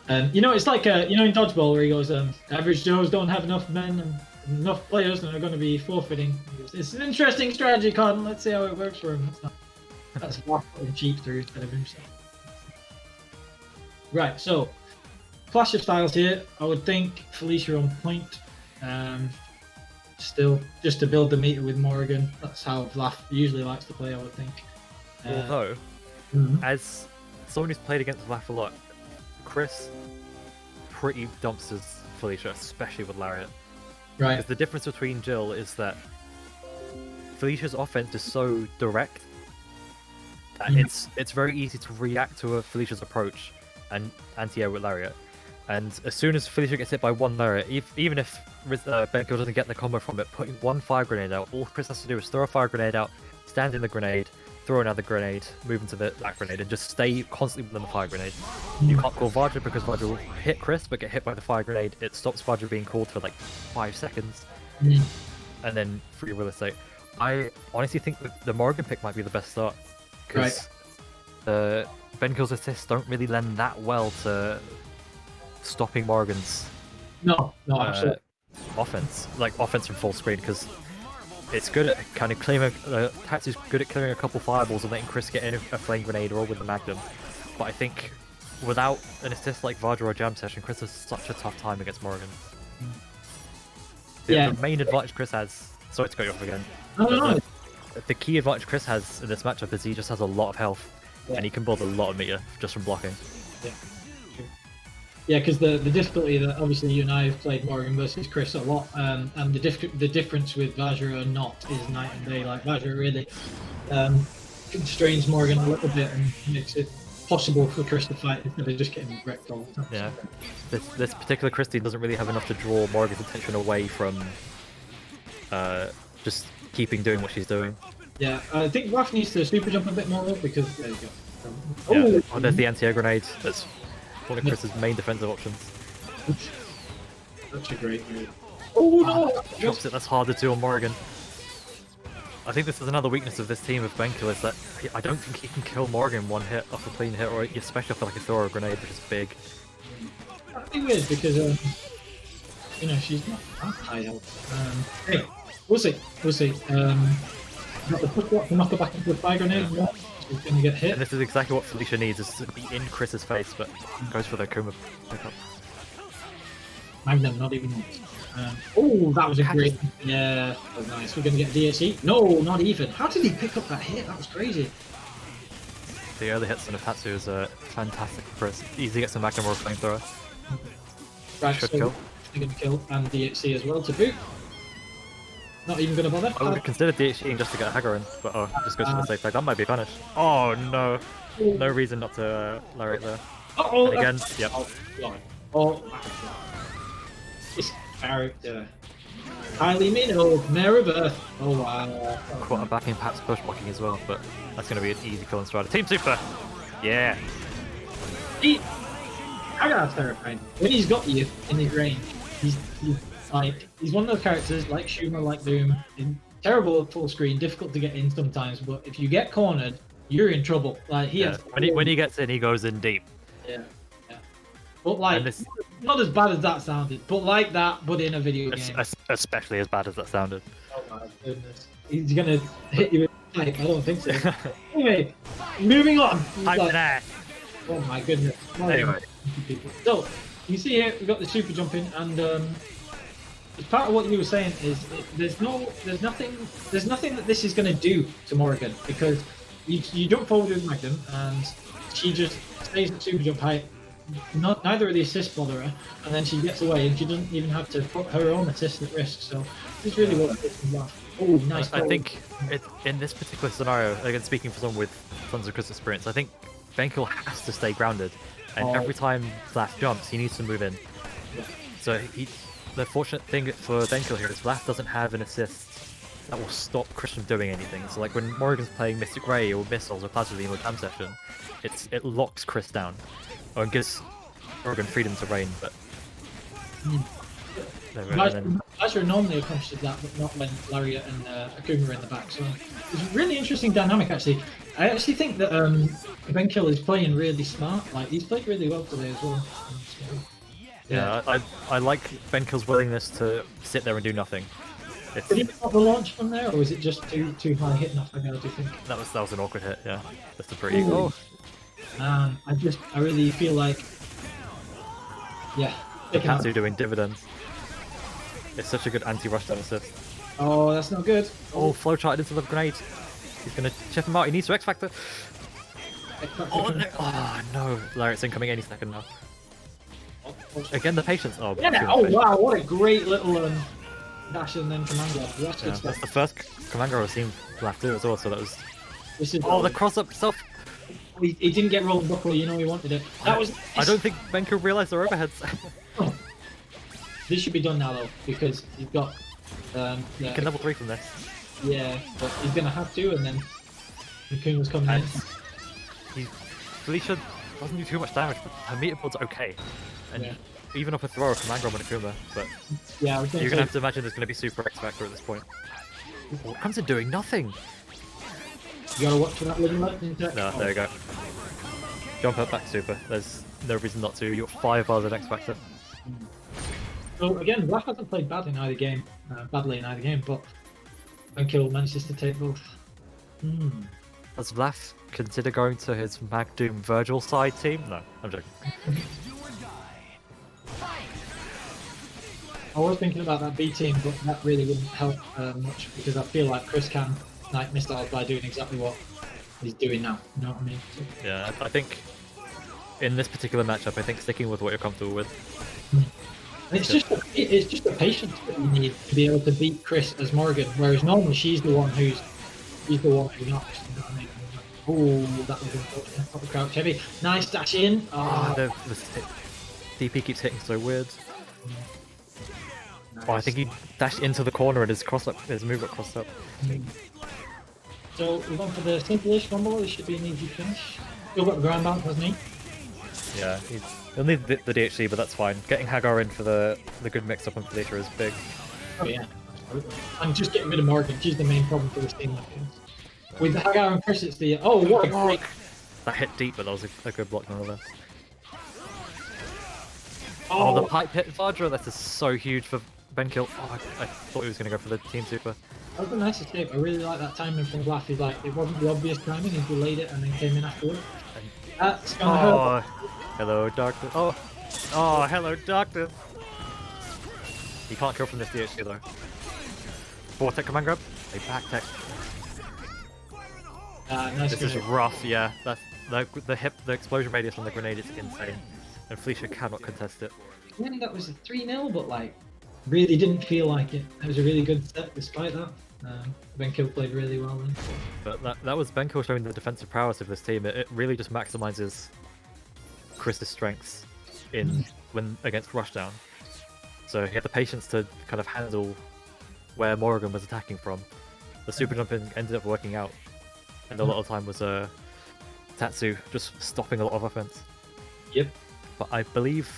You know, it's like you know in dodgeball where he goes, average Joes don't have enough men and enough players and are going to be forfeiting. He goes, it's an interesting strategy, Cotton. Let's see how it works for him. That's putting cheap through instead of himself. Right, so Clash of Styles here. I would think Felicia on point. Still, just to build the meter with Morrigan. That's how Vlaf usually likes to play, I would think. Although, as someone who's played against Vlaf a lot, Chris pretty dumpsters Felicia, especially with Lariat. Right. Because the difference between Jill is that Felicia's offense is so direct that it's very easy to react to a Felicia's approach and anti-air with Lariat. And as soon as Felicia gets hit by one Lariat, even if Benkill doesn't get the combo from it, putting one fire grenade out, all Chris has to do is throw a fire grenade out, stand in the grenade, throw another grenade, move into that grenade, and just stay constantly within the fire grenade. You can't call Vajra because Vajra will hit Chris, but get hit by the fire grenade. It stops Vajra being called for like 5 seconds, and then free real estate. I honestly think that the Morgan pick might be the best start, because Benkill's assists don't really lend that well to stopping Morgan's absolutely. offense, like offense from full screen, because it's good at kind of clearing. Tatsu's good at clearing a couple fireballs and letting Chris get in a flame grenade or with the Magnum. But I think without an assist like Vajra or Jam Session, Chris has such a tough time against Morgan. The main advantage Chris has. Sorry to cut you off again. No. The key advantage Chris has in this matchup is he just has a lot of health, and he can build a lot of meter just from blocking. Yeah, because the difficulty that obviously you and I have played Morgan versus Chris a lot, and the difference with Vajra or not is night and day. Like Vajra really constrains Morgan a little bit and makes it possible for Chris to fight instead of just getting wrecked all the time. Yeah, this particular Chris team doesn't really have enough to draw Morgan's attention away from just doing what she's doing. Yeah, I think Raph needs to super jump a bit more because there you go. Oh, there's the anti-air grenade. That's one of Chris's main defensive options. Such a great move. Oh no! Drops it. That's hard to do on Morgan. I think this is another weakness of this team of Benkill, is that I don't think he can kill Morgan one hit off a clean hit, or especially off like a throw or a grenade, which is big. That'd be weird because you know, she's not that high health. Hey, we'll see. Got the push block to knock her back into the fire grenade. Yeah. She's gonna get hit. And this is exactly what Felicia needs, is to be in Chris's face, but goes for the Kuma pickup. Magnum, not even once. Oh, that was a great. Yeah, that was nice. We're gonna get DSE. No, not even. How did he pick up that hit? That was crazy. The early hits on a Tatsu is fantastic for us. Easy gets a Magnum or a flamethrower. Right, should so kill. They're gonna kill and DHC as well to boot. Not even gonna bother. I would consider DHCing just to get a Hagar in, but just goes for the safe side. That might be punished. Oh no. No reason not to Lariat there. Uh-oh, and again, yep. This character. Highly minnow, Mayor of Earth. Oh wow. Quite a backing Pat's push blocking as well, but that's going to be an easy kill and strider. Team Super! Yeah! Hagar's terrifying. When he's got you in his range, he's one of those characters like Schumer, like Doom, terrible at full screen, difficult to get in sometimes, but if you get cornered, you're in trouble. Like he has when he gets in, he goes in deep. Yeah. But like, not as bad as that sounded, but like that, but in a video game. Especially as bad as that sounded. Oh my goodness. He's gonna hit you with a pipe, I don't think so. Anyway, moving on. Oh my goodness. Anyway. So, you see here, we've got the super jumping, and as part of what you were saying is, there's nothing that this is gonna do to Morrigan, because you jump forward with Magnum, and she just stays at super jump height. Neither of the assists bother her, and then she gets away, and she doesn't even have to put her own assist at risk. So this is really what it is. Oh, nice. I think in this particular scenario, again speaking for someone with tons of Chris experience, I think Benkill has to stay grounded, and every time Vlaf jumps, he needs to move in. Yeah. So the fortunate thing for Benkill here is Vlaf doesn't have an assist that will stop Chris from doing anything. So like when Morrigan's playing Mystic Ray or Missiles or Plasma Beam or Jam Session, it locks Chris down. Or it gives Morrigan freedom to reign, but... Vajra normally accomplishes that, but not when Lariat and Akuma are in the back. So it's a really interesting dynamic, actually. I actually think that Benkill is playing really smart. Like, he's played really well today as well. Yeah, I like Benkill's willingness to sit there and do nothing. Did he pop the launch from there, or was it just too high hitting off? I do you think? That was an awkward hit, yeah. That's a pretty cool. I really feel like, yeah. The Katsu doing dividends. It's such a good anti-rush down assist. Oh, that's not good. Oh, flowchart into the grenade. He's gonna chip him out. He needs to X-Factor. Oh no, Lariat's incoming any second now. Again, the patience. Oh, yeah. Oh wow, what a great little dash and then command grab. That's good Yeah, stuff. that's the first command grab I've seen Vlaf do as well, so that was... This is Oh, the cross-up stuff! he didn't get rolling buckle, you know he wanted it. That was. I don't think Benkill realised their overheads. This should be done now though, because he's got. You can level 3 from this. Yeah, but he's gonna have to, and then Raccoon was coming in. Felicia doesn't do too much damage, but her meter build's okay. And Yeah. even up a throw or command grab on Akuma, but Yeah, I was you're gonna gonna have to imagine there's gonna be Super X Factor at this point. What comes in doing nothing? You gotta watch for that living lightning attack. No, there you go. Jump up back super. There's no reason not to. You're 5 bars of X Factor. So again, Black hasn't played badly in either game, but Benkill manages to take both. Does Vlaf consider going to his Mag Doom Virgil side team? No, I'm joking. I was thinking about that B team, but that really wouldn't help much because I feel like Chris can snipe missiles by doing exactly what he's doing now. You know what I mean? Yeah, I think in this particular matchup, I think sticking with what you're comfortable with. And it's just the patience that you need to be able to beat Chris as Morgan, whereas normally she's the one who knocks. You know what I mean? Oh, that was unfortunate. Not the crouch heavy. Nice dash in. Oh, The DP keeps hitting so weird. nice. Oh, I think he dashed into the corner and his move got crossed up. So we're going for the simple-ish combo. This should be an easy finish. Still got the ground bounce, hasn't he? Yeah, he'll need the DHC, but that's fine. Getting Hagar in for the good mix-up on Felicia is big. Oh yeah. And just getting rid of Morgan. She's the main problem for this team. With the Hagar and Chris, it's the what a great. That hit deep, but that was a good block nonetheless. Oh, the pipe hit Vajra, that is so huge for Benkill. Oh, I thought he was going to go for the team super. That was a nice escape. I really like that timing from Vlaf. He's like, it wasn't the obvious timing, he delayed it and then came in afterwards. That's gonna hurt. Hello, Doctor. Oh, hello, Doctor. You can't kill from this DHC though. Vortec command grab. A back tech. Nice This is rough, yeah. That's the explosion radius from the grenade is insane, and Felicia cannot contest it. Yeah, that was a 3-0, but like, really didn't feel like it. It was a really good set despite that. Benkill played really well then. But that was Benkill showing the defensive prowess of this team. It really just maximizes Chris's strengths when against rushdown. So he had the patience to kind of handle where Morrigan was attacking from. The super jump ended up working out, and a lot of time was Tatsu just stopping a lot of offense. Yep. But I believe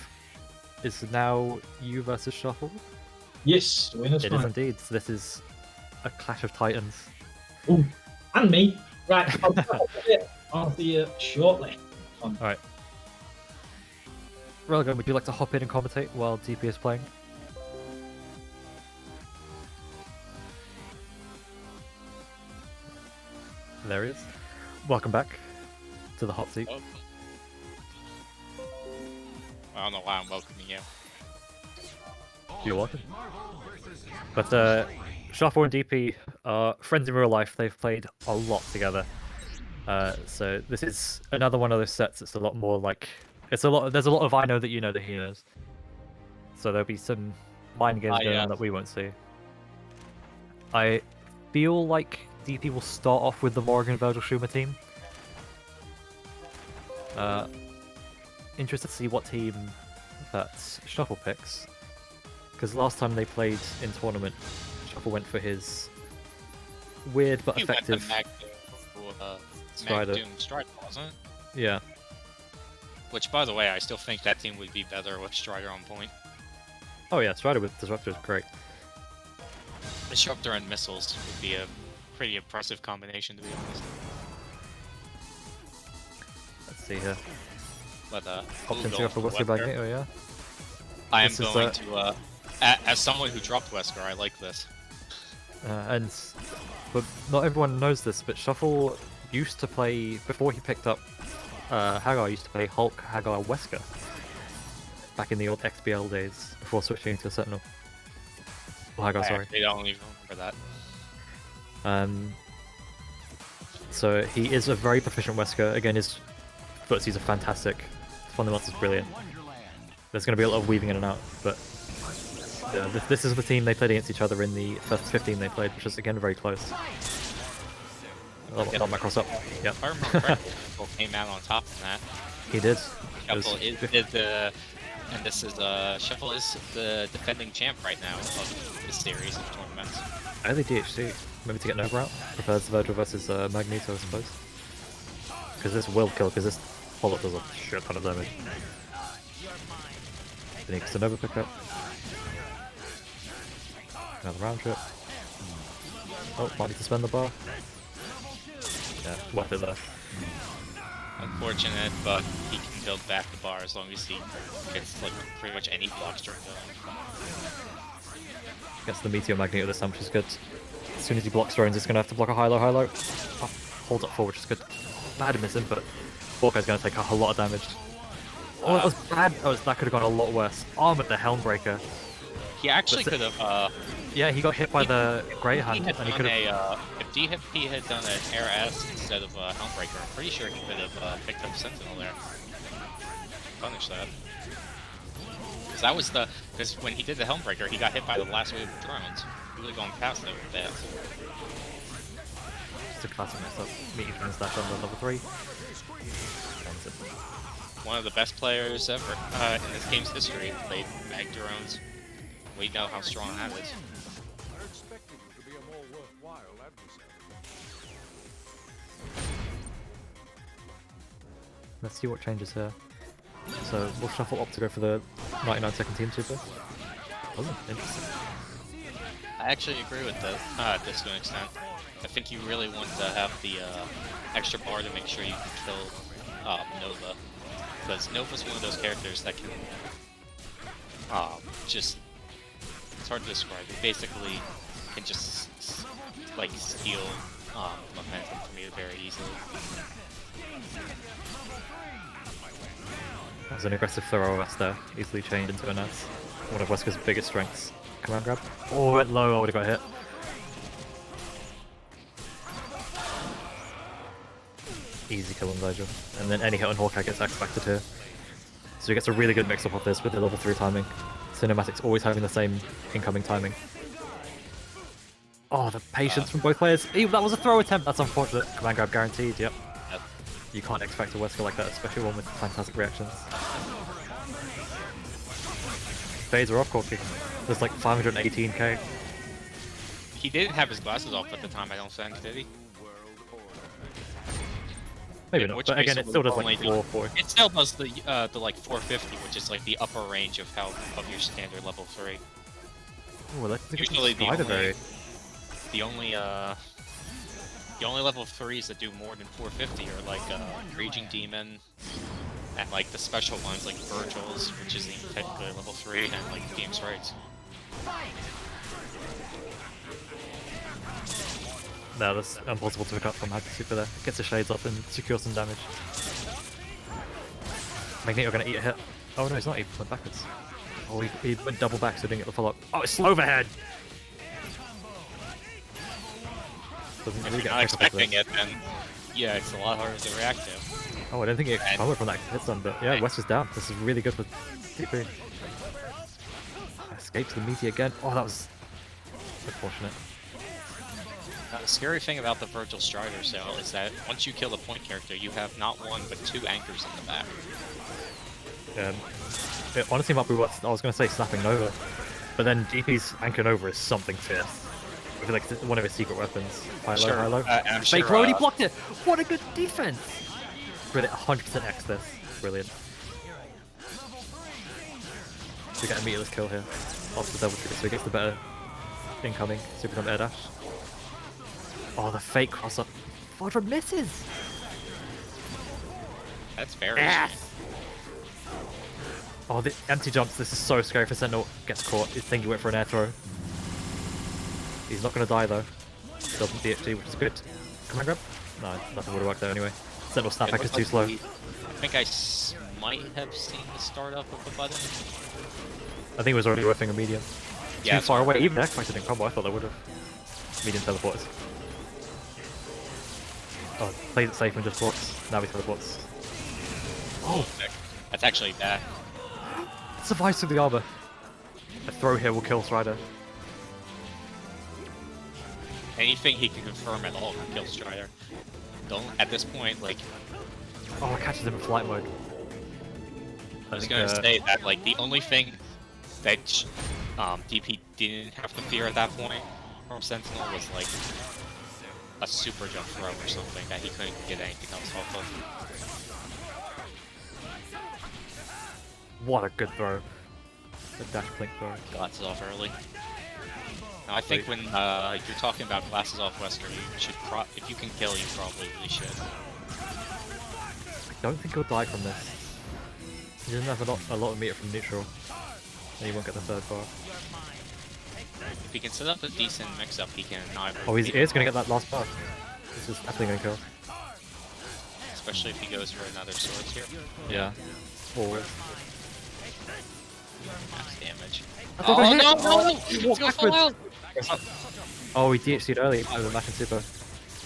it's now you versus Shuffle. Yes, winner's It is indeed. So this is a clash of titans. Ooh, and me. Right, I'll see you shortly. Alright. Railgun, would you like to hop in and commentate while DP is playing? There he is. Welcome back to the hot seat. Oh. I don't know why I'm welcoming you. You're welcome. But Shuffle and DP are friends in real life. They've played a lot together. So this is another one of those sets that's a lot more like... There's a lot of I know that you know that he knows. So there'll be some mind games going on that we won't see. I feel like DP will start off with the Morgan Virgil Schumer team. Interested to see what team that Shuffle picks. Because last time they played in tournament, Shuffle went for his weird but effective Strider. Strider, wasn't it? Yeah. Which, by the way, I still think that team would be better with Strider on point. Oh yeah, Strider with Disruptor is great. Disruptor and missiles would be a pretty impressive combination, to be honest. Let's see here. But Hopped into for Wesker by Gate, oh yeah. I am going to, as someone who dropped Wesker, I like this. But not everyone knows this, but Shuffle used to play, before he picked up Hagar, used to play Hulk, Hagar, Wesker. Back in the old XBL days, before switching to Sentinel. Oh, Hagar, sorry. I don't even remember that. So he is a very proficient Wesker. Again, his footsies are fantastic. His fundamentals is brilliant. There's going to be a lot of weaving in and out, but This is the team they played against each other in the first 15 they played, which is again very close. Oh, my cross up. Yep. If I remember correctly, Shuffle came out on top in that. He did. Shuffle and this is Shuffle is the defending champ right now of this series of tournaments. Early DHC. Maybe to get Nova out. Prefers Virgil versus Magneto, I suppose. Because this will kill, because this bullet does a shit ton of damage. Then he gets a Nova pickup. Another round trip. Oh, might need to spend the bar. Yeah, worth it there. Unfortunate, but he can build back the bar as long as he gets like pretty much any block string going. Gets the Meteor Magneto this time, which is good. As soon as he blocks drones, he's going to have to block a high-low, high-low. Oh, holds up forward, which is good. Bad at missing, but Hawkeye's going to take a lot of damage. Oh, that was bad. Oh, that could have gone a lot worse. Arm at the Helmbreaker. He actually could have. Yeah, he got hit by the Grey Hand, and he could have. If DHP had done an Air S instead of Helmbreaker, I'm pretty sure he could have picked up Sentinel there. Punish that. Because that was because when he did the Helmbreaker, he got hit by the last wave of drones. He would have gone past it with that. Just a classic mess up. Meteor drones that on the level 3. One of the best players ever in this game's history played mag drones. We know how strong that is. I expected you to be a more worthwhile adversary. Let's see what changes here. So we'll shuffle up to go for the 99-second team super. Wasn't interesting. I actually agree with this to an extent. I think you really want to have the extra bar to make sure you can kill Nova. Because Nova's one of those characters that can just... It's hard to describe. It basically can just like steal momentum from you very easily. That was an aggressive throw of us there, easily chained into an S. One of Wesker's biggest strengths. Command grab. Oh, went low, I would have got hit. Easy kill on Virgil. And then any hit on Hawkeye gets X-Factored here. So he gets a really good mix-up of this with the level 3 timing. Cinematics always having the same incoming timing. Oh, the patience from both players. Ew, that was a throw attempt. That's unfortunate. Command grab guaranteed, yep. You can't expect a Wesker like that, especially one with fantastic reactions. Fades are off, Corky. There's like 518k. He didn't have his glasses off at the time, I don't think, did he? Maybe not, but again, it still does like 440. It still does the like 450, which is like the upper range of your standard level 3. Ooh, that's usually the only level 3s that do more than 450 are like Raging Demon, and like the special ones like Virgil's, which is technically level 3, and like Games Rights. No, that's impossible to pick up from Happy Super there. Gets the shades up and secures some damage. Magneto gonna eat a hit. Oh no, he's not, he went backwards. Oh, he went double back so he didn't get the follow-up. Oh, it's slow overhead! Doesn't really get not expecting it, then yeah, it's a lot harder to react to. Oh, I don't think he recovered from that hit stun, but yeah, West is down. This is really good for TP. Escapes the meteor again. Oh, that was unfortunate. The scary thing about the Virgil Strider cell is that once you kill a point character, you have not one but 2 anchors in the back. It honestly might be what I was going to say, snapping Nova, but then DP's anchor Nova is something fierce. I feel like it's one of his secret weapons. High-low, high-low. Fake throw, and he blocked it! What a good defense! Brilliant, 100% X this. Brilliant. We get a meterless kill here. Off the double trigger, so he gets the better incoming. Super jump air dash. Oh, the fake cross up. Vajra misses! That's very Oh, the empty jumps. This is so scary for Sentinel. Gets caught. His thingy went for an air throw. He's not going to die though. Doesn't DHT, which is good. Command grab? No, nothing would have worked there anyway. Sentinel snapback is too slow. I think I might have seen the startup of the button. I think it was already whiffing a medium. Yeah, too far away. Even X-Factor didn't combo. I thought they would have. Medium teleports. Oh, plays it safe and just blocks. Now he teleports. Oh, that's actually bad. Survives through the armor. A throw here will kill Strider. Anything he can confirm at all can kill Strider. Don't, at this point, like... Oh, it catches him in flight mode. I was gonna say that, like, the only thing that DP didn't have to fear at that point from Sentinel was, like, a super jump throw or something that he couldn't get anything else off of. What a good throw. The dash blink throw. Glasses off early. Now, I think when you're talking about glasses off Wester, you should if you can kill, you probably really should. I don't think he'll die from this. He doesn't have a lot of meter from neutral. And he won't get the third bar. If he can set up a decent mix-up, he can either... Oh, he is going to get that last bar. This is definitely going to kill. Especially if he goes for another swords here. Yeah. Always. Max damage. Oh, no! He's gonna fall out! Oh, he DHC'd early over the Mac and Super.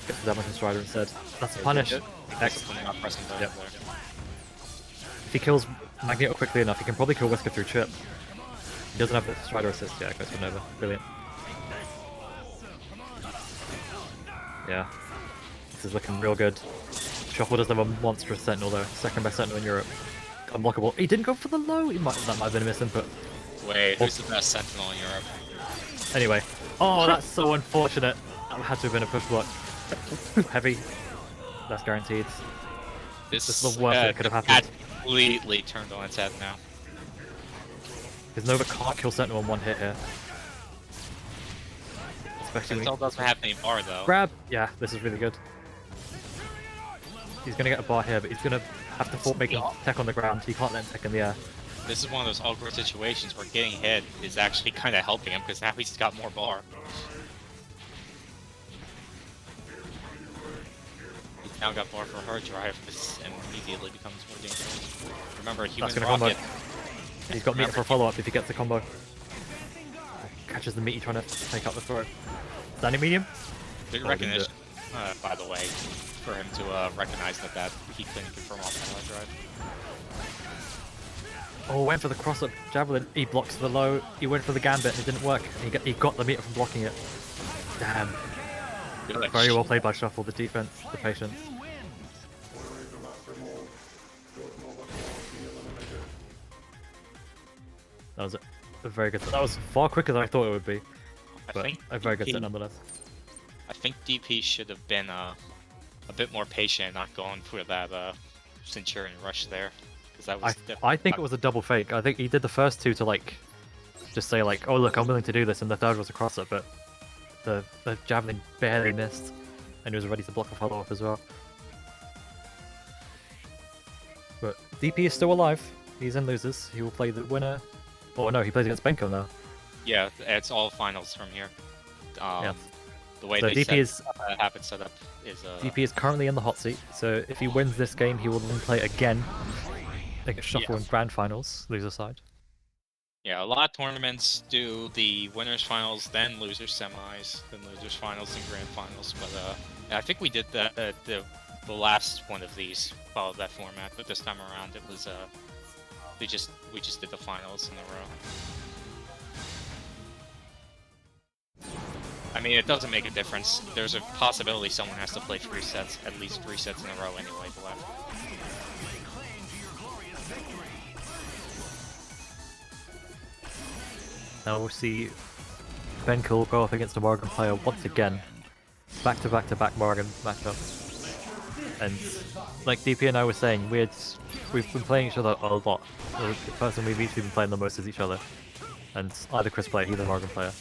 Get the damage and Strider instead. That's a punish. Excellent. Not pressing both Yep. there. If he kills Magneto quickly enough, he can probably kill Whisker through chip. He doesn't have the Strider assist yet, goes for Nova. Brilliant. Yeah. This is looking real good. Shuffle does have a monstrous Sentinel though. Second best Sentinel in Europe. Unblockable. He didn't go for the low! That might have been a misinput. Wait, who's the best Sentinel in Europe? Anyway. Oh, that's so unfortunate. That had to have been a push block. Heavy. That's guaranteed. This is the worst that could have happened. Completely turned on its head now. Because Nova can't kill Sentinel in one hit here. Especially Sentinel doesn't have any bar though. Grab! Yeah, this is really good. He's gonna get a bar here, but he's gonna have to make him tech on the ground. He can't let him tech in the air. This is one of those awkward situations where getting hit is actually kind of helping him because now he's got more bar. He's now got bar for hard drive and immediately becomes more dangerous. Remember, human rocket. He's got meter for a follow-up if he gets the combo. Catches the meaty trying to take out the throw. Standing medium? Good recognition, by the way, for him to recognize that he couldn't confirm off that hard drive. Oh, went for the cross-up javelin. He blocks the low. He went for the gambit and it didn't work. He got the meter from blocking it. Damn. Good. Very well played by Shuffle. The defense, the patience. That was a very good set. That was far quicker than I thought it would be. But a very good set nonetheless. I think DP should have been a bit more patient and not going for that Centurion rush there. That was I think it was a double fake. I think he did the first two to like just say like, oh look, I'm willing to do this, and the third was a cross-up, but the javelin barely missed, and he was ready to block a follow-up as well. But DP is still alive. He's in losers. He will play the winner. Oh no, he plays against Benkill now. Yeah, it's all finals from here. Yeah. The way so they DP have it set up is... DP is currently in the hot seat, so if he wins this game, he will then play again against Shuffle in grand finals, loser side. Yeah, a lot of tournaments do the winners finals, then losers semis, then losers finals, and grand finals. But I think we did that the last one of these followed that format, but this time around it was we just did the finals in a row. I mean, it doesn't make a difference. There's a possibility someone has to play 3 sets, at least 3 sets in a row anyway. Now we'll see Benkill go up against a Morgan player once again. Back-to-back-to-back Morgan matchup. And like DP and I were saying, we've been playing each other a lot. The person we've each been playing the most is each other. And either Chris player, he's a Morgan player.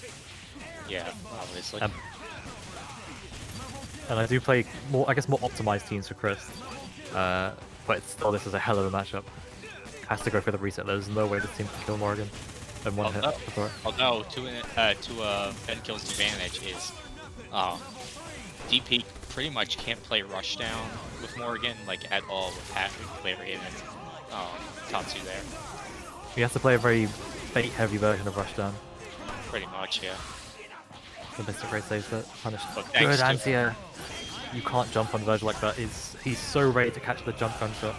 Yeah, obviously. And I do play more optimized teams for Chris. But still, this is a hell of a matchup. Has to go for the reset. There's no way this team can kill Morgan in one hit. Although, to Benkill's advantage is, DP pretty much can't play Rushdown with Morgan like at all with Larry and Tatsu there. He has to play a very bait-heavy version of Rushdown. Pretty much, yeah. The Mr. Gray saves that. Punished. Good Antia. You can't jump on Virgil like that. He's so ready to catch the jump gun shot.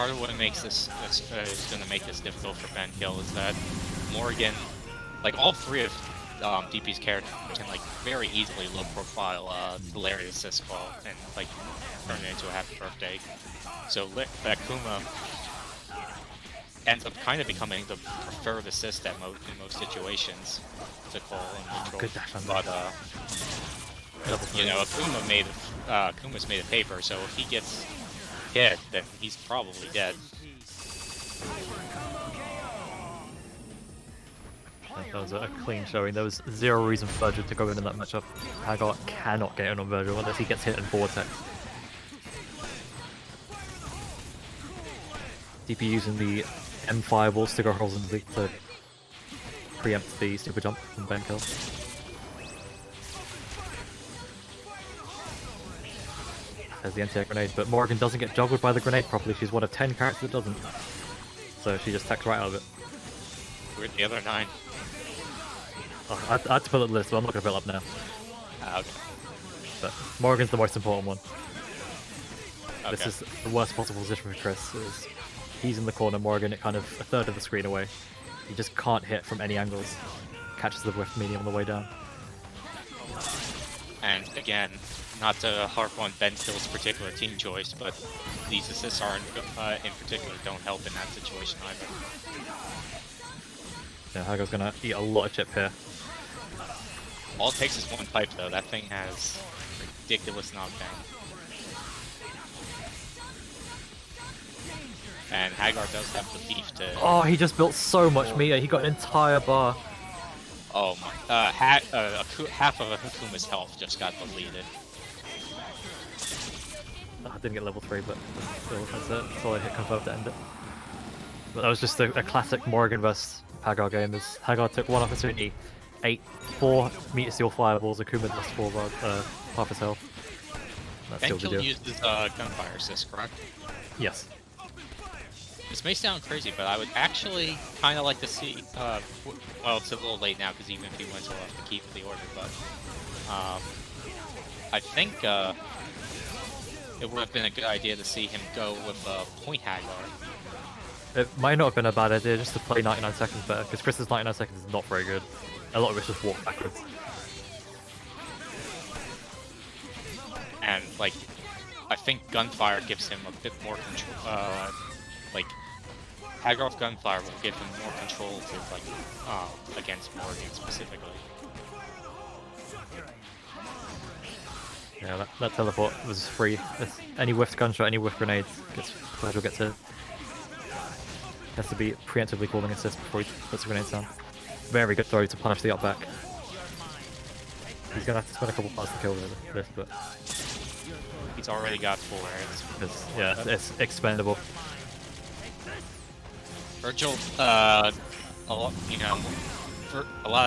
part of what makes this is going to make this difficult for Benkill is that Morgan, like all three of DP's characters, can like very easily low profile hilarious assist call and like turn it into a happy birthday. So Akuma ends up kind of becoming the preferred assist in most situations to call and control. Good dash on But you know, Akuma's made of paper, so if he gets hit, then he's probably dead. That was a clean showing. There was zero reason for Virgil to go in that matchup. Hagar cannot get in on Virgil unless he gets hit in Vortex. DP using the M fireballs, sticker holes in the to preempt the super jump from Benkill. There's the anti-air grenade, but Morgan doesn't get juggled by the grenade properly. She's one of 10 characters that doesn't. So she just tacks right out of it. Where's the other 9? Oh, I had to pull up the list, but I'm not going to fill up now. Okay. But Morgan's the most important one. Okay. This is the worst possible position for Chris. Is he's in the corner, Morgan at kind of a third of the screen away. He just can't hit from any angles. Catches the whiff medium on the way down. And again, not to harp on Benkill's particular team choice, but these assists aren't, in particular, don't help in that situation either. Yeah, Hagar's gonna eat a lot of chip here. All it takes is one pipe though, that thing has ridiculous knockdown. And Hagar does have the beef to... Oh, he just built so much meter, he got an entire bar. Oh my... half of Akuma's health just got deleted. Oh, I didn't get level 3, but still, that's all I hit confirmed to end it. But that was just a classic Morgan vs Hagar game. As Hagar took one opportunity, 4 meter steel fireballs, Akuma lost 4 half his health. That's still the deal. Benkill uses gunfire assist, correct? Yes. This may sound crazy, but I would actually kind of like to see, well, it's a little late now because even if he wins, he'll have to keep the order, but I think it would have been a good idea to see him go with point Hagar. It might not have been a bad idea just to play 99 seconds better, because Chris's 99 seconds is not very good. A lot of it's just walk backwards. And, like, I think Gunfire gives him a bit more control, like, Hagar's Gunfire will give him more control to, like, against Morgan specifically. Yeah, that teleport was free. Any whiffed gunshot, any whiffed grenades, Virgil gets hit. Has to be preemptively calling assist before he puts the grenades down. Very good throw to punish the up back. He's gonna have to spend a couple parts to kill this, but he's already got 4 hits. Yeah, it's expendable. Virgil, a lot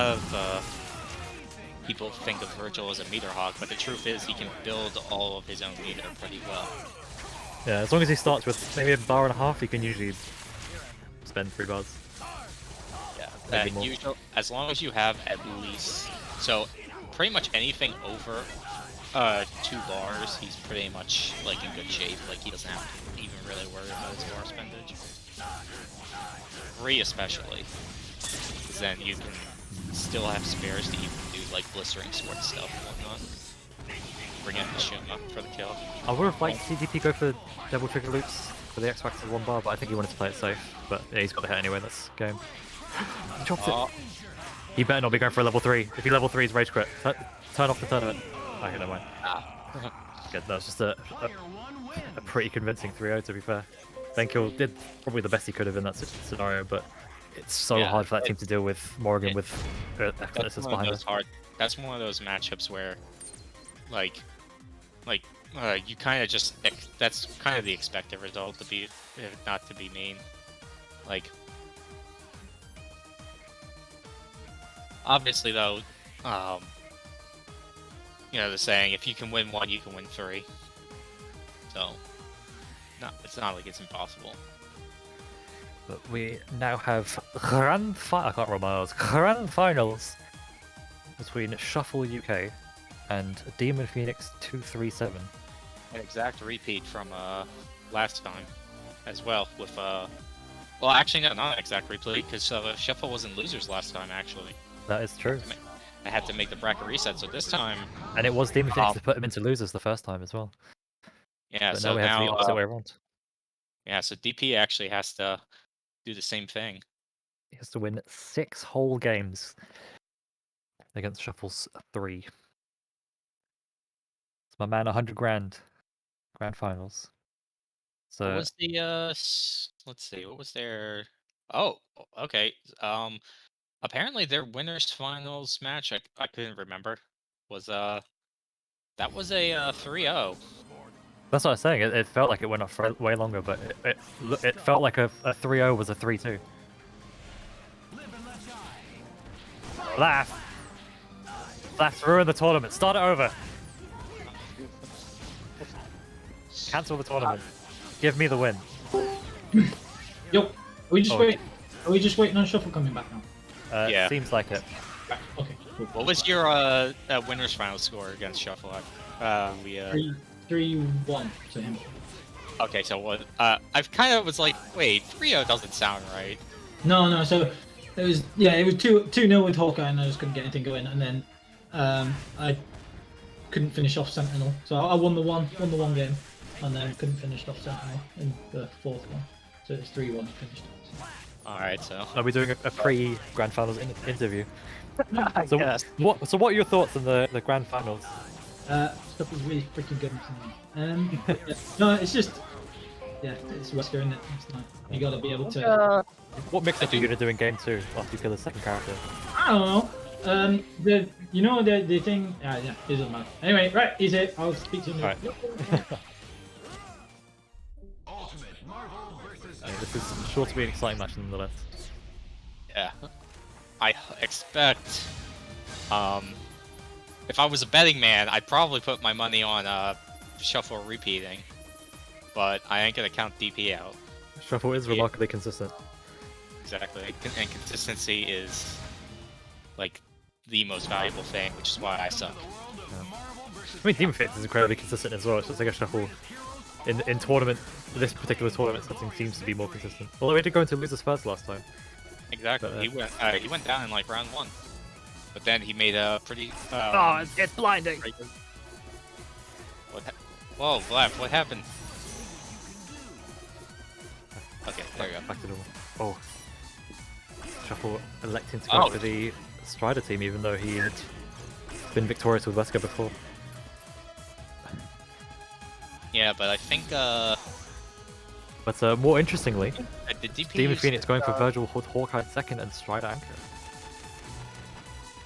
of people think of Virgil as a meter hog, but the truth is he can build all of his own meter pretty well. Yeah, as long as he starts with maybe a bar and a half, he can usually spend 3 bars. Yeah, as long as you have at least, so pretty much anything over 2 bars, he's pretty much like in good shape. Like he doesn't have to even really worry about his bar spendage. 3 especially, because then you can still have spares to even do like blistering sword stuff and whatnot. Bring in the Shuma for the kill. I would have liked CDP go for double trigger loops for the X-Factor 1 bar, but I think he wanted to play it safe. But yeah, he's got the hit anyway, that's game. He dropped it. He better not be going for a level 3. If he level 3, he's rage quit. Turn off the tournament. Okay, never mind. Good, that was just a pretty convincing 3-0 to be fair. Benkill did probably the best he could have in that scenario, but it's so hard for that team to deal with Morgan with Eclipses behind us. That's one of those matchups where, you kind of just, that's kind of the expected result to be, not to be mean. Like, obviously though, the saying, if you can win 1, you can win 3. So, no, it's not like it's impossible. But we now have grand finals between ShuffleUK and Demonphoenix 237. An exact repeat from last time. as well with well, actually, no, not an exact replay because Shuffle was in losers last time. Actually, That is true. I had to make the bracket reset, so this time. And it was Demonphoenix to put him into losers the first time as well. Yeah, But so now we have the opposite way around. Yeah, so DP actually has to do the same thing. He has to win 6 whole games against Shuffle's 3. It's my man 100 grand. Grand finals. So What was the let's see, what was their oh, okay. Apparently their winners finals match, I couldn't remember, was that was a 3-0. that's what I was saying. It felt like it went on for way longer, but it felt like a 3-0 was a 3-2. Laugh ruin the tournament. Start it over. Cancel the tournament. Give me the win. Yo, are we just waiting? Are we just waiting on Shuffle coming back now? Yeah. Seems like it. Okay, cool. What was your winners final score against Shuffle? 3-1 to him. Okay, so what? I've kind of was like, wait, 3-0 doesn't sound right. No. So it was 2-0 with Hawkeye, and I just couldn't get anything going, and then I couldn't finish off Sentinel, so I won the one game, and then couldn't finish off Sentinel in the 4th one. So it's 3-1 finished. All right, so Are we doing a pre-grand finals interview? So Yes. what are your thoughts on the grand finals? Stuff was really freaking good. Yeah. No, it's just it's Wesker, isn't it? It's like, you gotta be able to. What mix-up are you gonna do in game 2 after you kill the second character? I don't know. The thing. Yeah, it doesn't matter. Anyway, right, he's it. I'll speak to him. Alright. Ultimate Marvel versus This is sure to be an exciting match nonetheless. yeah, I expect. If I was a betting man, I'd probably put my money on Shuffle repeating, but I ain't gonna count DP out. Shuffle is remarkably consistent. Exactly, and consistency is like the most valuable thing, which is why I suck. I mean, Demonphoenix is incredibly consistent as well. It's just like a Shuffle in tournament. This particular tournament setting seems to be more consistent. Although he did go into losers first last time. Exactly, But, he went down in like round 1, but then he made a pretty. Oh, it's blinding. Whoa, Vlaf, what happened? Okay, there you go. Back to normal. Oh. Shuffle electing to go for the Strider team, even though he had been victorious with Wesker before. Yeah, but I think But more interestingly, the DP Demonphoenix going for Virgil with Hawkeye second and Strider anchor.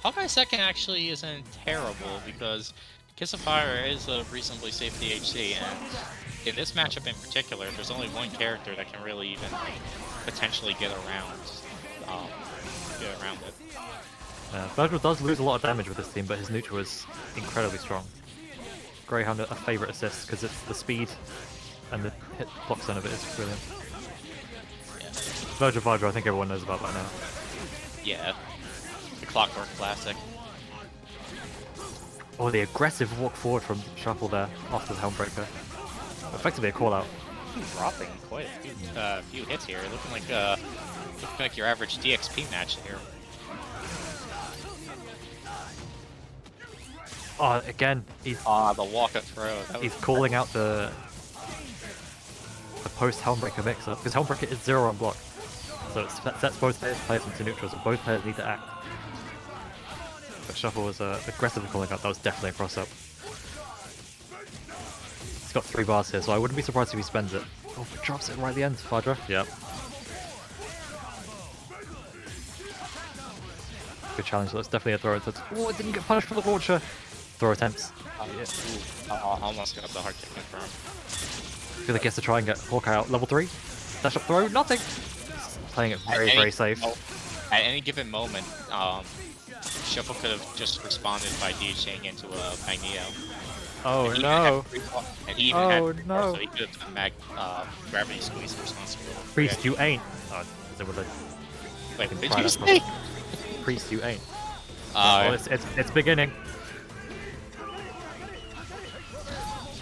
Hawkeye second actually isn't terrible because Kiss of Fire is a reasonably safe DHC, and in this matchup in particular, there's only one character that can really even potentially get around it. Virgil does lose a lot of damage with this team, but his neutral is incredibly strong. Greyhound a favourite assist because it's the speed and the hit block zone of it is brilliant. Yeah. Virgil Vajra, I think everyone knows about by now. Yeah, the Clockwork Classic. Oh, the aggressive walk forward from Shuffle there after the Helmbreaker. Effectively a call out. Dropping quite a few hits here, looking like your average DXP match here. Oh, again, he's the walk-up throw. He's calling out the post Helmbreaker mix-up because Helmbreaker is 0 on block, so it sets both players into neutral, so both players need to act. But Shuffle was aggressively calling out. That was definitely a cross-up. He's got 3 bars here, so I wouldn't be surprised if he spends it. Oh, but drops it right at the end, Vajra. Yep. Good challenge. That's definitely a throw attempt. Oh, it didn't get punished for the launcher. Throw attempts. I almost got the hard kick confirmed. I feel like he has to try and get Hawkeye out. Level 3. Dash up throw. Nothing. Playing it very safe. At any given moment, Shuffle could have just responded by DHing into a Magneto. Oh no! And he even had so he could have done gravity squeeze responsible. Priest, you ain't. Oh, is it with a... Wait, did you say? Priest, you ain't. Oh, it's beginning.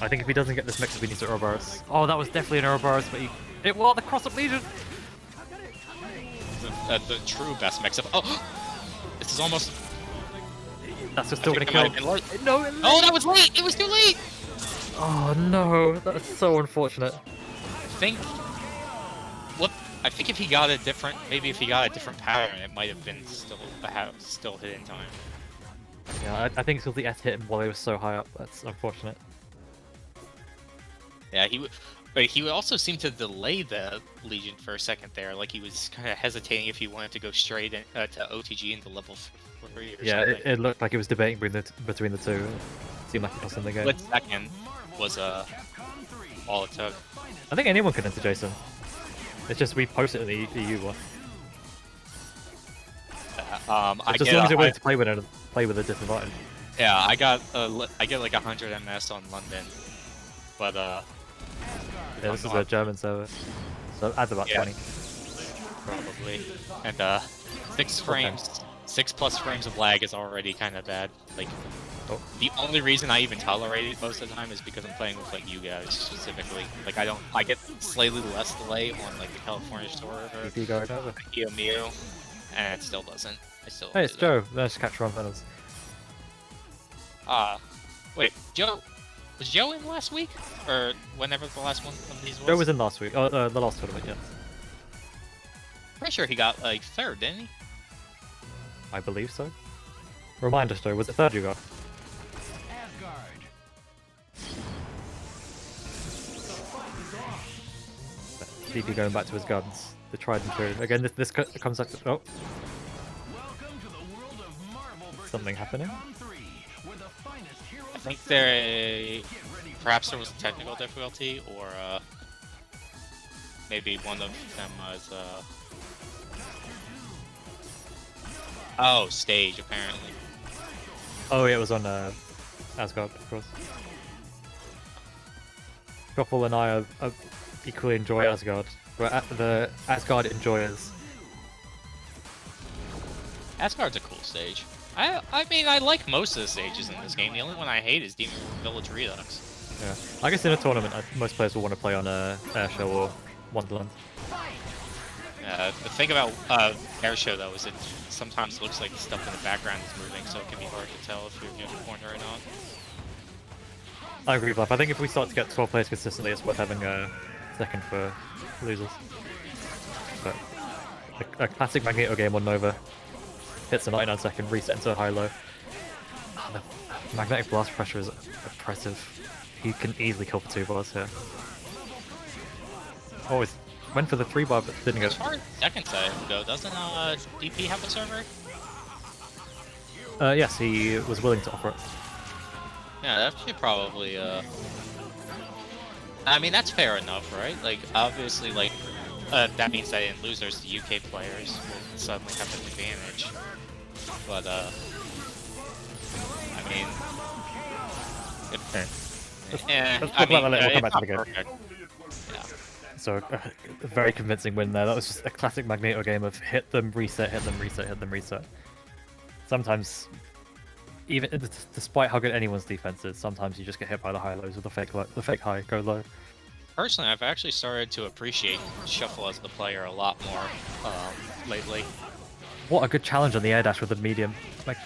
I think if he doesn't get this mix-up, he needs to Ouroboros. Oh, that was definitely an Ouroboros, but he It will the cross-up Legion! The true best mix-up. Oh! This is almost... That's just still gonna it kill. might have been late. No, Oh, that was late! It was too late! Oh no, that's so unfortunate. I think if he got a different, maybe if he got a different pattern, it might have been still hit in time. Yeah, I think it's because the S hit him while he was so high up. That's unfortunate. Yeah, but he would also seem to delay the Legion for a second there, like he was kind of hesitating if he wanted to go straight to OTG into level 3 or Yeah, something. it looked like he was debating between the two. It seemed like it was in the game. Split second was all it took. I think anyone can enter Jason. It's just we post it in the EU one. Just as long as you're willing to play with a disadvantage. Yeah, I get like 100 MS on London, but yeah, this is a German server, so adds about 20. Probably, and 6 frames, 6+ frames of lag is already kind of bad. Like, the only reason I even tolerate it most of the time is because I'm playing with like you guys specifically. Like I get slightly less delay on like the California server, EMU, and it still doesn't. Hey, it's Joe. Let's catch Ron Reynolds. Wait, Joe, was Joe in last week or whenever the last one of these was? Joe was in last week. Oh, the last tournament, yeah. Pretty sure he got like 3rd, didn't he? I believe so. Remind us, Joe. Was it 3rd you got? DP going back to his guns. The tried and true. Again, this comes up. Oh. Something happening? I think perhaps there was a technical difficulty, or maybe one of them was stage apparently. Oh yeah, it was on Asgard, of course. Shuffle and I are equally enjoy Asgard. We're at the Asgard enjoyers. Asgard's a cool stage. I mean, I like most of the stages in this game. The only one I hate is Demon Village Redux. Yeah, I guess in a tournament, most players will want to play on Airshow or Wonderland. The thing about Airshow though is it sometimes looks like the stuff in the background is moving, so it can be hard to tell if you're in the corner or not. I agree with that. I think if we start to get 12 players consistently, it's worth having a second for losers. But a classic Magneto game on Nova hits a 99-second reset into a high-low. Oh, the magnetic blast pressure is oppressive. He can easily kill for 2 bars here. Oh, it went for the 3 bar but didn't go. As far as second side go, doesn't DP have a server? Yes, he was willing to offer it. Yeah, that should probably, I mean, that's fair enough, right? Like, obviously, like, that means that in losers, the UK players will suddenly have an advantage. But, I mean... Let's talk about that later, we'll come back to the game. Perfect. Yeah. So, a very convincing win there. That was just a classic Magneto game of hit them, reset, hit them, reset, hit them, reset. Sometimes, even despite how good anyone's defense is, sometimes you just get hit by the high lows with the fake high, go low. Personally, I've actually started to appreciate Shuffle as the player a lot more lately. What a good challenge on the air dash with the medium. Like,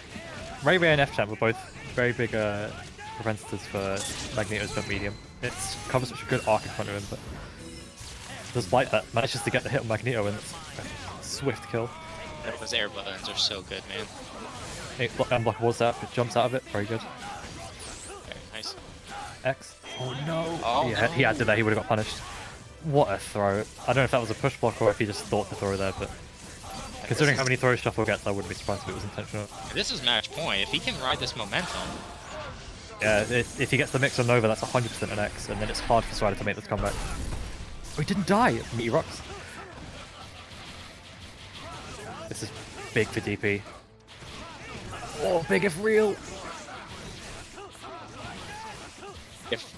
Ray and F-Champ were both very big preventatives for Magneto's jump medium. It covers such a good arc in front of him, but despite that, manages to get the hit on Magneto and it's a swift kill. Those air buttons are so good, man. Unblockable zap, it jumps out of it, very good. Okay, nice. X. Oh no! Oh, yeah, no. he had to that, he would have got punished. What a throw. I don't know if that was a push block or if he just thought to throw there, but considering how many throws Shuffle gets, I wouldn't be surprised if it was intentional. This is match point. If he can ride this momentum... Yeah, if he gets the mix on Nova, that's 100% an X, and then it's hard for Strider to make this comeback. Oh, he didn't die! Meaty rocks. This is big for DP. Oh, big if real! If,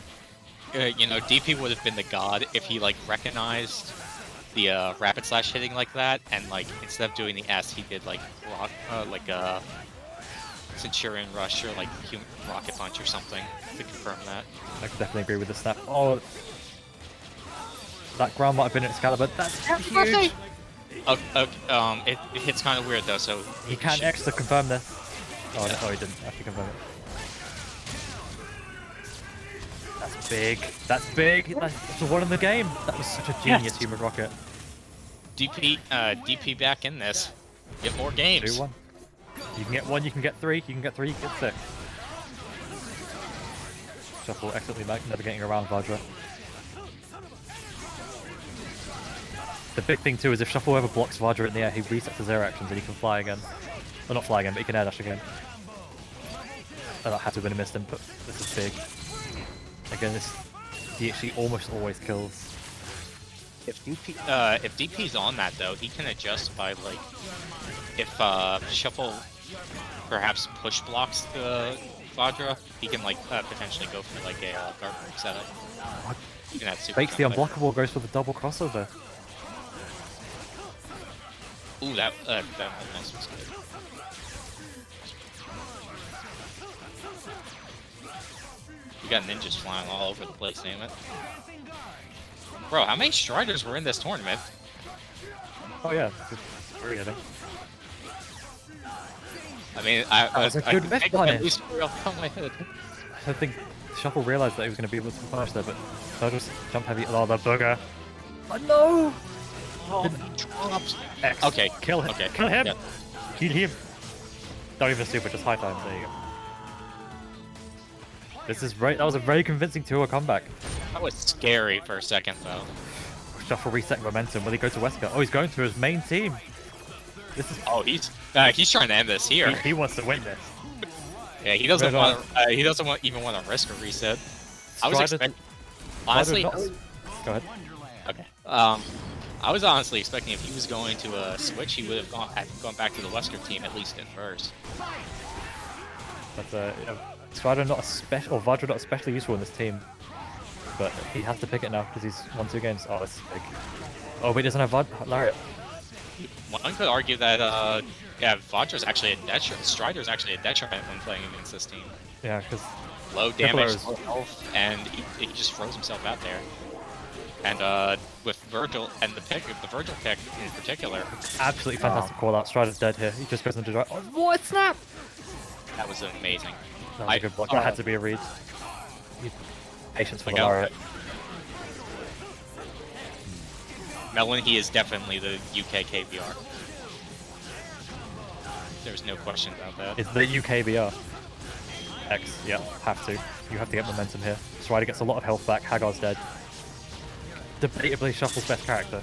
you know, DP would have been the god if he, like, recognized the rapid slash hitting like that, and, like, instead of doing the S, he did, like, Centurion Rush or, like, Rocket Punch or something to confirm that. I can definitely agree with the snap. Oh! That ground might have been an Excalibur. That's huge. It hits kind of weird though, so He can't X to confirm this. Oh, no, he didn't actually confirm it. That's big. That's big. That's the one in the game. That was such a genius human rocket. DP back in this. Get more games. 2-1. You can get 1, you can get 3, you can get 3, you can get 6. Shuffle excellently navigating around Vajra. The big thing too is if Shuffle ever blocks Vajra in the air, he resets his air actions and he can fly again. Well, not fly again, but he can air dash again. Oh, that had to have been a missed him, but this is big. Again, this DHC almost always kills. If DP's on that though, he can adjust by like if Shuffle perhaps push blocks the Vajra, he can like potentially go for like a guard break setup. Even at super Fakes the unblockable, goes for the double crossover. Ooh, that almost was good. We got ninjas flying all over the place, damn it. Bro, how many Striders were in this tournament? Oh yeah, 3 I think. I mean, That was a good I punish. at least 3 off the top of my head. I think Shuffle realized that he was going to be able to punish there, but so just jump heavy. Oh, the booger. Oh no! Oh, he dropped. X. Okay, Kill him. Okay. Kill him. Yeah. Kill him. Don't even super, just high time. There you go. This is right. That was a very convincing 2-0 comeback. That was scary for a second, though. Shuffle resetting momentum. Will he go to Wesker? Oh, he's going through his main team. This is. Oh, he's trying to end this here. He wants to win this. Yeah, he doesn't even want to risk a reset. I was expecting. Honestly. Go ahead. Okay. I was honestly expecting if he was going to switch, he would have gone back to the Wesker team at least at first. That's Strider not or Vajra not especially useful in this team, but he has to pick it now because he's won 2 games. Oh, this is big. Oh, but he doesn't have Lariat. One could argue that Vajra's actually a detriment. Strider's actually a detriment when playing against this team. Yeah, because low damage, low health, and he just throws himself out there. And with Virgil and the Virgil pick in particular, absolutely fantastic call out. Strider's dead here. He just goes into drive. Oh, what snap! That was amazing. That was a good block. That had to be a read. Patience for the Lariat. Melon, he is definitely the UK KBR. There's no question about that. It's the UK BR. X, yeah, have to. You have to get momentum here. Strider gets a lot of health back. Hagar's dead. Debatably Shuffle's best character.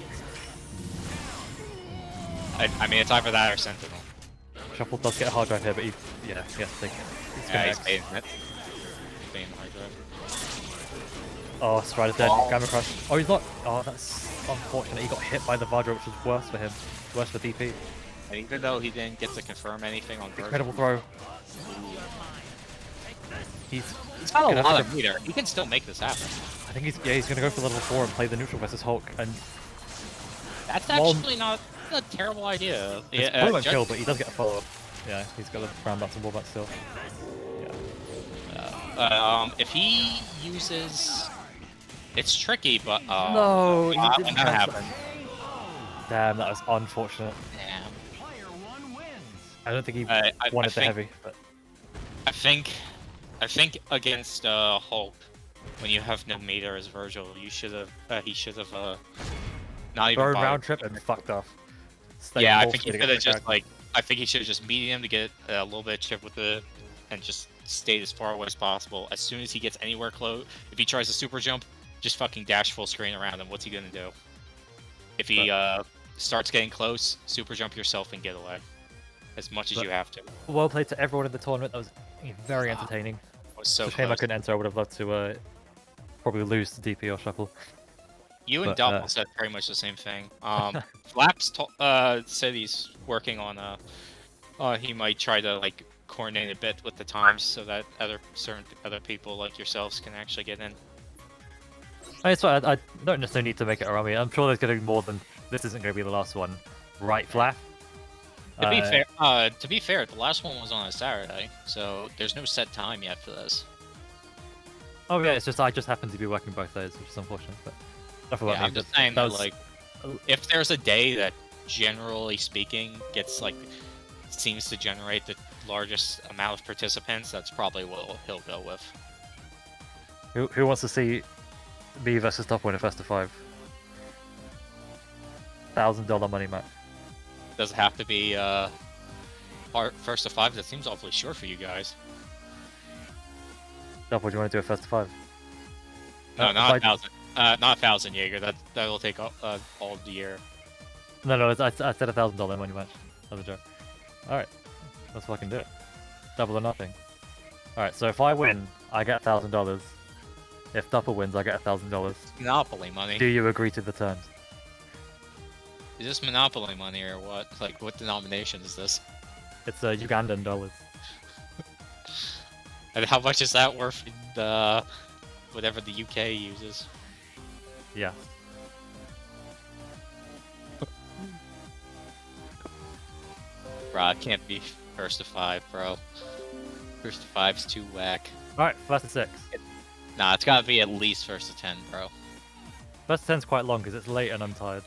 I mean, it's either that or Sentinel. Shuffle does get a hard drive here, but he's baiting it. Baiting hard drive. Oh, Strider's dead. Gamma Crush. Oh, he's not. Oh, that's unfortunate. He got hit by the Vajra, which was worse for him. Worse for DP. And even though he didn't get to confirm anything on Virgil. Incredible throw. He's got a lot of meter. He can still make this happen. I think he's gonna go for level 4 and play the neutral versus Hulk, and that's actually not a terrible idea. It's probably won't kill, but he does get a follow-up. Yeah, he's got a ground bounce and wall bounce still. Yeah. If he uses, it's tricky, but no, he didn't happen. Damn, that was unfortunate. Damn. I don't think he wanted the heavy, but I think against Hulk, when you have no meter as Virgil, he should have not even round trip and fucked off. Yeah, I think he could have just I think he should have just mediated him to get a little bit of chip with it, and just stayed as far away as possible. As soon as he gets anywhere close, if he tries to super jump, just fucking dash full screen around him. What's he gonna do? If he starts getting close, super jump yourself and get away as much as you have to. Well played to everyone in the tournament. That was very entertaining. Was so it's a shame close. I couldn't enter. I would have loved to probably lose to DP or Shuffle. You and Double said very much the same thing. Flaps said he's working on he might try to like coordinate a bit with the times so that certain other people like yourselves can actually get in. I don't necessarily need to make it around me. I'm sure there's going to be more than this. Isn't going to be the last one, right, Flap? To be fair, the last one was on a Saturday, so there's no set time yet for this. Oh yeah, it's just I just happen to be working both days, which is unfortunate. But forgot Yeah, I'm me, just but saying that that, was- like, if there's a day that, generally speaking, seems to generate the largest amount of participants, that's probably what he'll go with. Who wants to see me versus top winner first to 5? $1,000 money match. Does it have to be first to 5? That seems awfully short for you guys. Double, do you want to do a first to 5? No, not if 1,000. Not 1,000, Jaeger. That'll take all the year. No, I said $1,000 money match. That was a joke. Alright, let's fucking do it. Double or nothing. Alright, so if I win, I get $1,000. If Double wins, I get $1,000. Monopoly money. Do you agree to the terms? Is this Monopoly money or what? Like, what denomination is this? It's Ugandan dollars. And how much is that worth in whatever the UK uses? Yeah. Bro, it can't be first to 5, bro. First to 5's too whack. Alright, first to 6. Nah, it's gotta be at least first to 10, bro. First to 10's quite long because it's late and I'm tired.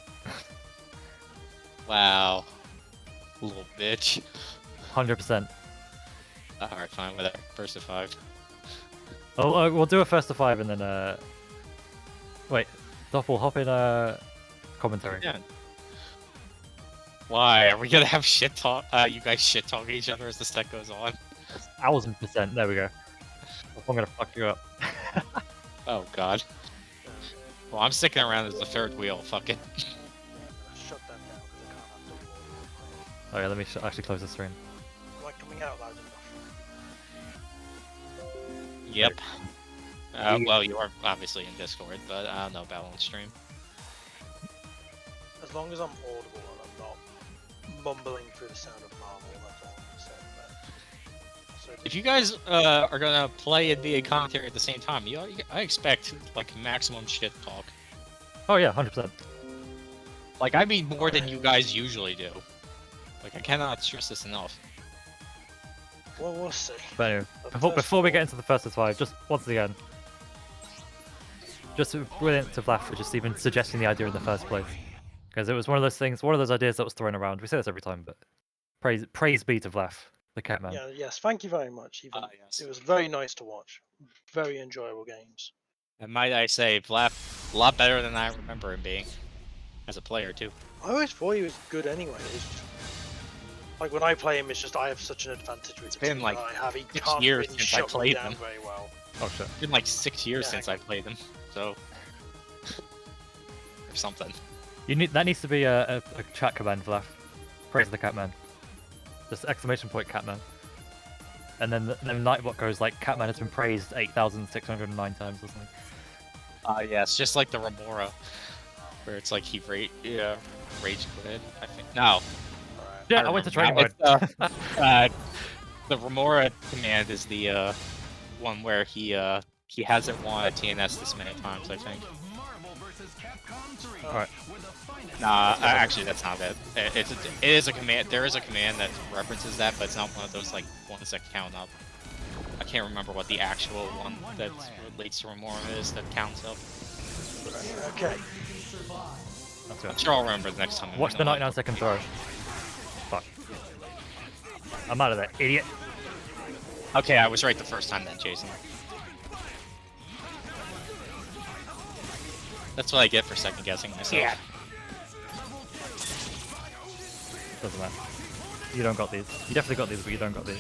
Wow. Little bitch. 100%. Alright, fine, whatever. First to 5. Oh, we'll do a first to 5 and then wait, Doppel, hop in commentary. Yeah. Why? Are we gonna have shit talk? You guys shit talk each other as the set goes on? 1000%. There we go. I'm gonna fuck you up. Oh god. Well, I'm sticking around as the third wheel. Fuck it. Shut that down because I can't have double wall. Oh yeah, let me actually close the stream. Am I coming out loud enough? Yep. Well, you are obviously in Discord, but I don't know about on stream. As long as I'm audible and I'm not mumbling through the sound of Marvel, that's all I'm saying. If you guys are gonna play and be a commentary at the same time, I expect like maximum shit talk. Oh yeah, 100%. Like I mean more than you guys usually do. Like I cannot stress this enough. Well, we'll see. But anyway, before we get into the first to 5, just once again, just brilliant to Vlaf for just even suggesting the idea in the first place. Because it was one of those things, one of those ideas that was thrown around. We say this every time, but praise be to Vlaf, the Catman. Yeah, yes, thank you very much. Even Yes. it was very nice to watch. Very enjoyable games. And might I say, Vlaf, a lot better than I remember him being as a player too. I always thought he was good anyway. Like when I play him, it's just I have such an advantage with the been team like that I have. He 6 can't years really since I shut me played down him. very well. Oh shit. It's been like 6 years Yeah. since I played him, so or something. That needs to be a chat command, Vlaf. Praise the Catman. Just exclamation point Catman. And then Nightbot goes like, Catman has been praised 8,609 times or something. Yeah, it's just like the Remora, where it's like he rage quit, I think. No. Yeah, don't I went to remember. training mode. The Remora command is the one where he hasn't won a TNS this many times, I think. Alright. Nah, actually that's not it. It is a command. There is a command that references that, but it's not one of those like ones that count up. I can't remember what the actual one that relates to Remora is that counts up. Okay. I'm sure I'll remember the next time. Watch the 99-second throw. Fuck. I'm out of there, idiot. Okay, I was right the first time then, Jason. That's what I get for second guessing myself. Yeah. Doesn't matter. You don't got these. You definitely got these, but you don't got these.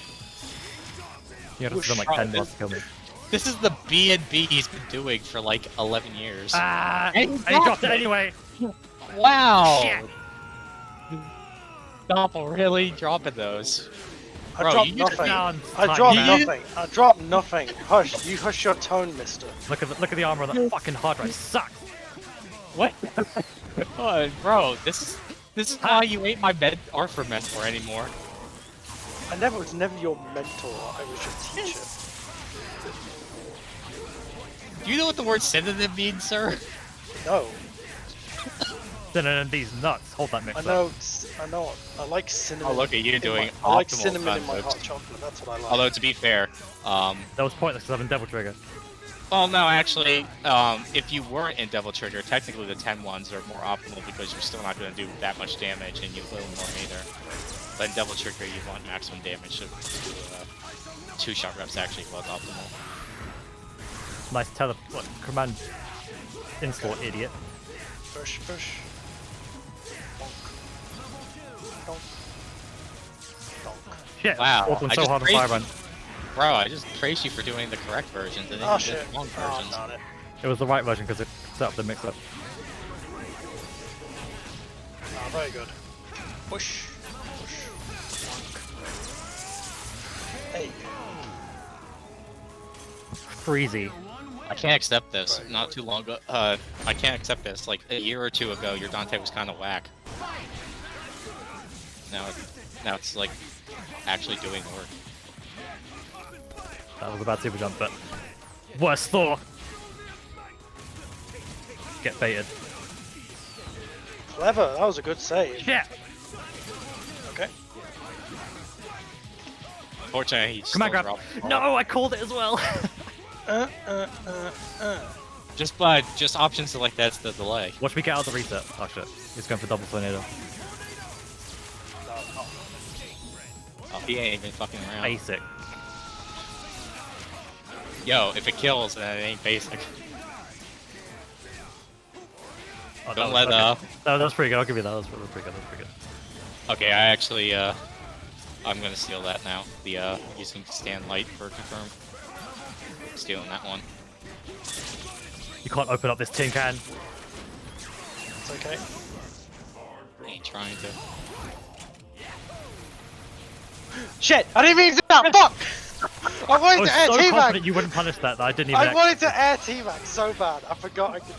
You have to spend like 10 more to kill me. This is the B&B he's been doing for like 11 years. Ah! I dropped it anyway! Wow! Shit. Doppel really dropping those. I Bro, dropped you nothing. down I time, dropped man. nothing. I dropped nothing. Hush, you hush your tone, mister. Look at the armor on that fucking hard drive. Sucks! What? Oh, bro, this is why you ain't my Arthur mentor anymore. I was never your mentor, I was your teacher. Do you know what the word synonym means, sir? No. Cinnamon these nuts. Hold that mix I know, I like cinnamon. Oh, look at you doing I like optimal cinnamon in my conflict. hot chocolate, that's what I like. Although, to be fair, That was pointless because I'm in Devil Trigger. Well, no, actually, if you weren't in Devil Trigger, technically the 10 ones are more optimal because you're still not going to do that much damage and you will more meter. But in Devil Trigger, you want maximum damage, so 2-shot reps actually was optimal. Nice command install, idiot. Push, push. Donk. Donk. Shit, Wow, walking I so just hard on praised- Firebrand. Bro, I just praised you for doing the correct versions and then Oh you shit. did the wrong Oh, versions. darn it. It was the right version because it set up the mix-up. Oh, very good. Push. Push. Hey. Freezy. I can't accept this. Not too long ago. I can't accept this. Like a year or two ago, your Dante was kind of whack. Now it's like actually doing work. That was a bad super jump, but worse Thor. Get baited. Clever. That was a good save. Yeah. Okay. Fortunately, he Come on, grab. No, I called it as well. Just option select that's the delay. Watch me get out of the reset. Oh shit. He's going for double tornado. Oh, he ain't even fucking around. Basic. Yo, if it kills, then it ain't basic. Oh, Don't let No, that was pretty good. I'll give you that. That was pretty good. That was pretty good. Okay, I actually I'm gonna steal that now. The using stand light for confirm. Stealing that one. You can't open up this tin can. It's okay. I ain't trying to. Shit! I didn't mean to do that! Fuck! I I wanted was to air so teabag! confident you wouldn't punish that I didn't even. I wanted to air teabag so bad, I forgot I could.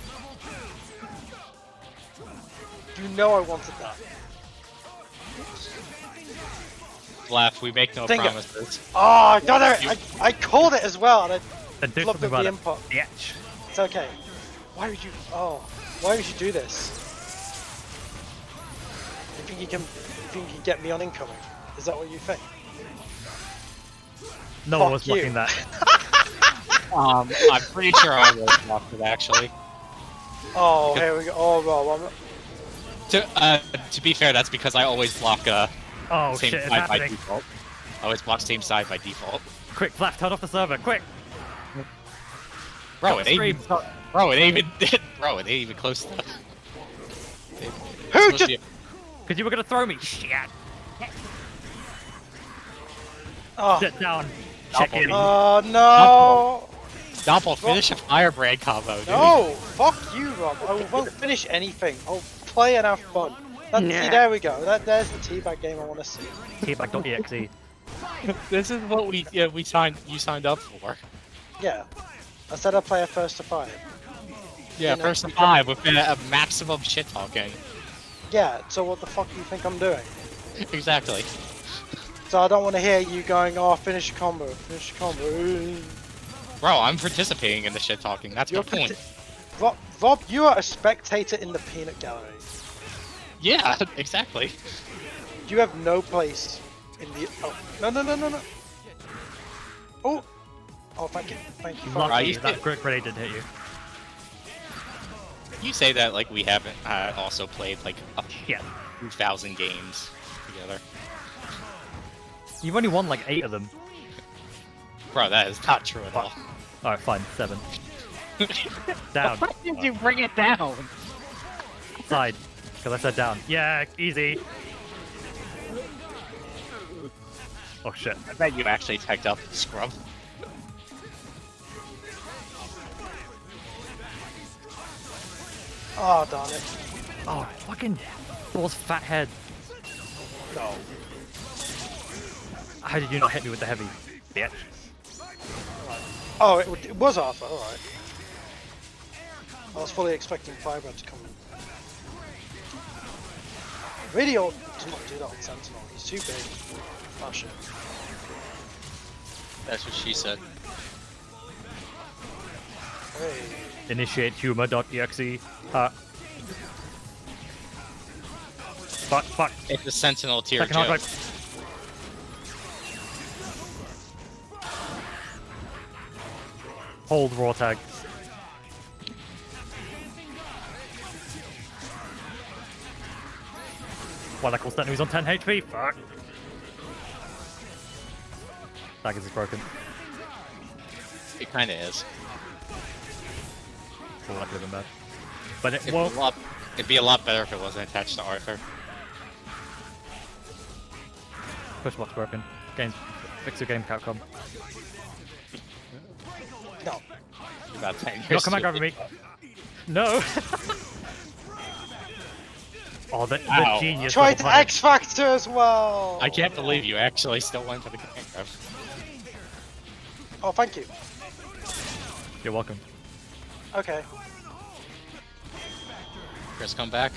You know I wanted that. Laugh, we make no Dang it. promises. Oh, I got it! I called it as well, and I Then do flubbed something up the about it. input. Bitch. It's okay. Why would you? Oh, why would you do this? You think you can get me on incoming? Is that what you think? No Fuck one was you. blocking that. I'm pretty sure I will block it actually. Oh, here we go. Oh, well, To be fair, that's because I always block Oh same shit, it's side by happening. default. I always block same side by default. Quick, Flap, turn off the server, quick! Bro, Cut it ain't even, bro, it ain't even, bro, it ain't even close to. Who just? Because you were gonna throw me. Shit. Oh, Sit down. Check in. oh no! Doppel, finish a firebrand combo, dude. No! Fuck you, Rob. I won't finish anything. I'll play and have fun. See, there we go. There's the teabag game I want to see. Teabag.exe. This is what you signed up for. Yeah. I said I'd play a first to 5. Yeah, You know, first to 5 with a maximum shit talking. Yeah, so what the fuck do you think I'm doing? Exactly. So I don't want to hear you going, oh, finish your combo, finish your combo. Bro, I'm participating in the shit talking. That's my point. Rob, you are a spectator in the peanut gallery. Yeah, exactly. You have no place in the. Oh, no. Oh! Oh, thank you. Thank you. Lucky Right. that grenade didn't hit you. You say that like we haven't also played like a 2,000 games together. You've only won like 8 of them. Bro, that is not true at all. Alright, fine, 7. Down. Why did you bring it down? Side. Because I said down. Yeah, easy. Oh shit. I bet you actually tagged up Scrub. Oh, darn it. Oh, fucking Thor's fat head. No. How did you not hit me with the heavy? Bitch. Oh, it was Arthur, alright. I was fully expecting Firebrand to come in. Really ought to not do that on Sentinel, he's too big. Oh shit. That's what she said. Hey. Initiate humor.exe. Fuck. It's a Sentinel tier Second hard joke. right. Hold raw tag. Well, that calls that he's on 10 HP. Fuck. Daggers is broken. It kind of is. Oh, that could have been bad. But it It'd, won't. be it'd be a lot better if it wasn't attached to Arthur. Push block's broken. Games. Fix your game, Capcom. No. You're about 10 years. You're come back over me. No. Oh, the Ow. genius. Tried level punish. X Factor as well. I can't believe you actually still went for the game grab. Oh, thank you. You're welcome. Okay. Chris, come back.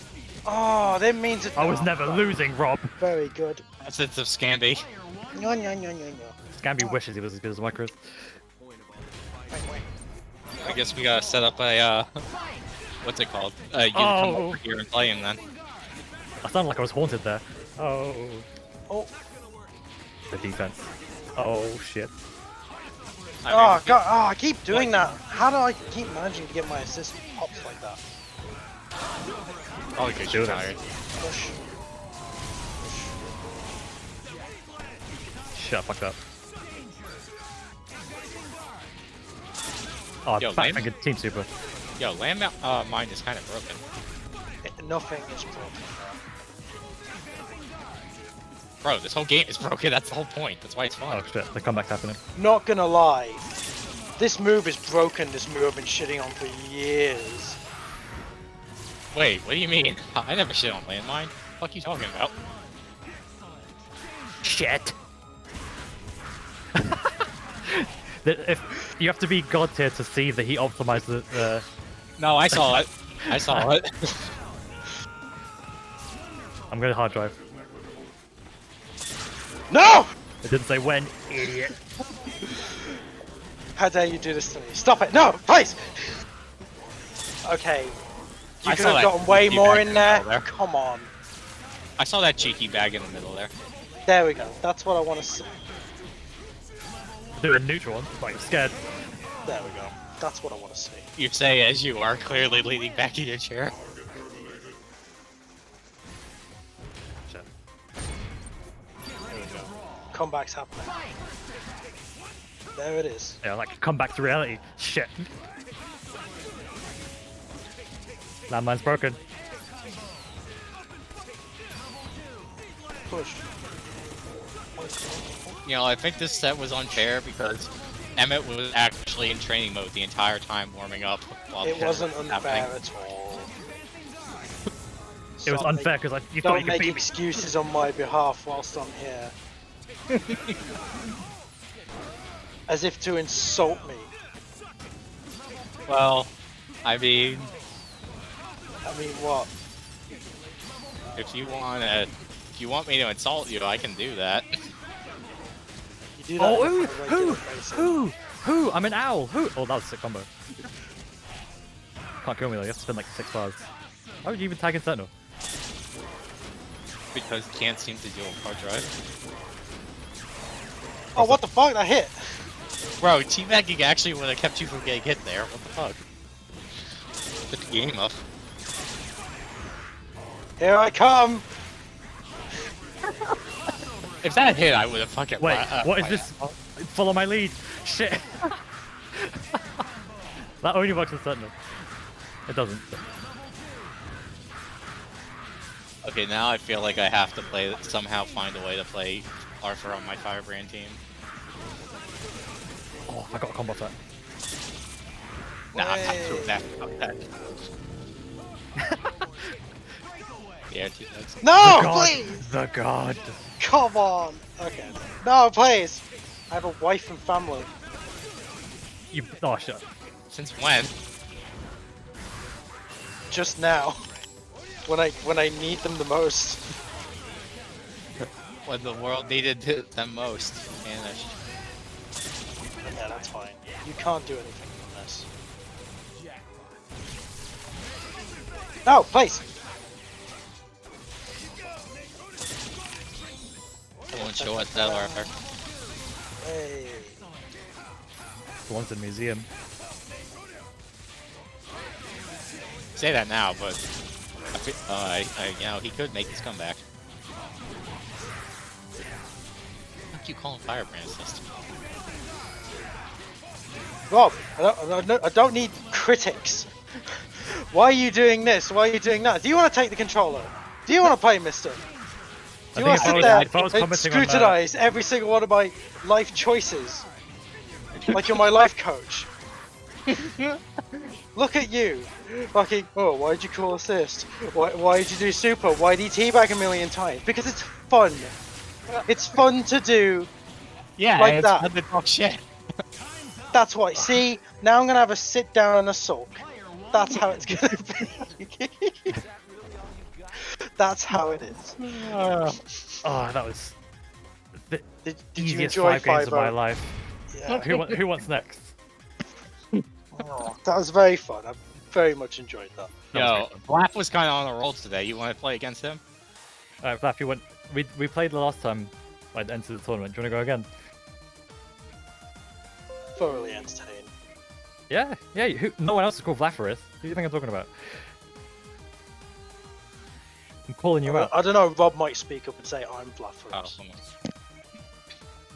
Oh, that means it. I was never losing, Rob. Very good. Essence of Scamby. No, no, no, no, no. Scamby wishes he was as good as my Chris. I guess we gotta set up a, what's it called? You come over here and play him then. I sounded like I was haunted there. Oh. Oh. The defense. Oh, shit. Oh, God. Oh, I keep doing that. How do I keep managing to get my assist pops like that? Oh, because you're tired. Push. Shut fuck up. Oh, Yo, back land- finger team super. Yo, land mine is kind of broken. Nothing is broken. Bro, this whole game is broken. That's the whole point. That's why it's fun. Oh shit, the comeback's happening. Not gonna lie. This move is broken. This move I've been shitting on for years. Wait, what do you mean? I never shit on landmine. What the fuck are you talking about? Shit. If you have to be god tier to see that he optimized the. No, I saw it. I saw it. I'm going to hard drive. No! It didn't say when, idiot. How dare you do this to me? Stop it! No, please! Okay. You I could saw have that gotten way cheeky more bag in there. there. Come on. I saw that cheeky bag in the middle there. There we go. That's what I want to see. Do a neutral one. Like, I'm scared. There we go. That's what I want to see. You say as you are clearly leaning back in your chair. Shit. Comeback's happening. There it is. Yeah, like, come back to reality. Shit. Landmine's broken. Push. You know, I think this set was unfair because Emmett was actually in training mode the entire time warming up. While It the wasn't was unfair happening. at all. It was Stop unfair because you thought Don't you could make beat me. excuses on my behalf whilst I'm here. As if to insult me. Well, I mean, what? if you want me to insult you, I can do that. You do that on a Oh, regular basis. who? I'm an owl. Who? Oh, that was a sick combo. Can't kill me though. You have to spend like 6 bars. How would you even tag in Sentinel? Because you can't seem to do a hard drive. Oh, what the fuck? That hit! Bro, teabagging actually would have kept you from getting hit there. What the fuck? Put the game up. Here I come! If that hit, I would have fucking. Wait, what is this? Follow my lead. Shit. That only works with Sentinel. It doesn't. Okay, now I feel like I have to play, somehow find a way to play Arthur on my Firebrand team. Oh, I got a combo set. Nah, I'm not doing that. Fuck that. Yeah, teammates. No, The god. please! The god. Come on! Okay. No, please! I have a wife and family. You. Oh shit. Since when? Just now. When I need them the most. When the world needed them most. Vanished. Yeah, that's fine. You can't do anything from this. No, please! Someone show us that Arthur. Hey. Belongs in the museum. say that now, but you know, he could make his comeback. What do you call him Firebrand Assist? Rob, I don't need critics. Why are you doing this? Why are you doing that? Do you want to take the controller? Do you want to play, mister? Do you want to sit there and scrutinize every single one of my life choices? Like you're my life coach. Look at you. Fucking, oh, why did you call assist? Why did you do super? Why did you teabag a million times? Because it's fun. It's fun to do. Yeah, like it's that. fun to talk shit. That's why. See, now I'm gonna have a sit down and a sulk. That's how it's gonna be. That's how it is. Oh, that was the Did you easiest enjoy 5 games of my 5-0? life. Yeah. Who wants next? Oh, that was very fun. I very much enjoyed that. Yo, Blap was kind of on the roll today. You want to play against him? Alright, Flap, we played the last time I entered the tournament. Do you want to go again? Thoroughly entertaining. Yeah. No one else is called Vlafaris. Who do you think I'm talking about? I'm calling you out. I don't know. Rob might speak up and say I'm Vlafaris.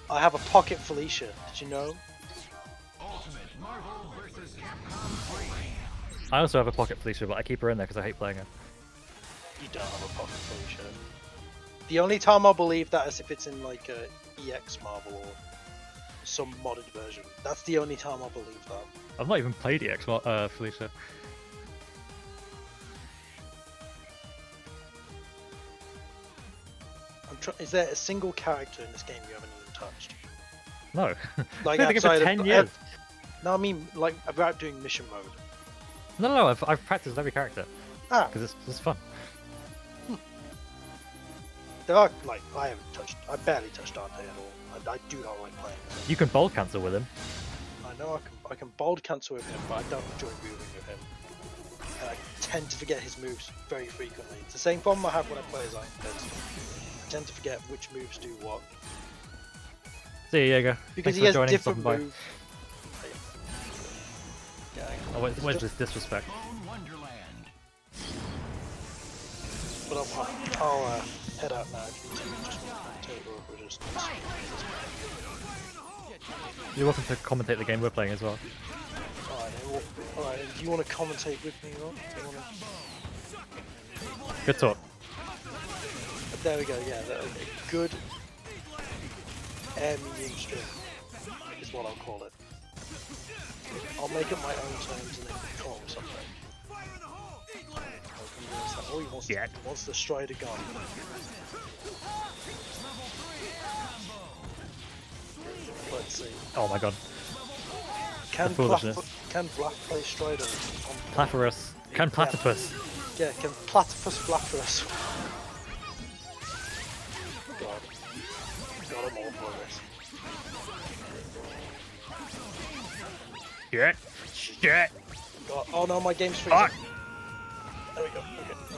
I have a pocket Felicia. Did you know? I also have a pocket Felicia, but I keep her in there because I hate playing her. You don't have a pocket Felicia. The only time I'll believe that is if it's in like a EX Marvel or some modded version. That's the only time I'll believe that. I've not even played EX Felicia. Is there a single character in this game you haven't even touched? No. Like I've been thinking for 10 years. No, I mean like about doing mission mode. No, I've practiced every character. Ah. Because it's fun. There are like I barely touched Dante at all. I do not like playing. You can bold cancel with him. I know I can bold cancel with him, but I don't enjoy moving with him. And I tend to forget his moves very frequently. It's the same problem I have when I play as Iron Fist. I tend to forget which moves do what. See you, Jaeger. Because Thanks he for has joining. different Bye. moves. Yeah, Oh, where's this disrespect? but I'll head out now. If you just You're welcome to commentate the game we're playing as well. Alright, do you want to commentate with me, Rob? Good talk. There we go, yeah, a good air medium stream is what I'll call it. I'll make up my own terms and then call them something. Oh, he wants the Strider gun. Let's see. Oh my god. Can Black play Strider? Platypus. Can Platypus? Yeah, can Platypus Blackfurus? God. God, I'm all for this. Shit. God. Oh no, my game's freezing. There we go.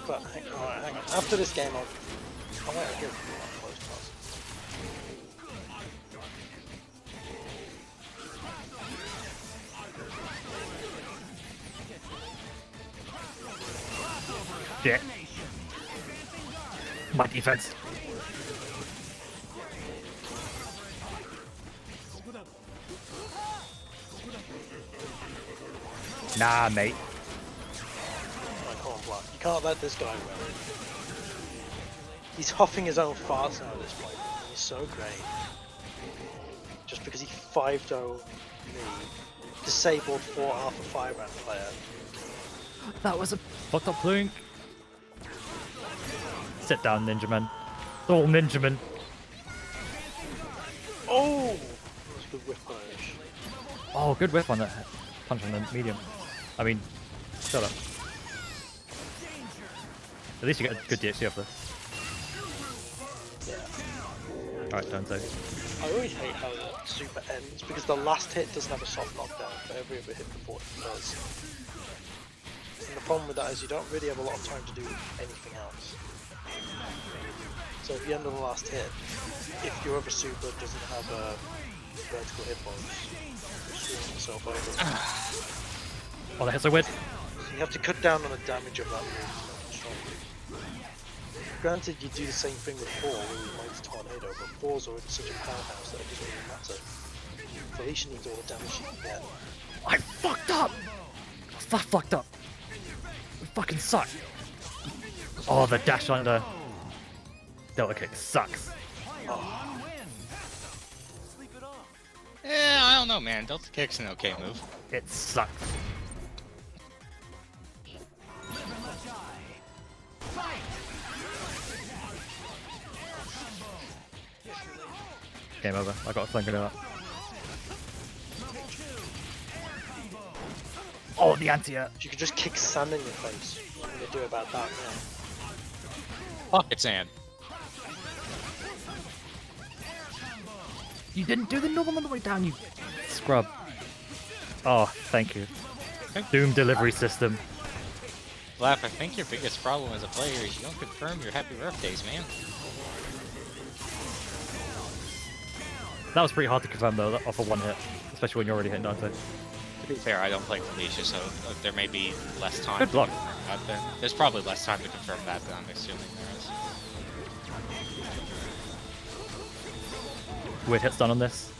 Okay. Hang on. After this game, I'll wait. I'll give close pass. Shit. My defense. Nah, mate. Right, come on, Black. You can't let this guy win. He's huffing his own farts now at this point. He's so great. Just because he 5-0 me, disabled 4 Alpha 5 round player. That was a fucked up blink. Sit down, Ninja Man. Oh, Ninja Man. Oh! That was a good whiff punish. Oh, good whiff on that punch on the medium. I mean, shut up. At least you get a good DHC off this. Yeah. Alright, don't say. I always hate how the super ends because the last hit doesn't have a soft knockdown, but every other hit before it does. And the problem with that is you don't really have a lot of time to do anything else. So at the end of the last hit, if your other super doesn't have a vertical hitbox, you're screwing yourself over. Oh, that hits so weird. You have to cut down on the damage of that move. Granted, you do the same thing with 4 where you might tornado, but 4's already such a powerhouse that it doesn't really matter. Felicia needs all the damage she can get. I fucked up! I fucked up. We fucking suck. Oh, the dash under Delta kick sucks. Yeah, I don't know, man. Delta kick's an okay move. It sucks. Game over. I got a flank grenade up. Oh, the anti-air. You could just kick sand in your face. What are you gonna do about that now? Fuck it's sand. You didn't do the normal on the way down, you scrub. Oh, thank you. Doom delivery system. Vlaf, I think your biggest problem as a player is you don't confirm your happy birthdays, man. That was pretty hard to confirm though, off of one hit. Especially when you're already hitting Dante. To be fair, I don't play Felicia, so there may be less time. Good luck. There's probably less time to confirm that than I'm assuming there is. Weird hit stun on this.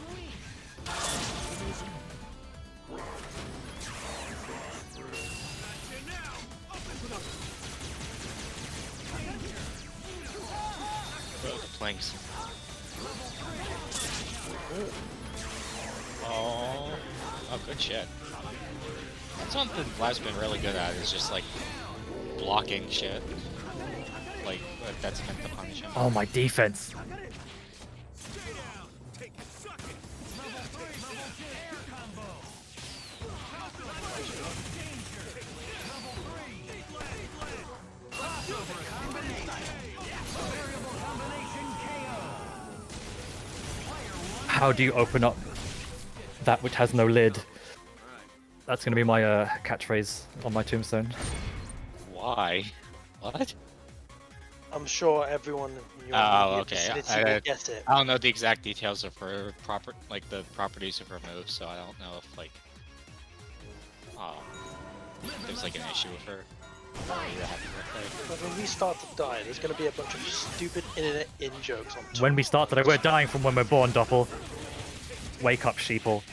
The planks. Oh, good shit. That's something Vlad's been really good at, is just like blocking shit. Like, that's meant to punish him. Oh, my defense. How do you open up that which has no lid? That's gonna be my catchphrase on my tombstone. Why? What? I'm sure everyone in your vicinity will get it. I don't know the exact details of her the properties of her moves, so I don't know if like there's like an issue with her. But when we start to die, there's going to be a bunch of stupid internet in-jokes on Twitter. When we start today, we're dying from when we're born, Doppel. Wake up, sheeple.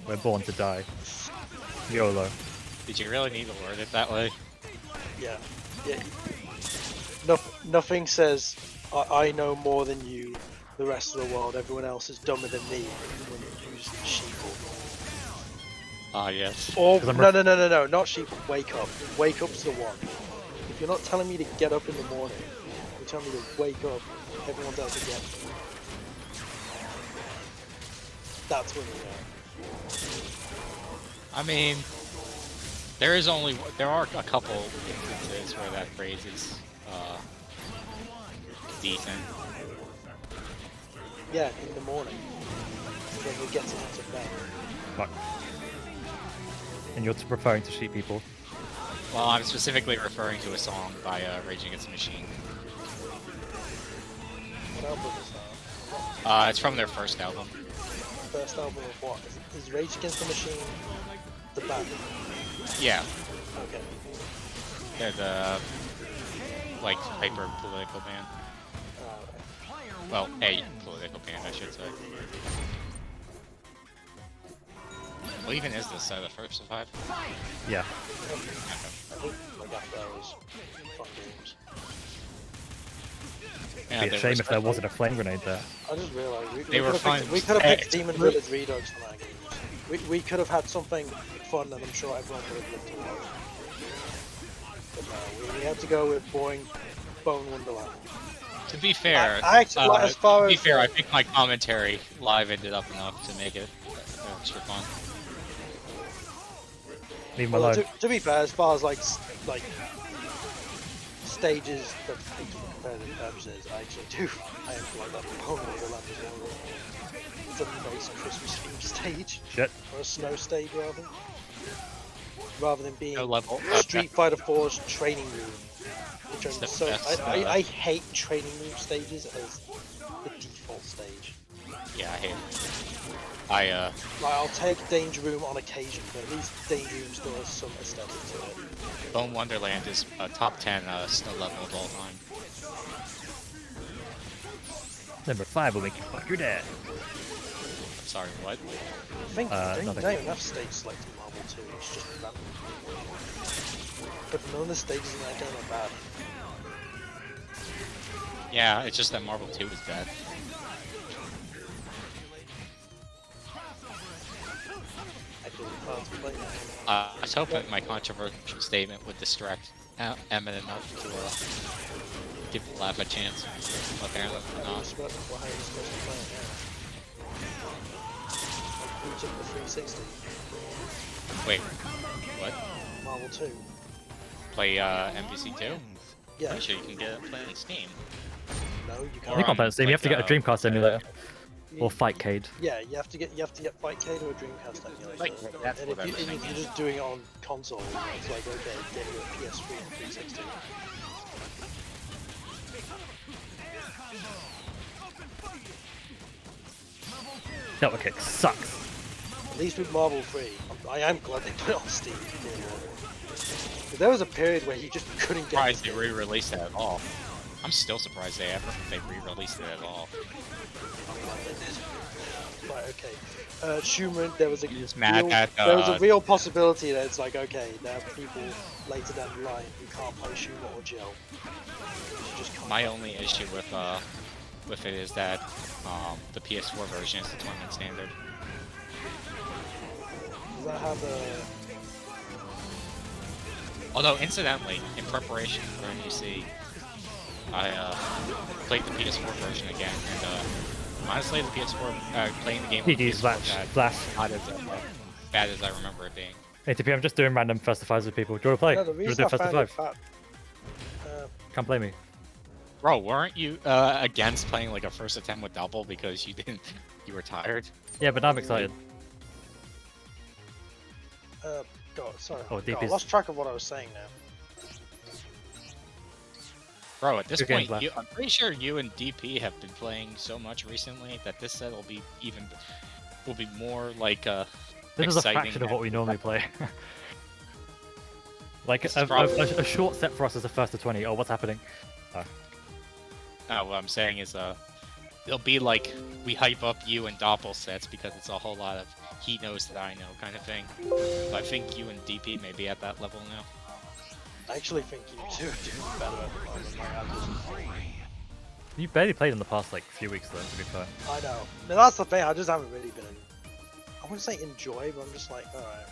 We're born to die. YOLO. Did you really need to word it that way? Yeah. Nothing says, I know more than you, the rest of the world, everyone else is dumber than me when you use sheeple. Ah, yes. Or, no, not sheeple, wake up. Wake up's the one. If you're not telling me to get up in the morning, you're telling me to wake up, everyone else to get up. That's when you know. I mean, there are a couple instances where that phrase is decent. Yeah, in the morning. When you're getting out of bed. Fuck. And you're preferring to shoot people? Well, I'm specifically referring to a song by Rage Against the Machine. What album is that? It's from their first album. First album of what? Is Rage Against the Machine the band? Yeah. Okay. They're the like hyper political band. Right. Well, a political band, I should say. What even is this? The first of 5? Yeah. I think my gap there was fun games. Yeah, It'd be a shame if there wasn't a flame grenade there. I just realised we fun. could have picked Demon Village Redux from that game. We could have had something fun that I'm sure everyone would have loved to watch. But no, we had to go with boring Bone Wonderland. To be fair, I actually, I think my commentary live ended up enough to make it extra fun. Leave him alone. To be fair, as far as like stages that for competitive purposes, I actually do. I am like that Bone Wonderland as well. It's a nice Christmas themed stage. Shit. Or a snow stage rather than being level. Street Fighter 4's training room. Which I'm so best, I hate training room stages as the default stage. Yeah, I hate it. I Like, I'll take Danger Room on occasion, but at least Danger Room still has some aesthetic to it. Bone Wonderland is a top 10 snow level of all time. Number 5 will make you fuck your dad. Sorry, what? I think they don't even have stage select in Marvel 2, it's just random. But none of the stages in that game are bad. Yeah, it's just that Marvel 2 is bad. I was hoping my controversial statement would distract Emmett enough to give Vlaf a chance. Apparently not. The 360. Wait, what? Marvel 2. Play MVC2? Yeah. Pretty sure you can get it playing Steam. No, you You can't. can't play on Steam, you have to get a Dreamcast emulator. Or Fightcade. Yeah, you have to get Fightcade or a Dreamcast emulator. That's And what I was if you're thinking. just doing it on console, it's like okay, get you a PS3 and 360. Double kick sucks. At least with Marvel 3, I am glad they put it on Steam. But there was a period where you just couldn't get. Surprised they re-released it at all. I'm still surprised they re-released it at all. Right, okay. Schumann, there was a mad that, there was a real possibility that it's like, okay, there are people later down the line who can't play Schumann or Jill. My only issue with it is that the PS4 version is the tournament standard. Does that have a... Although, incidentally, in preparation for MVC, I played the PS4 version again, and honestly, the PS4 playing the game with the PS4 not as bad as I remember it being. Hey TP, I'm just doing random first to fives with people. Do you want to play? No, the do you want reason to do I a first to found five? it Can't blame me. Bro, weren't you against playing like a first attempt with double because you were tired? Yeah, but now I'm excited. God, sorry. Oh, God, I lost track of what I was saying now. Bro, at this Two games point, left. I'm pretty sure you and DP have been playing so much recently that this set will be more like This is a exciting fraction of what we normally play. Like a short set for us is a first to 20. Oh, what's happening? What I'm saying is, it'll be like we hype up you and Doppel sets because it's a whole lot of he knows that I know kind of thing. But I think you and DP may be at that level now. I actually think you two are doing better at the moment. Like, You barely played in the past like few weeks though, to be fair. I know. No, that's the thing. I just haven't really been. I wouldn't say enjoy, but I'm just like, alright,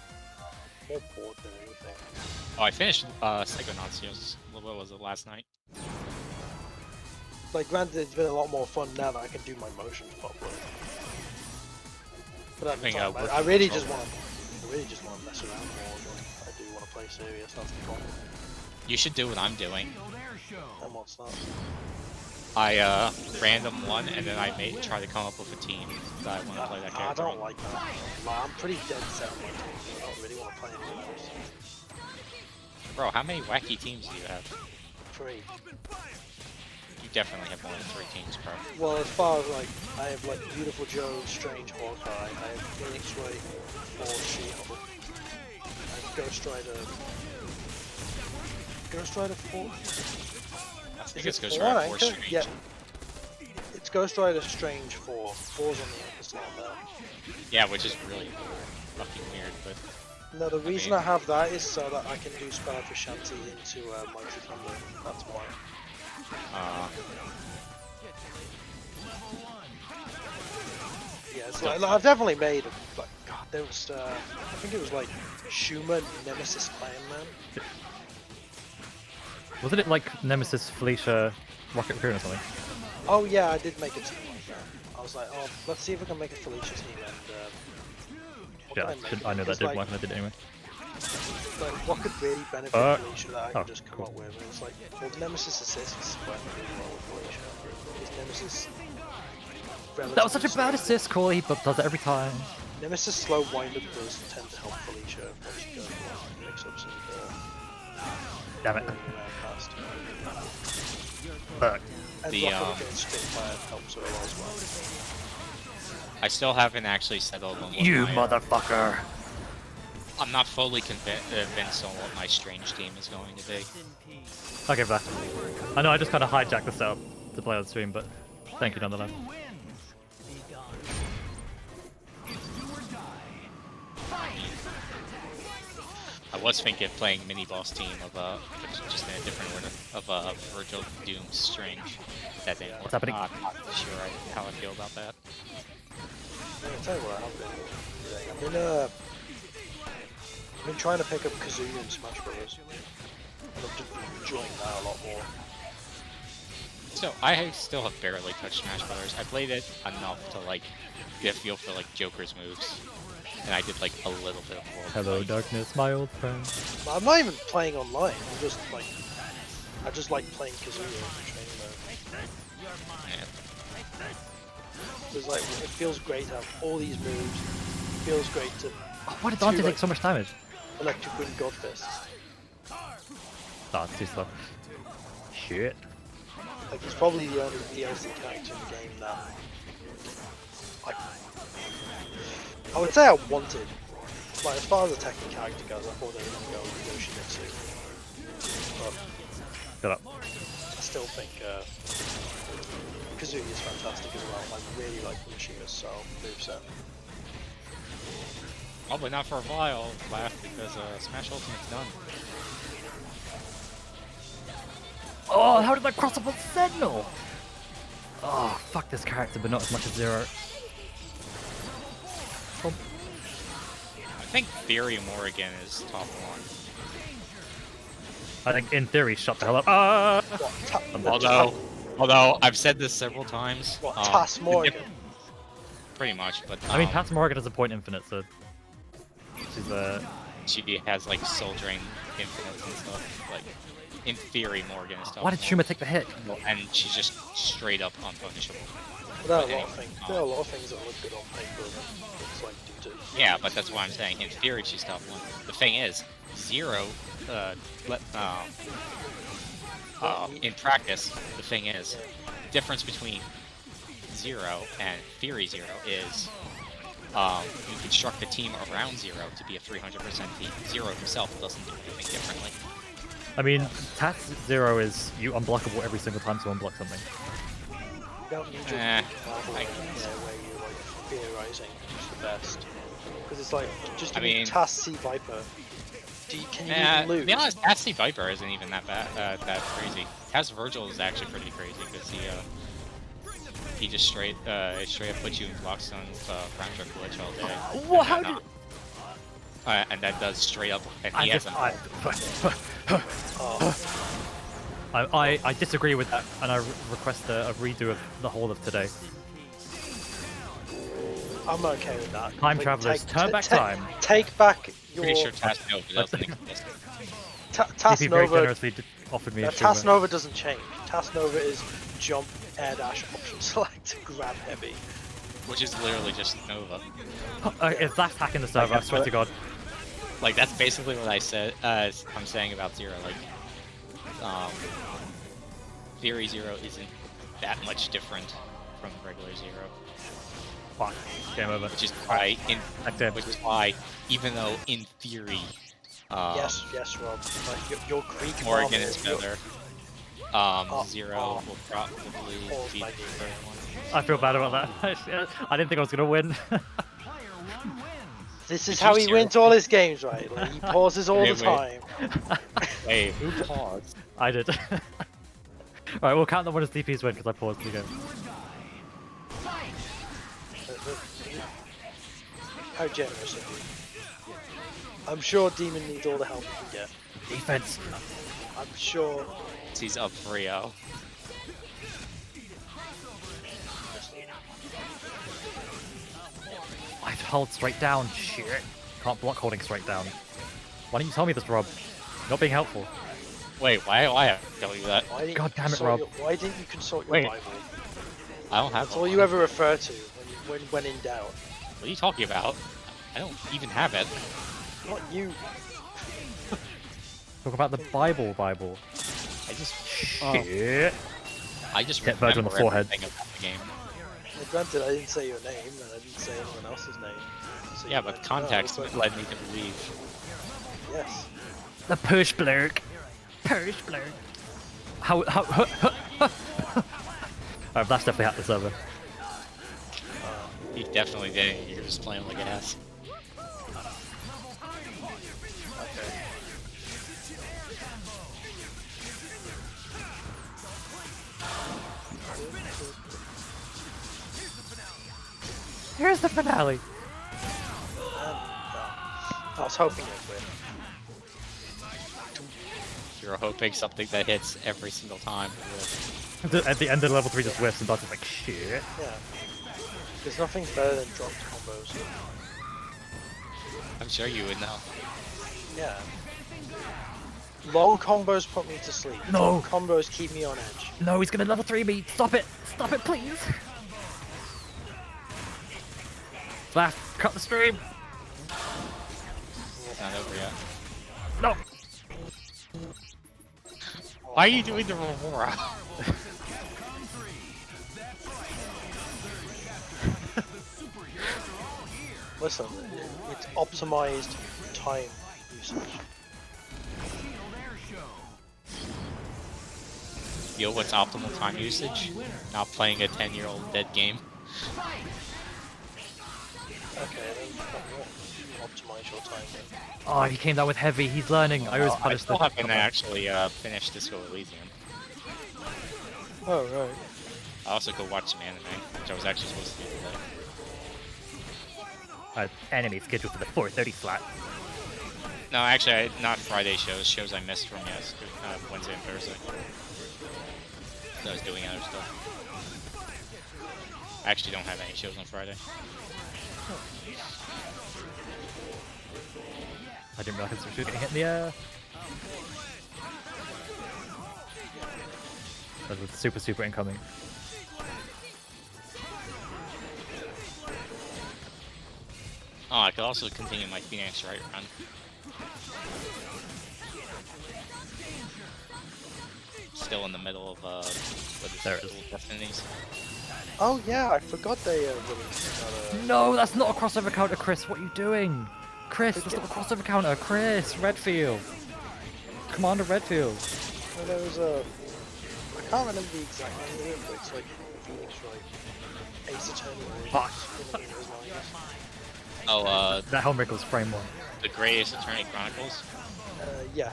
more bored than anything. Oh, I finished Psychonauts. What was it last night? Like, granted, it's been a lot more fun now that I can do my motions properly. But at the time, I really just want to mess around more than I do want to play serious. That's the problem. You should do what I'm doing. And what's that? I random one, and then I try to come up with a team that I want to play that character. I don't like that. Like, I'm pretty dead set on my team. I don't really want to play any of those. Bro, how many wacky teams do you have? 3. You definitely have more than 3 teams, bro. Well, as far as like, I have like Beautiful Joe, Strange Hawkeye, I have Phoenix Ray, Ford She-Hulk, I have Ghost Rider 4. I think it's Ghost Rider 4 Strange. Yeah. It's Ghost Rider Strange 4. 4's on the upper slot there. Yeah, which is really fucking weird, but... No, the reason I have that is so that I can do Spell for Shanty into Mighty Thunder. That's why. Yeah, it's like I've definitely made like God. There was I think it was like Schumann Nemesis Clan Man. Wasn't it like Nemesis, Felicia, Rocket Raccoon or something? Oh yeah, I did make a team like that. I was like, oh, let's see if we can make a Felicia team and. Yeah, I know that didn't work and I did it anyway. Like, what could really benefit Felicia that I could just come up with? And it's like, well, Nemesis assists quite really well with Felicia. Because Nemesis. That was such a bad assist, Corey, but does it every time. Nemesis slow wind-up does tend to help Felicia when she goes mix-ups and Damn it. past. Fuck. And Rocket getting straight fire helps her as well. I still haven't actually settled on what You my, motherfucker! I'm not fully convinced on what my strange team is going to be. I'll give that. I know I just kind of hijacked the setup to play on stream, but thank you nonetheless. I was thinking of playing mini boss team of just in a different order of Virgil Doom Strange. That didn't work. What's happening? I'm not sure how I feel about that. I'll tell you what I've been doing. I've been trying to pick up Kazooie and Smash Bros. And I've just been enjoying that a lot more. So I still have barely touched Smash Brothers. I played it enough to like get a feel for like Joker's moves, and I did like a little bit of world Hello, play. darkness, my old friend. I'm not even playing online. I'm just like, I just like playing Kazooie in the training mode. Yeah. It's like it feels great to have all these moves. It feels great to. Oh, why did Dante take so much damage? Electric Wind Godfist. Nah, it's too slow. Shit. Like he's probably the only DLC character in the game that I would say I wanted. Like as far as attacking character goes, I thought they were going to go Yoshimitsu. But Shut up. I still think Kazooie is fantastic as well. I really like Mishima's style moveset. Probably not for a while, Laugh, because Smash Ultimate's done. Oh, how did I cross up on Sentinel? Oh, fuck this character, but not as much as Zero. I think Theory Morrigan is top one. I think in theory, shut the hell up. Although I've said this several times. What, Tass Morrigan? Pretty much, but I mean, Tass Morrigan has a point infinite, so she's she has like Soul Drain infinites and stuff. Like in theory, Morgan is top. Why did Shuma take the hit? And she's just straight up unpunishable. There are a lot of things. There are a lot of things that look good on paper that looks like do too. Yeah, but that's what I'm saying. In theory, she's top one. The thing is, Zero, in practice, the thing is, the difference between Zero and Theory Zero is you construct the team around Zero to be a 300% team. Zero himself doesn't do anything differently. I mean, Tass Zero is you unblockable every single time someone blocks something. You don't need to where you're like theorizing is the best. Because it's like, just give me Tass C Viper. Can you even lose? To be honest, Tass C Viper isn't even that bad, that crazy. Tass Virgil is actually pretty crazy because he just straight up puts you in blocks on round trip glitch all day. What? How did? And that does straight up. And he has I disagree with that, and I request a redo of the whole of today. I'm okay with that. Time travelers, turn back time. Take back your. Pretty sure Tass Nova doesn't exist. Tass very Nova generously offered me a Tass Nova doesn't change. Tass Nova is jump, air dash, option select, grab heavy. Which is literally just Nova. If that's hacking the server, I swear to God. Like that's basically what I said. I'm saying about Zero. Like, Theory Zero isn't that much different from regular Zero. Fuck. Game over. Which is why, even though in theory, yes, Rob. Like your Greek Morrigan is better. Zero will probably beat the third one. I feel bad about that. I didn't think I was gonna win. This is how he wins all his games, right? Like, he pauses all the time. Hey, who paused? I did. Alright, we'll count them when his DPs win because I paused the game. How generous of you. I'm sure Demon needs all the help he can get. Defense. I'm sure. He's up 3-0. I hold straight down. Shit. Can't block holding straight down. Why didn't you tell me this, Rob? Not being helpful. Wait, why have to tell you that? God damn it, Rob. Why didn't you consult your Bible? I don't have. That's all you ever refer to when in doubt. What are you talking about? I don't even have it. Not you. Talk about the Bible. I just shit. I just get Virgil on the forehead. About the game. Well, granted, I didn't say your name, and I didn't say anyone else's name. So Yeah, you but might know, context but- led me to believe. Yes. The push blurk. Push blurk. How Alright, that's definitely hacked the server. You definitely didn't. You're just playing like ass. Here's the finale. I was hoping it would. You're hoping something that hits every single time. At the end of level 3 just whiffs and Dot's like, shit. Yeah. There's nothing better than dropped combos. I'm sure you would know. Yeah. Long combos put me to sleep. No. Drop combos keep me on edge. No, he's gonna level 3 me. Stop it. Stop it, please. Laugh, cut the stream. It's not over yet. No. Why are you doing the Aurora? Listen, it's optimized time usage. Yo, what's optimal time usage? Not playing a 10-year-old dead game. Okay, then optimize your time then. Oh, he came down with heavy. He's learning. I always I punish still the. haven't actually finished Disco Elysium. Oh, right. I also go watch some anime, which I was actually supposed to do today. Anime scheduled for the 4:30 slot. No, actually, not Friday shows I missed from Wednesday and Thursday. So I was doing other stuff. I actually don't have any shows on Friday. I didn't realize we were getting hit in the air. That was super incoming. Oh, I could also continue my Phoenix Right run. Still in the middle of There it is. Destinies. Oh yeah, I forgot they released another... No, that's not a crossover counter, Chris. What are you doing? Chris, that's not a crossover counter. Chris, Redfield. Commander Redfield. Well, there was a... I can't remember the exact name of it, but it's like Phoenix Right. Ace Attorney. Fuck. Oh, that Helmrick was frame 1. The Greatest Attorney Chronicles? Yeah.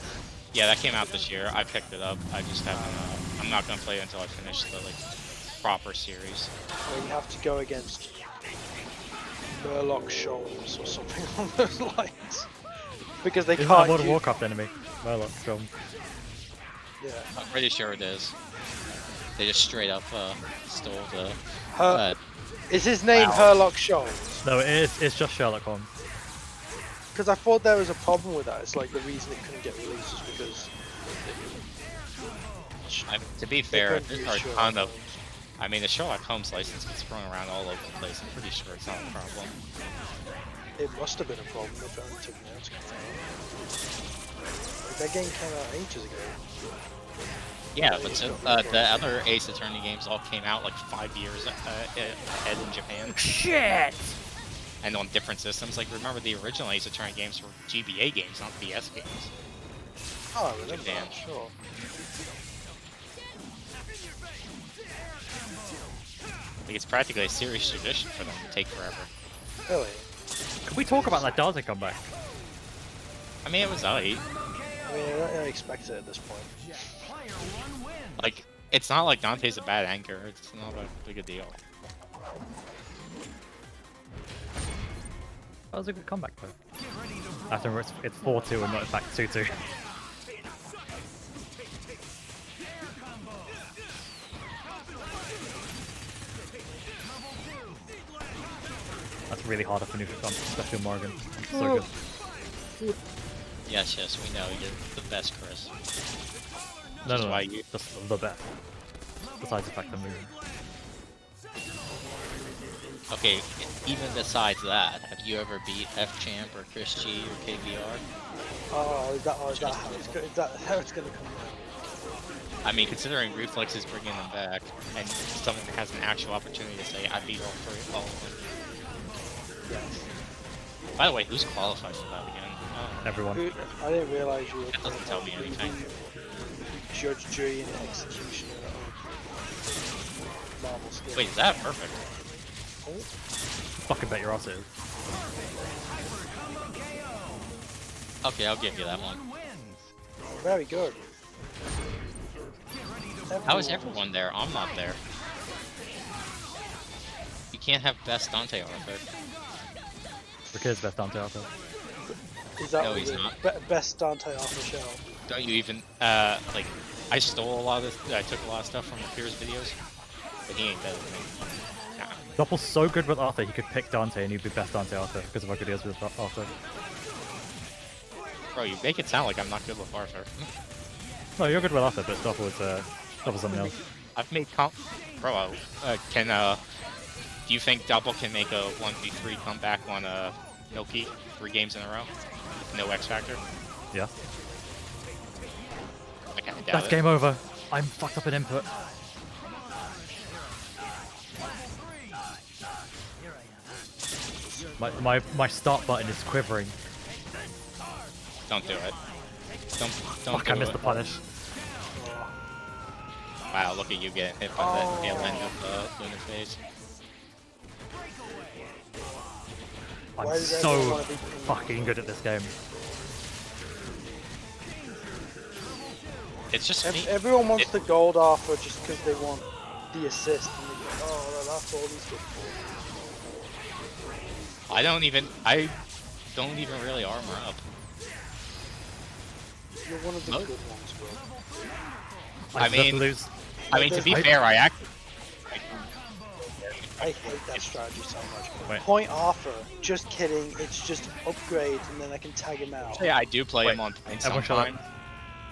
Yeah, that came out this year. I picked it up. I just haven't, I'm not gonna play it until I finish the, proper series. Where you have to go against Murloc Sholmes or something along those lines. Because they Isn't can't that a World of use... Warcraft enemy? Murloc, film. Yeah. I'm pretty sure it is. They just straight up, stole the... Is his name Herlock Sholmes? No, it's just Sherlock Holmes. Because I thought there was a problem with that. It's like the reason it couldn't get released is because... to be fair, couldn't there use are a Sherlock ton of... I mean, the Sherlock Holmes license gets thrown around all over the place. I'm pretty sure it's not a problem. It must have been a problem if it only took me out to come out. Like, that game came out ages ago. Yeah, but the other Ace Attorney games all came out 5 years ahead in Japan. Shit! And on different systems. Remember the original Ace Attorney games were GBA games, not BS games. Oh, I remember Japan. that, sure. It's practically a series tradition for them to take forever. Really? Can we talk about that Daze comeback? I mean, it was alright. I mean, I don't really expect it at this point. It's not like Dante's a bad anchor. It's not a big a deal. That was a good comeback though. After it's 4-2 and not in fact 2-2. That's really hard to finish with, especially with Morgan. It's so good. Yes, we know you're the best, Chris. No, Why you... just the best. Besides the fact I'm moving. Okay, even besides that, have you ever beat F-Champ or Chris G or KVR? Oh, is that how it's gonna come out? I mean, considering Reflex is bringing them back, and someone has an actual opportunity to say, I beat all of them. Yes. By the way, who's qualified for that again? Oh, Everyone. I didn't realize you were. that doesn't tell me anything. Judge, jury, and executioner of Marvel skills. Wait, is that perfect? Oh. Fucking bet your ass it is. Okay, I'll give you that one. Very good. How is everyone there? I'm not there. You can't have best Dante Arthur. Because best Dante Arthur. Is that No, what he's the not. Best Dante Alpha shell? Don't you even, like, I stole a lot of this, I took a lot of stuff from the Pierce videos, but he ain't better than me. Nah. Doppel's so good with Arthur, he could pick Dante and he'd be best Dante Arthur because of how good he is with Arthur. Bro, you make it sound like I'm not good with Arthur. No, you're good with Arthur, but Doppel's something else. I've made Bro, do you think Double can make a 1v3 comeback on Noki 3 games in a row? No X Factor? Yeah. I kinda doubt That's it. game over. I'm fucked up in input. My start button is quivering. Don't do it. Don't Fuck, do I missed it. the punish. Wow, look at you getting hit by the tail end of Lunar Phase. I'm Why does so everyone wanna be- fucking good at this game. It's just me. Everyone wants the gold offer just because they want the assist, and they go, oh, well, that's all he's good for. I don't even really armor up. You're one of the No. good ones, bro. I mean, to be fair, I hate that strategy so much. Wait. Point offer, just kidding, it's just upgrades and then I can tag him out. Yeah, I do play him on point everyone shut up. sometimes,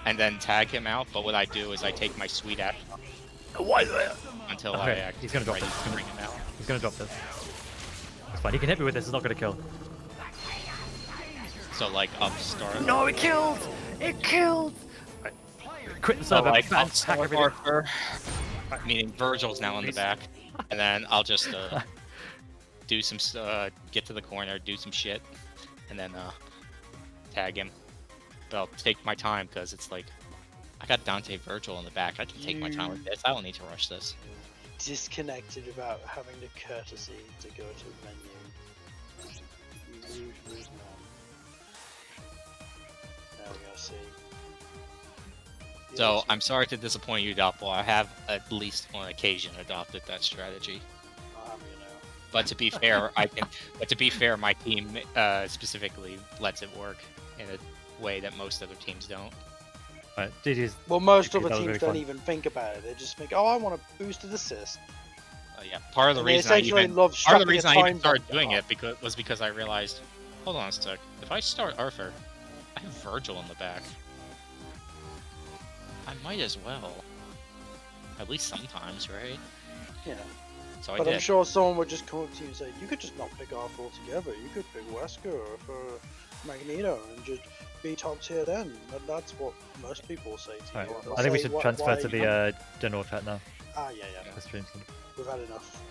and then tag him out. But what I do is I take my sweet app until I Okay, actually he's gonna drop ready this. to bring him out. He's gonna drop this. It's fine, he can hit me with this, it's not gonna kill. So like upstart. No, it killed! It killed! Right. Quit the So server, like back, upstart hack everything. Arthur, meaning Virgil's now in the back, and then I'll just do some get to the corner, do some shit, and then tag him. But I'll take my time because it's like I got Dante Virgil in the back. I can take my time with this. I don't need to rush this. Disconnected without having the courtesy to go to the menu. You rude man. Now we gotta see. So I'm sorry to disappoint you, Doppel. I have at least on occasion adopted that strategy. But to be fair, my team specifically lets it work in a way that most other teams don't. Right, GG's. Well, most GG, other that was teams really don't fun. even think about it. They just think, oh, I want a boosted assist. Yeah, part of the And they reason I essentially even love part of the strapping a reason I even time started bomb doing on. it was because I realized, hold on a sec, if I start Arthur, I have Virgil in the back. I might as well. At least sometimes, right? Yeah. So I But did. I'm sure someone would just come up to you and say, you could just not pick Arthur altogether. You could pick Wesker for Magneto and just be top tier then. And that's what most people say to Right. you. They'll I think we say, should "Why- transfer why to you the general chat now. Ah, yeah. The stream. We've had enough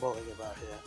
mulling about here.